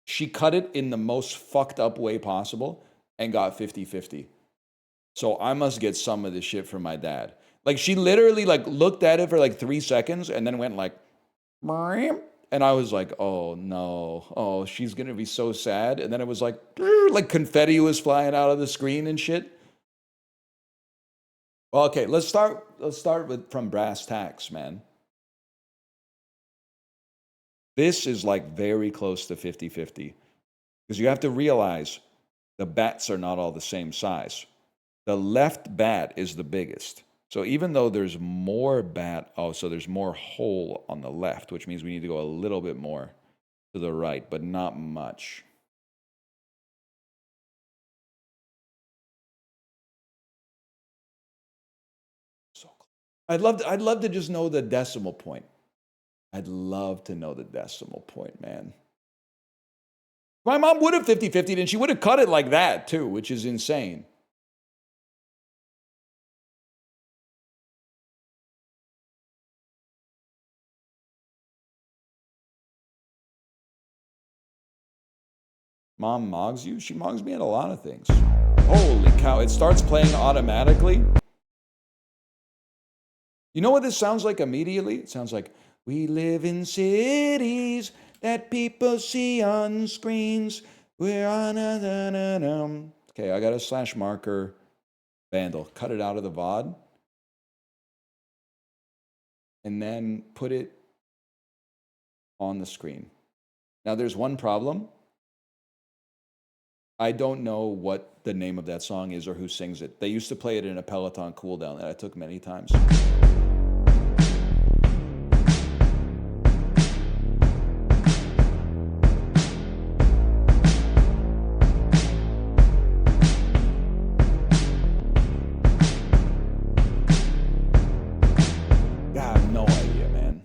She cut it in the most fucked up way possible and got 50-50. So I must get some of this shit from my dad. Like, she literally like looked at it for like 3 seconds and then went like, and I was like, oh no, oh, she's gonna be so sad. And then it was like confetti was flying out of the screen and shit. Well, okay, let's start from brass tacks, man. This is like very close to 50-50 because you have to realize the bats are not all the same size. The left bat is the biggest. So even though there's more bat, so there's more hole on the left, which means we need to go a little bit more to the right, but not much. So close. I'd love to just know the decimal point. I'd love to know the decimal point, man. My mom would have 50-50'd and she would have cut it like that too, which is insane. Mom mogs you? She mogs me at a lot of things. Holy cow, it starts playing automatically. You know what this sounds like immediately? It sounds like, we live in cities that people see on screens. We're on a... Okay, I got a slash marker vandal. Cut it out of the VOD. And then put it on the screen. Now there's one problem. I don't know what the name of that song is or who sings it. They used to play it in a Peloton cooldown that I took many times. I have no idea, man.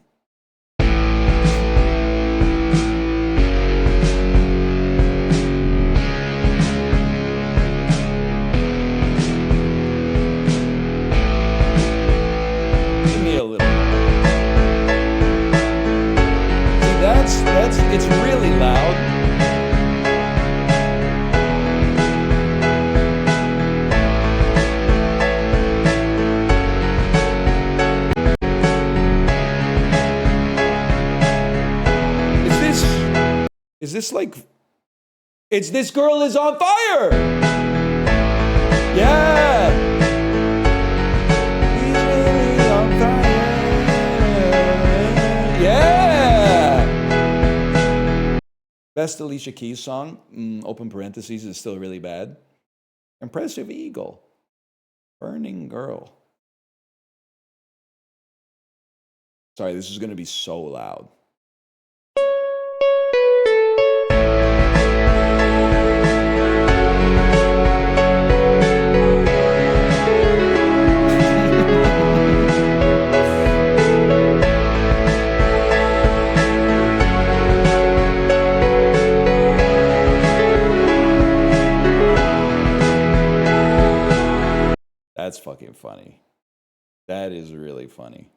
Give me a little. See, it's really loud. Is this like, it's This Girl Is on Fire! Yeah! He's really on fire! Yeah! Best Alicia Keys song, open parentheses, is still really bad. Impressive Eagle. Burning Girl. Sorry, this is going to be so loud. That's fucking funny. That is really funny.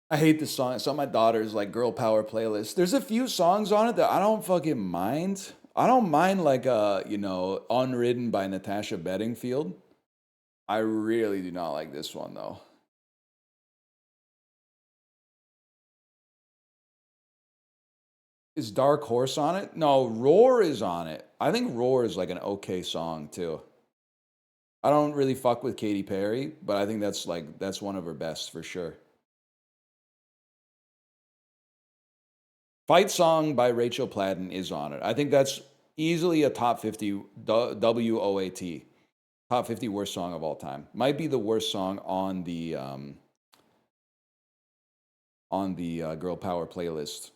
I hate this song. It's on my daughter's like girl power playlist. There's a few songs on it that I don't fucking mind. I don't mind like Unridden by Natasha Bedingfield. I really do not like this one though. Is Dark Horse on it? No, Roar is on it. I think Roar is like an okay song too. I don't really fuck with Katy Perry, but I think that's one of her best for sure. Fight Song by Rachel Platten is on it. I think that's easily a top 50 WOAT. Top 50 worst song of all time. Might be the worst song on the Girl Power playlist.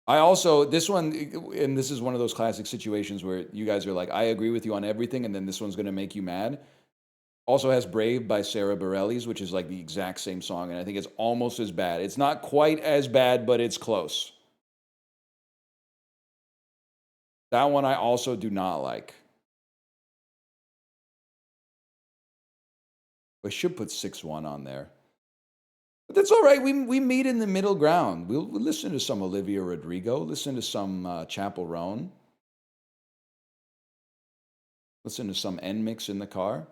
I also, this one, and this is one of those classic situations where you guys are like, I agree with you on everything, and then this one's going to make you mad. Also has Brave by Sarah Bareilles, which is like the exact same song, and I think it's almost as bad. It's not quite as bad, but it's close. That one I also do not like. I should put 6-1 on there. But that's all right. We meet in the middle ground. We'll listen to some Olivia Rodrigo. Listen to some Chapel Roan. Listen to some N-Mix in the car.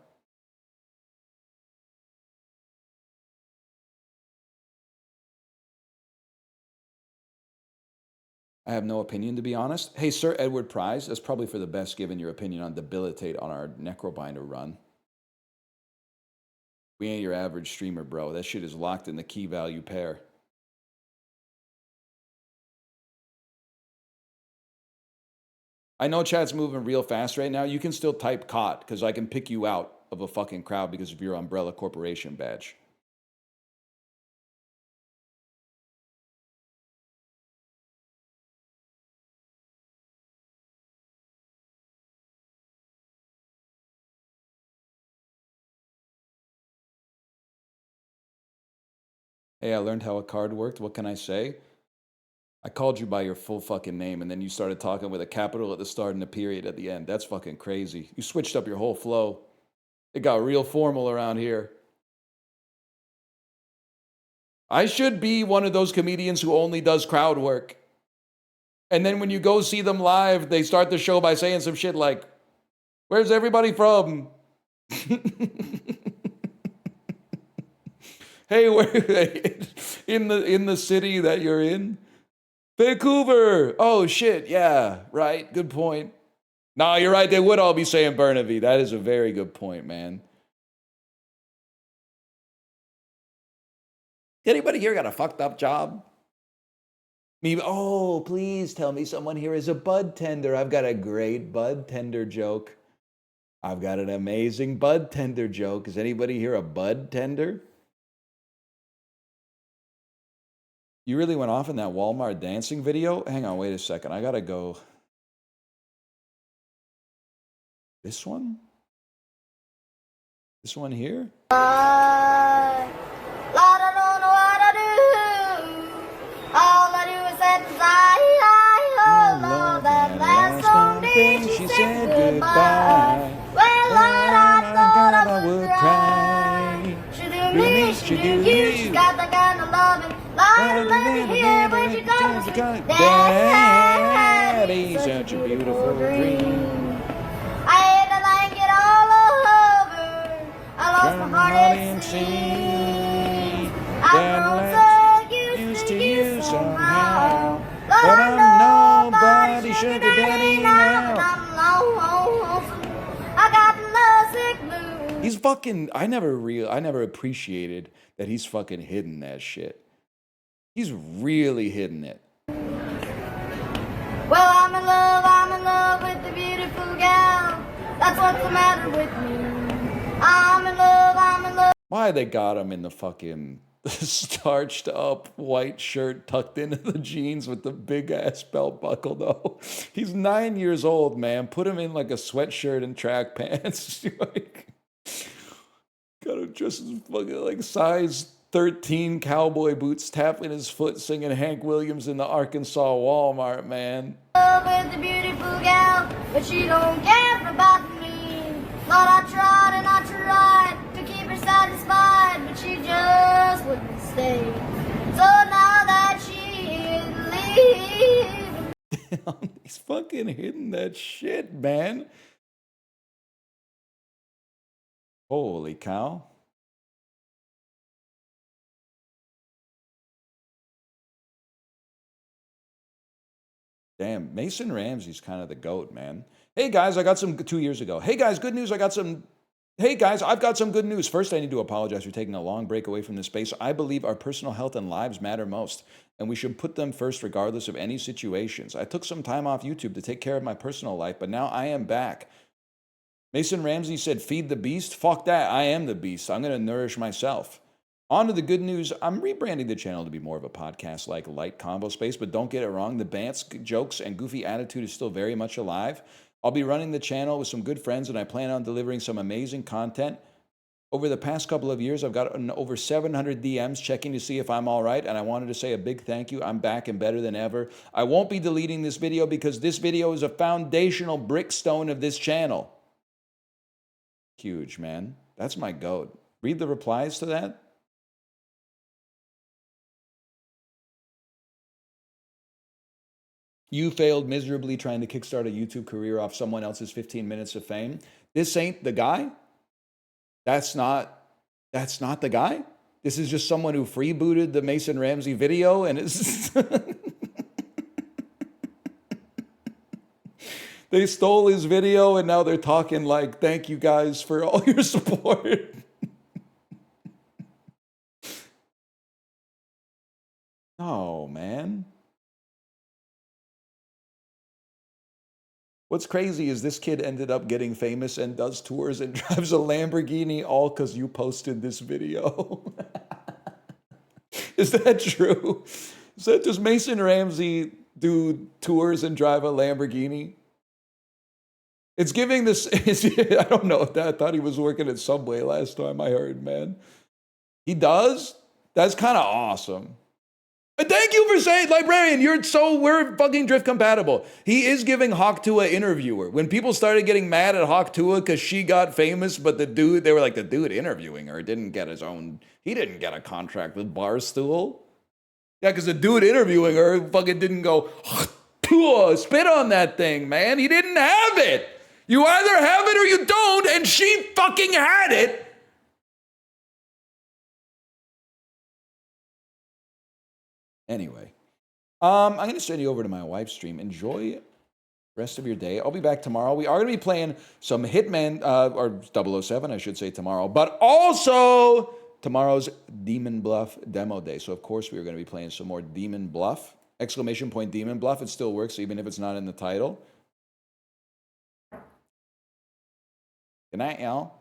I have no opinion, to be honest. Hey, Sir Edward Prize, that's probably for the best given your opinion on Debilitate on our Necrobinder run. We ain't your average streamer, bro. That shit is locked in the key value pair. I know chat's moving real fast right now. You can still type COT because I can pick you out of a fucking crowd because of your Umbrella Corporation badge. Hey, I learned how a card worked. What can I say? I called you by your full fucking name, and then you started talking with a capital at the start and a period at the end. That's fucking crazy. You switched up your whole flow. It got real formal around here. I should be one of those comedians who only does crowd work. And then when you go see them live, they start the show by saying some shit like, "Where's everybody from?" Hey, where in the city that you're in? Vancouver. Oh shit, yeah, right. Good point. No, you're right. They would all be saying Burnaby. That is a very good point, man. Anybody here got a fucked up job? Me? Oh, please tell me someone here is a bud tender. I've got a great bud tender joke. I've got an amazing bud tender joke. Is anybody here a bud tender? You really went off in that Walmart dancing video? Hang on, wait a second. I gotta go. This one? This one here? I don't know what I do. All I do is say oh Lord, that last long day she said goodbye. Well, Lord, I thought I would cry. She do me, she do you. She got that kind of loving. Lord, let me hear when she comes. Daddy, such a beautiful dream. I had to like it all over. I lost my heart at sea. I've grown so used to you somehow. But I'm nobody's sugar daddy now. I'm lonesome. I got lovesick blues. He's fucking. I never appreciated that he's fucking hidden that shit. He's really hidden it. Well, I'm in love with the beautiful gal. That's what's the matter with me. I'm in love. Why they got him in the fucking starched up white shirt tucked into the jeans with the big ass belt buckle though? He's 9 years old, man. Put him in like a sweatshirt and track pants. Like, got him just as fucking like size 13 cowboy boots, tapping his foot, singing Hank Williams in the Arkansas Walmart, man. Love with the beautiful gal, but she don't care about me. Thought I tried to keep her satisfied, but she just wouldn't stay. So now that she is leaving, He's fucking hitting that shit, man. Holy cow. Damn, Mason Ramsey's kind of the GOAT, man. Hey guys, I got some 2 years ago. Hey guys, good news. Hey guys, I've got some good news. First, I need to apologize for taking a long break away from this space. I believe our personal health and lives matter most, and we should put them first regardless of any situations. I took some time off YouTube to take care of my personal life, but now I am back. Mason Ramsey said, feed the beast. Fuck that. I am the beast. I'm going to nourish myself. On to the good news. I'm rebranding the channel to be more of a podcast like light combo space, but don't get it wrong. The bants, jokes, and goofy attitude is still very much alive. I'll be running the channel with some good friends, and I plan on delivering some amazing content Over the past couple of years, I've gotten over 700 DMs checking to see if I'm all right, and I wanted to say a big thank you. I'm back and better than ever. I won't be deleting this video because this video is a foundational brickstone of this channel. Huge, man. That's my goat. Read the replies to that. You failed miserably trying to kickstart a YouTube career off someone else's 15 minutes of fame. This ain't the guy. That's not the guy. This is just someone who freebooted the Mason Ramsey video and it's they stole his video and now they're talking like, thank you guys for all your support. Oh, man. What's crazy is this kid ended up getting famous and does tours and drives a Lamborghini all because you posted this video. Is that true? Is that does Mason Ramsey do tours and drive a Lamborghini? It's giving this, I don't know if that, I thought he was working at Subway last time I heard, man. He does? That's kind of awesome. Thank you for saying, Librarian, we're fucking drift compatible. He is giving Hawk Tua interviewer. When people started getting mad at Hawk Tua because she got famous, but they were like, the dude interviewing her didn't get he didn't get a contract with Barstool. Yeah, because the dude interviewing her fucking didn't go, spit on that thing, man. He didn't have it. You either have it or you don't, and she fucking had it. Anyway, I'm going to send you over to my wife's stream. Enjoy the rest of your day. I'll be back tomorrow. We are going to be playing some Hitman, or 007, I should say, tomorrow. But also, tomorrow's Demon Bluff demo day. So, of course, we are going to be playing some more Demon Bluff. Exclamation point Demon Bluff. It still works, even if it's not in the title. Good night, y'all.